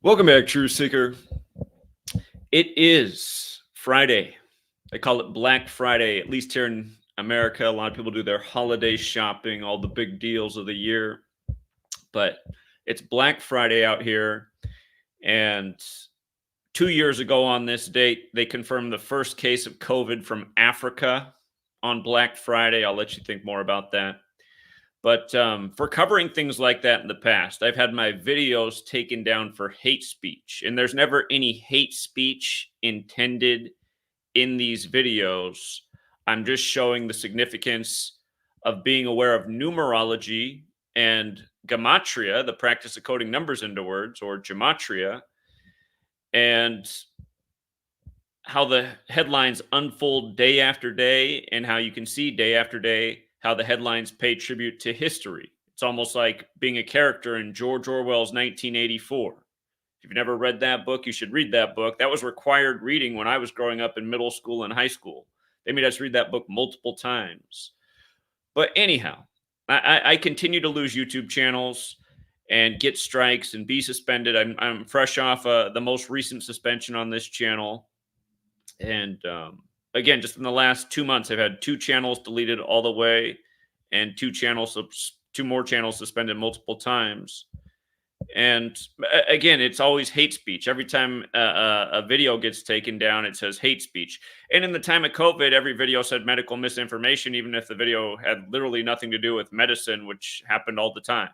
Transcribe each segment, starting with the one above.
Welcome back, True Seeker. It is Friday. They call it Black Friday, at least here in America. A lot of people do their holiday shopping, all the big deals of the year. But it's Black Friday out here. And 2 years ago on this date, they confirmed the first case of COVID from Africa on Black Friday. I'll let you think more about that. But for covering things like that in the past, I've had my videos taken down for hate speech, and there's never any hate speech intended in these videos. I'm just showing the significance of being aware of numerology and gematria, the practice of coding numbers into words, or gematria, and how the headlines unfold day after day, and how you can see day after day how the headlines pay tribute to history. It's almost like being a character in George Orwell's 1984. If you've never read that book, you should read that book. That was required reading when I was growing up in middle school and high school. They made us read that book multiple times. But anyhow, I continue to lose YouTube channels and get strikes and be suspended. I'm fresh off the most recent suspension on this channel. And again, just in the last 2 months, I've had 2 channels deleted all the way, and 2 more channels suspended multiple times. And again, it's always hate speech. Every time a video gets taken down, it says hate speech. And in the time of COVID, every video said medical misinformation, even if the video had literally nothing to do with medicine, which happened all the time.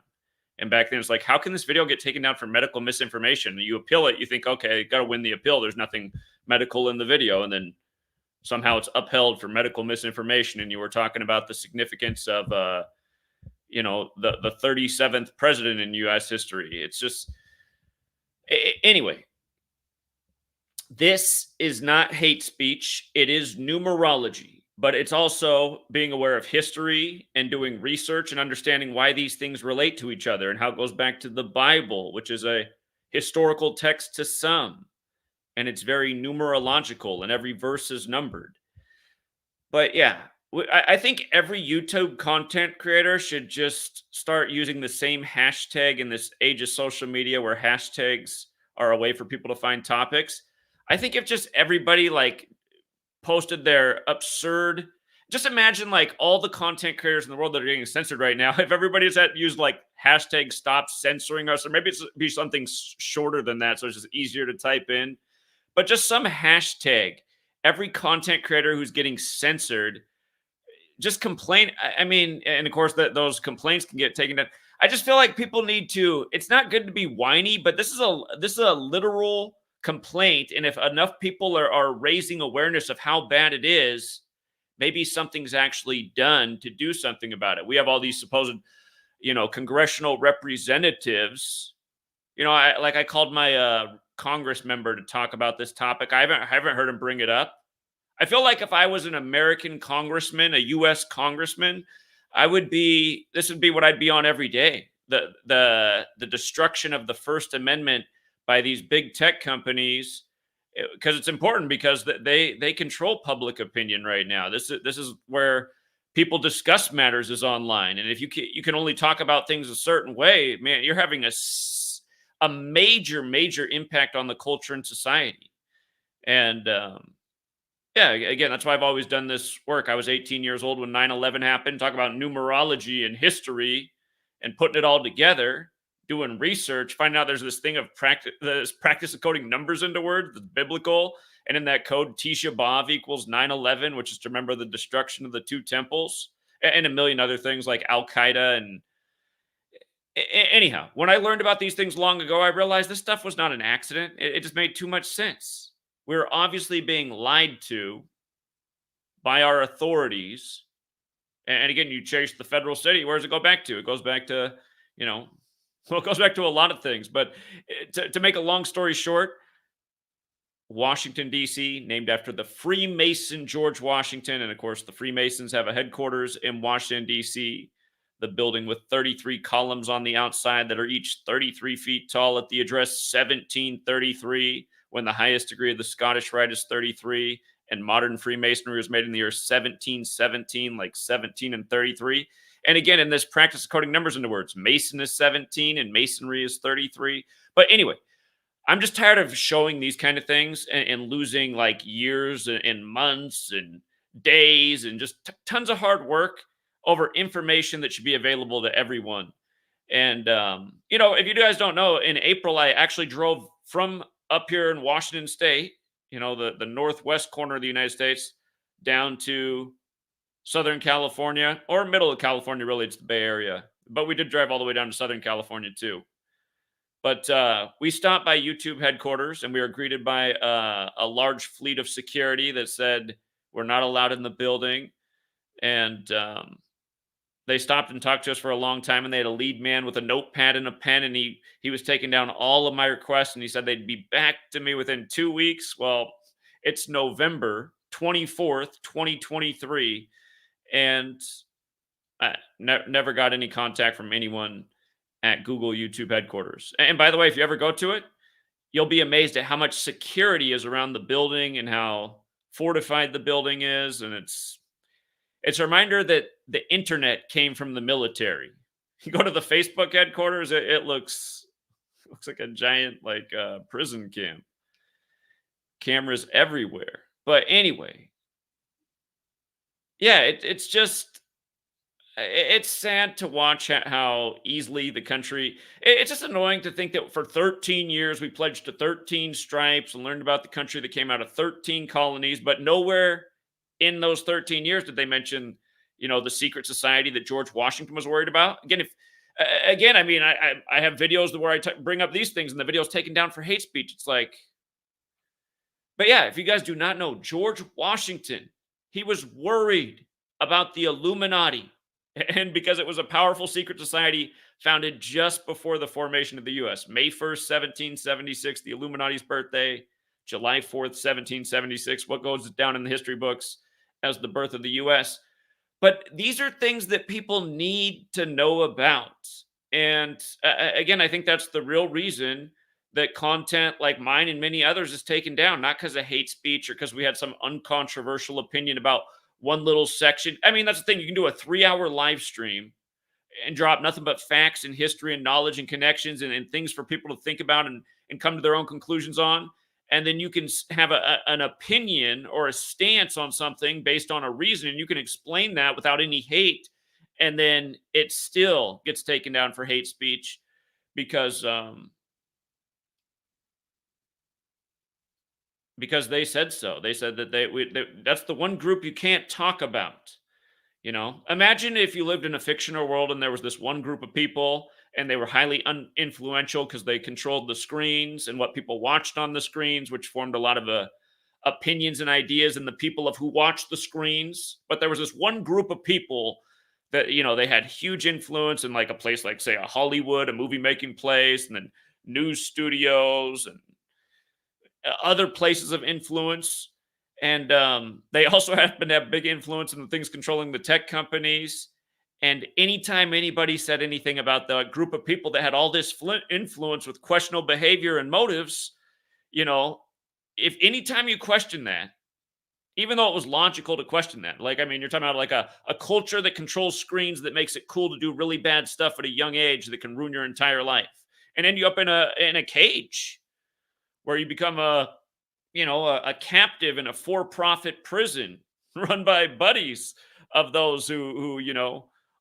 And back then, it's like, how can this video get taken down for medical misinformation? You appeal it, you think, okay, got to win the appeal. There's nothing medical in the video. And then somehow it's upheld for medical misinformation. And you were talking about the significance of, the 37th president in U.S. history. It's just, anyway, this is not hate speech. It is numerology. But it's also being aware of history and doing research and understanding why these things relate to each other and how it goes back to the Bible, which is a historical text to some. And it's very numerological, and every verse is numbered. But yeah, I think every YouTube content creator should just start using the same hashtag in this age of social media where hashtags are a way for people to find topics. I think if just everybody posted their absurd, just imagine all the content creators in the world that are getting censored right now, if everybody's used hashtag stop censoring us, or maybe it's be something shorter than that so it's just easier to type in, but just some hashtag, every content creator who's getting censored just complain. I mean, and of course that those complaints can get taken down. I just feel like people need to, it's not good to be whiny, but this is a literal complaint, and if enough people are raising awareness of how bad it is, maybe something's actually done to do something about it. We have all these supposed congressional representatives. I called my Congress member to talk about this topic. I haven't heard him bring it up. I feel like if I was an American congressman, a U.S. congressman, this would be what I'd be on every day. The destruction of the First Amendment by these big tech companies, because it's important, because they control public opinion right now. This is where people discuss matters, is online, and if you can only talk about things a certain way, man, you're having a major impact on the culture and society. And yeah, again, that's why I've always done this work. I was 18 years old when 9/11 happened. Talk about numerology and history and putting it all together. Doing research, finding out there's this thing of practice of coding numbers into words that's biblical, and in that code, Tisha B'Av equals 9/11, which is to remember the destruction of the 2 temples, and a million other things like Al Qaeda. And anyhow, when I learned about these things long ago, I realized this stuff was not an accident. It just made too much sense. We're obviously being lied to by our authorities, and again, you chase the federal city. Where does it go back to? It goes back to well, it goes back to a lot of things, but to make a long story short, Washington, D.C., named after the Freemason George Washington. And of course, the Freemasons have a headquarters in Washington, D.C., the building with 33 columns on the outside that are each 33 feet tall at the address 1733, when the highest degree of the Scottish Rite is 33, and modern Freemasonry was made in the year 1717, like 17 and 33. And again, in this practice of coding numbers into words, Mason is 17 and Masonry is 33. But anyway, I'm just tired of showing these kind of things and losing like years and months and days and just tons of hard work over information that should be available to everyone. And if you guys don't know, in April I actually drove from up here in Washington State, the northwest corner of the United States, down to Southern California or middle of California. Really, it's the Bay Area, but we did drive all the way down to Southern California too. But we stopped by YouTube headquarters and we were greeted by a large fleet of security that said we're not allowed in the building. And they stopped and talked to us for a long time. And they had a lead man with a notepad and a pen. And he was taking down all of my requests. And he said they'd be back to me within 2 weeks. Well, it's November 24th, 2023. And I never got any contact from anyone at Google YouTube headquarters. And by the way, if you ever go to it, you'll be amazed at how much security is around the building and how fortified the building is. And it's a reminder that the internet came from the military. You go to the Facebook headquarters, it looks like a giant prison camp. Cameras everywhere. But anyway, yeah, it's sad to watch how easily the country it's just annoying to think that for 13 years we pledged to 13 stripes and learned about the country that came out of 13 colonies, but nowhere in those 13 years did they mention, the secret society that George Washington was worried about. Again, if again, I mean, I have videos where I bring up these things and the video's taken down for hate speech. It's like, but yeah, if you guys do not know, George Washington, he was worried about the Illuminati. And because it was a powerful secret society founded just before the formation of the US, May 1st, 1776, the Illuminati's birthday, July 4th, 1776, what goes down in the history books as the birth of the US. But these are things that people need to know about. And again, I think that's the real reason that content like mine and many others is taken down, not because of hate speech or because we had some uncontroversial opinion about one little section. I mean, that's the thing. You can do a 3-hour live stream and drop nothing but facts and history and knowledge and connections and things for people to think about and come to their own conclusions on. And then you can have an opinion or a stance on something based on a reason, and you can explain that without any hate. And then it still gets taken down for hate speech because they said so. They said that that's the one group you can't talk about. Imagine if you lived in a fictional world and there was this one group of people and they were highly influential because they controlled the screens and what people watched on the screens, which formed a lot of opinions and ideas in the people of who watched the screens. But there was this one group of people that, they had huge influence in like a place like, say, a Hollywood, a movie making place, and then news studios and other places of influence. And they also happen to have big influence in the things controlling the tech companies. And anytime anybody said anything about the group of people that had all this influence with questionable behavior and motives, if anytime you question that, even though it was logical to question that, like, I mean, you're talking about like a culture that controls screens that makes it cool to do really bad stuff at a young age that can ruin your entire life and end you up in a cage where you become a captive in a for-profit prison run by buddies of those who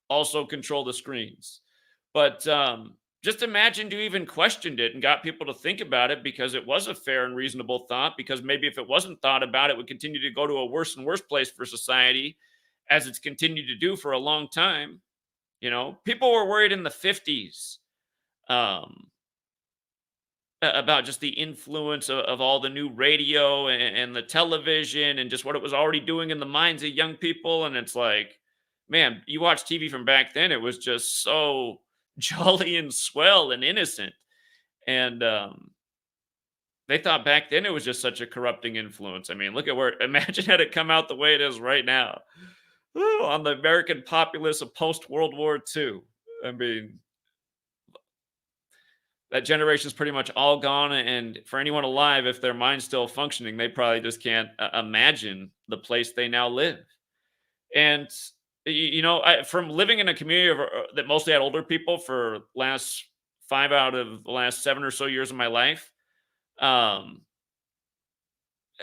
also control the screens. But just imagine you even questioned it and got people to think about it because it was a fair and reasonable thought, because maybe if it wasn't thought about, it would continue to go to a worse and worse place for society, as it's continued to do for a long time. People were worried in the 50s about just the influence of all the new radio and the television and just what it was already doing in the minds of young people. And it's like, man, you watch TV from back then, it was just so jolly and swell and innocent. And they thought back then it was just such a corrupting influence. I mean, look at imagine had it come out the way it is right now. Ooh, on the American populace of post-World War II. I mean, that generation's pretty much all gone. And for anyone alive, if their mind's still functioning, they probably just can't imagine the place they now live. And from living in a community that mostly had older people for last 5 out of the last 7 or so years of my life, Um,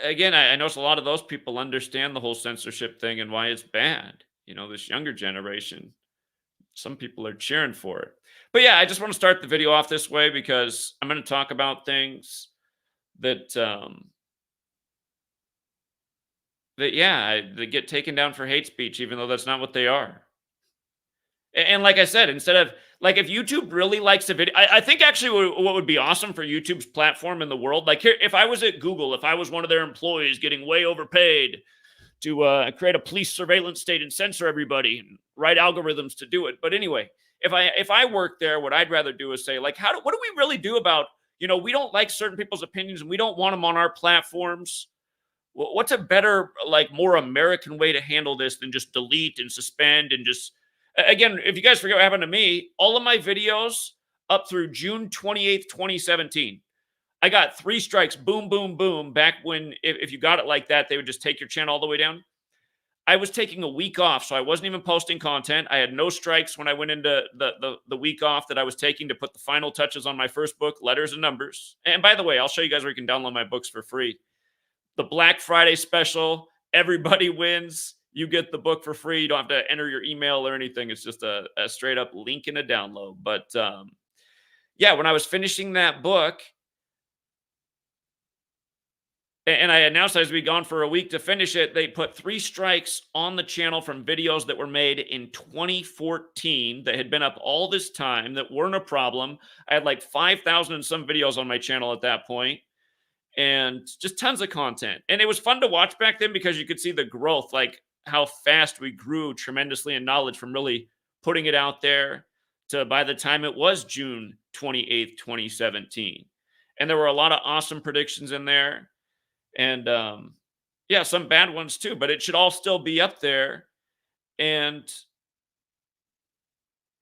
Again, I notice a lot of those people understand the whole censorship thing and why it's bad. This younger generation, some people are cheering for it. But yeah, I just want to start the video off this way because I'm going to talk about things that they get taken down for hate speech, even though that's not what they are. And like I said, instead of like if YouTube really likes a video, I think actually what would be awesome for YouTube's platform in the world, like here, if I was at Google, if I was one of their employees getting way overpaid to create a police surveillance state and censor everybody and write algorithms to do it. But anyway, if I work there, what I'd rather do is say, like, what do we really do about, we don't like certain people's opinions and we don't want them on our platforms. What's a better, like, more American way to handle this than just delete and suspend and just again, if you guys forget what happened to me, all of my videos up through June 28th, 2017. I got 3 strikes, boom, boom, boom, back when if you got it like that, they would just take your channel all the way down. I was taking a week off, so I wasn't even posting content. I had no strikes when I went into the week off that I was taking to put the final touches on my first book, Letters and Numbers. And by the way, I'll show you guys where you can download my books for free. The Black Friday special, everybody wins. You get the book for free. You don't have to enter your email or anything. It's just a straight up link and a download. But yeah, when I was finishing that book, and I announced I was be gone for a week to finish it, they put 3 strikes on the channel from videos that were made in 2014 that had been up all this time that weren't a problem. I had like 5,000 and some videos on my channel at that point, and just tons of content. And it was fun to watch back then because you could see the growth, like how fast we grew tremendously in knowledge from really putting it out there to by the time it was June 28th, 2017. And there were a lot of awesome predictions in there. And yeah, some bad ones too, but it should all still be up there. And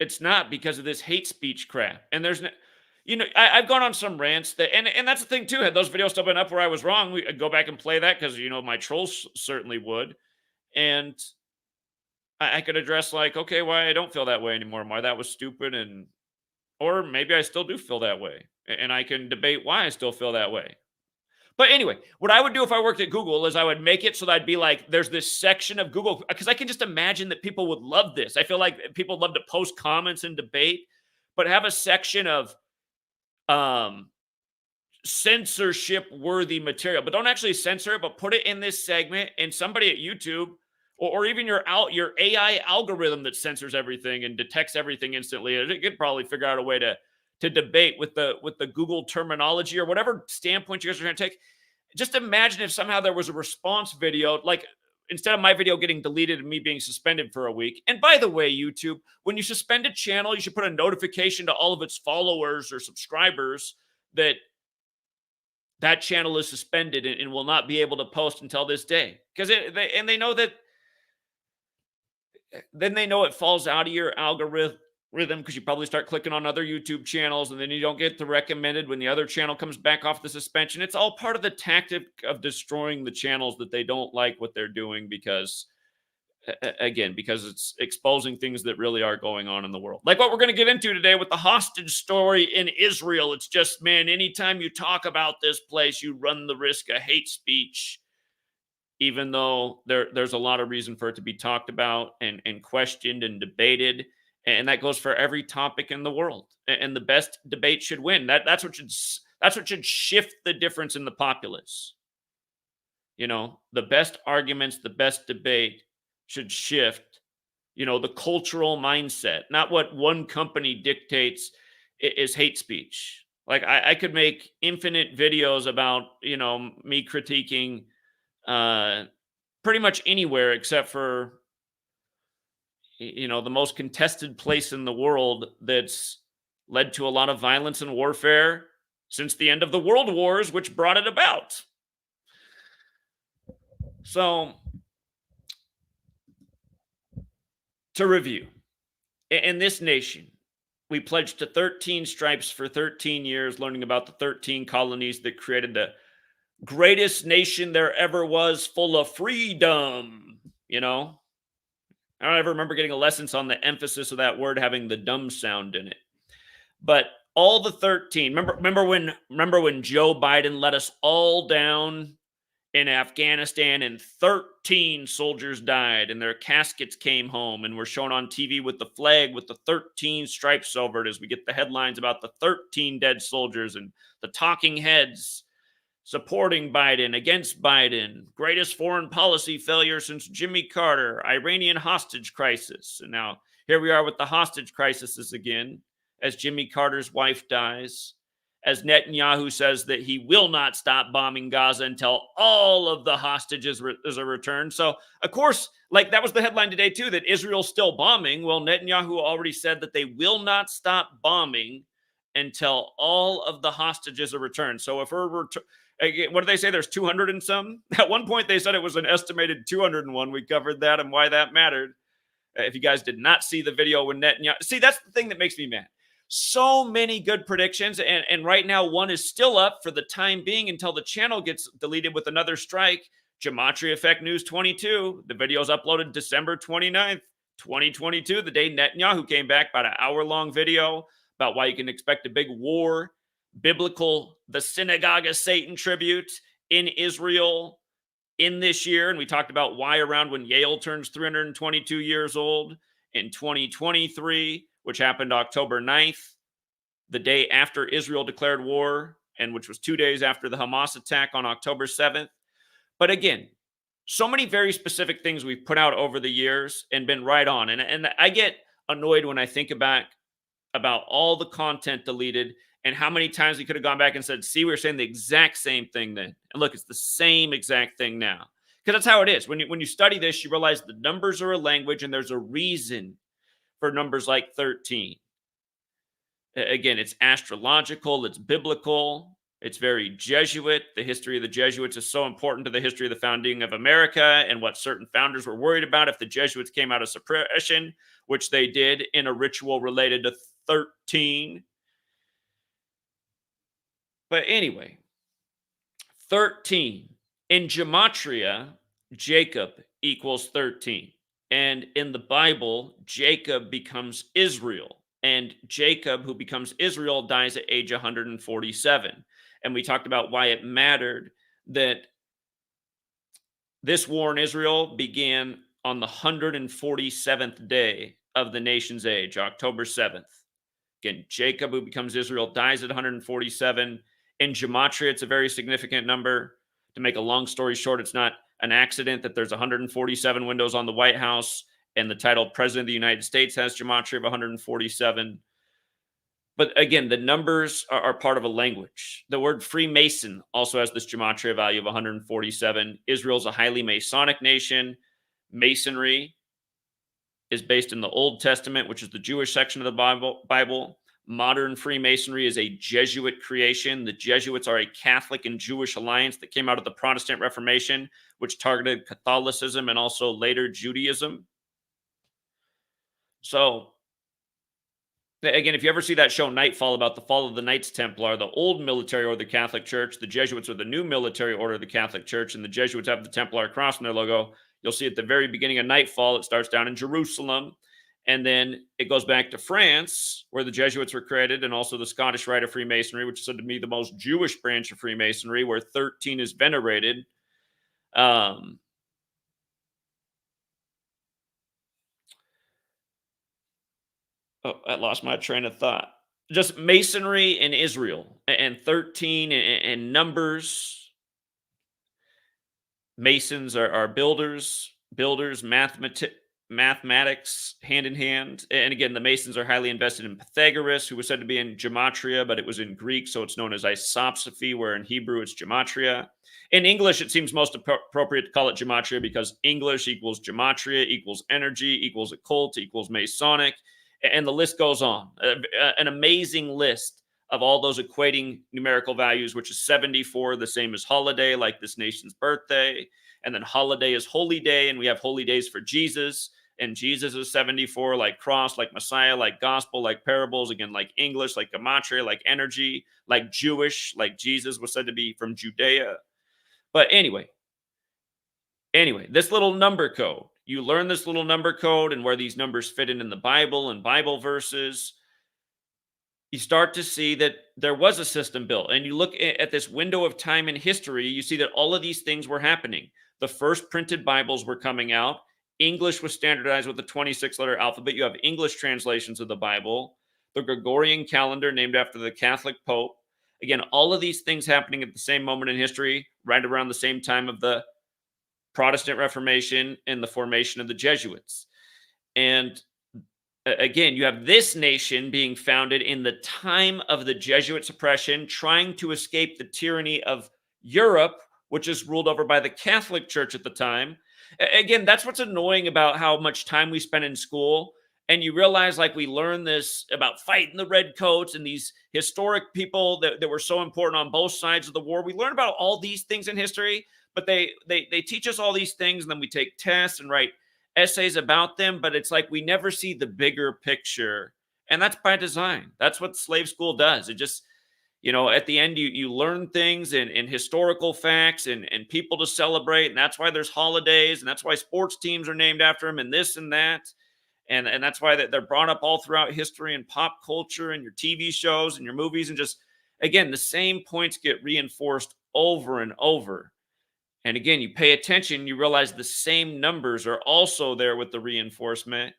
it's not because of this hate speech crap. And there's no, I've gone on some rants that, and that's the thing too. Had those videos still been up where I was wrong, I'd go back and play that because my trolls certainly would, and I could address like, okay, why I don't feel that way anymore, why that was stupid, and or maybe I still do feel that way, and I can debate why I still feel that way. But anyway, what I would do if I worked at Google is I would make it so that I'd be like, there's this section of Google, because I can just imagine that people would love this. I feel like people love to post comments and debate, but have a section of censorship worthy material, but don't actually censor it, but put it in this segment, and somebody at YouTube or even your AI algorithm that censors everything and detects everything instantly, it could probably figure out a way to debate with the Google terminology or whatever standpoint you guys are going to take. Just imagine if somehow there was a response video, like instead of my video getting deleted and me being suspended for a week. And by the way, YouTube, when you suspend a channel, you should put a notification to all of its followers or subscribers that that channel is suspended and will not be able to post until this day. Because they know that then they know it falls out of your algorithm because you probably start clicking on other YouTube channels and then you don't get the recommended when the other channel comes back off the suspension. It's all part of the tactic of destroying the channels that they don't like what they're doing because it's exposing things that really are going on in the world. Like what we're going to get into today with the hostage story in Israel. It's just, man, anytime you talk about this place, you run the risk of hate speech, even though there's a lot of reason for it to be talked about and questioned and debated. And that goes for every topic in the world. And the best debate should win. That's what should shift the difference in the populace. The best arguments, the best debate should shift, the cultural mindset, not what one company dictates is hate speech. Like I could make infinite videos about, me critiquing pretty much anywhere except for, the most contested place in the world that's led to a lot of violence and warfare since the end of the world wars, which brought it about. So, to review, in this nation, we pledged to 13 stripes for 13 years, learning about the 13 colonies that created the greatest nation there ever was, full of freedom, I don't ever remember getting a lesson on the emphasis of that word having the dumb sound in it. But All the 13. Remember when Joe Biden let us all down in Afghanistan and 13 soldiers died and their caskets came home and were shown on TV with the flag with the 13 stripes over it as we get the headlines about the 13 dead soldiers and the talking heads supporting Biden, against Biden, greatest foreign policy failure since Jimmy Carter, Iranian hostage crisis. And now here we are with the hostage crises again, as Jimmy Carter's wife dies, as Netanyahu says that he will not stop bombing Gaza until all of the hostages are returned. So, of course, like that was the headline today too, that Israel's still bombing. Well, Netanyahu already said that they will not stop bombing until all of the hostages are returned. So if we're again, what do they say? There's 200 and some. At one point, they said it was an estimated 201. We covered that and why that mattered. If you guys did not see the video when Netanyahu, see, that's the thing that makes me mad. So many good predictions, and right now one is still up for the time being until the channel gets deleted with another strike. GematriaEffectNews 22. The video is uploaded December 29th, 2022, the day Netanyahu came back, about an hour-long video about why you can expect a big war, biblical, the synagogue of Satan tribute in Israel in this year. And we talked about why around when Yale turns 322 years old in 2023, which happened October 9th, the day after Israel declared war, and which was 2 days after the Hamas attack on October 7th. But again, so many very specific things we've put out over the years and been right on. And I get annoyed when I think about all the content deleted and how many times we could have gone back and said, see, we were saying the exact same thing then. And look, it's the same exact thing now. Because that's how it is. When you study this, you realize the numbers are a language and there's a reason for numbers like 13. Again, it's astrological, it's biblical, it's very Jesuit. The history of the Jesuits is so important to the history of the founding of America and what certain founders were worried about if the Jesuits came out of suppression, which they did in a ritual related to 13. But anyway, 13. In Gematria, Jacob equals 13. And in the Bible, Jacob becomes Israel. And Jacob, who becomes Israel, dies at age 147. And we talked about why it mattered that this war in Israel began on the 147th day of the nation's age, October 7th. Again, Jacob, who becomes Israel, dies at 147. In Gematria, it's a very significant number. To make a long story short, it's not an accident that there's 147 windows on the White House and the title President of the United States has Gematria of 147. But again, the numbers are part of a language. The word Freemason also has this Gematria value of 147. Israel's a highly Masonic nation. Masonry is based in the Old Testament, which is the Jewish section of the Bible. Modern Freemasonry is a Jesuit creation. The Jesuits are a Catholic and Jewish alliance that came out of the Protestant Reformation, which targeted Catholicism and also later Judaism. So, again, if you ever see that show Nightfall about the fall of the Knights Templar, the old military order of the Catholic Church, the Jesuits are the new military order of the Catholic Church, and the Jesuits have the Templar cross in their logo. You'll see at the very beginning of Nightfall, it starts down in Jerusalem. And then it goes back to France, where the Jesuits were created, and also the Scottish Rite of Freemasonry, which is said to be the most Jewish branch of Freemasonry, where 13 is venerated. Oh, I lost my train of thought. Just Masonry in Israel and 13 and numbers. Masons are builders, mathematics hand in hand. And again, the Masons are highly invested in Pythagoras, who was said to be in Gematria, but it was in Greek, so it's known as isopsophy, where in Hebrew it's Gematria. In English, it seems most appropriate to call it Gematria because English equals Gematria, equals energy, equals occult, equals Masonic, and the list goes on. An amazing list of all those equating numerical values, which is 74, the same as holiday, like this nation's birthday. And then holiday is holy day, and we have holy days for Jesus. And Jesus is 74, like cross, like Messiah, like gospel, like parables, again, like English, like gematria, like energy, like Jewish, like Jesus was said to be from Judea. But anyway, this little number code, you learn this little number code and where these numbers fit in the Bible and Bible verses. you start to see that there was a system built. And you look at this window of time in history, you see that all of these things were happening. The first printed Bibles were coming out. English was standardized with the 26-letter alphabet. You have English translations of the Bible, the Gregorian calendar named after the Catholic Pope. Again, all of these things happening at the same moment in history, right around the same time of the Protestant Reformation and the formation of the Jesuits. And again, you have this nation being founded in the time of the Jesuit suppression, trying to escape the tyranny of Europe, which is ruled over by the Catholic Church at the time. Again, that's what's annoying about how much time we spend in school. And you realize, like, we learn this about fighting the redcoats and these historic people that were so important on both sides of the war. We learn about all these things in history, but they teach us all these things, and then we take tests and write essays about them, but it's like we never see the bigger picture. And that's by design. That's what slave school does. It just, at the end, you learn things and historical facts and people to celebrate. And that's why there's holidays. And that's why sports teams are named after them and this and that. And that's why they're brought up all throughout history and pop culture and your TV shows and your movies. And just, again, the same points get reinforced over and over. And again, you pay attention, you realize the same numbers are also there with the reinforcement.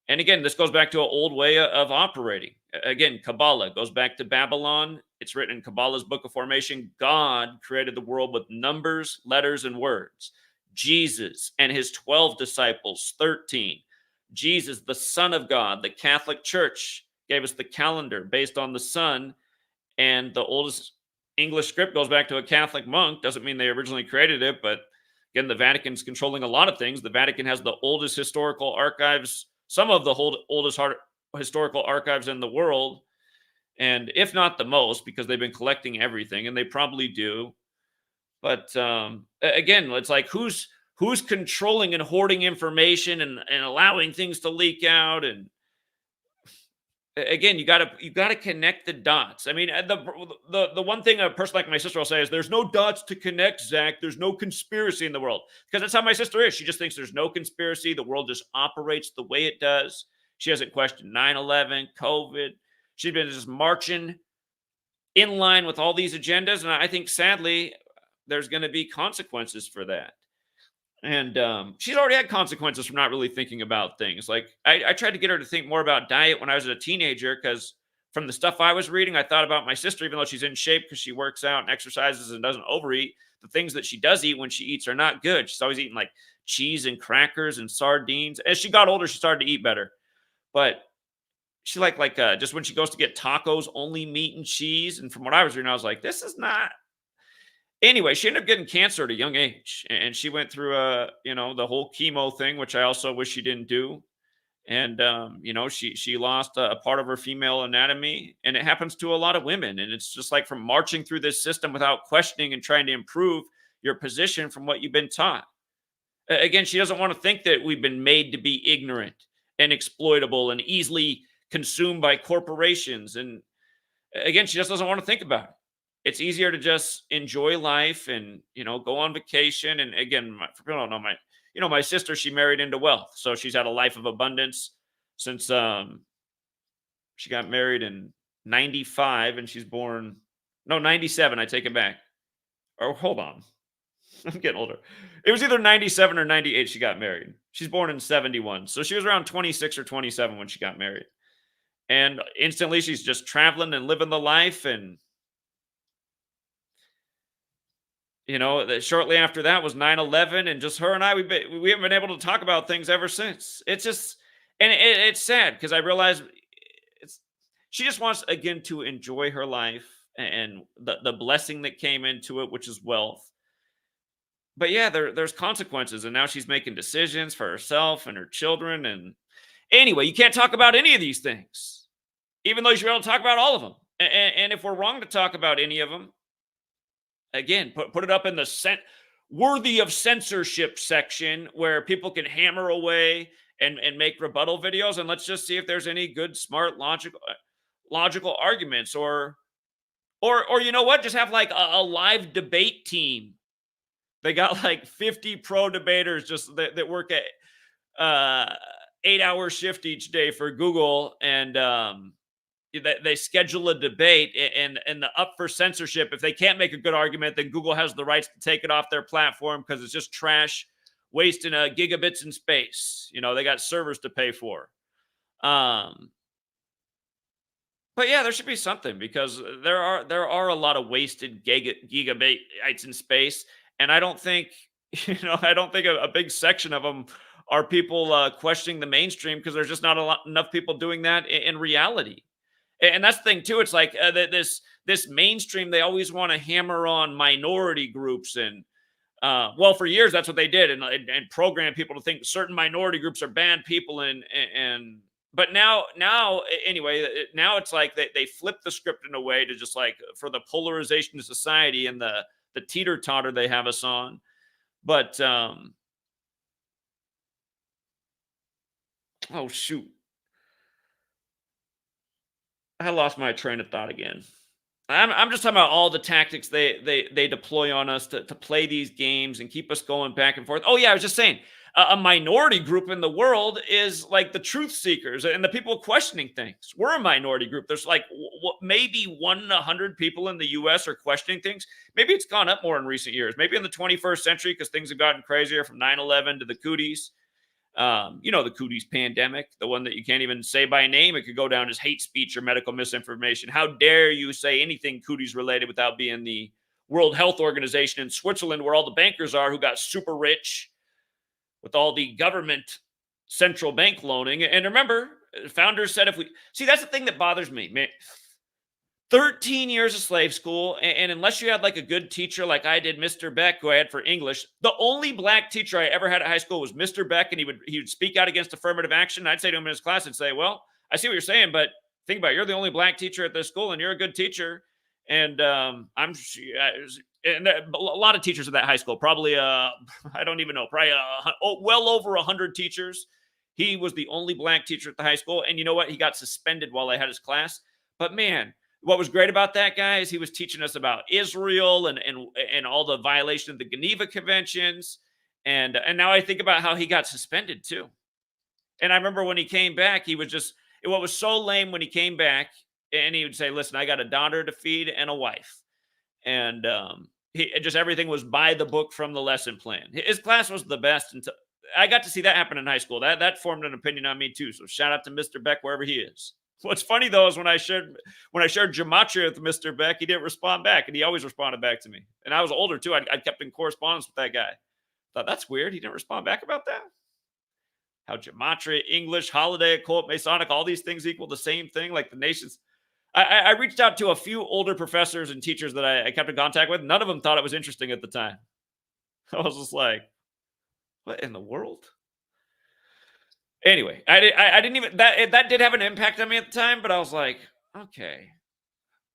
And again, this goes back to an old way of operating. Again, Kabbalah goes back to Babylon. It's written in Kabbalah's Book of Formation. God created the world with numbers, letters, and words. Jesus and his 12 disciples, 13. Jesus, the Son of God, the Catholic Church gave us the calendar based on the sun, and the oldest English script goes back to a Catholic monk. Doesn't mean they originally created it, but again, the Vatican's controlling a lot of things. The Vatican has the oldest historical archives, some of the oldest historical archives in the world, and if not the most, because they've been collecting everything, and they probably do. But again, it's like who's controlling and hoarding information and allowing things to leak out. And again, you gotta connect the dots. I mean, the one thing a person like my sister will say is, "There's no dots to connect, Zach. There's no conspiracy in the world," because that's how my sister is. She just thinks there's no conspiracy. The world just operates the way it does. She hasn't questioned 9/11, COVID. She's been just marching in line with all these agendas, and I think sadly there's going to be consequences for that. And she's already had consequences from not really thinking about things. Like I tried to get her to think more about diet when I was a teenager, because from the stuff I was reading, I thought about my sister, even though she's in shape because she works out and exercises and doesn't overeat. The things that she does eat when she eats are not good. She's always eating like cheese and crackers and sardines. As she got older, she started to eat better. But she just when she goes to get tacos, only meat and cheese. And from what I was reading, I was like, this is not. Anyway, she ended up getting cancer at a young age, and she went through the whole chemo thing, which I also wish she didn't do. And she lost a part of her female anatomy, and it happens to a lot of women. And it's just like from marching through this system without questioning and trying to improve your position from what you've been taught. Again, she doesn't want to think that we've been made to be ignorant and exploitable and easily consumed by corporations. And again, she just doesn't want to think about it. It's easier to just enjoy life and go on vacation. And again, for people don't know, my sister, she married into wealth, so she's had a life of abundance since she got married in 95, and she's born 97. I take it back. Oh, hold on. I'm getting older. It was either 97 or 98 she got married. She's born in 71. So she was around 26 or 27 when she got married. And instantly she's just traveling and living the life. And that shortly after that was 9/11, and just her and I, we haven't been able to talk about things ever since. It's just, and it's sad because I realize she just wants again to enjoy her life and the blessing that came into it, which is wealth. But yeah, there's consequences, and now she's making decisions for herself and her children. And anyway, you can't talk about any of these things, even though you should be able to talk about all of them. And if we're wrong to talk about any of them, again, put it up in the worthy of censorship section where people can hammer away and make rebuttal videos, and let's just see if there's any good, smart, logical arguments, or you know what, just have like a live debate team. They got like 50 pro debaters just that work at 8-hour shift each day for Google, and they schedule a debate, and the up for censorship. If they can't make a good argument, then Google has the rights to take it off their platform because it's just trash, wasting gigabits in space. They got servers to pay for. Um, but yeah, there should be something because there are a lot of wasted gigabytes in space, and I don't think I don't think a big section of them are people questioning the mainstream because there's just not enough people doing that in reality. And that's the thing too. It's like this mainstream. They always want to hammer on minority groups, and well, for years that's what they did, and program people to think certain minority groups are bad people, and but now anyway, now it's like they flip the script in a way to just like for the polarization of society and the teeter totter they have us on. But oh shoot, I lost my train of thought again. I'm just talking about all the tactics they deploy on us to play these games and keep us going back and forth. Oh yeah, I was just saying a minority group in the world is like the truth seekers and the people questioning things. We're a minority group. There's like maybe 1 in 100 people in the U.S. are questioning things. Maybe it's gone up more in recent years. Maybe in the 21st century because things have gotten crazier from 9/11 to the cooties. The cooties pandemic, the one that you can't even say by name. It could go down as hate speech or medical misinformation. How dare you say anything cooties related without being the World Health Organization in Switzerland, where all the bankers are who got super rich with all the government central bank loaning. And remember, founders said if we see, that's the thing that bothers me, man. 13 years of slave school, and unless you had like a good teacher like I did, Mr. Beck, who I had for English, the only black teacher I ever had at high school was Mr. Beck, and he would speak out against affirmative action. I'd say to him in his class, I'd say, "Well, I see what you're saying, but think about it. You're the only black teacher at this school, and you're a good teacher." And a lot of teachers at that high school, probably I don't even know, probably well over 100 teachers. He was the only black teacher at the high school, and you know what? He got suspended while I had his class. But man, what was great about that guy is he was teaching us about Israel and all the violation of the Geneva Conventions. And now I think about how he got suspended too. And I remember when he came back, he was just what was so lame when he came back, and he would say, "Listen, I got a daughter to feed and a wife." And just everything was by the book from the lesson plan. His class was the best until I got to see that happen in high school. That formed an opinion on me too. So shout out to Mr. Beck wherever he is. What's funny though is when I shared gematria with Mr. Beck, he didn't respond back, and he always responded back to me. And I was older too. I kept in correspondence with that guy. Thought that's weird. He didn't respond back about that. How gematria, English, holiday, occult, Masonic, all these things equal the same thing, like the nations. I reached out to a few older professors and teachers that I kept in contact with. None of them thought it was interesting at the time. I was just like, what in the world? Anyway, I didn't even that did have an impact on me at the time, but I was like, okay,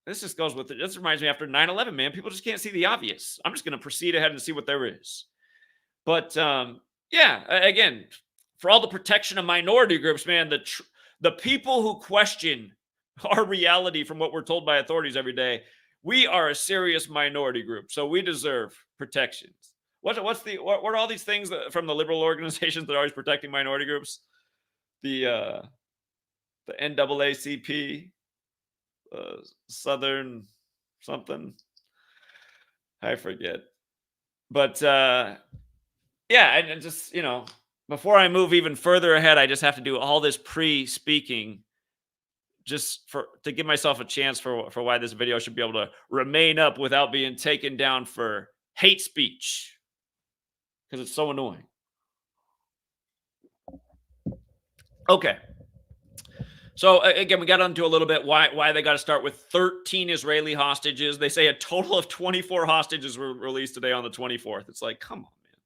this just goes with it. This reminds me after 9/11, man. People just can't see the obvious. I'm just going to proceed ahead and see what there is. But yeah, again, for all the protection of minority groups, man, the people who question our reality from what we're told by authorities every day, we are a serious minority group, so we deserve protections. What are all these things from the liberal organizations that are always protecting minority groups? The NAACP, Southern something, I forget. But yeah, and just before I move even further ahead, I just have to do all this pre-speaking just to give myself a chance for why this video should be able to remain up without being taken down for hate speech, because it's so annoying. Okay. So again, we got onto a little bit why they got to start with 13 Israeli hostages. They say a total of 24 hostages were released today on the 24th. It's like, come on, man.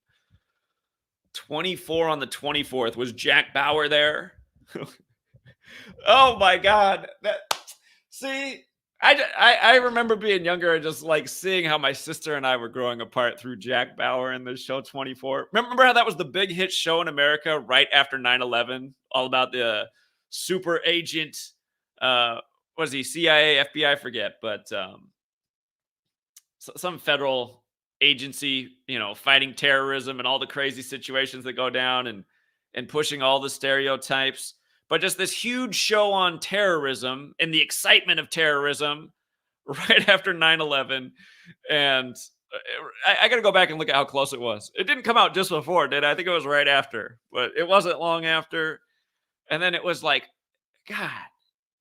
24 on the 24th. Was Jack Bauer there? Oh my God. See, I remember being younger and just like seeing how my sister and I were growing apart through Jack Bauer and the show 24. Remember how that was the big hit show in America right after 9/11? All about the super agent, was he CIA, FBI, I forget, but some federal agency, fighting terrorism and all the crazy situations that go down and pushing all the stereotypes. but just this huge show on terrorism and the excitement of terrorism right after 9/11. And I got to go back and look at how close it was. It didn't come out just before, did it? I think it was right after, but it wasn't long after. And then it was like, God,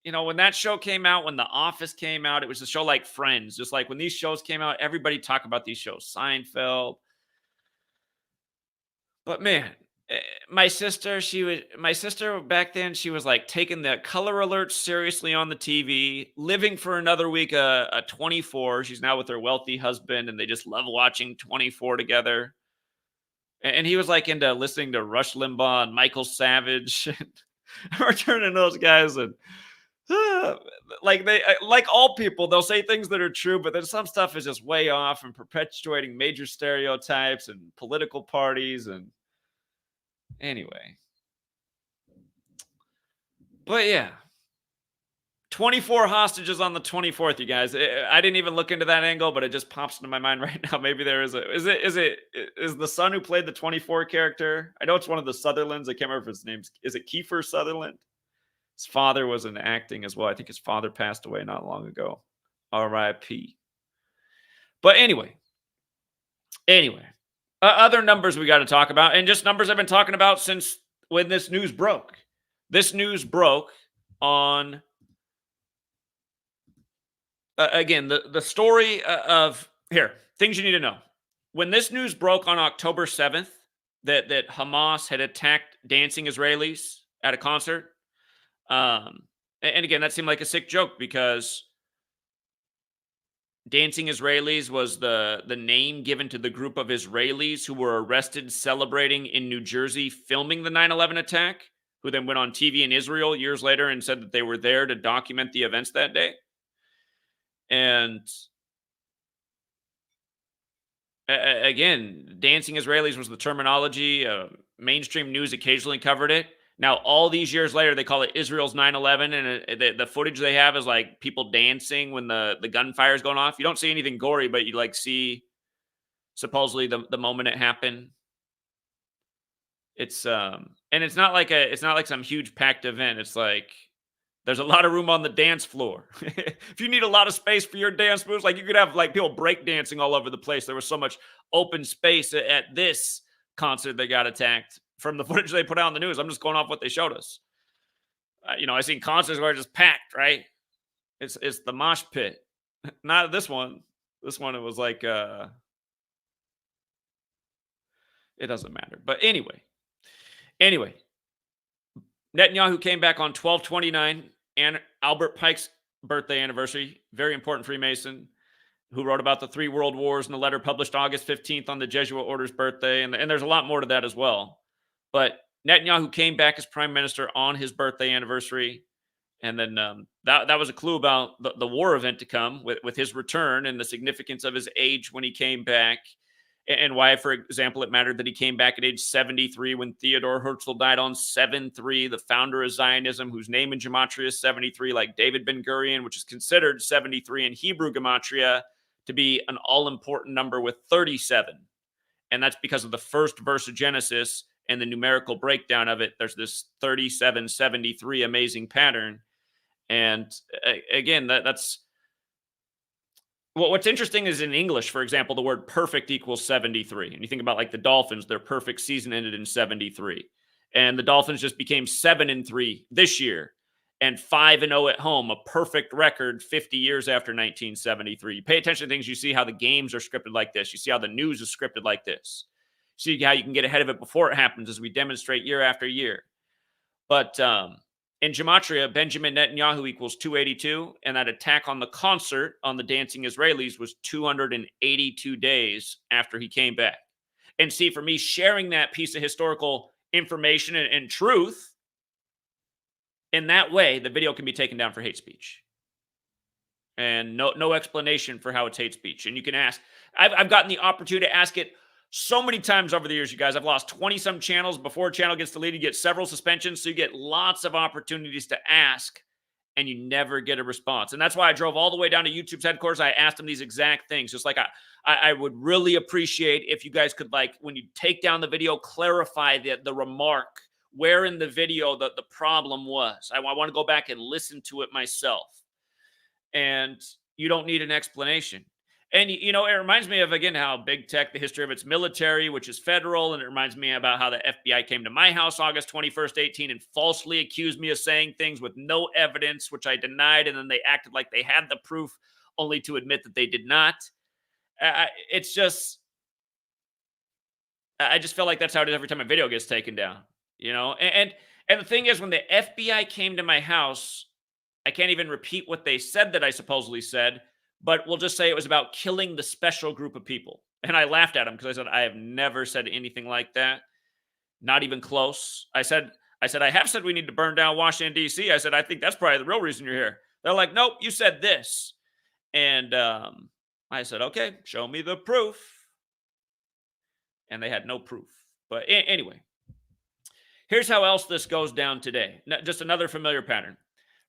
when that show came out, when The Office came out, it was a show like Friends. Just like when these shows came out, everybody talked about these shows, Seinfeld. But man, my sister back then, she was like taking the color alerts seriously on the TV, living for another week, a 24. She's now with her wealthy husband, and they just love watching 24 together. And he was like into listening to Rush Limbaugh and Michael Savage. We're turning those guys, and like all people, they'll say things that are true, but then some stuff is just way off and perpetuating major stereotypes and political parties. And anyway, but yeah, 24 hostages on the 24th, you guys. I didn't even look into that angle, but it just pops into my mind right now. Maybe there is is the son who played the 24 character? I know it's one of the Sutherlands. I can't remember if his name's, is it Kiefer Sutherland? His father was in acting as well. I think his father passed away not long ago. R.I.P. But anyway, other numbers we got to talk about, and just numbers I've been talking about since when this news broke. This news broke on, again, the story of, here, things you need to know. When this news broke on October 7th, that Hamas had attacked dancing Israelis at a concert, and again, that seemed like a sick joke because dancing Israelis was the name given to the group of Israelis who were arrested celebrating in New Jersey, filming the 9/11 attack, who then went on TV in Israel years later and said that they were there to document the events that day. And again, dancing Israelis was the terminology. Mainstream news occasionally covered it. Now, all these years later, they call it Israel's 9/11, and the footage they have is like people dancing when the gunfire is going off. You don't see anything gory, but you like see supposedly the moment it happened. It's and it's not like some huge packed event. It's like there's a lot of room on the dance floor. If you need a lot of space for your dance moves, like you could have like people break dancing all over the place. There was so much open space at this concert that got attacked. From the footage they put out on the news, I'm just going off what they showed us. I've seen concerts where it's just packed, right? It's the mosh pit. Not this one. This one, it was like, it doesn't matter. But anyway, Netanyahu came back on 12/29, and Albert Pike's birthday anniversary. Very important Freemason who wrote about the 3 world wars in a letter published August 15th on the Jesuit order's birthday. And there's a lot more to that as well. But Netanyahu came back as prime minister on his birthday anniversary. And then that was a clue about the war event to come with his return and the significance of his age when he came back, and why, for example, it mattered that he came back at age 73 when Theodor Herzl died on 7/3, the founder of Zionism, whose name in Gematria is 73, like David Ben-Gurion, which is considered 73 in Hebrew Gematria to be an all-important number with 37. And that's because of the first verse of Genesis and the numerical breakdown of it. There's this 3773 amazing pattern. And again, that's what's interesting is in English, for example, the word perfect equals 73. And you think about like the Dolphins, their perfect season ended in 73. And the Dolphins just became 7-3 this year and 5-0 at home, a perfect record 50 years after 1973. You pay attention to things, you see how the games are scripted like this. You see how the news is scripted like this. See how you can get ahead of it before it happens, as we demonstrate year after year. But in Gematria, Benjamin Netanyahu equals 282, and that attack on the concert on the dancing Israelis was 282 days after he came back. And see, for me, sharing that piece of historical information and truth, in that way, the video can be taken down for hate speech. And no explanation for how it's hate speech. And you can ask, I've gotten the opportunity to ask it so many times over the years, you guys. I've lost 20-some channels. Before a channel gets deleted, you get several suspensions. So you get lots of opportunities to ask, and you never get a response. And that's why I drove all the way down to YouTube's headquarters. I asked them these exact things. Just like I would really appreciate if you guys could, like, when you take down the video, clarify the remark where in the video the problem was. I want to go back and listen to it myself. And you don't need an explanation. And it reminds me of, again, how big tech, the history of its military, which is federal, and it reminds me about how the FBI came to my house August 21st, 18, and falsely accused me of saying things with no evidence, which I denied, and then they acted like they had the proof, only to admit that they did not. It's just, I just feel like that's how it is every time a video gets taken down, And the thing is, when the FBI came to my house, I can't even repeat what they said that I supposedly said, but we'll just say it was about killing the special group of people. And I laughed at him because I said, I have never said anything like that. Not even close. I said, I have said we need to burn down Washington, D.C. I said, I think that's probably the real reason you're here. They're like, nope, you said this. And I said, okay, show me the proof. And they had no proof. But anyway, here's how else this goes down today. Just another familiar pattern.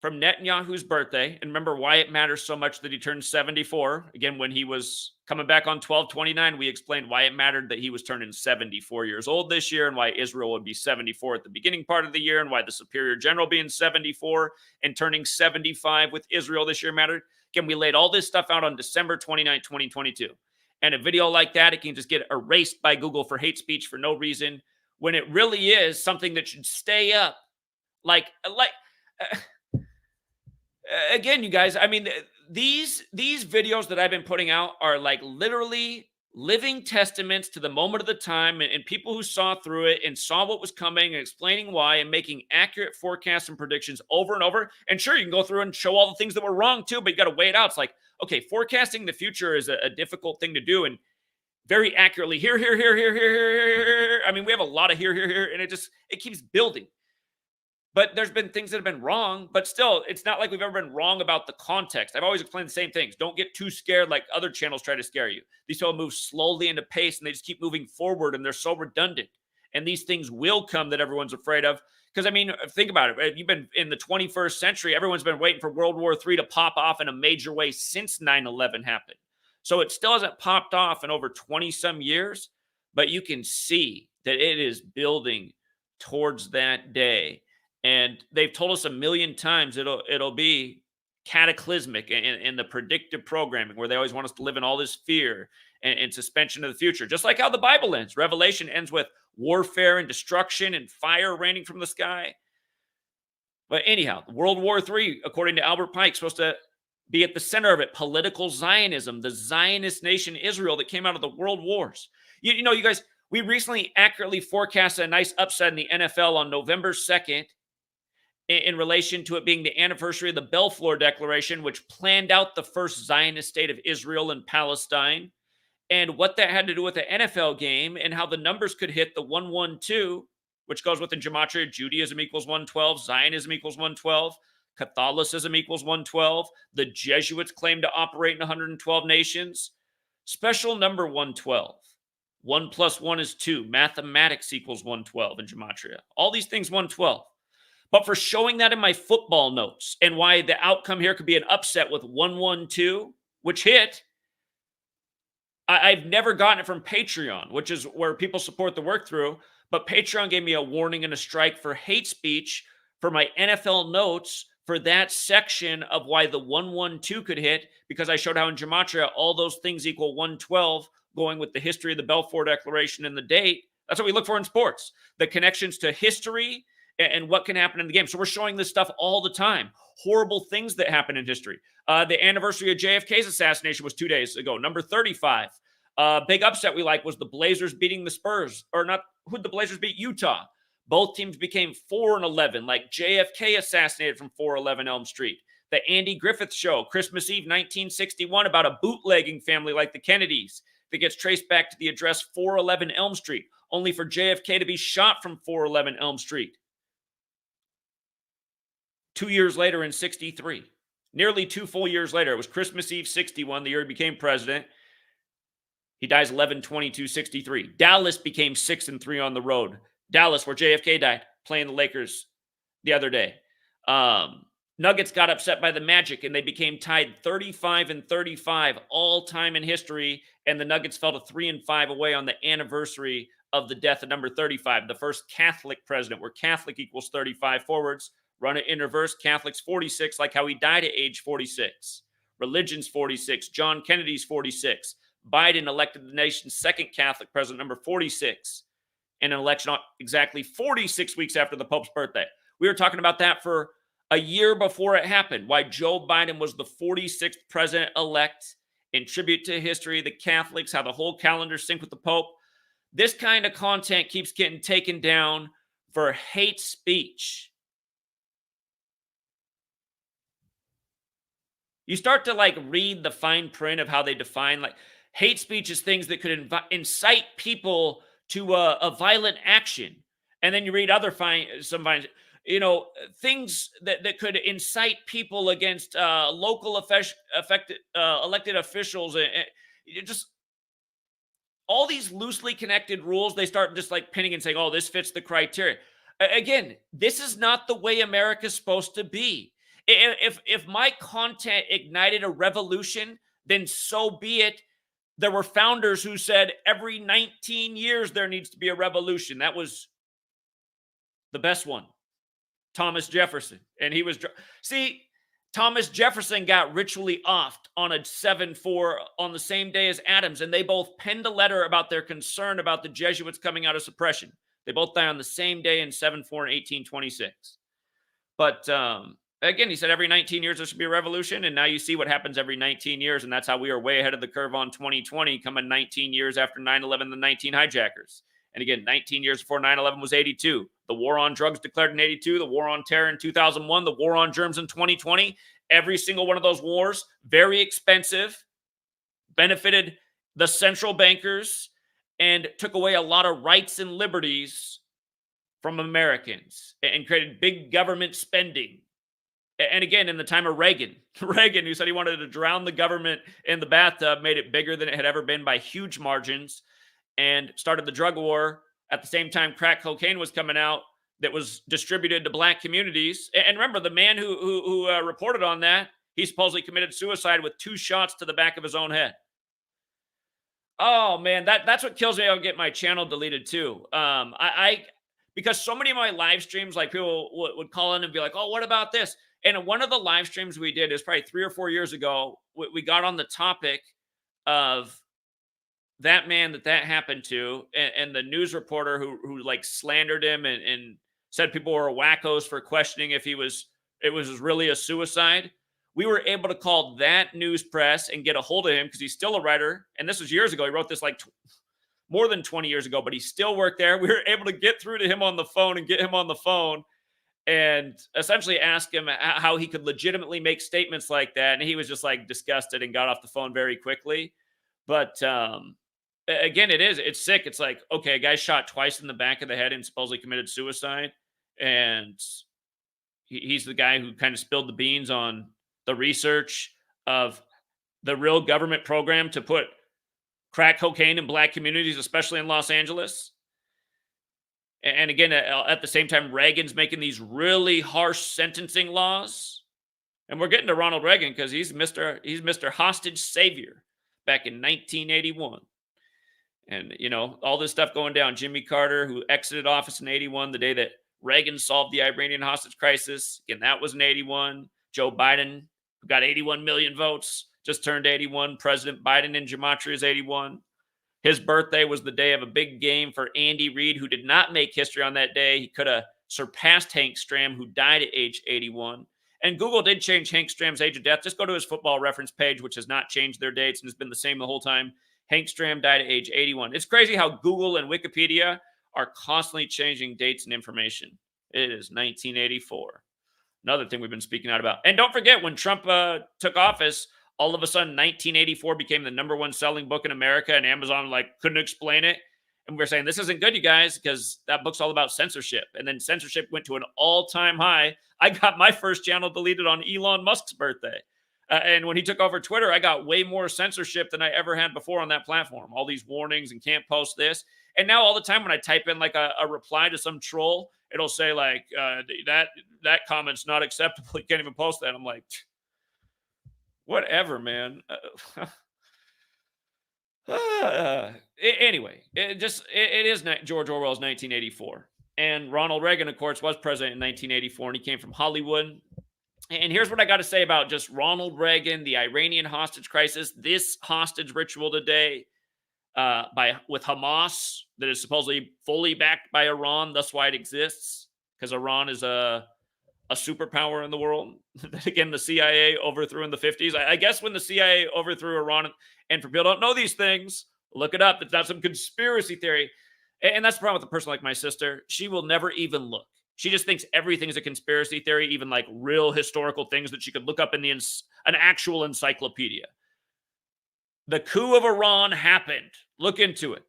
From Netanyahu's birthday, and remember why it matters so much that he turned 74. Again, when he was coming back on 12/29, we explained why it mattered that he was turning 74 years old this year, and why Israel would be 74 at the beginning part of the year, and why the superior general being 74 and turning 75 with Israel this year mattered. Again, we laid all this stuff out on December 29, 2022. And a video like that, it can just get erased by Google for hate speech for no reason, when it really is something that should stay up. Again, you guys, I mean, these videos that I've been putting out are like literally living testaments to the moment of the time, and people who saw through it and saw what was coming and explaining why and making accurate forecasts and predictions over and over. And sure, you can go through and show all the things that were wrong too, but you got to weigh it out. It's like, okay, forecasting the future is a difficult thing to do, and very accurately here. I mean, we have a lot of here, and it keeps building. But there's been things that have been wrong, but still, it's not like we've ever been wrong about the context. I've always explained the same things. Don't get too scared like other channels try to scare you. These people move slowly into pace, and they just keep moving forward, and they're so redundant. And these things will come that everyone's afraid of. Because, I mean, think about it. Right? You've been in the 21st century. Everyone's been waiting for World War III to pop off in a major way since 9/11 happened. So it still hasn't popped off in over 20-some years, but you can see that it is building towards that day. And they've told us a million times it'll be cataclysmic in the predictive programming, where they always want us to live in all this fear and suspension of the future. Just like how the Bible ends. Revelation ends with warfare and destruction and fire raining from the sky. But anyhow, World War III, according to Albert Pike, supposed to be at the center of it. Political Zionism, the Zionist nation Israel that came out of the world wars. You know, you guys, we recently accurately forecasted a nice upset in the NFL on November 2nd. In relation to it being the anniversary of the Balfour Declaration, which planned out the first Zionist state of Israel and Palestine, and what that had to do with the NFL game, and how the numbers could hit the 112, which goes with the gematria. Judaism equals 112, Zionism equals 112, Catholicism equals 112. The Jesuits claim to operate in 112 nations. Special number 112. 1 plus 1 is 2. Mathematics equals 112 in gematria. All these things 112. But for showing that in my football notes, and why the outcome here could be an upset with 112, which hit, I've never gotten it from Patreon, which is where people support the work through. But Patreon gave me a warning and a strike for hate speech for my NFL notes for that section of why the 112 could hit, because I showed how in gematria all those things equal 112, going with the history of the Balfour Declaration and the date. That's what we look for in sports, the connections to history and what can happen in the game. So we're showing this stuff all the time. Horrible things that happen in history. The anniversary of JFK's assassination was 2 days ago. Number 35. Big upset we like was the Blazers beating the Spurs. Or not, who'd the Blazers beat? Utah. Both teams became 4-11, like JFK assassinated from 411 Elm Street. The Andy Griffith Show, Christmas Eve 1961, about a bootlegging family like the Kennedys that gets traced back to the address 411 Elm Street, only for JFK to be shot from 411 Elm Street. 2 years later in 63. Nearly 2 full years later. It was Christmas Eve 61, the year he became president. He dies 11/22/63. Dallas became 6-3 on the road. Dallas, where JFK died, playing the Lakers the other day. Nuggets got upset by the Magic and they became tied 35-35 all time in history. And the Nuggets fell to 3-5 away on the anniversary of the death of number 35, the first Catholic president, where Catholic equals 35 forwards. Run it in reverse. Catholic's 46, like how he died at age 46. Religion's 46. John Kennedy's 46. Biden elected the nation's second Catholic president, number 46, in an election exactly 46 weeks after the Pope's birthday. We were talking about that for a year before it happened, why Joe Biden was the 46th president-elect, in tribute to history, the Catholics, how the whole calendar synced with the Pope. This kind of content keeps getting taken down for hate speech. You start to read the fine print of how they define hate speech is things that could incite people to a violent action. And then you read other things that could incite people against local elected officials. And just all these loosely connected rules, they start just pinning and saying, oh, this fits the criteria. Again, this is not the way America's supposed to be. If my content ignited a revolution, then so be it. There were founders who said every 19 years there needs to be a revolution. That was the best one, Thomas Jefferson. And he was, Thomas Jefferson got ritually offed on a 7-4 on the same day as Adams, and they both penned a letter about their concern about the Jesuits coming out of suppression. They both died on the same day in 7-4 in 1826. But again, he said every 19 years there should be a revolution, and now you see what happens every 19 years, and that's how we are way ahead of the curve on 2020, coming 19 years after 9/11, the 19 hijackers. And again, 19 years before 9/11 was 82. The war on drugs declared in 82, the war on terror in 2001, the war on germs in 2020. Every single one of those wars, very expensive, benefited the central bankers, and took away a lot of rights and liberties from Americans and created big government spending. And again, in the time of Reagan, who said he wanted to drown the government in the bathtub, made it bigger than it had ever been by huge margins, and started the drug war at the same time crack cocaine was coming out that was distributed to black communities. And remember, the man who reported on that, he supposedly committed suicide with 2 shots to the back of his own head. Oh, man, that's what kills me. I'll get my channel deleted, too. Because so many of my live streams, people would call in and be like, oh, what about this? And one of the live streams we did is probably 3 or 4 years ago. We got on the topic of that man that happened to, and the news reporter who slandered him and said people were wackos for questioning if it was really a suicide. We were able to call that news press and get a hold of him because he's still a writer. And this was years ago. He wrote this more than 20 years ago, but he still worked there. We were able to get through to him on the phone and get him on the phone and essentially ask him how he could legitimately make statements like that. And he was just disgusted and got off the phone very quickly. But again, it's sick. It's okay, a guy shot twice in the back of the head and supposedly committed suicide. And he's the guy who kind of spilled the beans on the research of the real government program to put crack cocaine in black communities, especially in Los Angeles. And again, at the same time, Reagan's making these really harsh sentencing laws. And we're getting to Ronald Reagan because he's Mr. Hostage Savior back in 1981. And, all this stuff going down. Jimmy Carter, who exited office in 81, the day that Reagan solved the Iranian hostage crisis. Again, that was in 81. Joe Biden, who got 81 million votes, just turned 81. President Biden in Gematria is 81. His birthday was the day of a big game for Andy Reid, who did not make history on that day. He could have surpassed Hank Stram, who died at age 81. And Google did change Hank Stram's age of death. Just go to his football reference page, which has not changed their dates and has been the same the whole time. Hank Stram died at age 81. It's crazy how Google and Wikipedia are constantly changing dates and information. It is 1984. Another thing we've been speaking out about. And don't forget, when Trump took office, all of a sudden 1984 became the #1 selling book in America, and Amazon couldn't explain it. And we're saying, this isn't good, you guys, because that book's all about censorship. And then censorship went to an all-time high. I got my first channel deleted on Elon Musk's birthday. And when he took over Twitter, I got way more censorship than I ever had before on that platform. All these warnings and can't post this. And now all the time when I type in like a reply to some troll, it'll say like that comment's not acceptable. You can't even post that. I'm like, whatever, man. Anyway, it is George Orwell's 1984, and Ronald Reagan, of course, was president in 1984, and he came from Hollywood. And here's what I got to say about just Ronald Reagan, the Iranian hostage crisis, this hostage ritual today, with Hamas that is supposedly fully backed by Iran. That's why it exists, because Iran is a superpower in the world that, again, the CIA overthrew in the 50s. I guess when the CIA overthrew Iran, and for people who don't know these things, look it up. It's not some conspiracy theory. And that's the problem with a person like my sister. She will never even look. She just thinks everything's a conspiracy theory, even like real historical things that she could look up in an actual encyclopedia. The coup of Iran happened. Look into it.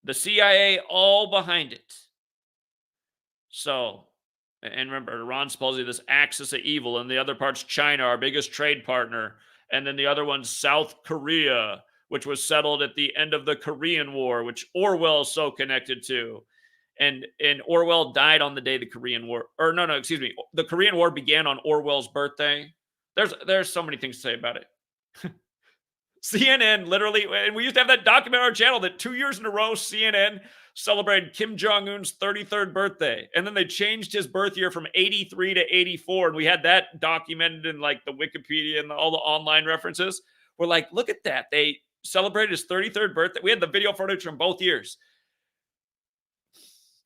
The CIA all behind it. So, and remember, Iran's supposedly this axis of evil, and the other part's China, our biggest trade partner. And then the other one's South Korea, which was settled at the end of the Korean War, which Orwell's so connected to. And Orwell died on the day the Korean War, or no, excuse me. The Korean War began on Orwell's birthday. There's so many things to say about it. CNN literally, and we used to have that document on our channel that 2 years in a row, CNN celebrated Kim Jong-un's 33rd birthday. And then they changed his birth year from 83 to 84. And we had that documented in like the Wikipedia and all the online references. We're like, look at that. They celebrated his 33rd birthday. We had the video footage from both years.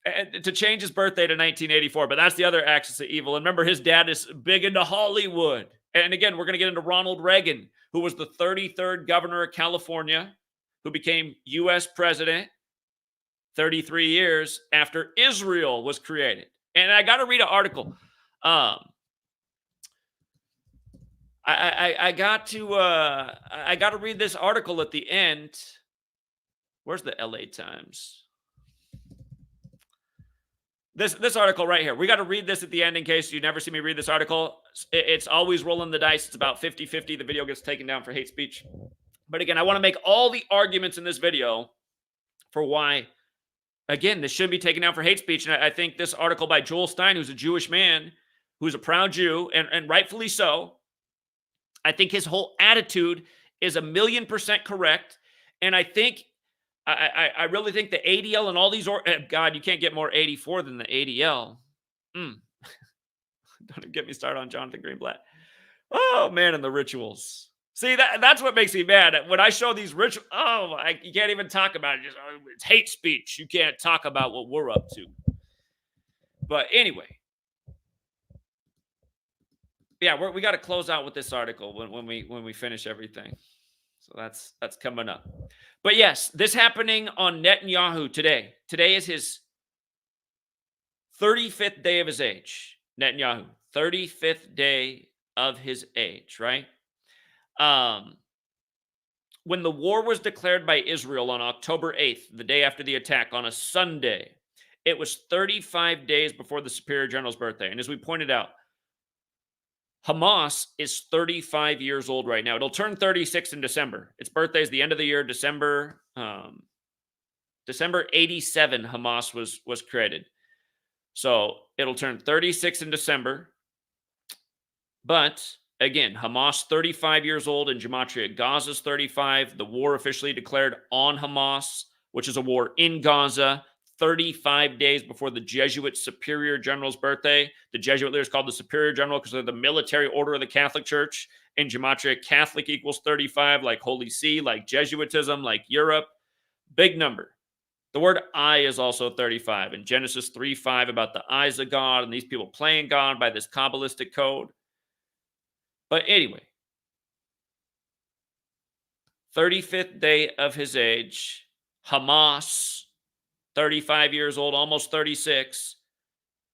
And to change his birthday to 1984. But that's the other axis of evil. And remember, his dad is big into Hollywood. And again, we're going to get into Ronald Reagan, who was the 33rd governor of California, who became U.S. president 33 years after Israel was created. And I got to read an article. I got to read this article at the end. Where's the LA Times? This article right here. We got to read this at the end in case you never see me read this article. It's always rolling the dice. It's about 50-50. The video gets taken down for hate speech. But again, I want to make all the arguments in this video for why, again, this shouldn't be taken down for hate speech. And I think this article by Joel Stein, who's a Jewish man, who's a proud Jew, and rightfully so, I think his whole attitude is 1,000,000% correct. And I think I really think the ADL and all these, God, you can't get more 84 than the ADL. Don't even get me started on Jonathan Greenblatt. Oh, man, and the rituals. See, that's what makes me mad. When I show these rituals, you can't even talk about it. It's hate speech. You can't talk about what we're up to. But anyway. Yeah, we got to close out with this article when we finish everything. So that's coming up. But yes, this happening on Netanyahu today. Today is his 35th day of his age. Netanyahu, 35th day of his age, right? When the war was declared by Israel on October 8th, the day after the attack, on a Sunday, it was 35 days before the Superior General's birthday. And as we pointed out, Hamas is 35 years old right now. It'll turn 36 in December. Its birthday is the end of the year, December 87, Hamas was created. So it'll turn 36 in December. But again, Hamas 35 years old, and Gematria Gaza's 35. The war officially declared on Hamas, which is a war in Gaza, 35 days before the Jesuit Superior General's birthday. The Jesuit leader is called the Superior General because they're the military order of the Catholic Church. In Gematria, Catholic equals 35, like Holy See, like Jesuitism, like Europe. Big number. The word eye is also 35. In Genesis 3:5 about the eyes of God and these people playing God by this Kabbalistic code. But anyway, 35th day of his age, Hamas, 35 years old, almost 36,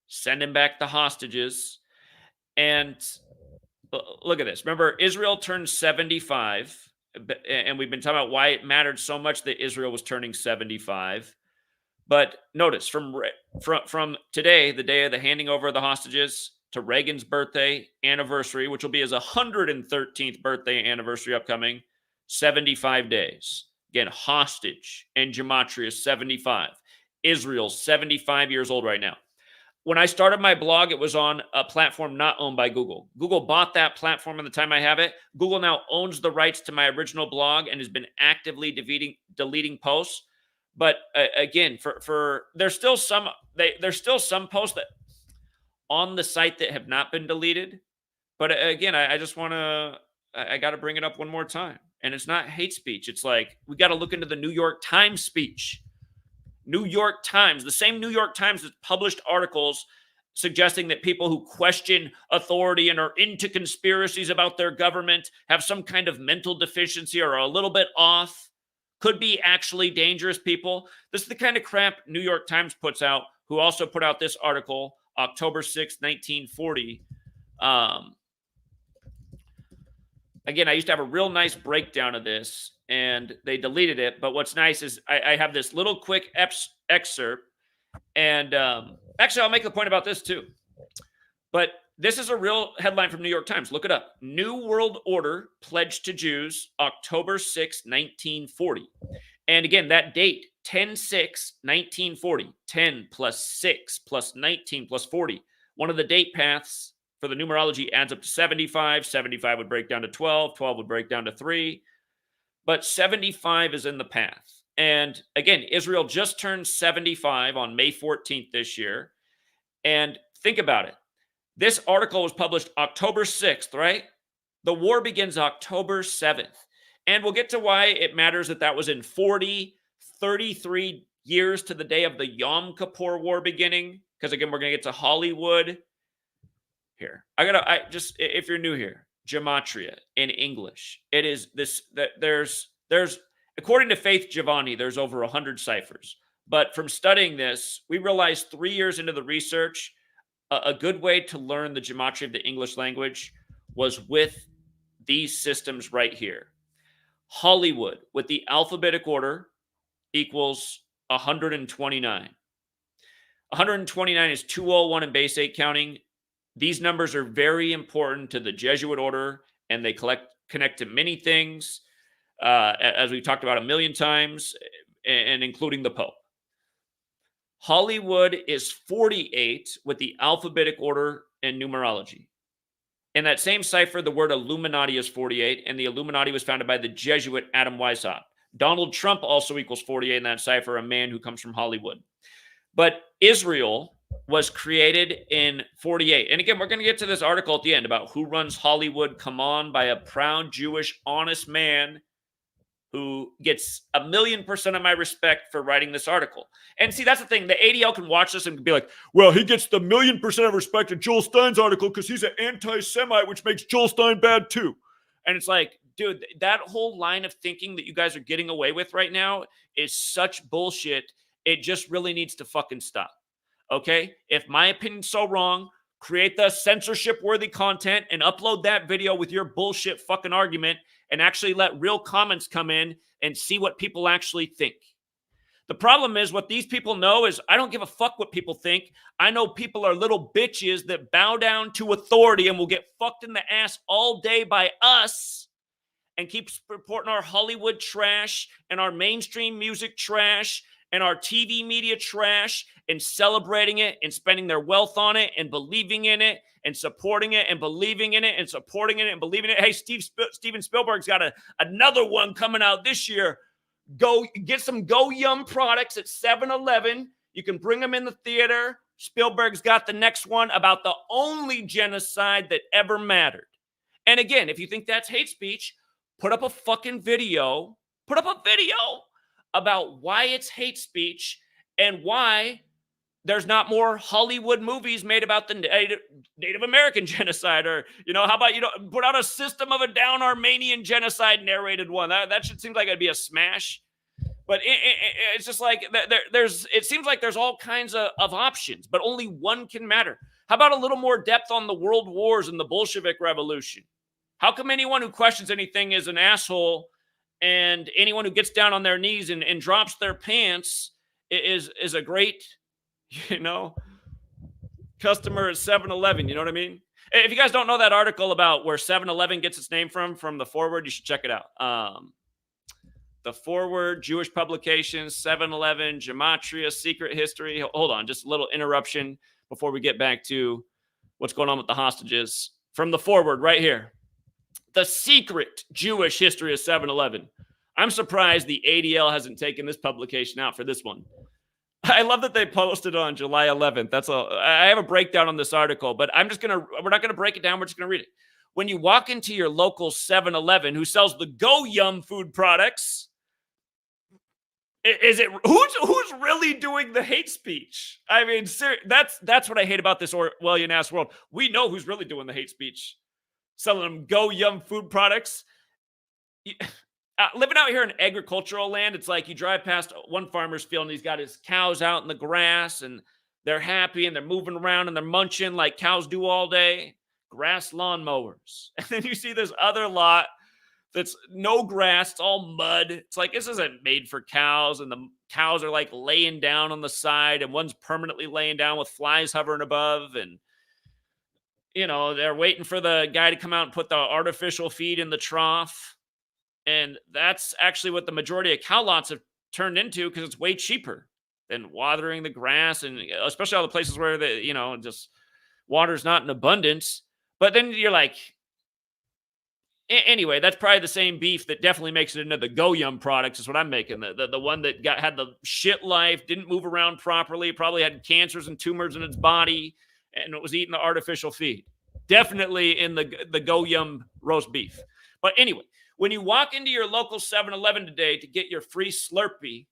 sending back the hostages. And look at this. Remember, Israel turned 75, and we've been talking about why it mattered so much that Israel was turning 75. But notice, from today, the day of the handing over of the hostages, to Reagan's birthday anniversary, which will be his 113th birthday anniversary upcoming, 75 days. Again, hostage and Gematria 75. Israel's 75 years old right now. When I started my blog, it was on a platform not owned by Google. Google bought that platform in the time I have it. Google now owns the rights to my original blog and has been actively deleting posts. But again, for there's still some posts that on the site that have not been deleted. But again, I just want to I got to bring it up one more time. And it's not hate speech. It's like we got to look into the New York Times speech. New York Times, the same New York Times that published articles suggesting that people who question authority and are into conspiracies about their government have some kind of mental deficiency or are a little bit off, could be actually dangerous people. This is the kind of crap New York Times puts out, who also put out this article, October 6th, 1940. Again, I used to have a real nice breakdown of this, and they deleted it. But what's nice is I have this little quick excerpt. And actually, I'll make the point about this too. But this is a real headline from New York Times. Look it up. New World Order pledged to Jews, October 6, 1940. And again, that date, 10/6/1940. 10 plus 6 plus 19 plus 40. One of the date paths for the numerology adds up to 75. 75 would break down to 12. 12 would break down to 3. But 75 is in the path. And again, Israel just turned 75 on May 14th this year. And think about it. This article was published October 6th, right? The war begins October 7th. And we'll get to why it matters that was in 33 years to the day of the Yom Kippur War beginning. Because again, we're going to get to Hollywood. Here, if you're new here, Gematria in English, it is this, that there's according to Faith Giovanni, there's over 100 ciphers. But from studying this, we realized 3 years into the research, a good way to learn the Gematria of the English language was with these systems right here. Hollywood with the alphabetic order equals 129. 129 is 201 in base 8 counting. These numbers are very important to the Jesuit order, and they connect to many things, as we've talked about a million times, and including the Pope. Hollywood is 48 with the alphabetic order and numerology. In that same cipher, the word Illuminati is 48, and the Illuminati was founded by the Jesuit Adam Weishaupt. Donald Trump also equals 48 in that cipher, a man who comes from Hollywood. But Israel was created in 48. And again, we're going to get to this article at the end about who runs Hollywood. Come on, by a proud Jewish, honest man who gets 1,000,000% of my respect for writing this article. And see, that's the thing. The ADL can watch this and be like, well, he gets the 1,000,000% of respect of Joel Stein's article because he's an anti-Semite, which makes Joel Stein bad too. And it's like, dude, that whole line of thinking that you guys are getting away with right now is such bullshit. It just really needs to fucking stop. Okay? If my opinion's so wrong, create the censorship-worthy content and upload that video with your bullshit fucking argument and actually let real comments come in and see what people actually think. The problem is what these people know is I don't give a fuck what people think. I know people are little bitches that bow down to authority and will get fucked in the ass all day by us and keep supporting our Hollywood trash and our mainstream music trash and our TV media trash and celebrating it and spending their wealth on it and believing in it and supporting it and believing in it and supporting it and believing it. Hey, Steven Spielberg's got another one coming out this year. Go get some Go Yum products at 7-Eleven. You can bring them in the theater. Spielberg's got the next one about the only genocide that ever mattered. And again, if you think that's hate speech, put up a fucking video. Put up a video about why it's hate speech and why there's not more Hollywood movies made about the Native American genocide. Or, how about put out a System of a Down Armenian genocide narrated one. That should seem like it'd be a smash. But it's just like it seems like there's all kinds of options, but only one can matter. How about a little more depth on the world wars and the Bolshevik Revolution? How come anyone who questions anything is an asshole, and anyone who gets down on their knees and drops their pants is a great, customer at 7-Eleven? You know what I mean? If you guys don't know that article about where 7-Eleven gets its name from the foreword, you should check it out. the Forward, Jewish Publications, 7-Eleven, Gematria, Secret History. Hold on, just a little interruption before we get back to what's going on with the hostages. From the Forward right here. The Secret Jewish History of 7-Eleven. I'm surprised the ADL hasn't taken this publication out for this one. I love that they posted on July 11th. I have a breakdown on this article, but we're not gonna break it down. We're just gonna read it. When you walk into your local 7-Eleven who sells the Go Yum food products, who's really doing the hate speech? I mean, that's what I hate about this Orwellian ass world. We know who's really doing the hate speech, selling them Go Yum food products. Living out here in agricultural land, it's like you drive past one farmer's field and he's got his cows out in the grass and they're happy and they're moving around and they're munching like cows do all day. Grass lawnmowers. And then you see this other lot that's no grass, it's all mud. It's like, this isn't made for cows, and the cows are like laying down on the side, and one's permanently laying down with flies hovering above, and they're waiting for the guy to come out and put the artificial feed in the trough. And that's actually what the majority of cow lots have turned into, because it's way cheaper than watering the grass, and especially all the places where just water's not in abundance. But then you're like, anyway, that's probably the same beef that definitely makes it into the Go Yum products is what I'm making. The one that had the shit life, didn't move around properly, probably had cancers and tumors in its body, and it was eating the artificial feed. Definitely in the Go Yum roast beef. But anyway, when you walk into your local 7-Eleven today to get your free Slurpee,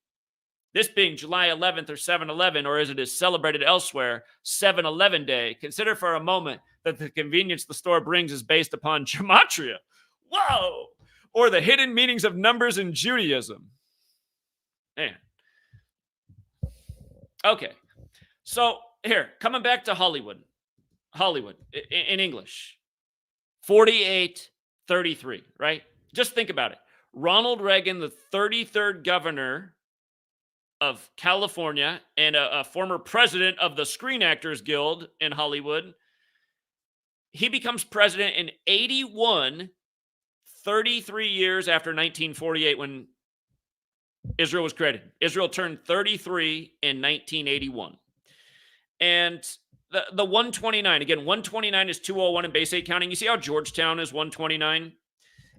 this being July 11th or 7-Eleven, or as it is celebrated elsewhere, 7-Eleven Day, consider for a moment that the convenience the store brings is based upon gematria. Whoa! Or the hidden meanings of numbers in Judaism. Man. Okay. So here, coming back to Hollywood in English. 48-33, right? Just think about it. Ronald Reagan, the 33rd governor of California and a former president of the Screen Actors Guild in Hollywood, he becomes president in 81, 33 years after 1948 when Israel was created. Israel turned 33 in 1981. And the 129, again, 129 is 201 in base 8 counting. You see how Georgetown is 129?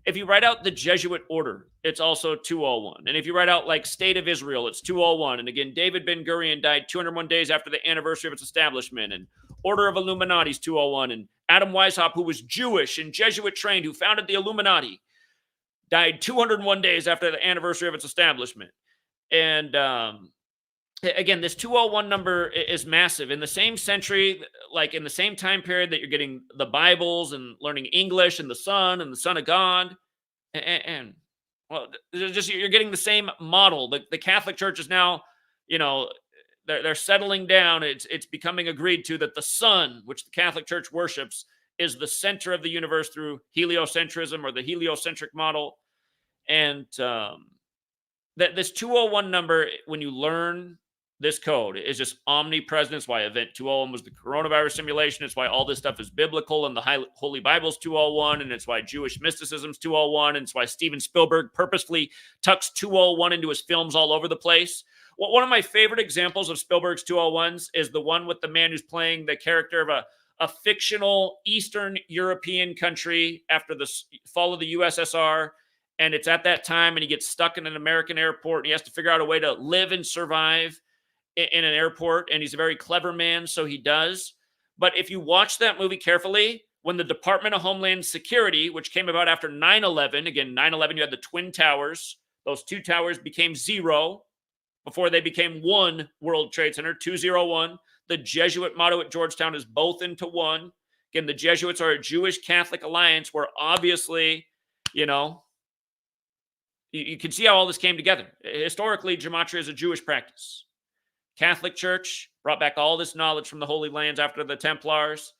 If you write out the Jesuit order, it's also 201. And if you write out like State of Israel, it's 201. And again, David Ben-Gurion died 201 days after the anniversary of its establishment. And Order of Illuminati is 201. And Adam Weishaupt, who was Jewish and Jesuit trained, who founded the Illuminati, died 201 days after the anniversary of its establishment. And again, this 201 number is massive. In the same century, like in the same time period that you're getting the Bibles and learning English and the Son of God, and well, just you're getting the same model. The Catholic Church is now, they're settling down. It's becoming agreed to that the sun, which the Catholic Church worships, is the center of the universe through heliocentrism or the heliocentric model. And that this 201 number, when you learn this code, is just omnipresent. It's why Event 201 was the coronavirus simulation. It's why all this stuff is biblical, and the Holy Bible's 201, and it's why Jewish mysticism's 201, and it's why Steven Spielberg purposefully tucks 201 into his films all over the place. Well, one of my favorite examples of Spielberg's 201s is the one with the man who's playing the character of a fictional Eastern European country after the fall of the USSR. And it's at that time, and he gets stuck in an American airport, and he has to figure out a way to live and survive in an airport. And he's a very clever man, so he does. But if you watch that movie carefully, when the Department of Homeland Security, which came about after 9/11, again, 9/11, you had the Twin Towers. Those two towers became zero before they became one World Trade Center, 201. The Jesuit motto at Georgetown is both into one. Again, the Jesuits are a Jewish Catholic alliance where obviously, you can see how all this came together. Historically, gematria is a Jewish practice. Catholic Church brought back all this knowledge from the Holy Lands after the Templars.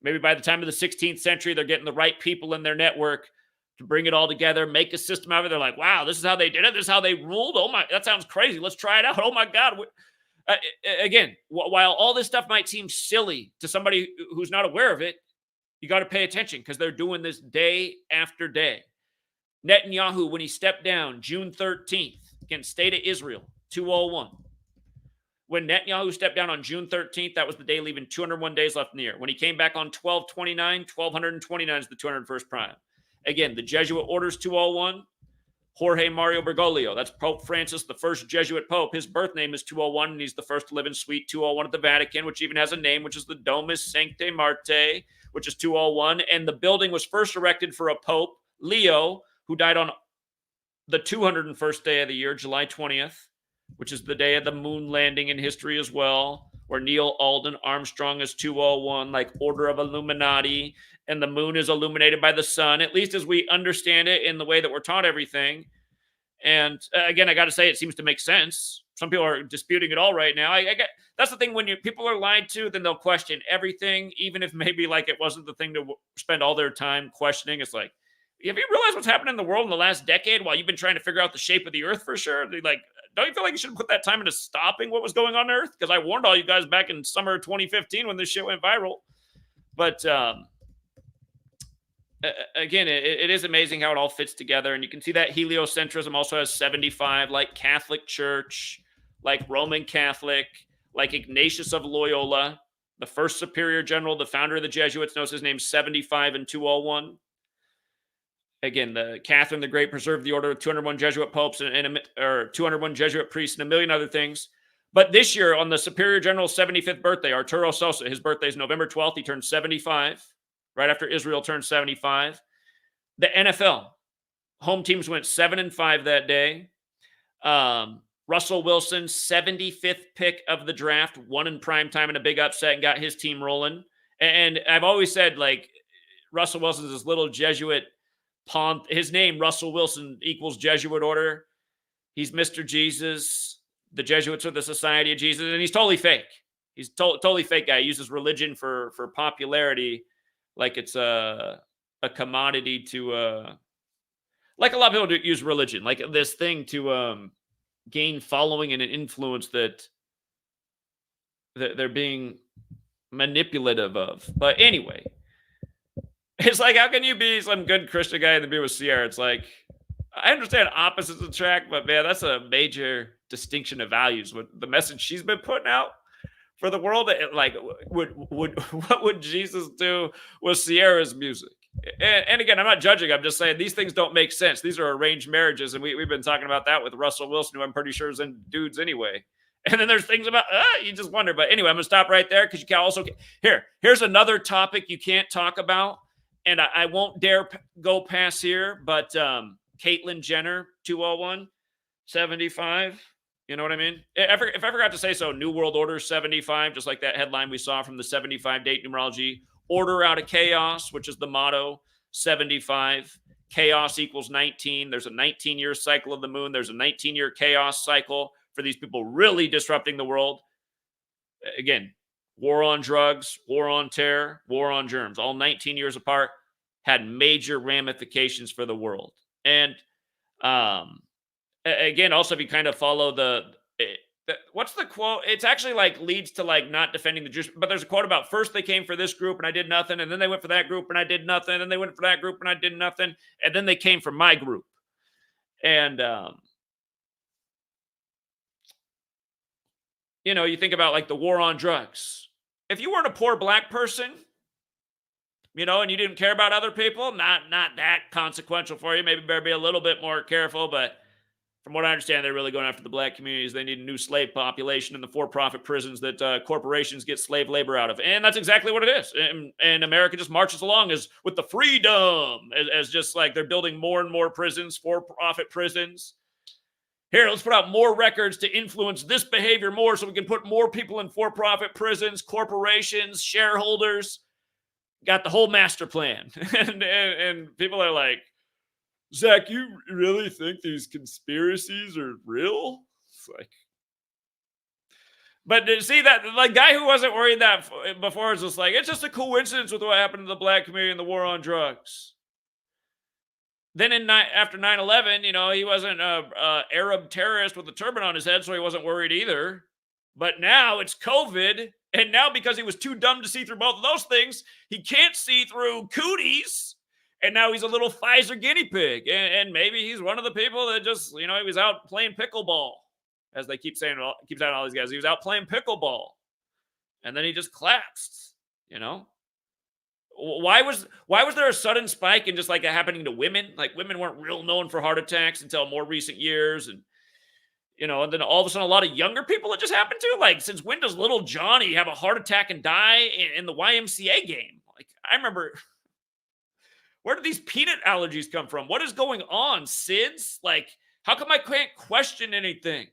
Maybe by the time of the 16th century, they're getting the right people in their network to bring it all together, make a system out of it. They're like, wow, this is how they did it. This is how they ruled. Oh my, that sounds crazy. Let's try it out. Oh my God. Again, while all this stuff might seem silly to somebody who's not aware of it, you got to pay attention because they're doing this day after day. Netanyahu, when he stepped down June 13th against State of Israel, 201. When Netanyahu stepped down on June 13th, that was the day leaving 201 days left in the year. When he came back on 12/29, 1229 is the 201st prime. Again, the Jesuit orders 201. Jorge Mario Bergoglio, that's Pope Francis, the first Jesuit pope. His birth name is 201, and he's the first to live in Suite 201 at the Vatican, which even has a name, which is the Domus Sanctae Martae, which is 201. And the building was first erected for a pope, Leo, who died on the 201st day of the year, July 20th, which is the day of the moon landing in history as well, where Neil Alden Armstrong is 201, like Order of Illuminati, and the moon is illuminated by the sun, at least as we understand it in the way that we're taught everything. And again, I got to say, it seems to make sense. Some people are disputing it all right now. I get that's the thing, when people are lied to, then they'll question everything, even if maybe like it wasn't the thing to spend all their time questioning. It's like, have you realized what's happened in the world in the last decade while you've been trying to figure out the shape of the earth for sure? Like, don't you feel like you should put that time into stopping what was going on Earth? Because I warned all you guys back in summer 2015 when this shit went viral. But again, it is amazing how it all fits together. And you can see that heliocentrism also has 75, like Catholic Church, like Roman Catholic, like Ignatius of Loyola, the first superior general, the founder of the Jesuits, knows his name 75 and 201. Again, the Catherine the Great preserved the order of 201 Jesuit popes or 201 Jesuit priests and a million other things. But this year, on the Superior General's 75th birthday, Arturo Sosa, his birthday is November 12th. He turned 75, right after Israel turned 75. The NFL, home teams went 7-5 that day. Russell Wilson, 75th pick of the draft, won in prime time in a big upset and got his team rolling. And I've always said, like, Russell Wilson's this little Jesuit pawn. His name, Russell Wilson, equals Jesuit order. He's Mr. Jesus. The Jesuits are the Society of Jesus, and he's totally fake. He's totally fake guy. He uses religion for popularity, like it's a commodity to like a lot of people use religion, like this thing to gain following and an influence that they're being manipulative of. But anyway, it's like, how can you be some good Christian guy and then be with Sierra? It's like, I understand opposites attract, but man, that's a major distinction of values. With the message she's been putting out for the world, like, what would Jesus do with Sierra's music? And again, I'm not judging. I'm just saying these things don't make sense. These are arranged marriages, and we've been talking about that with Russell Wilson, who I'm pretty sure is in dudes anyway. And then there's things about you just wonder. But anyway, I'm gonna stop right there because you can also here's another topic you can't talk about. And I won't dare go past here, but Caitlyn Jenner, 201, 75. You know what I mean? If I forgot to say so, New World Order 75, just like that headline we saw from the 75 date numerology. Order out of chaos, which is the motto, 75. Chaos equals 19. There's a 19-year cycle of the moon. There's a 19-year chaos cycle for these people really disrupting the world. Again, war on drugs, war on terror, war on germs, all 19 years apart, had major ramifications for the world. And again, also if you kind of follow the what's the quote? It's actually like leads to like not defending the Jews, but there's a quote about first they came for this group and I did nothing, and then they went for that group and I did nothing, and then they went for that group and I did nothing, and then they came for my group. And you know, you think about like the war on drugs. If you weren't a poor black person, you know, and you didn't care about other people, not that consequential for you. Maybe better be a little bit more careful, but from what I understand, they're really going after the black communities. They need a new slave population in the for-profit prisons that corporations get slave labor out of. And that's exactly what it is. And America just marches along as with the freedom, as just like they're building more and more prisons, for-profit prisons. Here, let's put out more records to influence this behavior more so we can put more people in for-profit prisons, corporations, shareholders. Got the whole master plan. and people are like, Zach, you really think these conspiracies are real? It's like, but to see that, the guy who wasn't worried that before is just like, it's just a coincidence with what happened to the black community and the war on drugs. Then after 9/11, you know, he wasn't a Arab terrorist with a turban on his head, so he wasn't worried either. But now it's COVID, and now because he was too dumb to see through both of those things, he can't see through cooties. And now he's a little Pfizer guinea pig. And maybe he's one of the people that just, he was out playing pickleball, as they keep saying, keep saying all these guys. He was out playing pickleball, and then he just collapsed. You know, why was there a sudden spike in just like it happening to women? Like women weren't real known for heart attacks until more recent years, and and then all of a sudden a lot of younger people it just happened to. Like, since when does little Johnny have a heart attack and die in the YMCA game? Like, I remember. Where do these peanut allergies come from? What is going on, SIDS? Like, how come I can't question anything?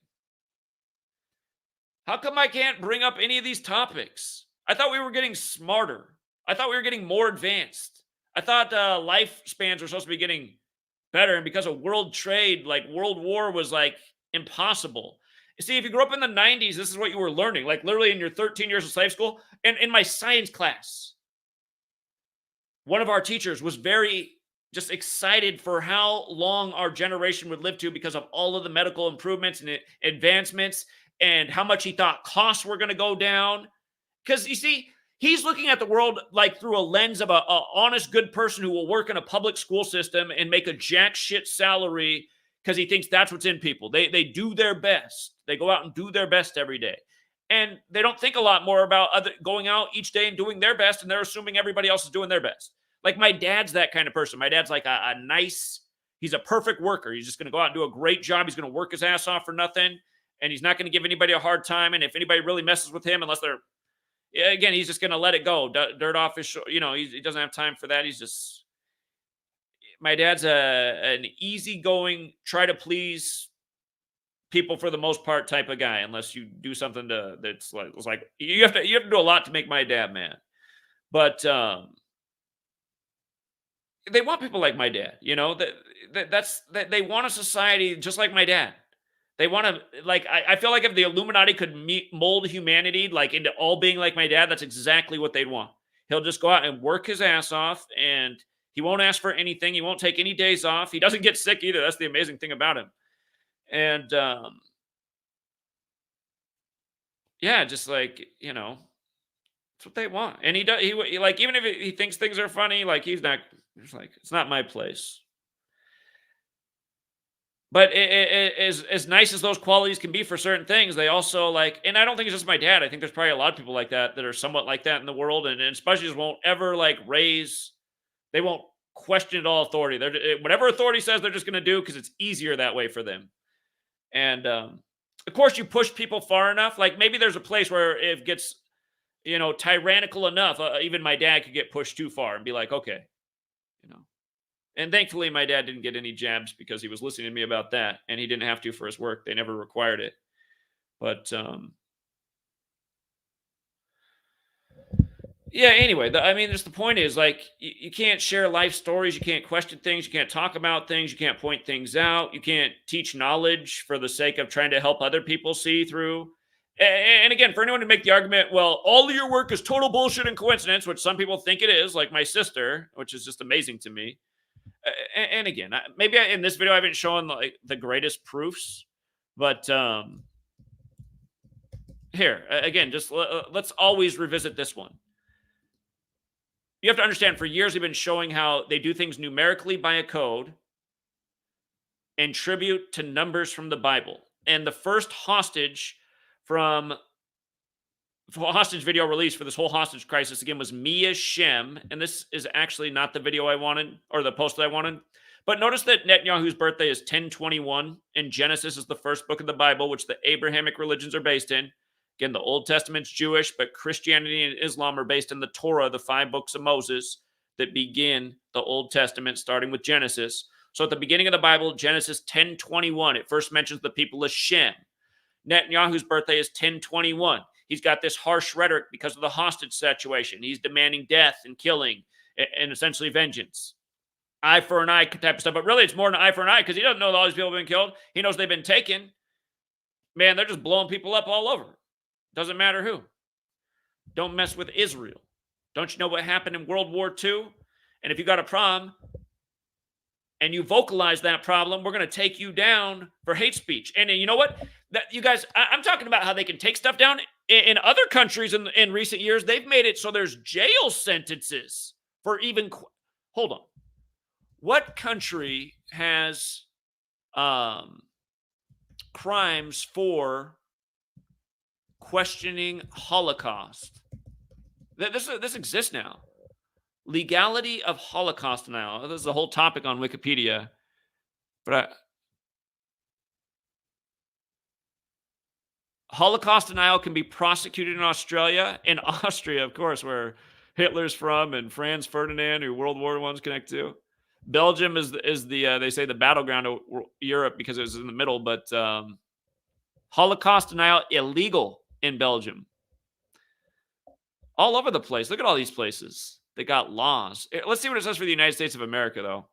How come I can't bring up any of these topics? I thought we were getting smarter. I thought we were getting more advanced. I thought lifespans were supposed to be getting better. And because of world trade, like World War was like impossible. You see, if you grew up in the 90s, this is what you were learning. Like literally in your 13 years of slave school. And in my science class, one of our teachers was very just excited for how long our generation would live to because of all of the medical improvements and advancements and how much he thought costs were going to go down. Because you see, he's looking at the world like through a lens of a honest, good person who will work in a public school system and make a jack shit salary because he thinks that's what's in people. They do their best. They go out and do their best every day. And they don't think a lot more about going out each day and doing their best, and they're assuming everybody else is doing their best. Like my dad's that kind of person. My dad's like a nice, he's a perfect worker. He's just going to go out and do a great job. He's going to work his ass off for nothing, and he's not going to give anybody a hard time. And if anybody really messes with him, unless they're, again, he's just going to let it go. Dirt off his shoulder. He doesn't have time for that. He's just, my dad's an easygoing, try to please people for the most part type of guy, unless you do something that's like you have to do a lot to make my dad mad. But they want people like my dad, that they want a society just like my dad. They want to, like, I feel like if the Illuminati could mold humanity like into all being like my dad, that's exactly what they'd want. He'll just go out and work his ass off, and he won't ask for anything. He won't take any days off. He doesn't get sick either. That's the amazing thing about him. And yeah, just like, that's what they want. And he does, he like, even if he thinks things are funny, like he's like, it's not my place. But as nice as those qualities can be for certain things, they also like, and I don't think it's just my dad. I think there's probably a lot of people like that are somewhat like that in the world, and especially just won't ever like they won't question at all authority. Whatever authority says, they're just going to do because it's easier that way for them. And of course, you push people far enough. Like maybe there's a place where it gets, tyrannical enough. Even my dad could get pushed too far and be like, okay, And thankfully, my dad didn't get any jabs because he was listening to me about that, and he didn't have to for his work. They never required it. But yeah. Anyway, just the point is like you can't share life stories, you can't question things, you can't talk about things, you can't point things out, you can't teach knowledge for the sake of trying to help other people see through. And again, for anyone to make the argument, well, all of your work is total bullshit and coincidence, which some people think it is, like my sister, which is just amazing to me. And again, maybe in this video I haven't shown like the greatest proofs, but here again, just let's always revisit this one. You have to understand, for years we've been showing how they do things numerically by a code and tribute to numbers from the Bible. And the first hostage video released for this whole hostage crisis again was Mia Shem, and this is actually not the video I wanted or the post that I wanted. But notice that Netanyahu's birthday is 1021, and Genesis is the first book of the Bible, which the Abrahamic religions are based in. Again, the Old Testament's Jewish, but Christianity and Islam are based in the Torah, the 5 books of Moses that begin the Old Testament, starting with Genesis. So at the beginning of the Bible, Genesis 10:21, it first mentions the people of Shem. Netanyahu's birthday is 10:21. He's got this harsh rhetoric because of the hostage situation. He's demanding death and killing and essentially vengeance. Eye for an eye type of stuff. But really, it's more than eye for an eye because he doesn't know that all these people have been killed. He knows they've been taken. Man, they're just blowing people up all over. Doesn't matter who. Don't mess with Israel. Don't you know what happened in World War II? And if you got a problem and you vocalize that problem, we're going to take you down for hate speech. And you know what? You guys, I'm talking about how they can take stuff down. In other countries in recent years, they've made it so there's jail sentences for even... Hold on. What country has crimes for questioning Holocaust? This exists now. Legality of Holocaust denial. This is a whole topic on Wikipedia. But Holocaust denial can be prosecuted in Australia and Austria, of course, where Hitler's from, and Franz Ferdinand, who World War I's connect to. Belgium is the they say the battleground of Europe because it was in the middle, but Holocaust denial illegal in Belgium. All over the place. Look at all these places. They got laws. Let's see what it says for the United States of America, though.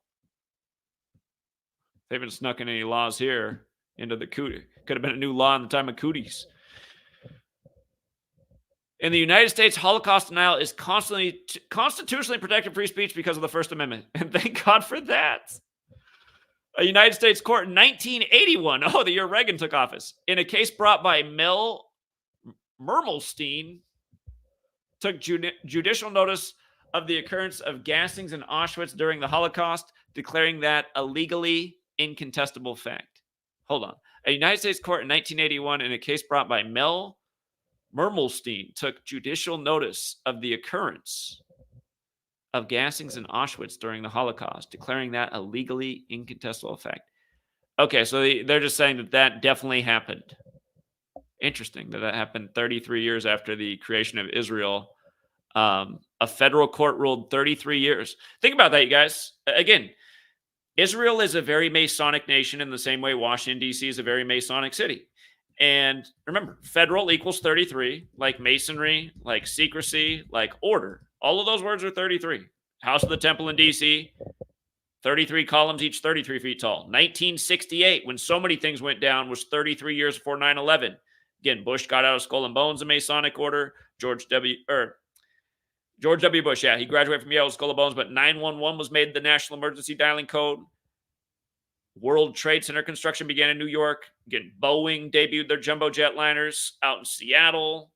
They haven't snuck in any laws here into the cootie. Could have been a new law in the time of cooties. In the United States, Holocaust denial is constitutionally protected free speech because of the First Amendment. And thank God for that. A United States court in 1981, the year Reagan took office, in a case brought by Mel Mermelstein, took judicial notice of the occurrence of gassings in Auschwitz during the Holocaust, declaring that a legally incontestable fact. Hold on. A United States court in 1981, in a case brought by Mel Mermelstein, took judicial notice of the occurrence of gassings in Auschwitz during the Holocaust, declaring that a legally incontestable fact. Okay, so they're just saying that definitely happened. Interesting that happened 33 years after the creation of Israel. A federal court ruled 33 years. Think about that, you guys. Again, Israel is a very Masonic nation in the same way Washington, D.C. is a very Masonic city. And remember, federal equals 33, like masonry, like secrecy, like order. All of those words are 33. House of the Temple in D.C., 33 columns, each 33 feet tall. 1968, when so many things went down, was 33 years before 9/11. Again, Bush got out of Skull and Bones, a Masonic order. George W. Bush, he graduated from Yale, Skull and Bones, but 911 was made the national emergency dialing code. World Trade Center construction began in New York. Again, Boeing debuted their jumbo jetliners out in Seattle,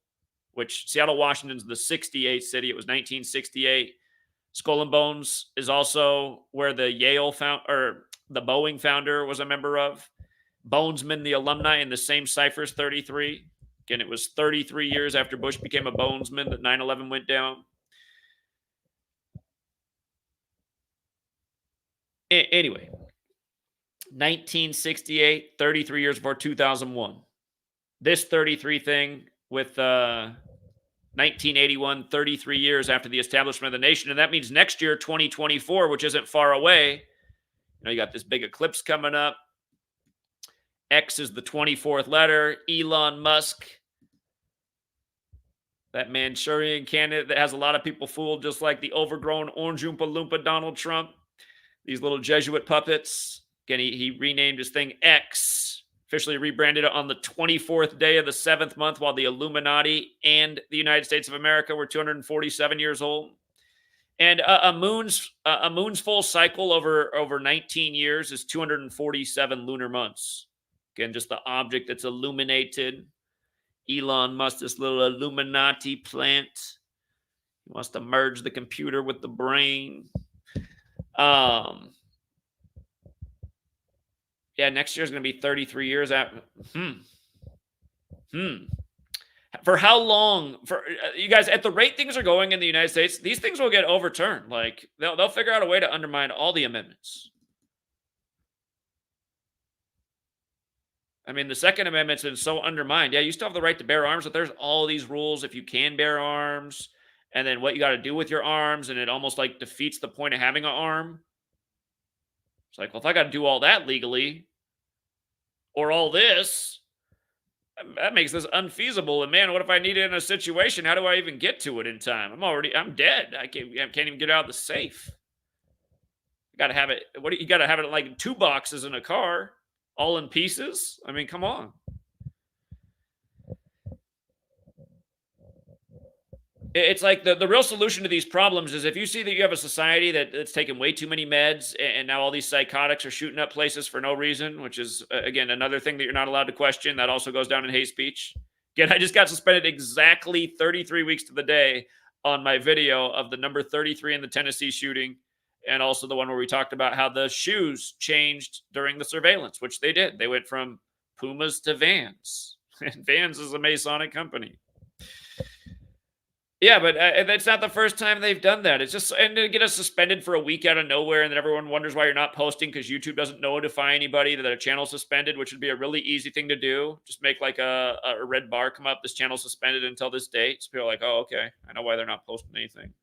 which Seattle, Washington's the 68th city. It was 1968. Skull and Bones is also where the the Boeing founder was a member of. Bonesman, the alumni, in the same ciphers, 33. Again, it was 33 years after Bush became a Bonesman that 9/11 went down. Anyway, 1968, 33 years before 2001. This 33 thing with 1981, 33 years after the establishment of the nation. And that means next year, 2024, which isn't far away. You got this big eclipse coming up. X is the 24th letter. Elon Musk, that Manchurian candidate that has a lot of people fooled, just like the overgrown Orange Oompa Loompa Donald Trump. These little Jesuit puppets. Again, he renamed his thing X, officially rebranded it on the 24th day of the 7th month, while the Illuminati and the United States of America were 247 years old. And a moon's full cycle over 19 years is 247 lunar months. Again, just the object that's illuminated. Elon Musk, this little Illuminati plant. He wants to merge the computer with the brain. Yeah, next year is going to be 33 years after. For how long? For you guys, at the rate things are going in the United States, these things will get overturned. Like they'll figure out a way to undermine all the amendments. I mean, the Second Amendment's been so undermined. Yeah, you still have the right to bear arms, but there's all these rules if you can bear arms, and then what you got to do with your arms, and it almost like defeats the point of having an arm. It's like, well, if I got to do all that legally, or all this, that makes this unfeasible. And man, what if I need it in a situation? How do I even get to it in time? I'm dead. I can't even get out of the safe. You got to have it. You got to have it like in 2 boxes in a car, all in pieces. I mean, come on. It's like the real solution to these problems is if you see that you have a society that's taken way too many meds and now all these psychotics are shooting up places for no reason, which is, again, another thing that you're not allowed to question. That also goes down in hate speech. Again, I just got suspended exactly 33 weeks to the day on my video of the number 33 in the Tennessee shooting. and also the one where we talked about how the shoes changed during the surveillance, which they did. They went from Pumas to Vans, and Vans is a Masonic company. Yeah, but that's not the first time they've done that. It's just and to get us suspended for a week out of nowhere, and then everyone wonders why you're not posting because YouTube doesn't notify anybody that a channel's suspended, which would be a really easy thing to do. Just make like a red bar come up. This channel's suspended until this date. So people are like, oh, okay, I know why they're not posting anything.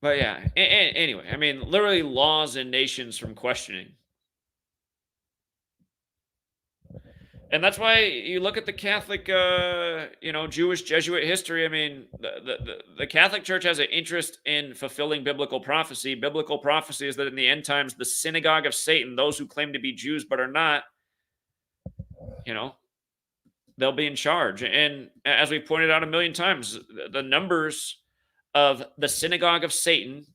But yeah, anyway, I mean, literally laws and nations from questioning. And that's why you look at the Catholic, Jewish Jesuit history. I mean, the Catholic Church has an interest in fulfilling biblical prophecy. Biblical prophecy is that in the end times, the synagogue of Satan, those who claim to be Jews but are not, you know, they'll be in charge. And as we pointed out a million times, the numbers of the synagogue of Satan.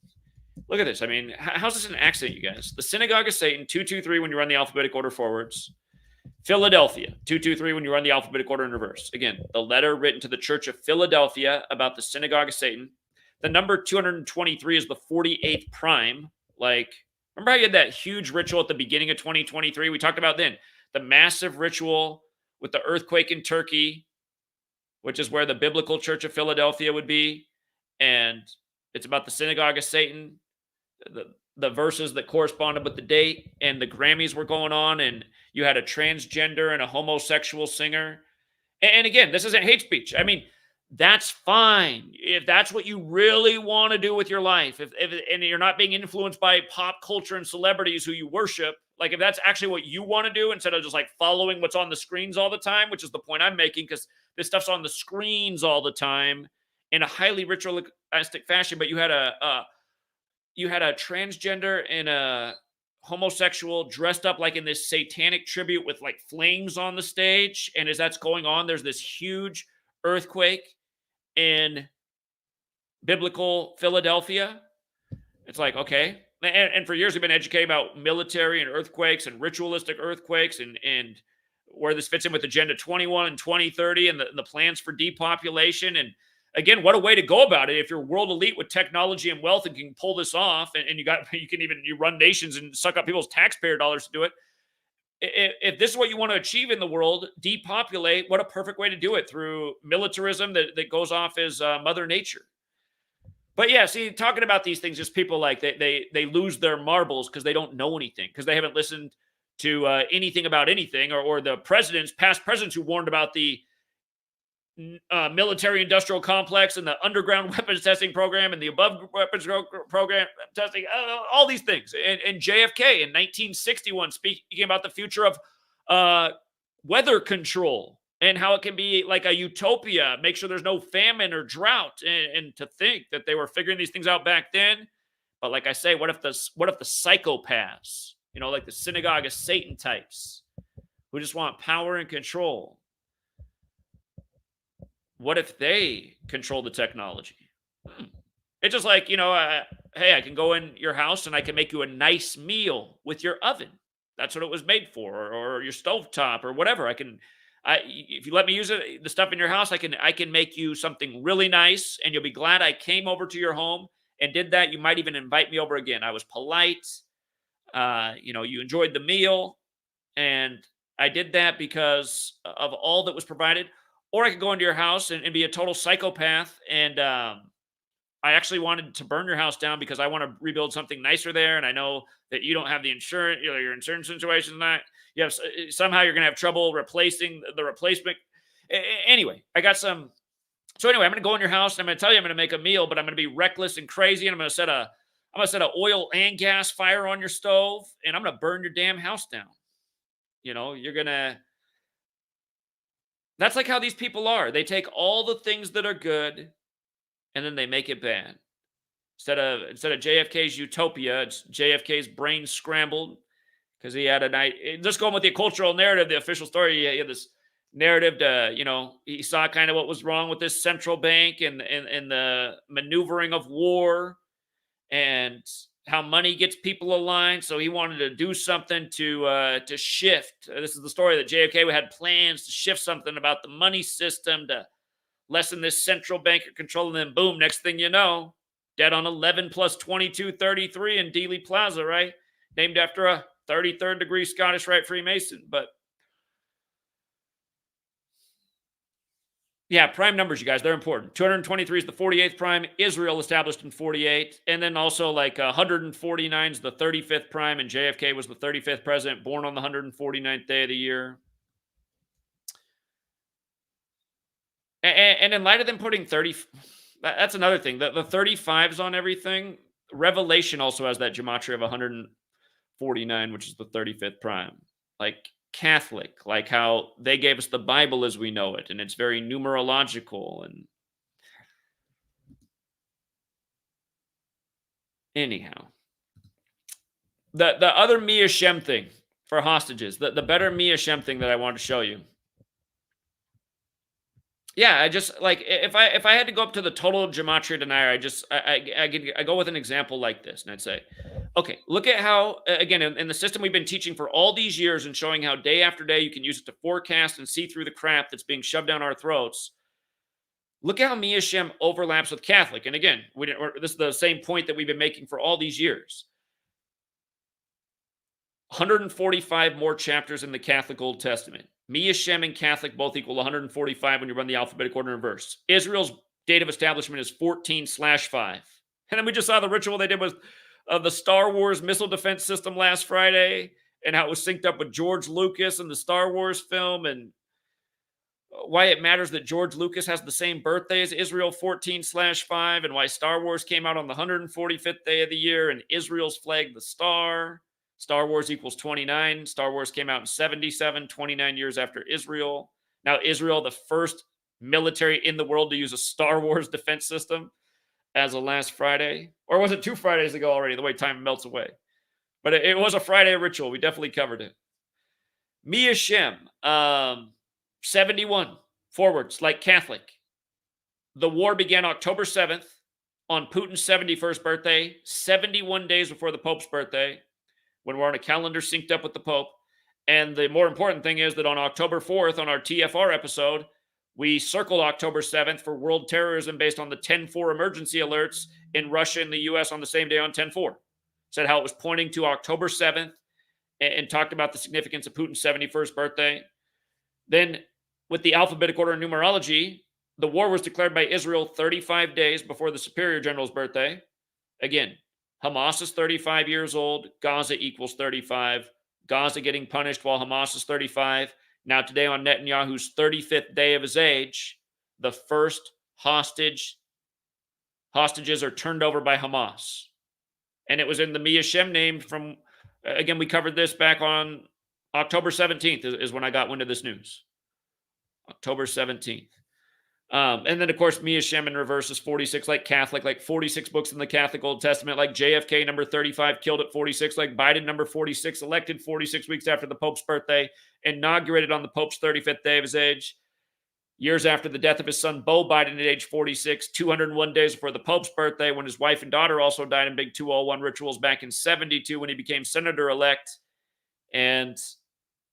Look at this. I mean, how's this an accident, you guys? The synagogue of Satan, 223 when you run the alphabetic order forwards. Philadelphia, 223 when you run the alphabetic order in reverse. Again, the letter written to the Church of Philadelphia about the synagogue of Satan. The number 223 is the 48th prime. Like, remember how you had that huge ritual at the beginning of 2023? We talked about then the massive ritual with the earthquake in Turkey, which is where the biblical Church of Philadelphia would be. And it's about the synagogue of Satan. The verses that corresponded with the date, and the Grammys were going on, and you had a transgender and a homosexual singer. And again, this isn't hate speech. I mean, that's fine if that's what you really want to do with your life. If and you're not being influenced by pop culture and celebrities who you worship, like if that's actually what you want to do instead of just like following what's on the screens all the time, which is the point I'm making, because this stuff's on the screens all the time in a highly ritualistic fashion. But you had a transgender and a homosexual dressed up like in this satanic tribute with like flames on the stage. And as that's going on, there's this huge earthquake in biblical Philadelphia. It's like, okay. And for years, we've been educated about military and earthquakes and ritualistic earthquakes and where this fits in with Agenda 21 and 2030 and the plans for depopulation. And again, what a way to go about it. If you're world elite with technology and wealth and can pull this off, and you run nations and suck up people's taxpayer dollars to do it. If this is what you want to achieve in the world, depopulate, what a perfect way to do it through militarism that goes off as Mother Nature. But yeah, see, talking about these things, just people like they lose their marbles because they don't know anything, because they haven't listened to anything about anything, or the past presidents who warned about the military industrial complex and the underground weapons testing program and the above weapons program testing, all these things. And JFK in 1961 speaking about the future of weather control and how it can be like a utopia, make sure there's no famine or drought. And to think that they were figuring these things out back then. But like I say, what if the psychopaths, like the synagogue of Satan types who just want power and control, what if they control the technology? It's just like, hey, I can go in your house and I can make you a nice meal with your oven. That's what it was made for, or your stovetop or whatever. If you let me use the stuff in your house, I can make you something really nice, and you'll be glad I came over to your home and did that. You might even invite me over again. I was polite. You enjoyed the meal, and I did that because of all that was provided. Or I could go into your house and be a total psychopath, and I actually wanted to burn your house down because I want to rebuild something nicer there, and I know that you don't have the insurance, your insurance situation. Somehow you're going to have trouble replacing the replacement. Anyway, I got some. So anyway, I'm going to go in your house, and I'm going to tell you I'm going to make a meal, but I'm going to be reckless and crazy, and I'm going to set a oil and gas fire on your stove, and I'm going to burn your damn house down. You're going to. That's like how these people are. They take all the things that are good and then they make it bad. Instead of JFK's utopia, it's JFK's brain scrambled because he had a night. Just going with the cultural narrative, the official story, he had this narrative to, he saw kind of what was wrong with this central bank and the maneuvering of war. And how money gets people aligned. So he wanted to do something to shift. This is the story that JFK had plans to shift something about the money system to lessen this central banker control. And then boom, next thing you know, dead on 11 plus 22, 33 in Dealey Plaza, right? Named after a 33rd degree Scottish Rite Freemason. But yeah, prime numbers, you guys, they're important. 223 is the 48th prime. Israel established in 48. And then also like 149 is the 35th prime, and JFK was the 35th president, born on the 149th day of the year. And in light of them putting 30, that's another thing. The 35s on everything. Revelation also has that gematria of 149, which is the 35th prime. Like Catholic, like how they gave us the Bible as we know it, and it's very numerological. And anyhow, the other Mia Shem thing for hostages, the better Mia Shem thing that I wanted to show you. Yeah, I just like if I had to go up to the total gematria denier, I go with an example like this, and I'd say, okay, look at how again in the system we've been teaching for all these years and showing how day after day you can use it to forecast and see through the crap that's being shoved down our throats. Look at how Mia Shem overlaps with Catholic, and again, this is the same point that we've been making for all these years. 145 more chapters in the Catholic Old Testament. Mia Shem and Catholic both equal 145 when you run the alphabetic order in reverse. Israel's date of establishment is 14/5. And then we just saw the ritual they did with the Star Wars missile defense system last Friday, and how it was synced up with George Lucas and the Star Wars film, and why it matters that George Lucas has the same birthday as Israel, 14/5, and why Star Wars came out on the 145th day of the year, and Israel's flag, the star. Star Wars equals 29. Star Wars came out in 77, 29 years after Israel. Now, Israel, the first military in the world to use a Star Wars defense system as of last Friday. Or was it 2 Fridays ago already, the way time melts away? But it was a Friday ritual. We definitely covered it. Mia Shem, 71 forwards, like Catholic. The war began October 7th on Putin's 71st birthday, 71 days before the Pope's birthday, when we're on a calendar synced up with the Pope. And the more important thing is that on October 4th, on our TFR episode, we circled October 7th for world terrorism based on the 10-4 emergency alerts in Russia and the U.S. on the same day on 10-4. Said how it was pointing to October 7th and talked about the significance of Putin's 71st birthday. Then, with the alphabetic order and numerology, the war was declared by Israel 35 days before the Superior General's birthday. Again, Hamas is 35 years old. Gaza equals 35. Gaza getting punished while Hamas is 35. Now today on Netanyahu's 35th day of his age, the first hostages are turned over by Hamas. And it was in the Mia Shem name from, again, we covered this back on October 17th is when I got wind of this news. October 17th. And then, of course, Mia Shem in reverse is 46, like Catholic, like 46 books in the Catholic Old Testament, like JFK, number 35, killed at 46, like Biden, number 46, elected 46 weeks after the Pope's birthday, inaugurated on the Pope's 35th day of his age, years after the death of his son, Beau Biden, at age 46, 201 days before the Pope's birthday, when his wife and daughter also died in big 201 rituals back in 72 when he became senator-elect. And,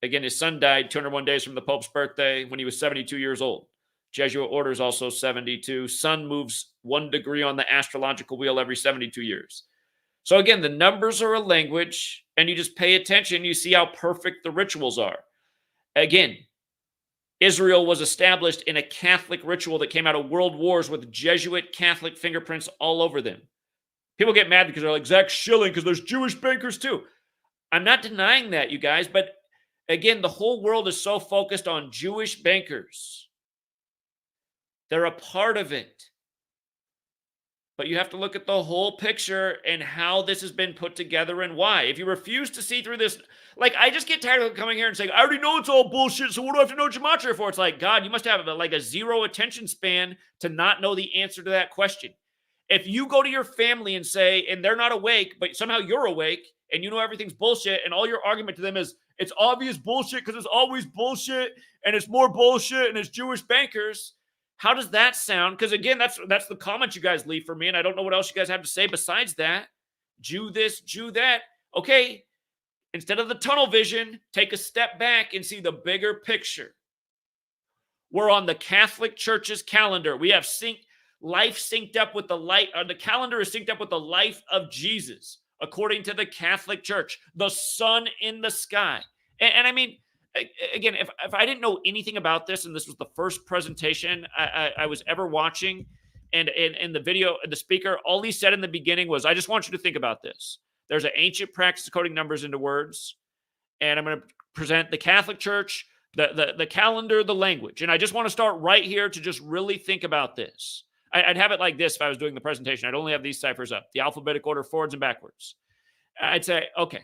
again, his son died 201 days from the Pope's birthday when he was 72 years old. Jesuit order is also 72. Sun moves 1 degree on the astrological wheel every 72 years. So again, the numbers are a language, and you just pay attention. You see how perfect the rituals are. Again, Israel was established in a Catholic ritual that came out of world wars with Jesuit Catholic fingerprints all over them. People get mad because they're like, Zach Schilling, because there's Jewish bankers too. I'm not denying that, you guys, but again, the whole world is so focused on Jewish bankers. They're a part of it. But you have to look at the whole picture and how this has been put together and why. If you refuse to see through this, like, I just get tired of coming here and saying, I already know it's all bullshit, so what do I have to know gematria for? It's like, God, you must have like a zero attention span to not know the answer to that question. If you go to your family and say, and they're not awake, but somehow you're awake and you know everything's bullshit, and all your argument to them is, it's obvious bullshit because it's always bullshit, and it's more bullshit, and it's Jewish bankers. How does that sound? Because again, that's the comment you guys leave for me, and I don't know what else you guys have to say besides that. Jew this, Jew that. Okay, instead of the tunnel vision, take a step back and see the bigger picture. We're on the Catholic Church's calendar. We have life synced up with the light. The calendar is synced up with the life of Jesus, according to the Catholic Church, the sun in the sky. And I mean, again, if I didn't know anything about this, and this was the first presentation I was ever watching, and in the video, the speaker, all he said in the beginning was, I just want you to think about this. There's an ancient practice of coding numbers into words, and I'm going to present the Catholic Church, the calendar, the language. And I just want to start right here to just really think about this. I'd have it like this if I was doing the presentation. I'd only have these ciphers up, the alphabetic order forwards and backwards. I'd say, okay,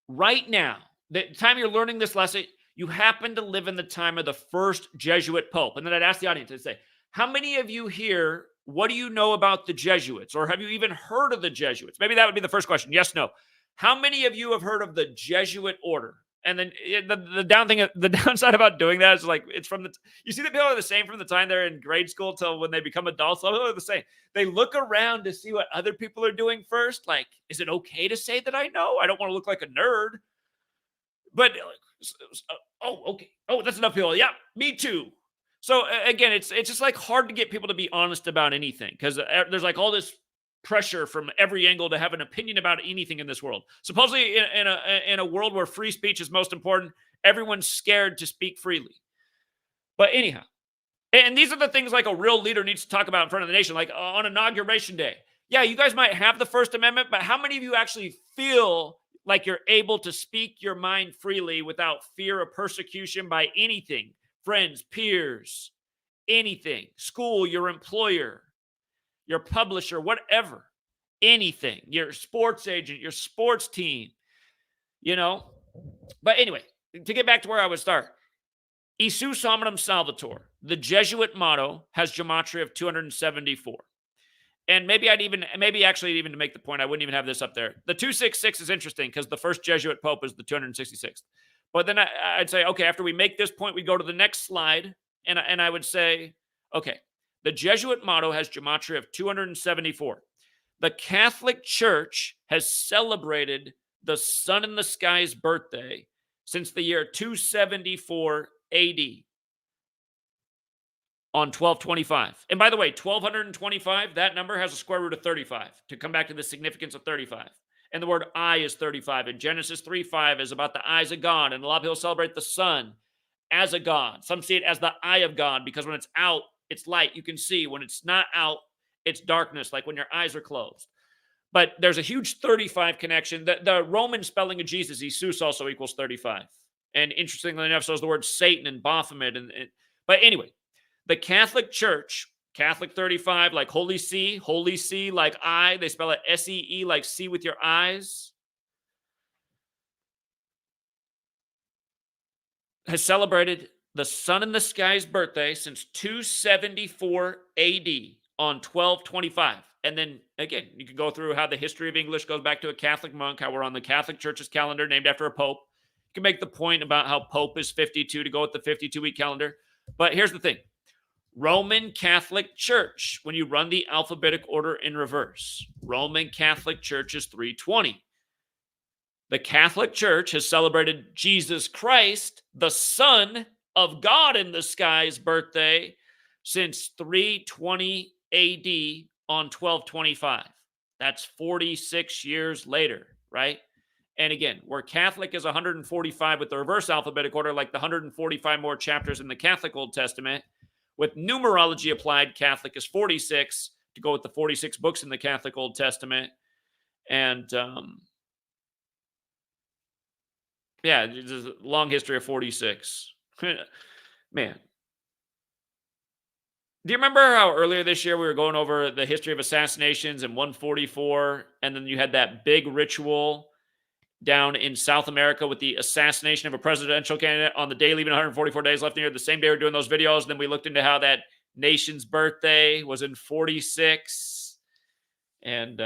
right now, the time you're learning this lesson, you happen to live in the time of the first Jesuit Pope. And then I'd ask the audience, I'd say, how many of you here, what do you know about the Jesuits? Or have you even heard of the Jesuits? Maybe that would be the first question. Yes, no. How many of you have heard of the Jesuit order? And then the downside about doing that is like, it's from you see the people are the same from the time they're in grade school till when they become adults. They're the same. They look around to see what other people are doing first. Like, is it okay to say that I know? I don't want to look like a nerd. But, okay. Oh, that's enough people. Yeah, me too. So again, it's just like hard to get people to be honest about anything because there's like all this pressure from every angle to have an opinion about anything in this world. Supposedly in a world where free speech is most important, everyone's scared to speak freely. But anyhow, and these are the things like a real leader needs to talk about in front of the nation, like on Inauguration Day. Yeah, you guys might have the First Amendment, but how many of you actually feel like you're able to speak your mind freely without fear of persecution by anything? Friends, peers, anything, school, your employer, your publisher, whatever, anything, your sports agent, your sports team, But anyway, to get back to where I would start, Isus Hominum Salvator, the Jesuit motto, has gematria of 274. And maybe to make the point, I wouldn't even have this up there. The 266 is interesting because the first Jesuit Pope is the 266th. But then I'd say, okay, after we make this point, we go to the next slide. And I would say, okay, the Jesuit motto has gematria of 274. The Catholic Church has celebrated the sun in the sky's birthday since the year 274 AD on 1225. And by the way, 1225, that number has a square root of 35 to come back to the significance of 35. And the word eye is 35. And Genesis 3:5 is about the eyes of God. And a lot of people celebrate the sun as a god. Some see it as the eye of God because when it's out, it's light. You can see. When it's not out, it's darkness, like when your eyes are closed. But there's a huge 35 connection. The Roman spelling of Jesus, Jesus, also equals 35. And interestingly enough, so is the word Satan and Baphomet. But anyway, the Catholic Church, Catholic 35, like Holy See like I. They spell it S-E-E, like see with your eyes. Has celebrated the sun in the sky's birthday since 274 AD on 1225. And then, again, you can go through how the history of English goes back to a Catholic monk, how we're on the Catholic Church's calendar named after a pope. You can make the point about how Pope is 52 to go with the 52-week calendar. But here's the thing. Roman Catholic Church, when you run the alphabetic order in reverse, Roman Catholic Church is 320. The Catholic Church has celebrated Jesus Christ, the Son of God in the sky's birthday, since 320 AD on 1225. That's 46 years later, right? And again, where Catholic is 145 with the reverse alphabetic order, like the 145 more chapters in the Catholic Old Testament, with numerology applied, Catholic is 46 to go with the 46 books in the Catholic Old Testament. And yeah, there's a long history of 46. Man. Do you remember how earlier this year we were going over the history of assassinations in 144, and then you had that big ritual down in South America with the assassination of a presidential candidate on the day leaving 144 days left in the year, the same day we were doing those videos. And then we looked into how that nation's birthday was in 46. And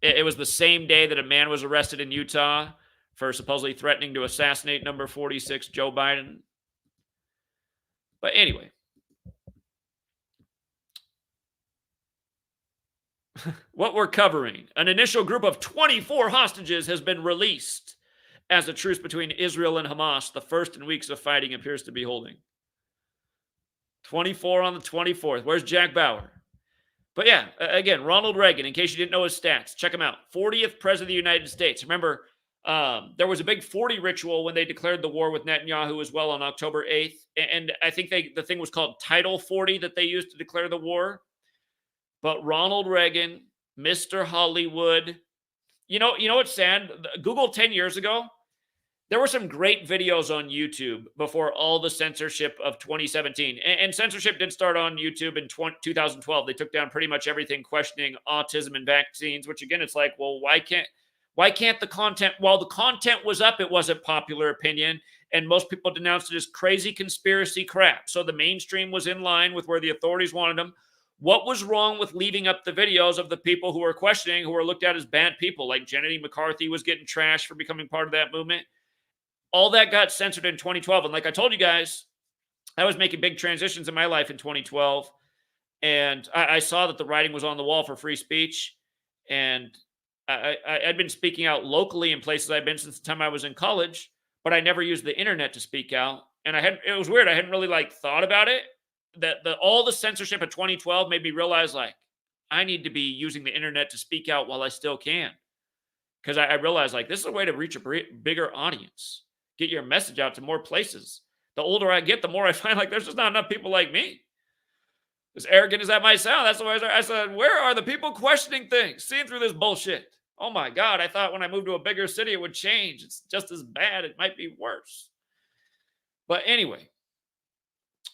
it was the same day that a man was arrested in Utah for supposedly threatening to assassinate number 46, Joe Biden. But anyway. What we're covering: an initial group of 24 hostages has been released as the truce between Israel and Hamas, the first in weeks of fighting, appears to be holding. 24 on the 24th. Where's Jack Bauer? But yeah, again, Ronald Reagan, in case you didn't know his stats, check him out. 40th president of the United States. Remember, there was a big 40 ritual when they declared the war with Netanyahu as well on October 8th. And I think the thing was called Title 40 that they used to declare the war. But Ronald Reagan, Mr. Hollywood, you know what's sad? Google 10 years ago, there were some great videos on YouTube before all the censorship of 2017. And censorship did start on YouTube in 2012. They took down pretty much everything questioning autism and vaccines, which again, it's like, well, why can't the content, while the content was up, it wasn't popular opinion. And most people denounced it as crazy conspiracy crap. So the mainstream was in line with where the authorities wanted them. What was wrong with leaving up the videos of the people who were questioning, who were looked at as bad people? Like Jenny McCarthy was getting trashed for becoming part of that movement. All that got censored in 2012. And like I told you guys, I was making big transitions in my life in 2012. And I saw that the writing was on the wall for free speech. And I'd been speaking out locally in places I'd been since the time I was in college, but I never used the internet to speak out. And it was weird. I hadn't really thought about it. All the censorship of 2012 made me realize I need to be using the internet to speak out while I still can. Because I realized this is a way to reach a bigger audience. Get your message out to more places. The older I get, the more I find there's just not enough people like me. As arrogant as that might sound, that's the way I said, where are the people questioning things, seeing through this bullshit? Oh my God, I thought when I moved to a bigger city it would change. It's just as bad. It might be worse. But anyway,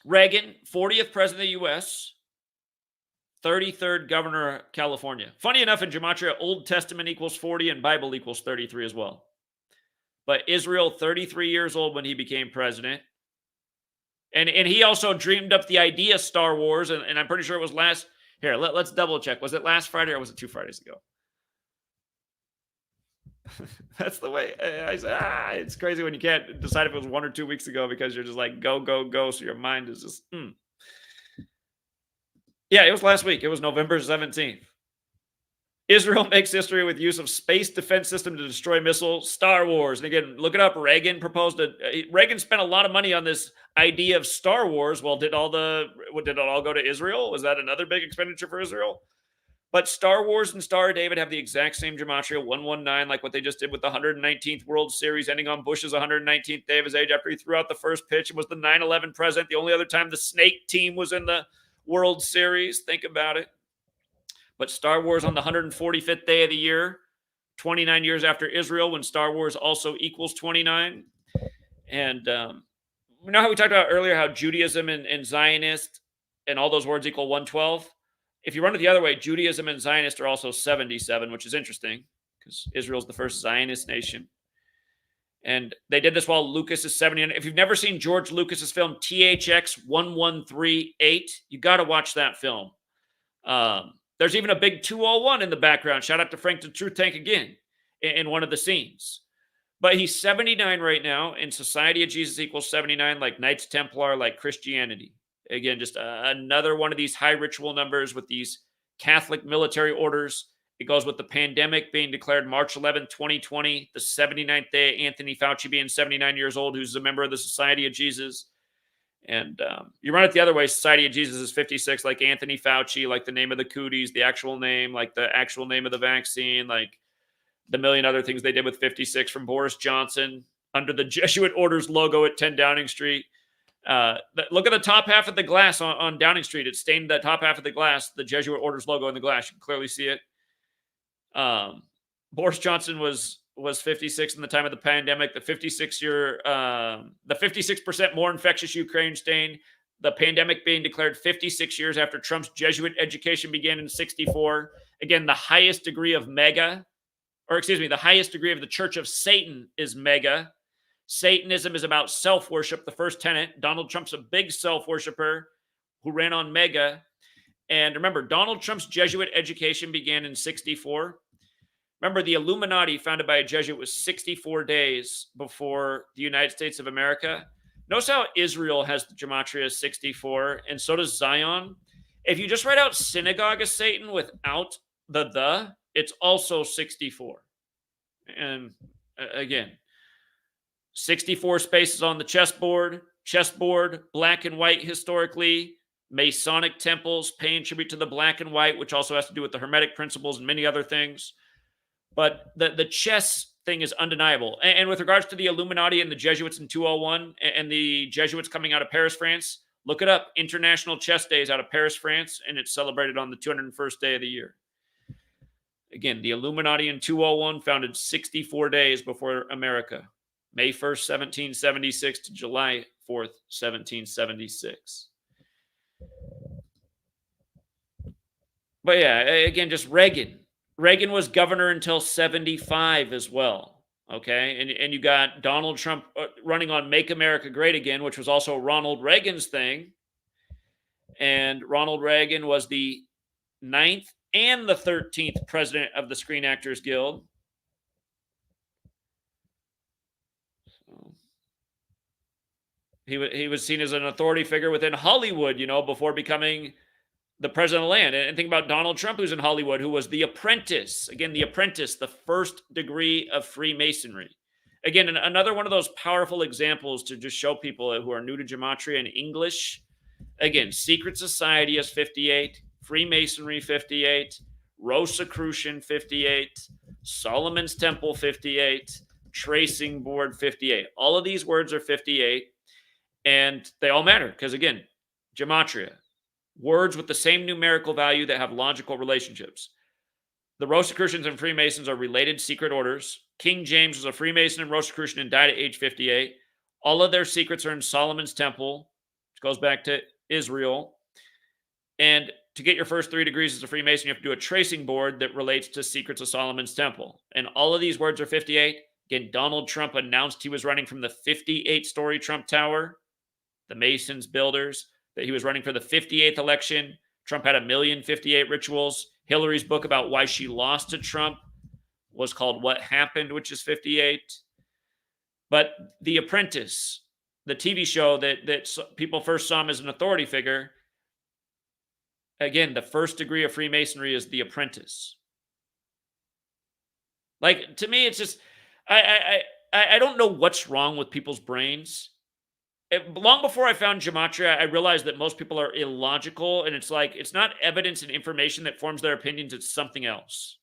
Reagan, 40th president of the U.S., 33rd governor of California. Funny enough, in Gematria, Old Testament equals 40 and Bible equals 33 as well. But Israel, 33 years old when he became president. And he also dreamed up the idea of Star Wars, and I'm pretty sure it was let's double check. Was it last Friday or was it 2 Fridays ago? That's the way I said, it's crazy when you can't decide if it was 1 or 2 weeks ago because you're just go, go, go. So your mind is just, Yeah, it was last week. It was November 17th. Israel makes history with use of space defense system to destroy missiles. Star Wars. And again, look it up. Reagan Reagan spent a lot of money on this idea of Star Wars. Well, did it all go to Israel? Was that another big expenditure for Israel? But Star Wars and Star of David have the exact same gematria, 119, like what they just did with the 119th World Series, ending on Bush's 119th day of his age after he threw out the first pitch and was the 9/11 president. The only other time the Snake team was in the World Series. Think about it. But Star Wars on the 145th day of the year, 29 years after Israel, when Star Wars also equals 29. And you know how we talked about earlier how Judaism and Zionist and all those words equal 112? If you run it the other way, Judaism and Zionist are also 77, which is interesting because Israel's the first Zionist nation. And they did this while Lucas is 70. And if you've never seen George Lucas's film THX 1138, you got to watch that film. There's even a big 201 in the background. Shout out to Frank the Truth Tank again in one of the scenes. But he's 79 right now, and Society of Jesus equals 79, like Knights Templar, like Christianity. Again, just another one of these high ritual numbers with these Catholic military orders. It goes with the pandemic being declared March 11, 2020, the 79th day, Anthony Fauci being 79 years old, who's a member of the Society of Jesus. And you run it the other way, Society of Jesus is 56, like Anthony Fauci, like the name of the cooties, the actual name, like the actual name of the vaccine, like the million other things they did with 56 from Boris Johnson under the Jesuit Orders logo at 10 Downing Street. Look at the top half of the glass on Downing Street. It's stained that top half of the glass, the Jesuit Orders logo in the glass. You can clearly see it. Boris Johnson was 56 in the time of the pandemic. The 56% more infectious Ukraine strain. The pandemic being declared 56 years after Trump's Jesuit education began in 64. Again, the highest degree of the highest degree of the Church of Satan is mega. Satanism is about self-worship, the first tenet. Donald Trump's a big self-worshiper who ran on mega. And remember, Donald Trump's Jesuit education began in 64. Remember, the Illuminati, founded by a Jesuit, was 64 days before the United States of America. Notice how Israel has the gematria 64, and so does Zion. If you just write out synagogue of Satan without it's also 64. And again, 64 spaces on the chessboard, black and white historically, Masonic temples paying tribute to the black and white, which also has to do with the Hermetic principles and many other things. But the chess thing is undeniable. And with regards to the Illuminati and the Jesuits in 201 and the Jesuits coming out of Paris, France, look it up. International Chess Days out of Paris, France, and it's celebrated on the 201st day of the year. Again, the Illuminati in 201 founded 64 days before America. May 1st, 1776 to July 4th, 1776. But yeah, again, just Reagan. Reagan was governor until 75 as well. Okay. And you got Donald Trump running on Make America Great Again, which was also Ronald Reagan's thing. And Ronald Reagan was the 9th and the 13th president of the Screen Actors Guild. He was seen as an authority figure within Hollywood, before becoming the president of the land. And think about Donald Trump, who's in Hollywood, who was the apprentice. Again, the apprentice, the first degree of Freemasonry. Again, another one of those powerful examples to just show people who are new to Gematria and English. Again, Secret Society is 58, Freemasonry 58, Rosicrucian 58, Solomon's Temple 58, Tracing Board 58. All of these words are 58, and they all matter because, again, Gematria. Words with the same numerical value that have logical relationships. The Rosicrucians and Freemasons are related secret orders. King James was a Freemason and Rosicrucian and died at age 58. All of their secrets are in Solomon's Temple, which goes back to Israel. And to get your first 3 degrees as a Freemason, you have to do a tracing board that relates to secrets of Solomon's Temple. And all of these words are 58. Again, Donald Trump announced he was running from the 58-story Trump Tower, the Masons builders, that he was running for the 58th election. Trump had 1,000,058 rituals. Hillary's book about why she lost to Trump was called What Happened, which is 58. But The Apprentice, the TV show that people first saw him as an authority figure, again, the first degree of Freemasonry is The Apprentice. Like, to me, it's just, I don't know what's wrong with people's brains. Long before I found Gematria, I realized that most people are illogical, and it's like, it's not evidence and information that forms their opinions, it's something else.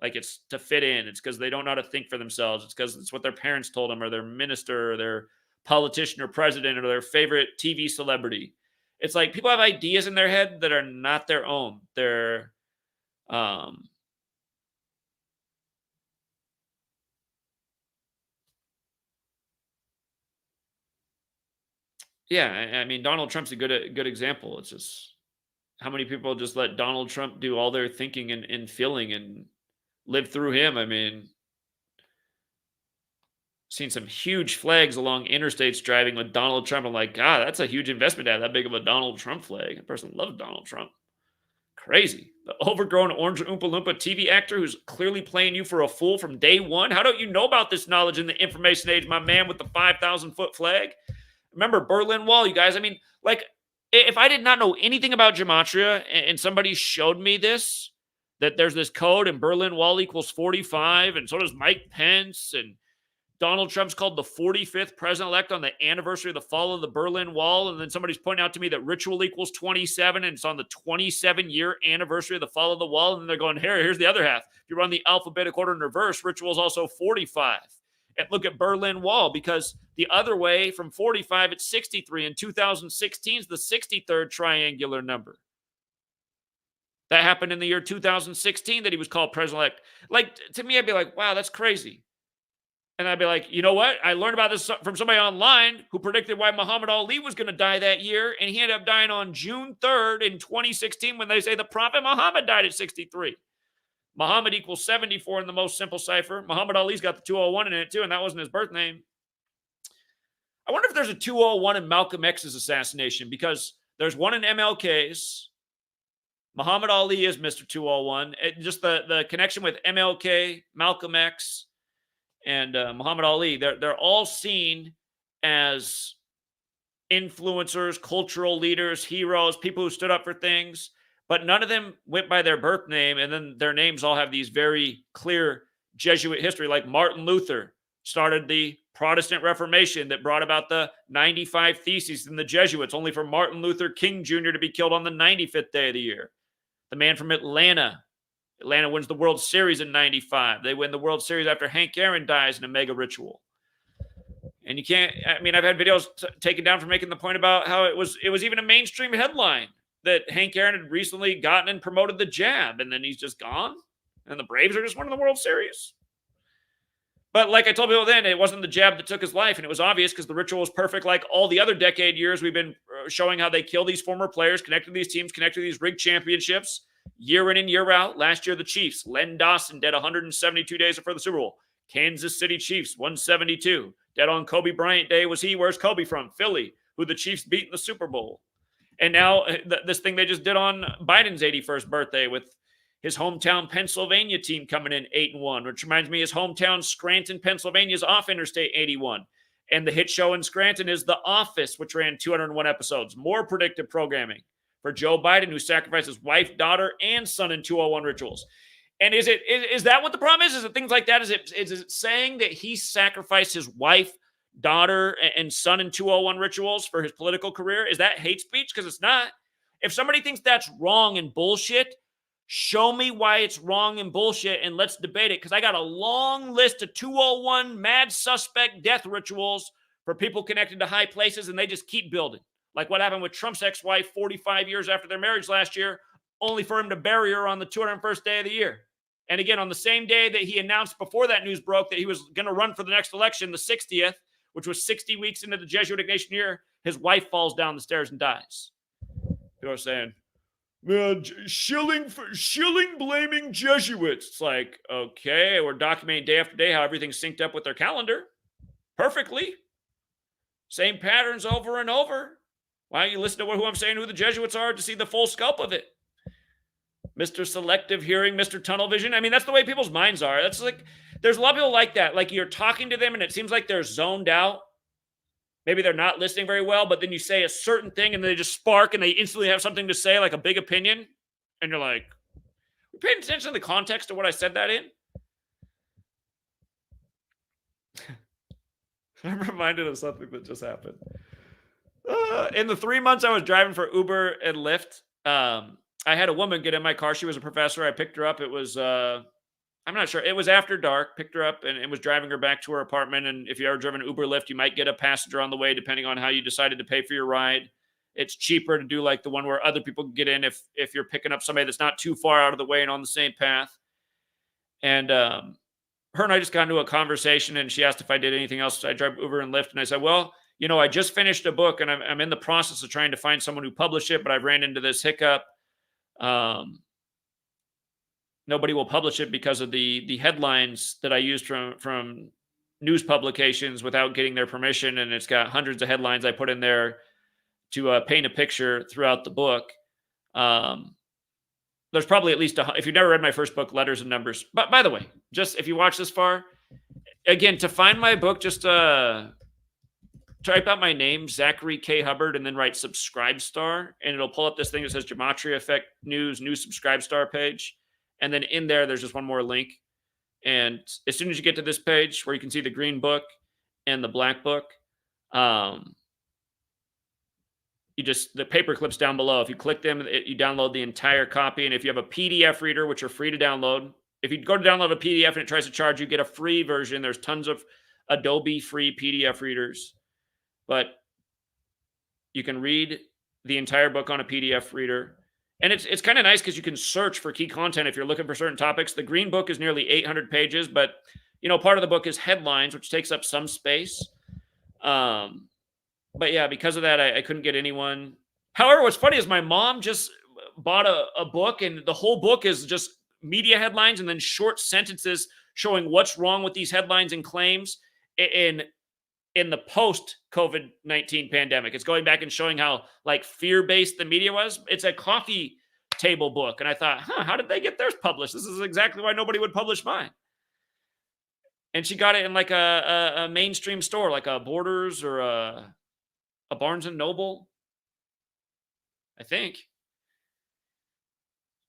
Like, it's to fit in. It's because they don't know how to think for themselves. It's because it's what their parents told them, or their minister, or their politician or president, or their favorite TV celebrity. It's like people have ideas in their head that are not their own. They're, yeah, I mean, Donald Trump's a good example. It's just how many people just let Donald Trump do all their thinking and feeling and live through him. I mean, seen some huge flags along interstates driving with Donald Trump. I'm like, God, that's a huge investment to have that big of a Donald Trump flag. The person loves Donald Trump. Crazy. The overgrown orange Oompa Loompa TV actor who's clearly playing you for a fool from day one. How don't you know about this knowledge in the information age, my man with the 5,000-foot flag? Remember Berlin Wall, you guys? I mean, like, if I did not know anything about Gematria and somebody showed me this, that there's this code and Berlin Wall equals 45, and so does Mike Pence, and Donald Trump's called the 45th president-elect on the anniversary of the fall of the Berlin Wall, and then somebody's pointing out to me that ritual equals 27, and it's on the 27-year anniversary of the fall of the wall, and then they're going, here's the other half. If you run the alphabetic order in reverse, ritual is also 45. And look at Berlin Wall, because the other way from 45, it's 63, and 2016 is the 63rd triangular number. That happened in the year 2016 that he was called president-elect. Like, to me, I'd be like, wow, that's crazy. And I'd be like, you know what? I learned about this from somebody online who predicted why Muhammad Ali was going to die that year, and he ended up dying on June 3rd in 2016 when they say the Prophet Muhammad died at 63. Muhammad equals 74 in the most simple cipher. Muhammad Ali's got the 201 in it too, and that wasn't his birth name. I wonder if there's a 201 in Malcolm X's assassination, because there's one in MLK's. Muhammad Ali is Mr. 201. Just the connection with MLK, Malcolm X, and Muhammad Ali, they're all seen as influencers, cultural leaders, heroes, people who stood up for things. but none of them went by their birth name, and then their names all have these very clear Jesuit history, like Martin Luther started the Protestant Reformation that brought about the 95 Theses in the Jesuits, only for Martin Luther King Jr. to be killed on the 95th day of the year. The man from Atlanta wins the World Series in 95. They win the World Series after Hank Aaron dies in a mega ritual. And you can't, I mean, I've had videos taken down for making the point about how it was even a mainstream headline that Hank Aaron had recently gotten and promoted the jab, and then he's just gone. And the Braves are just winning the World Series. But like I told people then, it wasn't the jab that took his life, and it was obvious because the ritual was perfect. Like all the other decade years, we've been showing how they kill these former players, connected to these teams, connected to these rigged championships, year in and year out. Last year, the Chiefs, Len Dawson, dead 172 days before the Super Bowl. Kansas City Chiefs, 172. Dead on Kobe Bryant Day was he. Where's Kobe from? Philly, who the Chiefs beat in the Super Bowl. And now this thing they just did on Biden's 81st birthday with his hometown Pennsylvania team coming in 8-1, which reminds me his hometown Scranton, Pennsylvania is off Interstate 81. And the hit show in Scranton is The Office, which ran 201 episodes. More predictive programming for Joe Biden, who sacrificed his wife, daughter, and son in 201 rituals. And is that what the problem is? Is it things like that? Is it saying that he sacrificed his wife, daughter, and son in 201 rituals for his political career? Is that hate speech? Because it's not. If somebody thinks that's wrong and bullshit, show me why it's wrong and bullshit, and let's debate it. Because I got a long list of 201 mad suspect death rituals for people connected to high places, and they just keep building. Like what happened with Trump's ex-wife 45 years after their marriage last year, only for him to bury her on the 201st day of the year. And again, on the same day that he announced before that news broke that he was going to run for the next election, the 60th, which was 60 weeks into the Jesuit Nation year, his wife falls down the stairs and dies. People are saying, man, shilling blaming Jesuits. It's like, okay, we're documenting day after day how everything's synced up with their calendar perfectly. Same patterns over and over. Why don't you listen to who I'm saying, who the Jesuits are, to see the full scope of it? Mr. Selective Hearing, Mr. Tunnel Vision. I mean, that's the way people's minds are. That's like, there's a lot of people like that. Like you're talking to them and it seems like they're zoned out. Maybe they're not listening very well, but then you say a certain thing and they just spark and they instantly have something to say, like a big opinion. And you're like, you paying attention to the context of what I said that in? I'm reminded of something that just happened. In the 3 months I was driving for Uber and Lyft, I had a woman get in my car. She was a professor. I picked her up. It was, I'm not sure. It was after dark. Picked her up and was driving her back to her apartment. And if you ever driven Uber Lyft, you might get a passenger on the way, depending on how you decided to pay for your ride. It's cheaper to do like the one where other people can get in if you're picking up somebody that's not too far out of the way and on the same path. And her and I just got into a conversation, and she asked if I did anything else. I drive Uber and Lyft, and I said, well, you know, I just finished a book, and I'm in the process of trying to find someone who published it, but I've ran into this hiccup. Nobody will publish it because of the headlines that I used from news publications without getting their permission. And it's got hundreds of headlines I put in there to paint a picture throughout the book. There's probably at least, if you've never read my first book, Letters and Numbers, but by the way, just if you watch this far, again, to find my book, just type out my name, Zachary K. Hubbard, and then write subscribe star, and it'll pull up this thing that says GematriaEffectNews new subscribe star page. And then in there, there's just one more link. And as soon as you get to this page where you can see the green book and the black book, the paper clips down below. If you click them, you download the entire copy. And if you have a PDF reader, which are free to download, if you go to download a PDF and it tries to charge you, get a free version. There's tons of Adobe free PDF readers. But you can read the entire book on a PDF reader. And it's kind of nice because you can search for key content if you're looking for certain topics. The green book is nearly 800 pages, but you know, part of the book is headlines, which takes up some space. But yeah, because of that, I couldn't get anyone. However, what's funny is my mom just bought a book, and the whole book is just media headlines and then short sentences showing what's wrong with these headlines and claims in the post-COVID-19 pandemic. It's going back and showing how like fear-based the media was. It's a coffee table book. And I thought, how did they get theirs published? This is exactly why nobody would publish mine. And she got it in like a mainstream store, like a Borders or a Barnes and Noble, I think.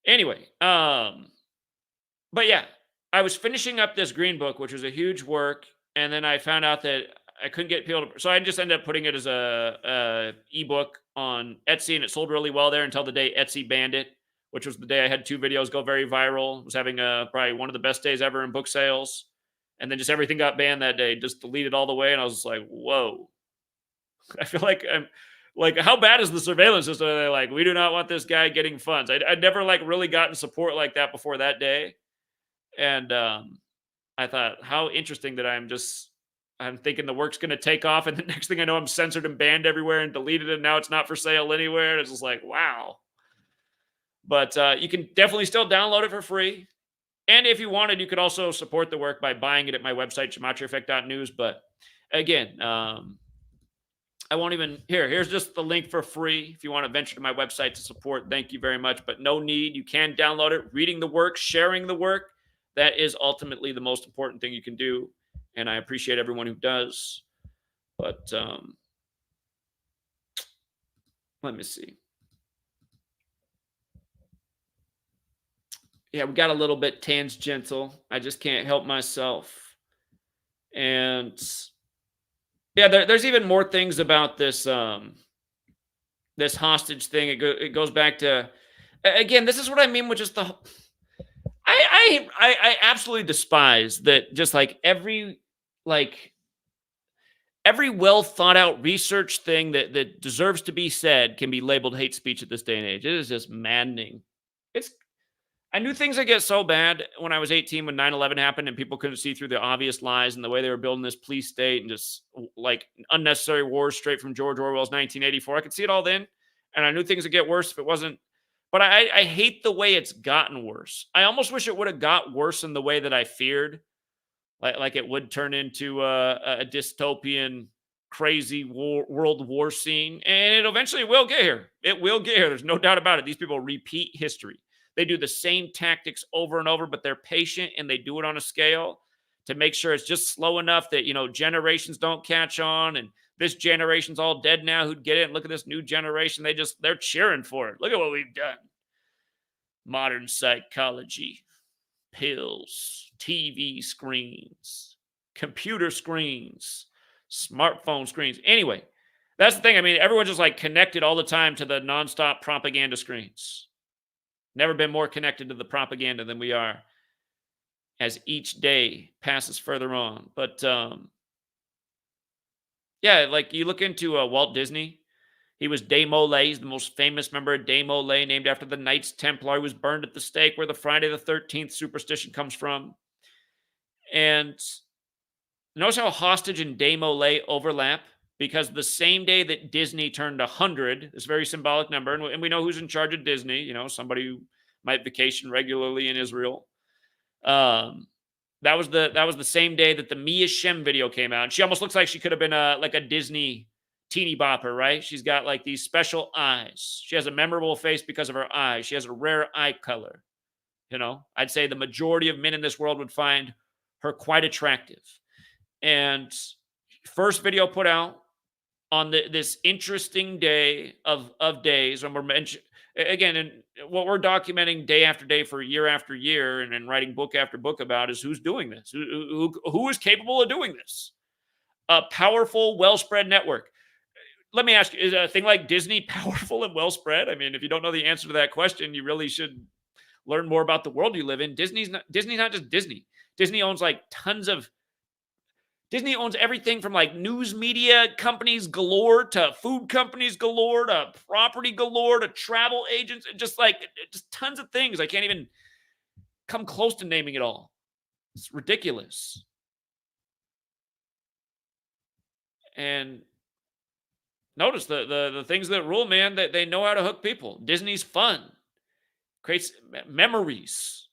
Anyway, but yeah, I was finishing up this green book, which was a huge work, and then I found out that I couldn't get people to, so I just ended up putting it as a ebook on Etsy, and it sold really well there until the day Etsy banned it, which was the day I had 2 videos go very viral. Was having probably one of the best days ever in book sales, and then just everything got banned that day, just deleted all the way, and I was just like, "Whoa." I feel like I'm like, how bad is the surveillance system? They're like, "We do not want this guy getting funds." I'd never, like, really gotten support like that before that day, and, I thought, how interesting that I'm thinking the work's gonna take off, and the next thing I know, I'm censored and banned everywhere and deleted, and now it's not for sale anywhere, and it's just like, wow. But, you can definitely still download it for free, and if you wanted, you could also support the work by buying it at my website, GematriaEffect.news, but again, I won't even here's just the link for free if you want to venture to my website to support. Thank you very much, but no need. You can download it. Reading the work, sharing the work, that is ultimately the most important thing you can do, and I appreciate everyone who does. But let me see. Yeah, we got a little bit tangential. I just can't help myself. And yeah, there's even more things about this hostage thing. It goes back to, again, this is what I mean with just the I absolutely despise that, just like every well thought out research thing that deserves to be said can be labeled hate speech at this day and age. It is just maddening. It's I knew things would get so bad when I was 18 when 9/11 happened and people couldn't see through the obvious lies and the way they were building this police state and just like unnecessary wars straight from George Orwell's 1984. I could see it all then, and I knew things would get worse if it wasn't. But I hate the way it's gotten worse. I almost wish it would have got worse in the way that I feared, like it would turn into a dystopian, crazy world war scene, and it eventually will get here. It will get here. There's no doubt about it. These people repeat history. They do the same tactics over and over, but they're patient and they do it on a scale to make sure it's just slow enough that generations don't catch on, and this generation's all dead now who'd get it. And look at this new generation. They're cheering for it. Look at what we've done. Modern psychology, pills, TV screens, computer screens, smartphone screens. Anyway, that's the thing. I mean, everyone's just like connected all the time to the nonstop propaganda screens. Never been more connected to the propaganda than we are as each day passes further on. But yeah, like you look into Walt Disney. He was De Molay. He's the most famous member of De Molay, named after the Knights Templar. He was burned at the stake, where the Friday the 13th superstition comes from. And notice how hostage and De Molay overlap, because the same day that Disney turned 100, this very symbolic number, and we know who's in charge of Disney, somebody who might vacation regularly in Israel. That was the same day that the Mia Shem video came out. And she almost looks like she could have been like a Disney teeny bopper, right? She's got like these special eyes. She has a memorable face because of her eyes. She has a rare eye color. I'd say the majority of men in this world would find her quite attractive. And first video put out on this interesting day of days when we're mentioning, again, and what we're documenting day after day for year after year, and then writing book after book about, is who's doing this, who is capable of doing this. A powerful, well spread network. Let me ask you, is a thing like Disney powerful and well spread? I mean, if you don't know the answer to that question, you really should learn more about the world you live in. Disney's not just Disney. Disney owns Disney owns everything from like news media companies galore to food companies galore to property galore to travel agents, just tons of things. I can't even come close to naming it all. It's ridiculous. And notice the things that rule, man, that they know how to hook people. Disney's fun, creates memories.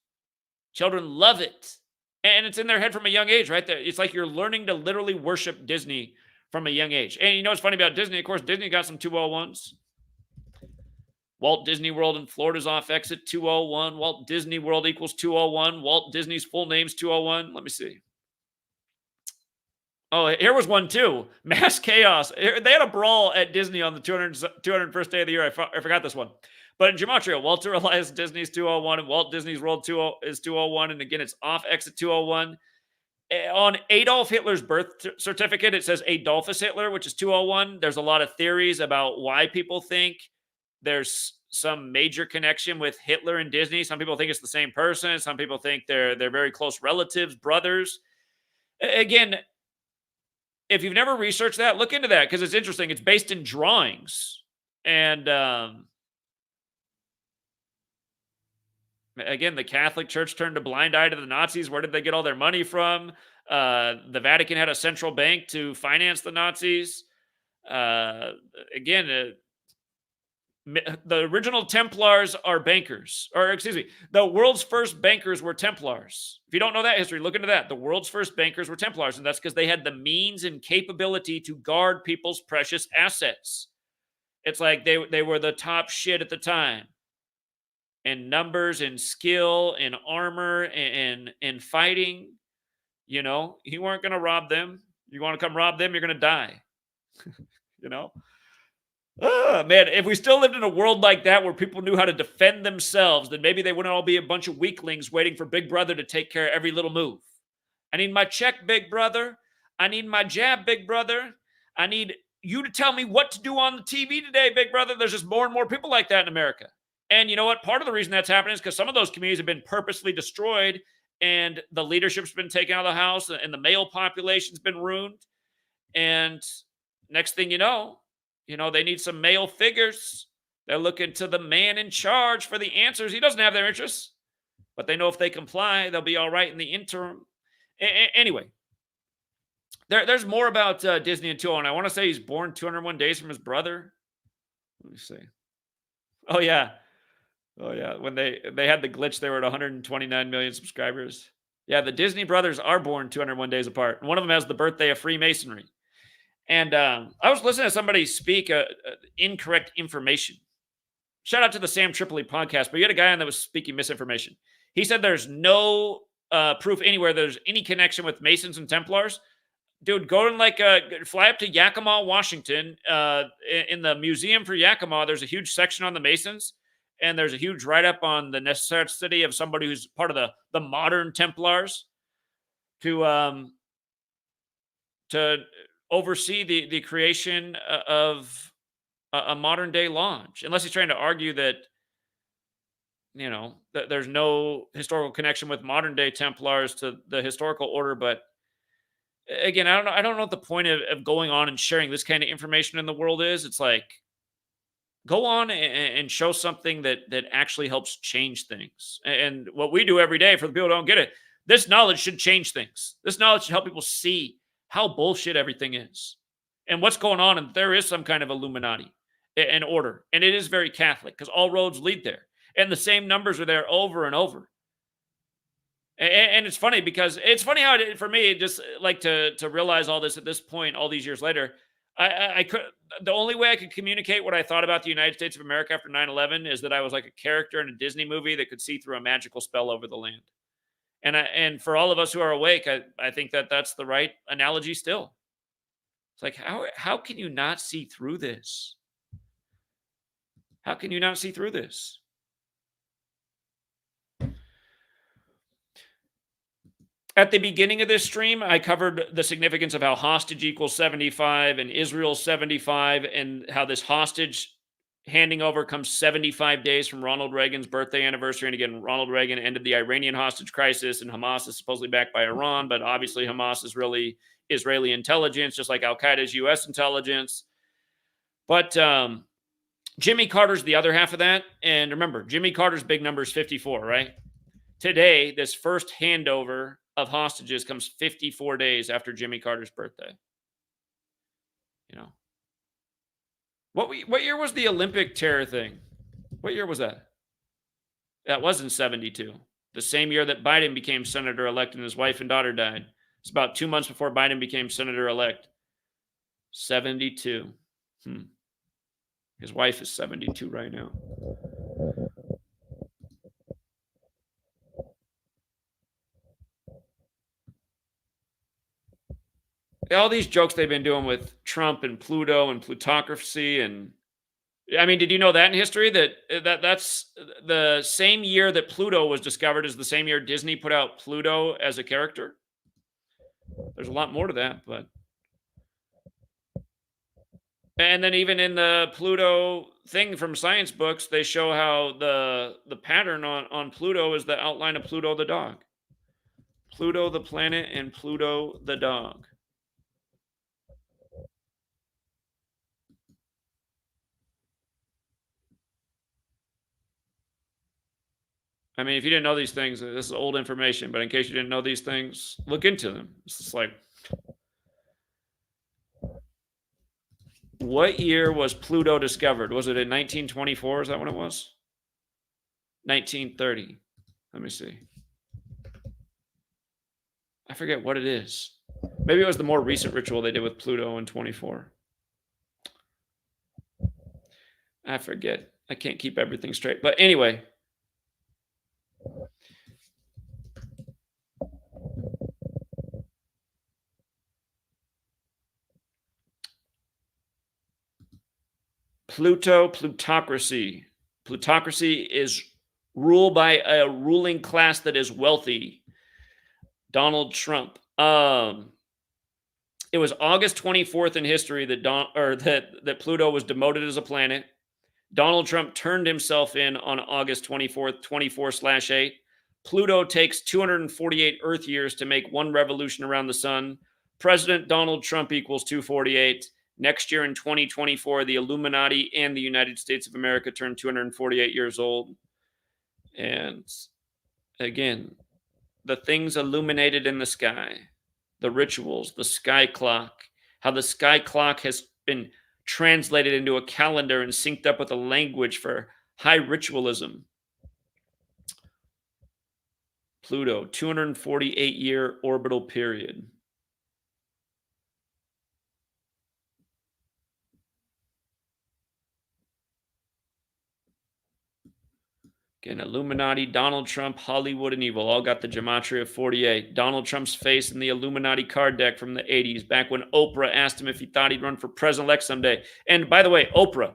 Children love it. And it's in their head from a young age, right? It's like you're learning to literally worship Disney from a young age. And you know what's funny about Disney? Of course, Disney got some 201s. Walt Disney World in Florida's off exit 201. Walt Disney World equals 201. Walt Disney's full name's 201. Let me see. Oh, here was one too. Mass chaos. They had a brawl at Disney on the 201st day of the year. I forgot this one. But in Gematria, Walter Elias Disney's 201 and Walt Disney's World 20 is 201. And again, it's off exit 201. On Adolf Hitler's birth certificate, it says Adolphus Hitler, which is 201. There's a lot of theories about why people think there's some major connection with Hitler and Disney. Some people think it's the same person. Some people think they're very close relatives, brothers. Again, if you've never researched that, look into that because it's interesting. It's based in drawings. And again, the Catholic Church turned a blind eye to the Nazis. Where did they get all their money from? The Vatican had a central bank to finance the Nazis. Uh, again, the original Templars are bankers, or excuse me, the world's first bankers were Templars. If you don't know that history, look into that. The world's first bankers were Templars, and that's because they had the means and capability to guard people's precious assets. It's like they were the top shit at the time, and numbers and skill and armor and fighting. You know, you weren't going to rob them. You want to come rob them, you're going to die. You know. Man, if we still lived in a world like that where people knew how to defend themselves, then maybe they wouldn't all be a bunch of weaklings waiting for Big Brother to take care of every little move. I need my check, Big Brother. I need my jab, Big Brother. I need you to tell me what to do on the TV today, Big Brother. There's just more and more people like that in America. And you know what? Part of the reason that's happening is because some of those communities have been purposely destroyed and the leadership's been taken out of the house and the male population's been ruined. And next thing you know, they need some male figures. They're looking to the man in charge for the answers. He doesn't have their interests, but they know if they comply, they'll be all right in the interim. Anyway, there's more about Disney and 201. I want to say he's born 201 days from his brother. Let me see. Oh yeah, oh yeah. When they had the glitch, they were at 129 million subscribers. Yeah, the Disney brothers are born 201 days apart. One of them has the birthday of Freemasonry. And I was listening to somebody speak incorrect information. Shout out to the Sam Tripoli podcast, but you had a guy on that was speaking misinformation. He said there's no proof anywhere there's any connection with Masons and Templars. Dude, go and fly up to Yakima, Washington. In the museum for Yakima, there's a huge section on the Masons, and there's a huge write up on the necessity of somebody who's part of the modern Templars to oversee the creation of a modern day lodge, unless he's trying to argue that that there's no historical connection with modern day Templars to the historical order. But again, I don't know what the point of going on and sharing this kind of information in the world is. It's like go on and show something that actually helps change things. And what we do every day, for the people who don't get it, this knowledge should change things. This knowledge should help people see how bullshit everything is and what's going on. And there is some kind of Illuminati and order. And it is very Catholic because all roads lead there. And the same numbers are there over and over. And it's funny because it's funny how for me, just like to realize all this at this point, all these years later, I could, the only way I could communicate what I thought about the United States of America after 9/11 is that I was like a character in a Disney movie that could see through a magical spell over the land. And for all of us who are awake, I think that that's the right analogy still. It's like, how can you not see through this? How can you not see through this? At the beginning of this stream, I covered the significance of how hostage equals 75 and Israel 75 and how this hostage handing over comes 75 days from Ronald Reagan's birthday anniversary. And again, Ronald Reagan ended the Iranian hostage crisis, and Hamas is supposedly backed by Iran, but obviously Hamas is really Israeli intelligence, just like Al-Qaeda's U.S. intelligence. But Jimmy Carter's the other half of that. And remember, Jimmy Carter's big number is 54, right? Today, this first handover of hostages comes 54 days after Jimmy Carter's birthday. You know, what year was the Olympic terror thing? What year was that? That was in 72. The same year that Biden became senator-elect and his wife and daughter died. It's about 2 months before Biden became senator-elect. 72. His wife is 72 right now. all these jokes they've been doing with Trump and Pluto and plutocracy. And I mean, did you know that in history that's the same year that Pluto was discovered is the same year Disney put out Pluto as a character? There's a lot more to that, but and then even in the Pluto thing from science books, they show how the pattern on Pluto is the outline of Pluto the dog. Pluto the planet and Pluto the dog. I mean, if you didn't know these things, this is old information, but in case you didn't know these things, look into them. It's just like, what year was Pluto discovered? Was it in 1924? Is that when it was? 1930. Let me see. I forget what it is. Maybe it was the more recent ritual they did with Pluto in 24. I forget. I can't keep everything straight. But anyway. Plutocracy. Plutocracy is rule by a ruling class that is wealthy. Donald Trump. It was August 24th in history that Pluto was demoted as a planet. Donald Trump turned himself in on August 24th, 24/8. Pluto takes 248 Earth years to make one revolution around the sun. President Donald Trump equals 248. Next year in 2024, the Illuminati and the United States of America turn 248 years old. And again, the things illuminated in the sky, the rituals, the sky clock, how the sky clock has been translated into a calendar and synced up with a language for high ritualism. Pluto, 248-year orbital period. Again, Illuminati, Donald Trump, Hollywood, and evil all got the gematria of 48. Donald Trump's face in the Illuminati card deck from the 80s, back when Oprah asked him if he thought he'd run for president-elect someday. And by the way, Oprah,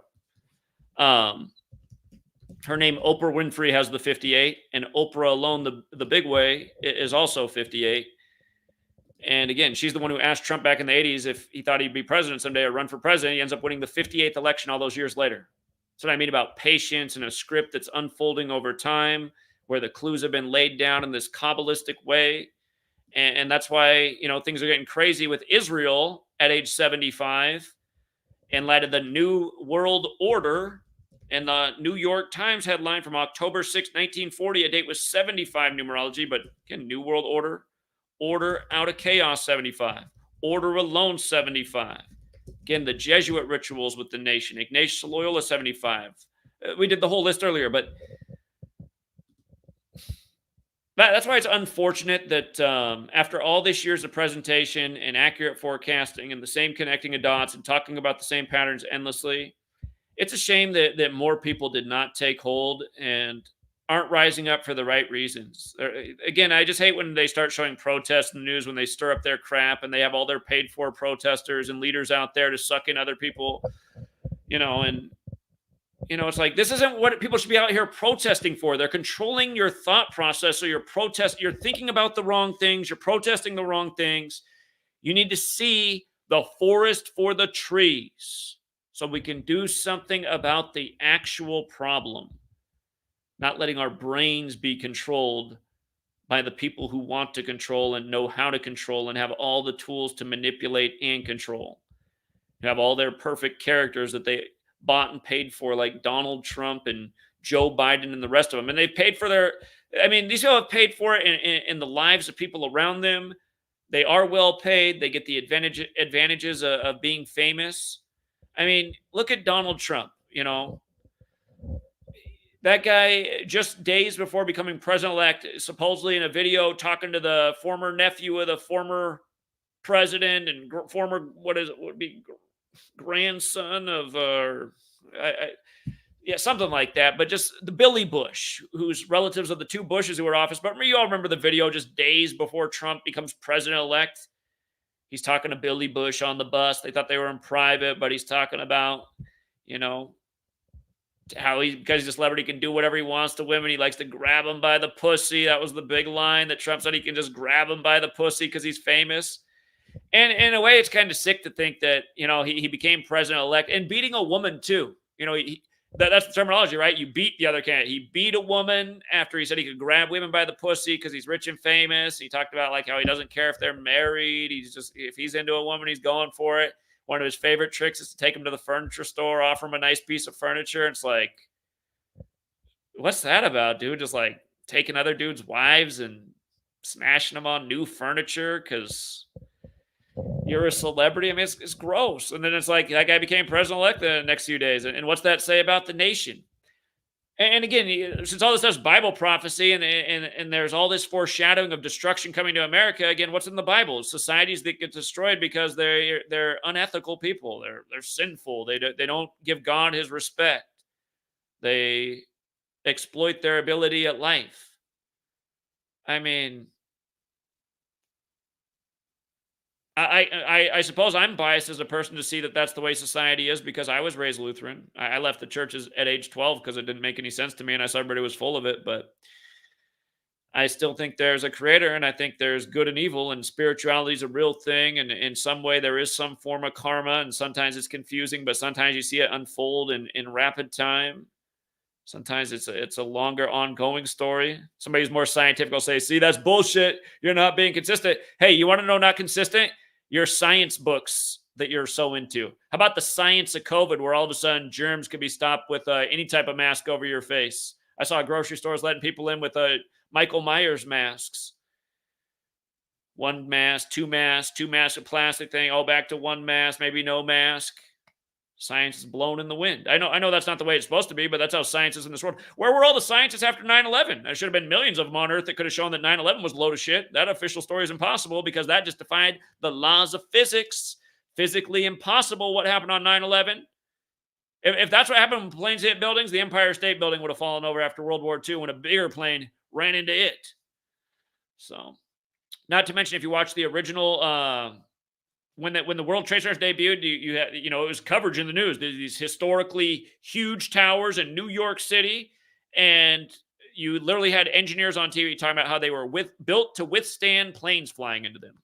her name Oprah Winfrey has the 58, and Oprah alone, the big way, is also 58. And again, she's the one who asked Trump back in the 80s if he thought he'd be president someday or run for president. He ends up winning the 58th election all those years later. That's what I mean about patience and a script that's unfolding over time, where the clues have been laid down in this Kabbalistic way. And that's why, things are getting crazy with Israel at age 75 in light of the New World Order. And the New York Times headline from October 6, 1940, a date with 75 numerology, but again, New World Order, order out of chaos 75, order alone 75. Again, the Jesuit rituals with the nation, Ignatius Loyola 75. We did the whole list earlier, but that's why it's unfortunate that after all this years of presentation and accurate forecasting and the same connecting of dots and talking about the same patterns endlessly, it's a shame that more people did not take hold and aren't rising up for the right reasons. Again, I just hate when they start showing protests in the news, when they stir up their crap and they have all their paid for protesters and leaders out there to suck in other people, it's like, this isn't what people should be out here protesting for. They're controlling your thought process. So you're thinking about the wrong things. You're protesting the wrong things. You need to see the forest for the trees so we can do something about the actual problem. Not letting our brains be controlled by the people who want to control and know how to control and have all the tools to manipulate and control. You have all their perfect characters that they bought and paid for, like Donald Trump and Joe Biden and the rest of them. And they've paid for these people have paid for it in the lives of people around them. They are well paid. They get the advantages of being famous. I mean, look at Donald Trump, That guy, just days before becoming president-elect, supposedly in a video talking to the former nephew of the former president and grandson of, something like that. But just the Billy Bush, who's relatives of the two Bushes who were in office. But you all remember the video just days before Trump becomes president-elect. He's talking to Billy Bush on the bus. They thought they were in private, but he's talking about, you know, how he, because he's a celebrity, can do whatever he wants to women. He likes to grab them by the pussy. That was the big line that Trump said, he can just grab them by the pussy because he's famous. And in a way, it's kind of sick to think that, he became president elect and beating a woman too. That's the terminology, right? You beat the other candidate. He beat a woman after he said he could grab women by the pussy because he's rich and famous. He talked about like how he doesn't care if they're married. He's just, if he's into a woman, he's going for it. One of his favorite tricks is to take him to the furniture store, offer him a nice piece of furniture. It's like, what's that about, dude? Just like taking other dudes' wives and smashing them on new furniture because you're a celebrity. I mean, it's gross. And then it's like that guy became president-elect the next few days. And what's that say about the nation? And again, since all this stuff's Bible prophecy and there's all this foreshadowing of destruction coming to America, again, what's in the Bible? Societies that get destroyed because they're unethical people. They're sinful. They don't give God his respect. They exploit their ability at life. I mean, I suppose I'm biased as a person to see that that's the way society is because I was raised Lutheran. I left the churches at age 12 because it didn't make any sense to me, and I saw everybody was full of it. But I still think there's a creator, and I think there's good and evil, and spirituality is a real thing. And in some way, there is some form of karma, and sometimes it's confusing, but sometimes you see it unfold in rapid time. Sometimes it's a longer ongoing story. Somebody who's more scientific will say, see, that's bullshit. You're not being consistent. Hey, you want to know not consistent? Your science books that you're so into. How about the science of COVID, where all of a sudden germs could be stopped with any type of mask over your face? I saw grocery stores letting people in with Michael Myers masks. One mask, two masks of plastic thing, all back to one mask, maybe no mask. Science is blown in the wind. I know that's not the way it's supposed to be, but that's how science is in this world. Where were all the scientists after 9/11? There should have been millions of them on Earth that could have shown that 9/11 was a load of shit. That official story is impossible because that just defied the laws of physics. Physically impossible what happened on 9/11. If that's what happened when planes hit buildings, the Empire State Building would have fallen over after World War II when a bigger plane ran into it. So, not to mention if you watch the original when the World Trade Centers debuted, you had, it was coverage in the news. There's these historically huge towers in New York City, and you literally had engineers on TV talking about how they were built to withstand planes flying into them.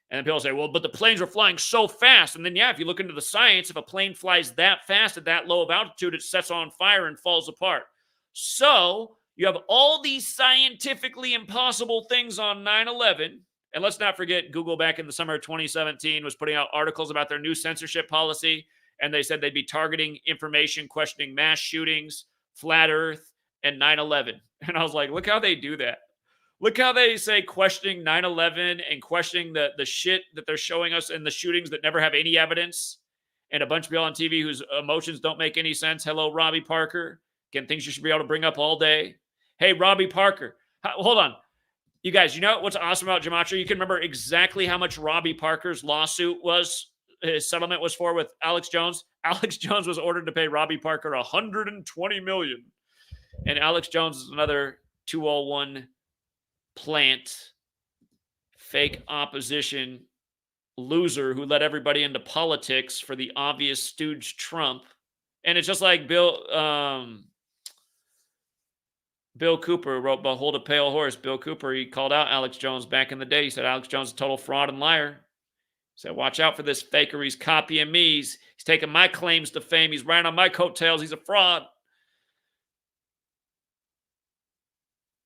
And then people say, well, but the planes were flying so fast. And then, yeah, if you look into the science, if a plane flies that fast at that low of altitude, it sets on fire and falls apart. So you have all these scientifically impossible things on 9/11. And let's not forget, Google back in the summer of 2017 was putting out articles about their new censorship policy. And they said they'd be targeting information, questioning mass shootings, flat earth, and 9/11. And I was like, look how they do that. Look how they say questioning 9/11 and questioning the shit that they're showing us in the shootings that never have any evidence. And a bunch of people on TV whose emotions don't make any sense. Hello, Robbie Parker. Again, things you should be able to bring up all day. Hey, Robbie Parker. Hold on. You guys, you know what's awesome about Gematria? You can remember exactly how much Robbie Parker's lawsuit was, his settlement was for with Alex Jones. Alex Jones was ordered to pay Robbie Parker $120 million. And Alex Jones is another 201 plant, fake opposition loser who led everybody into politics for the obvious stooge Trump. And it's just like Bill Cooper wrote Behold a Pale Horse. Bill Cooper, he called out Alex Jones back in the day. He said Alex Jones is a total fraud and liar. He said, watch out for this faker. He's copying me. He's taking my claims to fame. He's riding on my coattails. He's a fraud.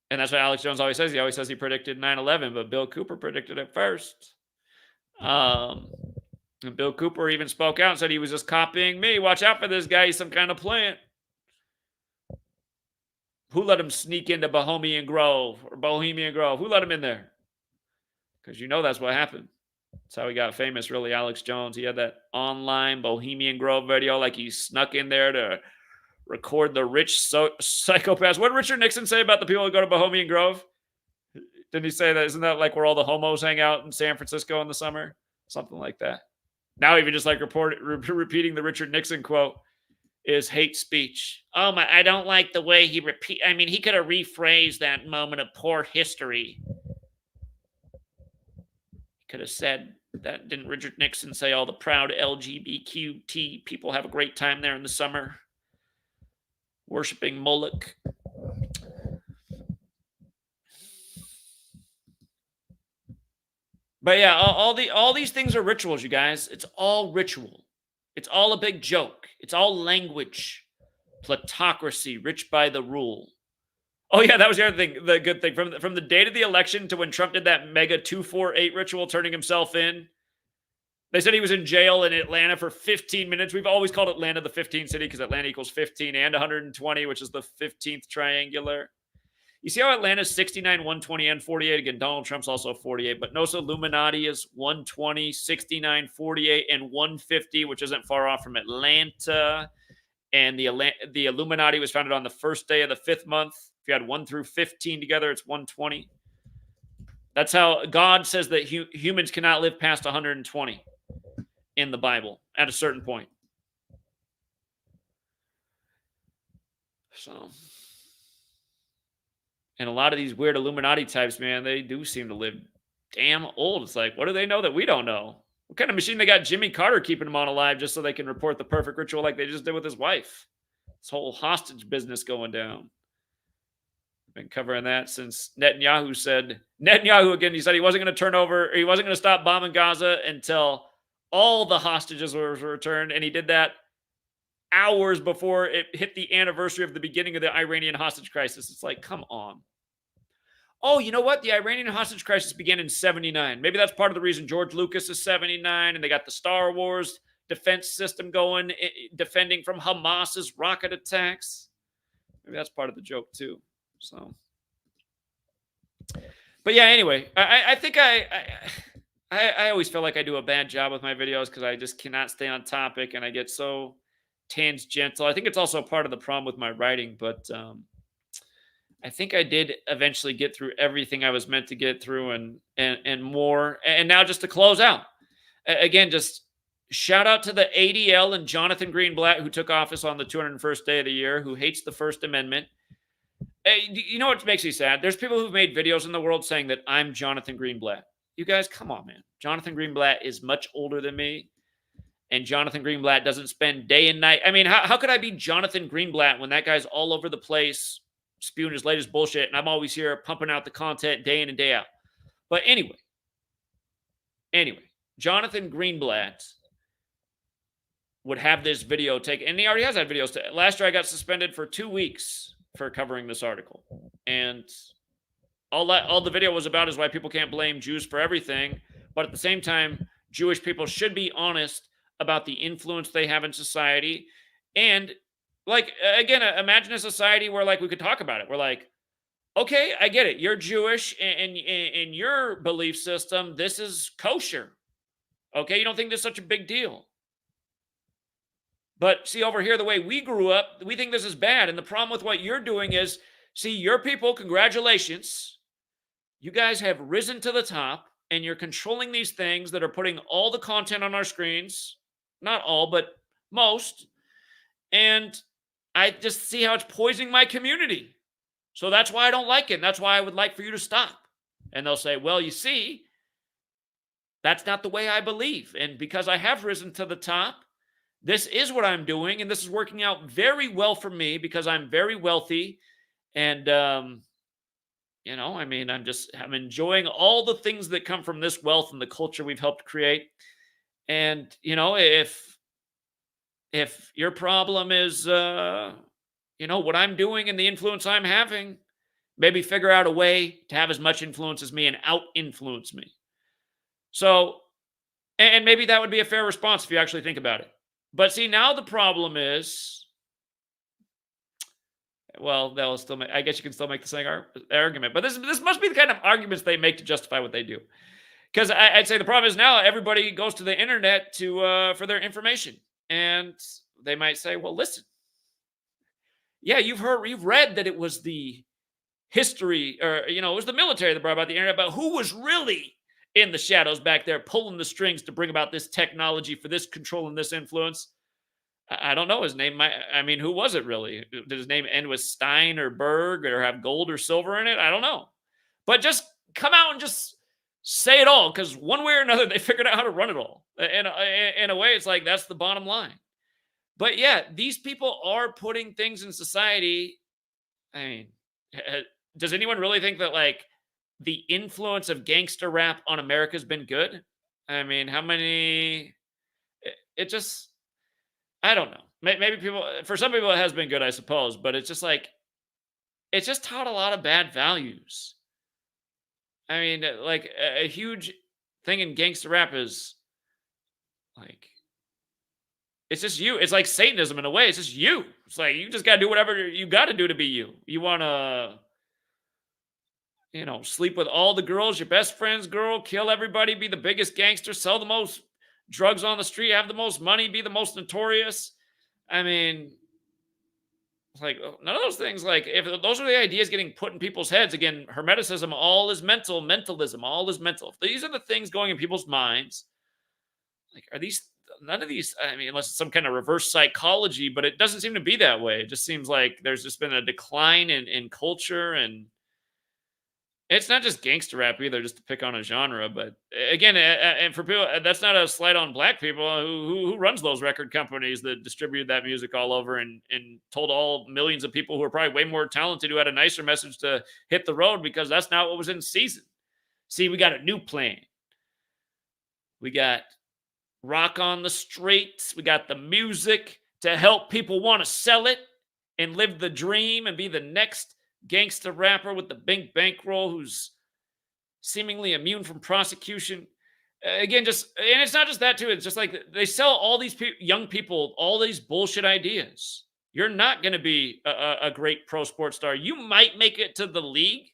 And that's what Alex Jones always says. He always says he predicted 9/11, but Bill Cooper predicted it first. And Bill Cooper even spoke out and said he was just copying me. Watch out for this guy. He's some kind of plant. Who let him sneak into Bohemian Grove? Who let him in there? Because that's what happened. That's how he got famous, really, Alex Jones. He had that online Bohemian Grove video, like he snuck in there to record the rich psychopaths. What did Richard Nixon say about the people who go to Bohemian Grove? Didn't he say that? Isn't that like where all the homos hang out in San Francisco in the summer? Something like that. Now even just like repeating the Richard Nixon quote is hate speech. Oh my, I don't like the way he he could have rephrased that moment of poor history. He could have said That didn't Richard Nixon say all the proud LGBTQ people have a great time there in the summer, worshiping Moloch? But yeah, all these things are rituals, you guys. It's all ritual. It's all a big joke. It's all language. Plutocracy, rich by the rule. Oh yeah, that was the other thing. The good thing from the date of the election to when Trump did that mega 248 ritual, turning himself in. They said he was in jail in Atlanta for 15 minutes. We've always called Atlanta the 15th city because Atlanta equals 15 and 120, which is the 15th triangular. You see how Atlanta's 69, 120, and 48? Again, Donald Trump's also 48, but Nosa Illuminati is 120, 69, 48, and 150, which isn't far off from Atlanta. And the Illuminati was founded on the first day of the 5th month. If you had 1 through 15 together, it's 120. That's how God says that humans cannot live past 120 in the Bible at a certain point. So, and a lot of these weird Illuminati types, man, they do seem to live damn old. It's like, what do they know that we don't know? What kind of machine they got Jimmy Carter keeping him on alive just so they can report the perfect ritual like they just did with his wife? This whole hostage business going down. Been covering that since Netanyahu again, he said he wasn't going to turn over, he wasn't going to stop bombing Gaza until all the hostages were returned. And he did that hours before it hit the anniversary of the beginning of the Iranian hostage crisis. It's like, come on. Oh, you know what? The Iranian hostage crisis began in 79. Maybe that's part of the reason George Lucas is 79 and they got the Star Wars defense system going, defending from Hamas's rocket attacks. Maybe that's part of the joke too. So, but yeah, anyway, I think I always feel like I do a bad job with my videos because I just cannot stay on topic and I get so tangential. I think it's also part of the problem with my writing, but I think I did eventually get through everything I was meant to get through and more. And now just to close out, again, just shout out to the ADL and Jonathan Greenblatt, who took office on the 201st day of the year, who hates the First Amendment. You know what makes me sad? There's people who've made videos in the world saying that I'm Jonathan Greenblatt. You guys, come on, man. Jonathan Greenblatt is much older than me. And Jonathan Greenblatt doesn't spend day and night. I mean, how could I be Jonathan Greenblatt when that guy's all over the place spewing his latest bullshit and I'm always here pumping out the content day in and day out? But anyway, Jonathan Greenblatt would have this video taken, and he already has that video. Last year I got suspended for 2 weeks for covering this article. And all the video was about is why people can't blame Jews for everything. But at the same time, Jewish people should be honest about the influence they have in society. And like, again, imagine a society where like we could talk about it. We're like, okay, I get it. You're Jewish and in your belief system, this is kosher. Okay, you don't think this is such a big deal. But see, over here, the way we grew up, we think this is bad. And the problem with what you're doing is, see, your people, congratulations. You guys have risen to the top and you're controlling these things that are putting all the content on our screens. Not all, but most. And I just see how it's poisoning my community. So that's why I don't like it. And that's why I would like for you to stop. And they'll say, well, you see, that's not the way I believe. And because I have risen to the top, this is what I'm doing, and this is working out very well for me because I'm very wealthy, and you know, I mean, I'm enjoying all the things that come from this wealth and the culture we've helped create. And you know, if your problem is you know, what I'm doing and the influence I'm having, maybe figure out a way to have as much influence as me and out-influence me. So, and maybe that would be a fair response if you actually think about it. But see, now the problem is, well, they'll still make, I guess you can still make the same argument, but this must be the kind of arguments they make to justify what they do. Because I'd say the problem is now everybody goes to the internet to for their information, and they might say, well, listen, yeah, you've read that it was the history, or you know, it was the military that brought about the internet, but who was really in the shadows back there pulling the strings to bring about this technology for this control and this influence? I don't know his name. I mean, who was it really? Did his name end with Stein or Berg or have gold or silver in it? I don't know. But just come out and just say it all, because one way or another they figured out how to run it all. And in a way, it's like that's the bottom line. But yeah, these people are putting things in society. I mean, does anyone really think that like the influence of gangster rap on America has been good? I mean, how many? It just, I don't know. Maybe people, for some people, it has been good, I suppose. But it's just like it's just taught a lot of bad values. I mean, like a huge thing in gangster rap is like it's just you. It's like Satanism in a way. It's just you. It's like you just gotta do whatever you gotta do to be you. You wanna, sleep with all the girls, your best friend's girl, kill everybody, be the biggest gangster, sell the most drugs on the street, have the most money, be the most notorious. I mean, like none of those things, like if those are the ideas getting put in people's heads, again, hermeticism, all is mental, mentalism, all is mental. If these are the things going in people's minds, like are these none of these, I mean, unless it's some kind of reverse psychology, but it doesn't seem to be that way. It just seems like there's just been a decline in culture, and it's not just gangster rap either, just to pick on a genre. But again, and for people, that's not a slight on black people who runs those record companies that distributed that music all over and told all millions of people who are probably way more talented who had a nicer message to hit the road, because that's not what was in season. See, we got a new plan. We got rock on the streets. We got the music to help people want to sell it and live the dream and be the next gangster rapper with the big bankroll who's seemingly immune from prosecution. Again, just, and it's not just that too. It's just like they sell all these young people all these bullshit ideas. You're not going to be a great pro sports star. You might make it to the league,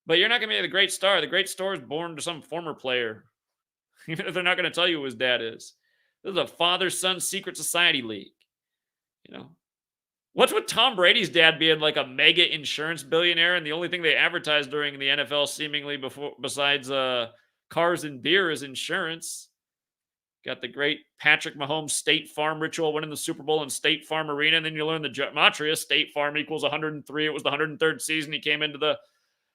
but you're not going to be the great star. The great star is born to some former player, even if they're not going to tell you who his dad is. This is a father-son secret society league. You know, what's with Tom Brady's dad being like a mega insurance billionaire, and the only thing they advertise during the NFL, seemingly before besides cars and beer, is insurance? Got the great Patrick Mahomes State Farm ritual winning the Super Bowl in State Farm Arena, and then you learn the Gematria State Farm equals 103. It was the 103rd season. He came into the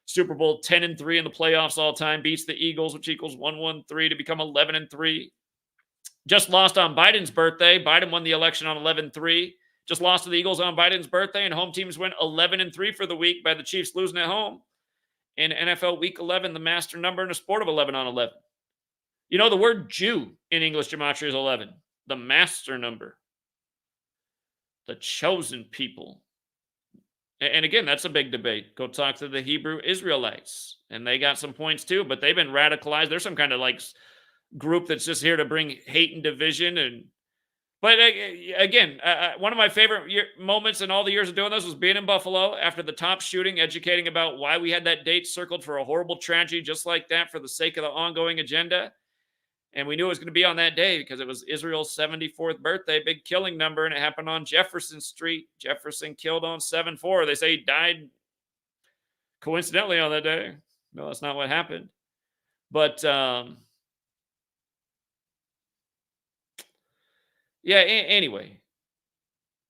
Super Bowl 10-3 in the playoffs all time, beats the Eagles, which equals 113 to become 11-3. Just lost on Biden's birthday. Biden won the election on 11-3. Just lost to the Eagles on Biden's birthday, and home teams went 11-3 for the week by the Chiefs losing at home. In NFL Week 11, the master number in a sport of 11 on 11. You know, the word Jew in English gematria is 11. The master number. The chosen people. And again, that's a big debate. Go talk to the Hebrew Israelites, and they got some points too, but they've been radicalized. There's some kind of like group that's just here to bring hate and division. But again, one of my favorite moments in all the years of doing this was being in Buffalo after the top shooting, educating about why we had that date circled for a horrible tragedy just like that for the sake of the ongoing agenda. And we knew it was going to be on that day because it was Israel's 74th birthday, big killing number, and it happened on Jefferson Street. Jefferson killed on 7/4. They say he died coincidentally on that day. No, that's not what happened. But yeah, anyway.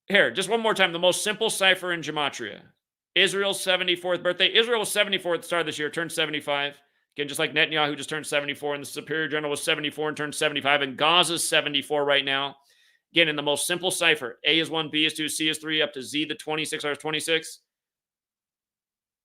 Here, just one more time. The most simple cipher in gematria. Israel's 74th birthday. Israel was 74 at the start of this year, turned 75. Again, just like Netanyahu just turned 74, and the Superior General was 74 and turned 75, and Gaza's 74 right now. Again, in the most simple cipher, A is 1, B is 2, C is 3, up to Z, the 26, R is 26.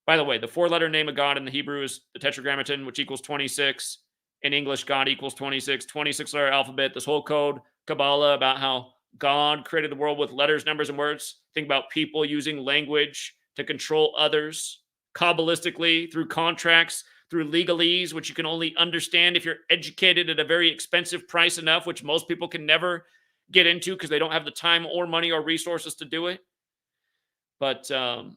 By the way, the four-letter name of God in the Hebrew is the Tetragrammaton, which equals 26. In English, God equals 26. 26-letter alphabet, this whole code, Kabbalah, about how God created the world with letters, numbers, and words. Think about people using language to control others, Kabbalistically, through contracts, through legalese, which you can only understand if you're educated at a very expensive price enough, which most people can never get into because they don't have the time or money or resources to do it. But, and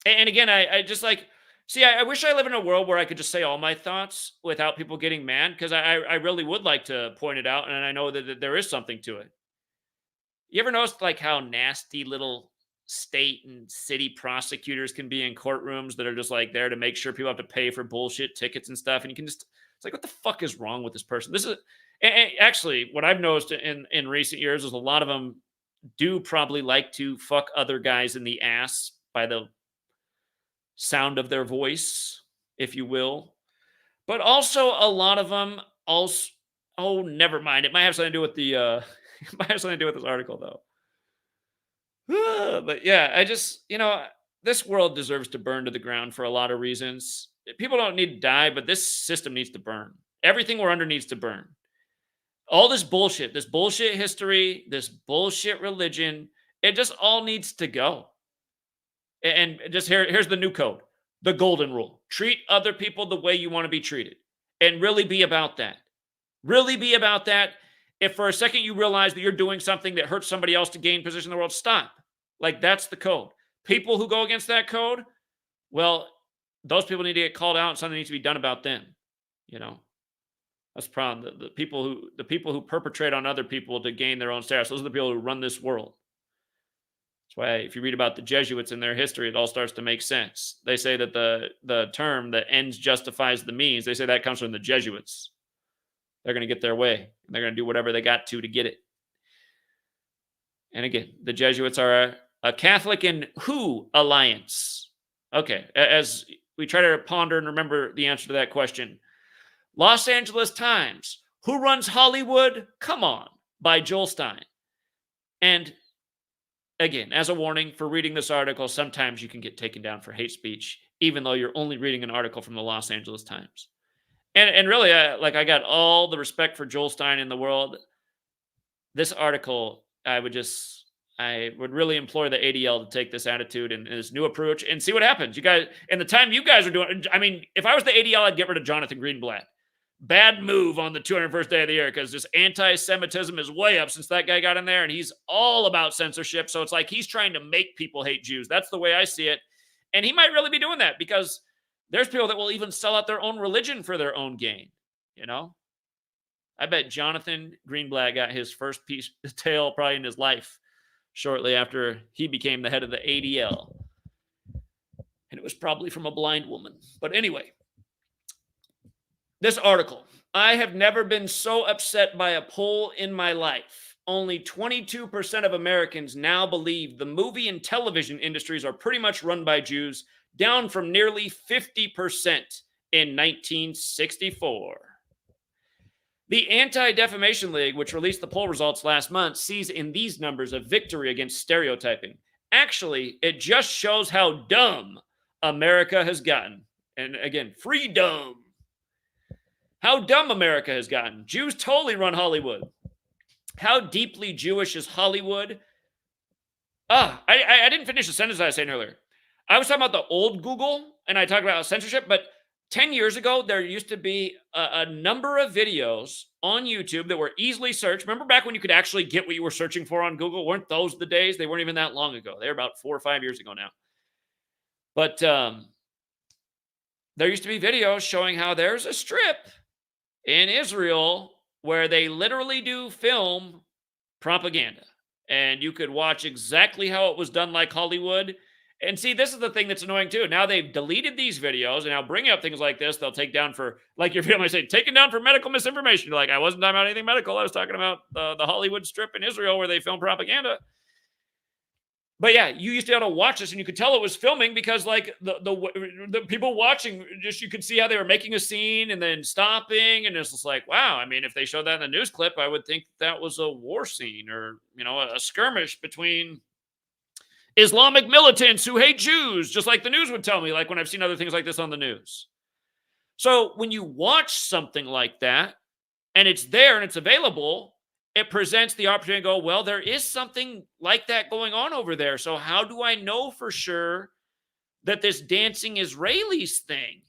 again, I just like, see, I wish I live in a world where I could just say all my thoughts without people getting mad, because I really would like to point it out, and I know that there is something to it. You ever notice like how nasty little state and city prosecutors can be in courtrooms that are just like there to make sure people have to pay for bullshit tickets and stuff, and you can just, it's like, what the fuck is wrong with this person? This is, and actually what I've noticed in recent years is a lot of them do probably like to fuck other guys in the ass by the sound of their voice, if you will. But also a lot of them also, oh, never mind. It might have something to do with the it might have something to do with this article though. But yeah, I just, this world deserves to burn to the ground for a lot of reasons. People don't need to die, but this system needs to burn. Everything we're under needs to burn. All this bullshit history, this bullshit religion, it just all needs to go. And just here's the new code, the golden rule: treat other people the way you want to be treated, and really be about that. Really be about that. If for a second you realize that you're doing something that hurts somebody else to gain position in the world, stop. Like, that's the code. People who go against that code, well, those people need to get called out, and something needs to be done about them. You know, that's the problem. The people who perpetrate on other people to gain their own status, those are the people who run this world. That's why if you read about the Jesuits and their history, it all starts to make sense. They say that the term "the ends justifies the means," they say that comes from the Jesuits. They're going to get their way. They're going to do whatever they got to get it. And again, the Jesuits are a Catholic and who alliance? Okay, as we try to ponder and remember the answer to that question. Los Angeles Times, Who Runs Hollywood? Come On, by Joel Stein. And again, as a warning for reading this article, sometimes you can get taken down for hate speech, even though you're only reading an article from the Los Angeles Times. And really, I got all the respect for Joel Stein in the world. This article, I would really implore the ADL to take this attitude and this new approach and see what happens. You guys, in the time you guys are doing, I mean, if I was the ADL, I'd get rid of Jonathan Greenblatt. Bad move on the 201st day of the year, because this anti-Semitism is way up since that guy got in there, and he's all about censorship. So it's like he's trying to make people hate Jews. That's the way I see it. And he might really be doing that, because there's people that will even sell out their own religion for their own gain. I bet Jonathan Greenblatt got his first tale probably in his life shortly after he became the head of the ADL. And it was probably from a blind woman. But anyway, this article: I have never been so upset by a poll in my life. Only 22% of Americans now believe the movie and television industries are pretty much run by Jews, down from nearly 50% in 1964. The Anti-Defamation League, which released the poll results last month, sees in these numbers a victory against stereotyping. Actually, it just shows how dumb America has gotten. And again, freedom. How dumb America has gotten. Jews totally run Hollywood. How deeply Jewish is Hollywood? I didn't finish the sentence I was saying earlier. I was talking about the old Google, and I talked about censorship, but 10 years ago, there used to be a number of videos on YouTube that were easily searched. Remember back when you could actually get what you were searching for on Google? Weren't those the days? They weren't even that long ago. They were about 4 or 5 years ago now. But there used to be videos showing how there's a strip in Israel where they literally do film propaganda. And you could watch exactly how it was done, like Hollywood. And see, this is the thing that's annoying too. Now they've deleted these videos, and now bringing up things like this, they'll take down for, like your family say, taken down for medical misinformation. You're like, I wasn't talking about anything medical. I was talking about the Hollywood strip in Israel where they film propaganda. But yeah, you used to be able to watch this, and you could tell it was filming because, like, the people watching, just you could see how they were making a scene and then stopping, and it's just like, wow. I mean, if they showed that in the news clip, I would think that was a war scene or a skirmish between Islamic militants who hate Jews, just like the news would tell me, like when I've seen other things like this on the news. So when you watch something like that, and it's there and it's available, it presents the opportunity to go, well, there is something like that going on over there. So how do I know for sure that this dancing Israelis thing,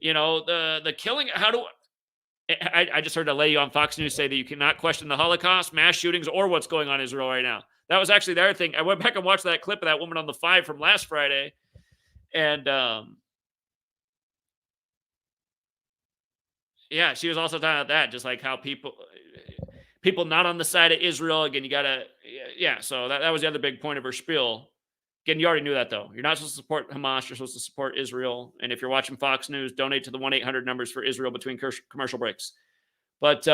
the killing, I just heard a lady on Fox News say that you cannot question the Holocaust, mass shootings, or what's going on in Israel right now. That was actually the other thing. I went back and watched that clip of that woman on the 5 from last Friday. And yeah, she was also talking about that, just like how people not on the side of Israel. Again, you got to, yeah. So that was the other big point of her spiel. Again, you already knew that, though. You're not supposed to support Hamas. You're supposed to support Israel. And if you're watching Fox News, donate to the 1-800 numbers for Israel between commercial breaks. But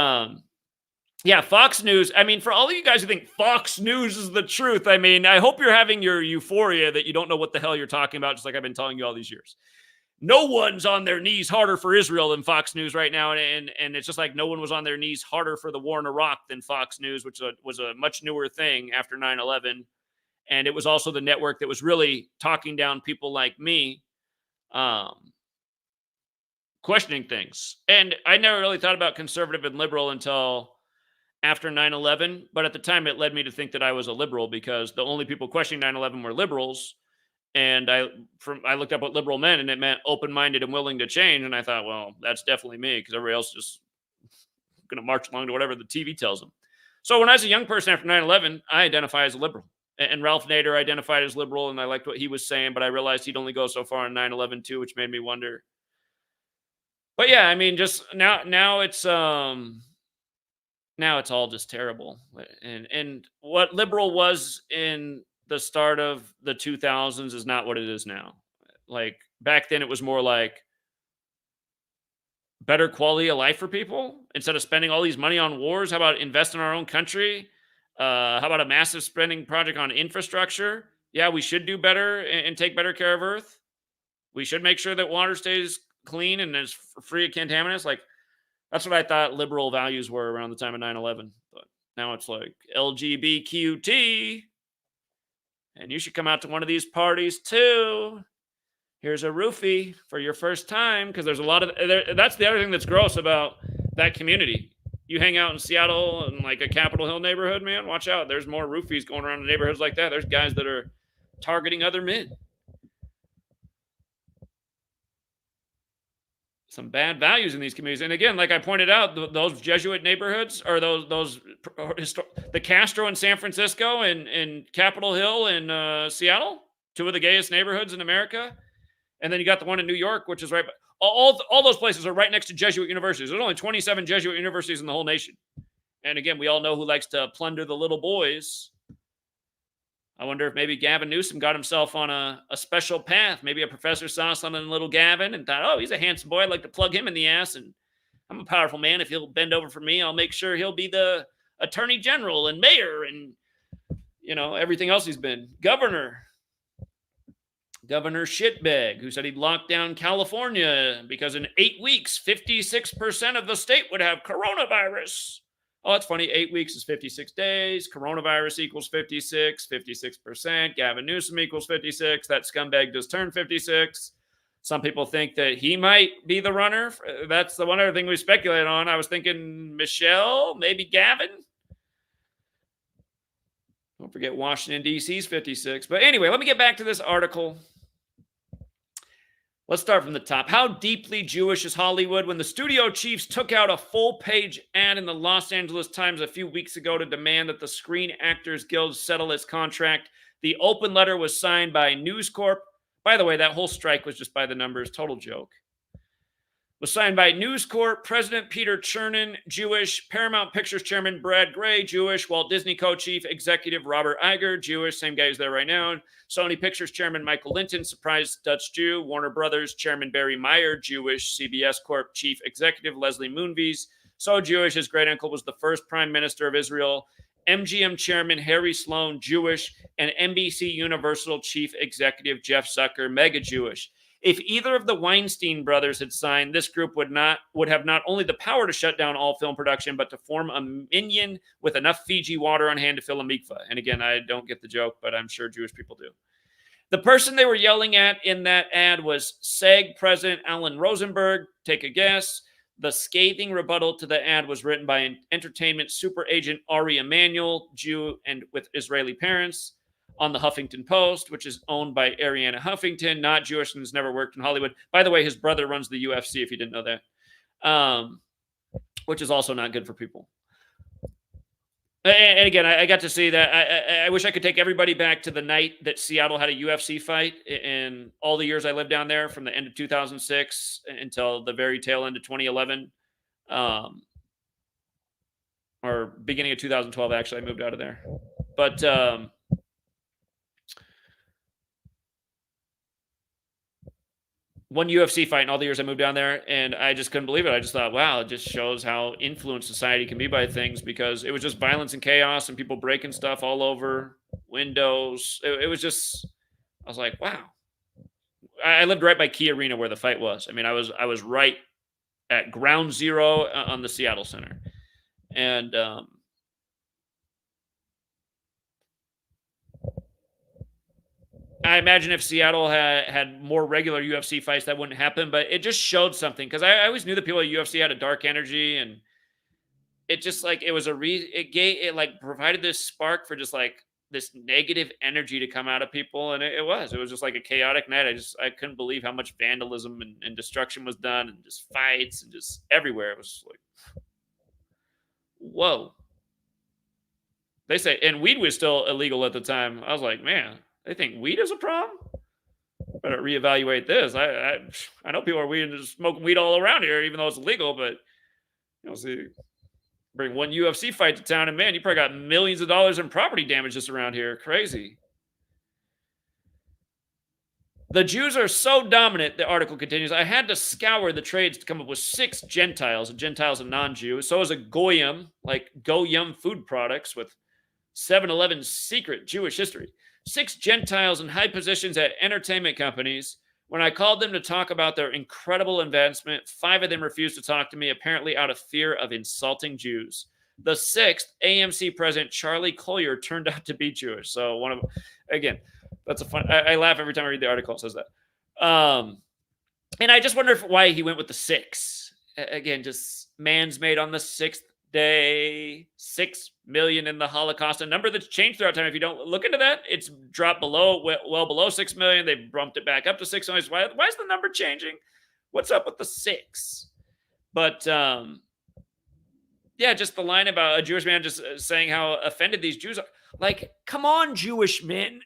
yeah, Fox News. I mean, for all of you guys who think Fox News is the truth, I mean, I hope you're having your euphoria that you don't know what the hell you're talking about, just like I've been telling you all these years. no one's on their knees harder for Israel than Fox News right now, and it's just like no one was on their knees harder for the war in Iraq than Fox News, which was a much newer thing after 9/11, and it was also the network that was really talking down people like me, um, questioning things. And I never really thought about conservative and liberal until after 9/11, but at the time it led me to think that I was a liberal because the only people questioning 9/11 were liberals. And I looked up what liberal meant, and it meant open-minded and willing to change. And I thought, well, that's definitely me because everybody else is just going to march along to whatever the TV tells them. So when I was a young person after 9/11, I identify as a liberal. And Ralph Nader identified as liberal, and I liked what he was saying, but I realized he'd only go so far on 9/11 too, which made me wonder. But yeah, I mean, just now it's all just terrible. And what liberal was in the start of the 2000s is not what it is now. Like back then it was more like better quality of life for people instead of spending all these money on wars. How about invest in our own country? How about a massive spending project on infrastructure? Yeah, we should do better and take better care of Earth. We should make sure that water stays clean and is free of contaminants. Like that's what I thought liberal values were around the time of 9/11. But now it's like LGBTQT, and you should come out to one of these parties too. Here's a roofie for your first time because there's a lot of that's the other thing that's gross about that community. You hang out in Seattle and like a Capitol Hill neighborhood, man, watch out. There's more roofies going around in neighborhoods like that. There's guys that are targeting other men. Some bad values in these communities. And again, like I pointed out, those Jesuit neighborhoods or the Castro in San Francisco and Capitol Hill in Seattle, two of the gayest neighborhoods in America. And then you got the one in New York, which is right. All those places are right next to Jesuit universities. There's only 27 Jesuit universities in the whole nation. And again, we all know who likes to plunder the little boys. I wonder if maybe Gavin Newsom got himself on a special path. Maybe a professor saw something in little Gavin and thought, oh, he's a handsome boy. I'd like to plug him in the ass. And I'm a powerful man. If he'll bend over for me, I'll make sure he'll be the attorney general and mayor and, everything else he's been. Governor Shitbag, who said he'd lock down California because in 8 weeks, 56% of the state would have coronavirus. Oh, that's funny. 8 weeks is 56 days. Coronavirus equals 56, 56%. Gavin Newsom equals 56. That scumbag just turned 56. Some people think that he might be the runner. That's the one other thing we speculated on. I was thinking Michelle, maybe Gavin. Don't forget Washington, D.C.'s 56. But anyway, let me get back to this article. Let's start from the top. How deeply Jewish is Hollywood? When the studio chiefs took out a full-page ad in the Los Angeles Times a few weeks ago to demand that the Screen Actors Guild settle its contract, the open letter was signed by News Corp. By the way, that whole strike was just by the numbers. Total joke. Was signed by News Corp, President Peter Chernin, Jewish, Paramount Pictures Chairman Brad Gray, Jewish, Walt Disney Co-Chief Executive Robert Iger, Jewish, same guy who's there right now, Sony Pictures Chairman Michael Linton, surprise Dutch Jew, Warner Brothers Chairman Barry Meyer, Jewish, CBS Corp Chief Executive Leslie Moonves, so Jewish his great uncle was the first Prime Minister of Israel, MGM Chairman Harry Sloan, Jewish, and NBC Universal Chief Executive Jeff Zucker, mega Jewish. If either of the Weinstein brothers had signed, this group would have not only the power to shut down all film production, but to form a minion with enough Fiji water on hand to fill a mikveh. And again, I don't get the joke, but I'm sure Jewish people do. The person they were yelling at in that ad was SAG President Alan Rosenberg. Take a guess. The scathing rebuttal to the ad was written by entertainment super agent Ari Emanuel, Jew and with Israeli parents, on the Huffington Post, which is owned by Ariana Huffington, not Jewish and has never worked in Hollywood. By the way, his brother runs the UFC, if you didn't know that, which is also not good for people. And again, I got to see that. I wish I could take everybody back to the night that Seattle had a UFC fight in all the years I lived down there, from the end of 2006 until the very tail end of 2011, or beginning of 2012. Actually, I moved out of there. But one UFC fight in all the years I moved down there, and I just couldn't believe it. I just thought, wow, it just shows how influenced society can be by things, because it was just violence and chaos and people breaking stuff all over, windows. It was just, I was like, wow. I lived right by Key Arena where the fight was. I mean, I was right at ground zero on the Seattle Center, and I imagine if Seattle had more regular UFC fights, that wouldn't happen. But it just showed something because I always knew the people at UFC had a dark energy, and it just like it was a it like provided this spark for just like this negative energy to come out of people, and it was just like a chaotic night. I couldn't believe how much vandalism and destruction was done, and just fights and just everywhere. It was like, whoa. They say, and weed was still illegal at the time. I was like, man, they think weed is a problem. Better reevaluate this. I know people are weed and just smoking weed all around here, even though it's illegal. But see, bring one UFC fight to town, and man, you probably got millions of dollars in property damage just around here. Crazy. The Jews are so dominant, the article continues. I had to scour the trades to come up with 6 Gentiles. A Gentile's a non-Jew. So is a Goyim, like Goyim food products with 7-Eleven's secret Jewish history. 6 Gentiles in high positions at entertainment companies. When I called them to talk about their incredible advancement, 5 of them refused to talk to me, apparently out of fear of insulting Jews. The 6th, AMC president Charlie Collier, turned out to be Jewish. So one of them, again, that's a fun. I laugh every time I read the article. It says that. And I just wonder why he went with the 6. Again, just man's made on the 6th day, 6 million in the Holocaust, a number that's changed throughout time. If you don't look into that, it's dropped below, well below 6 million. They bumped it back up to 6 million. Why is the number changing? What's up with the 6? But yeah, just the line about a Jewish man just saying how offended these Jews are. Like, come on, Jewish men.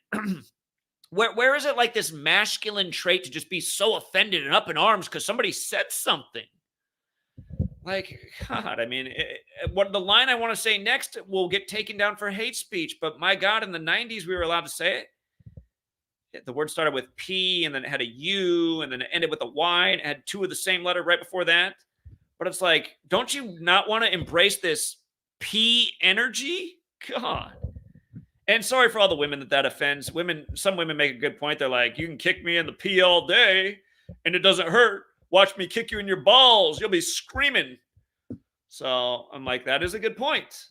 Where is it like this masculine trait to just be so offended and up in arms because somebody said something? Like, God, I mean, what the line I want to say next will get taken down for hate speech. But my God, in the 90s, we were allowed to say it. The word started with P, and then it had a U, and then it ended with a Y, and it had 2 of the same letter right before that. But it's like, don't you not want to embrace this P energy? God. And sorry for all the women that offends. Some women make a good point. They're like, you can kick me in the P all day, and it doesn't hurt. Watch me kick you in your balls. You'll be screaming. So I'm like, that is a good point.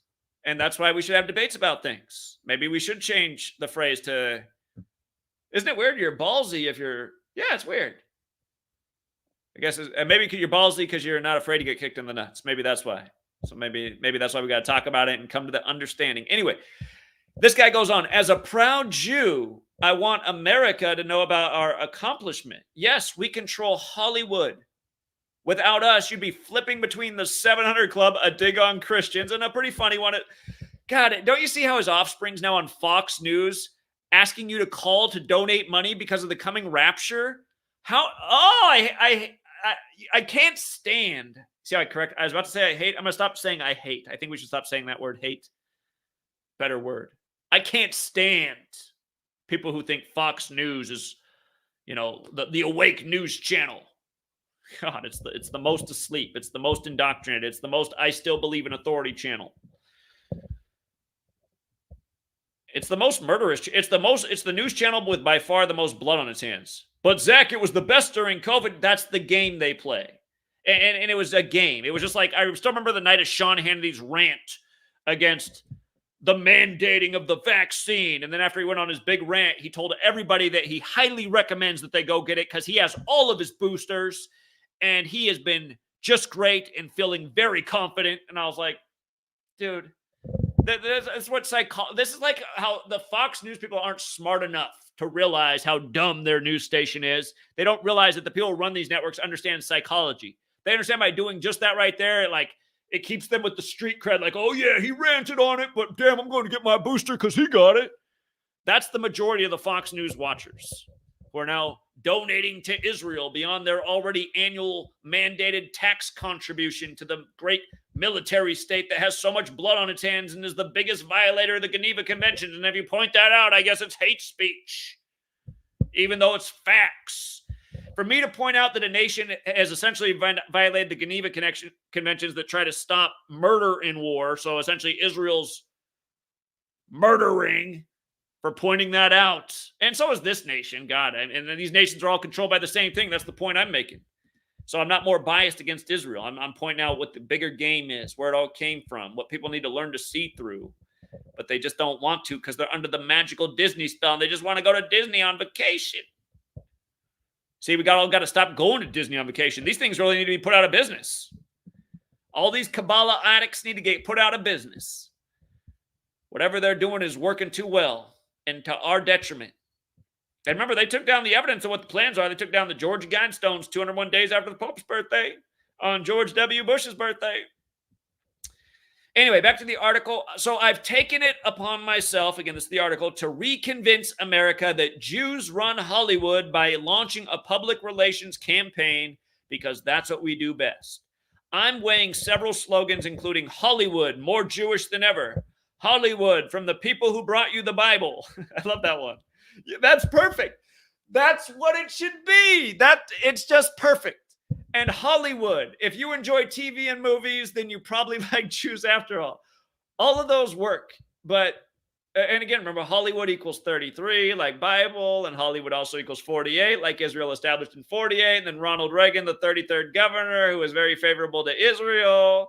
And that's why we should have debates about things. Maybe we should change the phrase to, isn't it weird you're ballsy if you're, yeah, it's weird. I guess maybe you're ballsy because you're not afraid to get kicked in the nuts. Maybe that's why. So maybe that's why we got to talk about it and come to the understanding. Anyway, this guy goes on. As a proud Jew, I want America to know about our accomplishment. Yes, we control Hollywood. Without us, you'd be flipping between the 700 Club, a dig on Christians, and a pretty funny one. God, don't you see how his offspring's now on Fox News asking you to call to donate money because of the coming rapture? How? Oh, I can't stand. See how I correct? I was about to say I hate. I'm going to stop saying I hate. I think we should stop saying that word hate. Better word. I can't stand people who think Fox News is, the awake news channel. God, it's the most asleep. It's the most indoctrinated. It's the most I still believe in authority channel. It's the most murderous. It's the news channel with by far the most blood on its hands. But Zach, it was the best during COVID. That's the game they play. And it was a game. It was just like, I still remember the night of Sean Hannity's rant against the mandating of the vaccine. And then after he went on his big rant, he told everybody that he highly recommends that they go get it because he has all of his boosters and he has been just great and feeling very confident. And I was like, dude, that's what this is like how the Fox News people aren't smart enough to realize how dumb their news station is. They don't realize that the people who run these networks understand psychology. They understand by doing just that right there, it keeps them with the street cred, like, oh yeah, he ranted on it, but damn, I'm going to get my booster because he got it. That's the majority of the Fox News watchers who are now donating to Israel beyond their already annual mandated tax contribution to the great military state that has so much blood on its hands and is the biggest violator of the Geneva Conventions. And if you point that out, I guess it's hate speech, even though it's facts. For me to point out that a nation has essentially violated the Geneva Conventions that try to stop murder in war, so essentially Israel's murdering for pointing that out. And so is this nation, God. And these nations are all controlled by the same thing. That's the point I'm making. So I'm not more biased against Israel. I'm pointing out what the bigger game is, where it all came from, what people need to learn to see through. But they just don't want to because they're under the magical Disney spell and they just want to go to Disney on vacation. See, we all got to stop going to Disney on vacation. These things really need to be put out of business. All these Kabbalah addicts need to get put out of business. Whatever they're doing is working too well and to our detriment. And remember, they took down the evidence of what the plans are. They took down the Georgia Guidestones 201 days after the Pope's birthday on George W. Bush's birthday. Anyway, back to the article. So I've taken it upon myself, again, this is the article, to reconvince America that Jews run Hollywood by launching a public relations campaign because that's what we do best. I'm weighing several slogans, including Hollywood, more Jewish than ever. Hollywood, from the people who brought you the Bible. I love that one. Yeah, that's perfect. That's what it should be. It's just perfect. And Hollywood, if you enjoy TV and movies, then you probably like Jews after all. All of those work. But, and again, remember, Hollywood equals 33, like Bible, and Hollywood also equals 48, like Israel established in 48. And then Ronald Reagan, the 33rd governor, who was very favorable to Israel.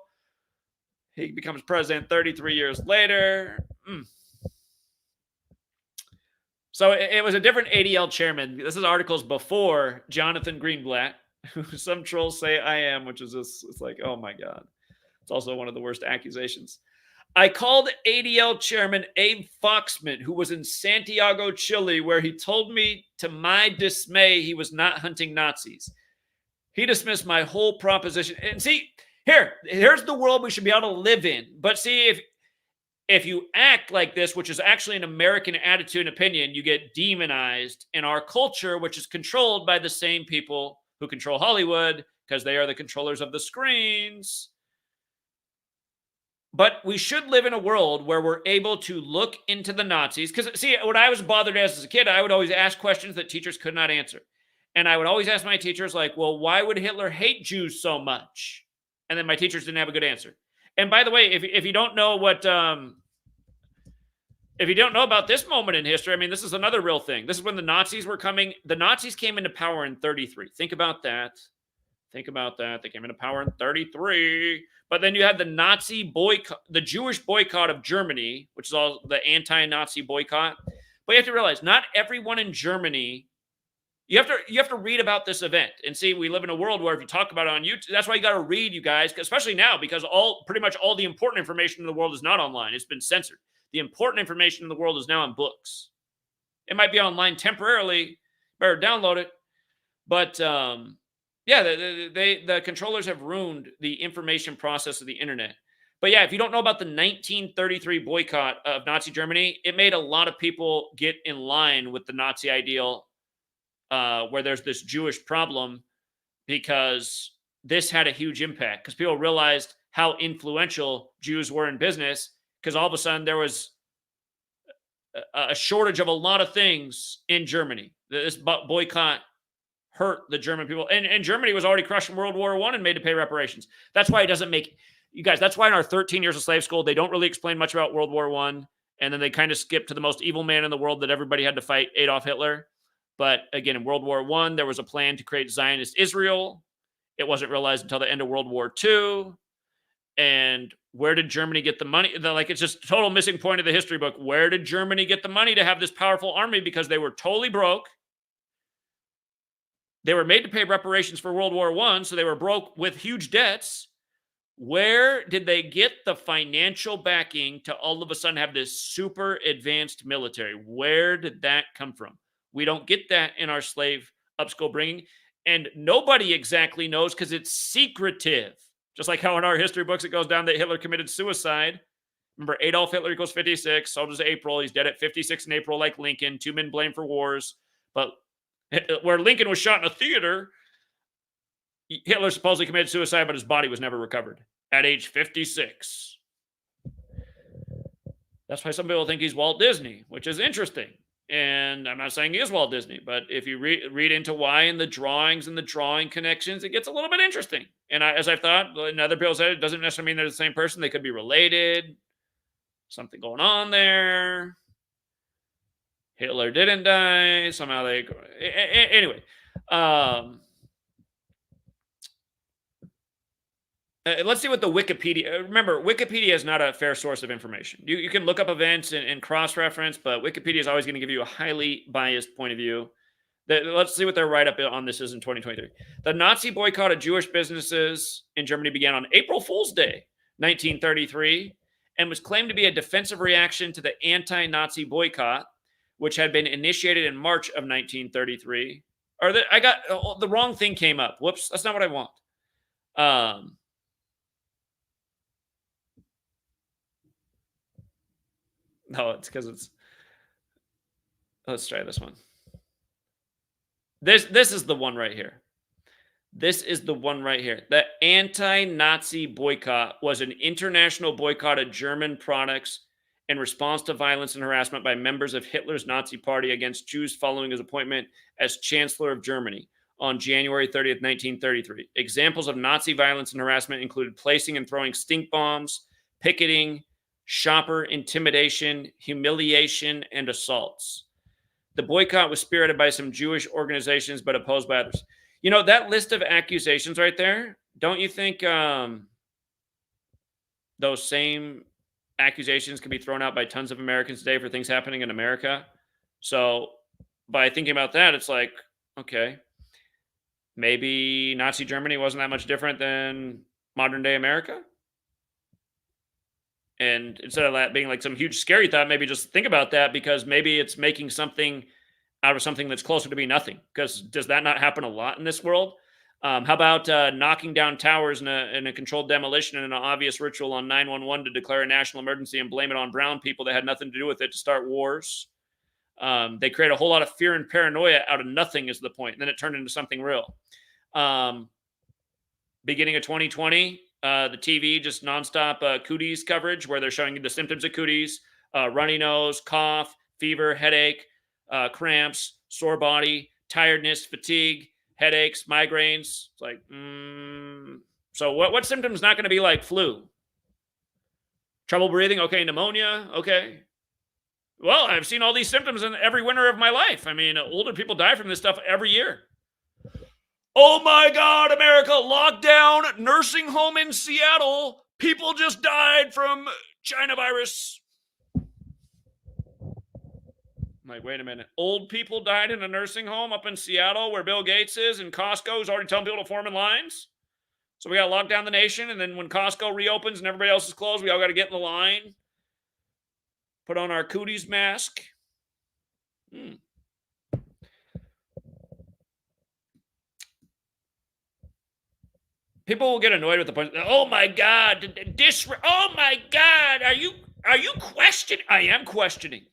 He becomes president 33 years later. So it was a different ADL chairman. This is articles before Jonathan Greenblatt, who some trolls say I am, which is just, it's like, oh my God. It's also one of the worst accusations. I called ADL chairman Abe Foxman, who was in Santiago, Chile, where he told me, to my dismay, he was not hunting Nazis. He dismissed my whole proposition. And see, here's the world we should be able to live in. But see, if you act like this, which is actually an American attitude and opinion, you get demonized in our culture, which is controlled by the same people who control Hollywood because they are the controllers of the screens. But we should live in a world where we're able to look into the Nazis. Because, see, what I was bothered as a kid, I would always ask questions that teachers could not answer. And I would always ask my teachers, like, well, why would Hitler hate Jews so much? And then my teachers didn't have a good answer. And by the way, if you don't know what, if you don't know about this moment in history, I mean, this is another real thing. This is when the Nazis were coming. The Nazis came into power in 33. Think about that. Think about that. They came into power in 33. But then you had the Nazi boycott, the Jewish boycott of Germany, which is all the anti-Nazi boycott. But you have to realize, not everyone in Germany. You have to read about this event and see. We live in a world where if you talk about it on YouTube, that's why you got to read, you guys, especially now, because pretty much all the important information in the world is not online. It's been censored. The important information in the world is now in books. It might be online temporarily. Better download it. But yeah, the controllers have ruined the information process of the internet. But yeah, if you don't know about the 1933 boycott of Nazi Germany, it made a lot of people get in line with the Nazi ideal. Where there's this Jewish problem, because this had a huge impact because people realized how influential Jews were in business, because all of a sudden there was a shortage of a lot of things in Germany. This boycott hurt the German people. And Germany was already crushed in World War I and made to pay reparations. That's why it doesn't make, you guys, that's why in our 13 years of slave school, they don't really explain much about World War I. And then they kind of skip to the most evil man in the world that everybody had to fight, Adolf Hitler. But again, in World War I, there was a plan to create Zionist Israel. It wasn't realized until the end of World War II. And where did Germany get the money? It's just a total missing point of the history book. Where did Germany get the money to have this powerful army? Because they were totally broke. They were made to pay reparations for World War I, so they were broke with huge debts. Where did they get the financial backing to all of a sudden have this super advanced military? Where did that come from? We don't get that in our slave upschool bringing. And nobody exactly knows because it's secretive. Just like how in our history books it goes down that Hitler committed suicide. Remember, Adolf Hitler equals 56. So does April. He's dead at 56 in April like Lincoln. 2 men blamed for wars. But where Lincoln was shot in a theater, Hitler supposedly committed suicide, but his body was never recovered at age 56. That's why some people think he's Walt Disney, which is interesting. And I'm not saying he is Walt Disney, but if you read into why in the drawings and the drawing connections, it gets a little bit interesting. And as I've thought, and other people said, it doesn't necessarily mean they're the same person. They could be related. Something going on there. Hitler didn't die. Somehow they. Anyway. Um, let's see what the Wikipedia. Remember, Wikipedia is not a fair source of information. You can look up events and cross reference, but Wikipedia is always going to give you a highly biased point of view. Let's see what their write up on this is in 2023. The Nazi boycott of Jewish businesses in Germany began on April Fool's Day, 1933, and was claimed to be a defensive reaction to the anti Nazi boycott, which had been initiated in March of 1933. I got the wrong thing came up. Whoops, that's not what I want. No, it's because it's. Let's try this one. This is the one right here. This is the one right here. The anti-Nazi boycott was an international boycott of German products in response to violence and harassment by members of Hitler's Nazi party against Jews following his appointment as Chancellor of Germany on January 30th, 1933. Examples of Nazi violence and harassment included placing and throwing stink bombs, picketing, shopper intimidation, humiliation, and assaults. The boycott was spearheaded by some Jewish organizations, but opposed by others. You know, that list of accusations right there, don't you think those same accusations can be thrown out by tons of Americans today for things happening in America? So by thinking about that, it's like, okay, maybe Nazi Germany wasn't that much different than modern day America. And instead of that being like some huge scary thought, maybe just think about that, because maybe it's making something out of something that's closer to be nothing. Because does that not happen a lot in this world? How about knocking down towers in a controlled demolition and an obvious ritual on 911 to declare a national emergency and blame it on brown people that had nothing to do with it to start wars? They create a whole lot of fear and paranoia out of nothing is the point. And then it turned into something real. Beginning of 2020, the TV just nonstop cooties coverage where they're showing you the symptoms of cooties, runny nose, cough, fever, headache, cramps, sore body, tiredness, fatigue, headaches, migraines. It's like, so what symptoms not going to be like flu? Trouble breathing? Okay. Pneumonia? Okay. Well, I've seen all these symptoms in every winter of my life. I mean, older people die from this stuff every year. Oh my God, America, lockdown, nursing home in Seattle. People just died from China virus. I'm like, wait a minute. Old people died in a nursing home up in Seattle where Bill Gates is, and Costco is already telling people to form in lines. So we got to lock down the nation, and then when Costco reopens and everybody else is closed, we all got to get in the line, put on our cooties mask. People will get annoyed with the point. Oh my God, oh my God, are you questioning? I am questioning.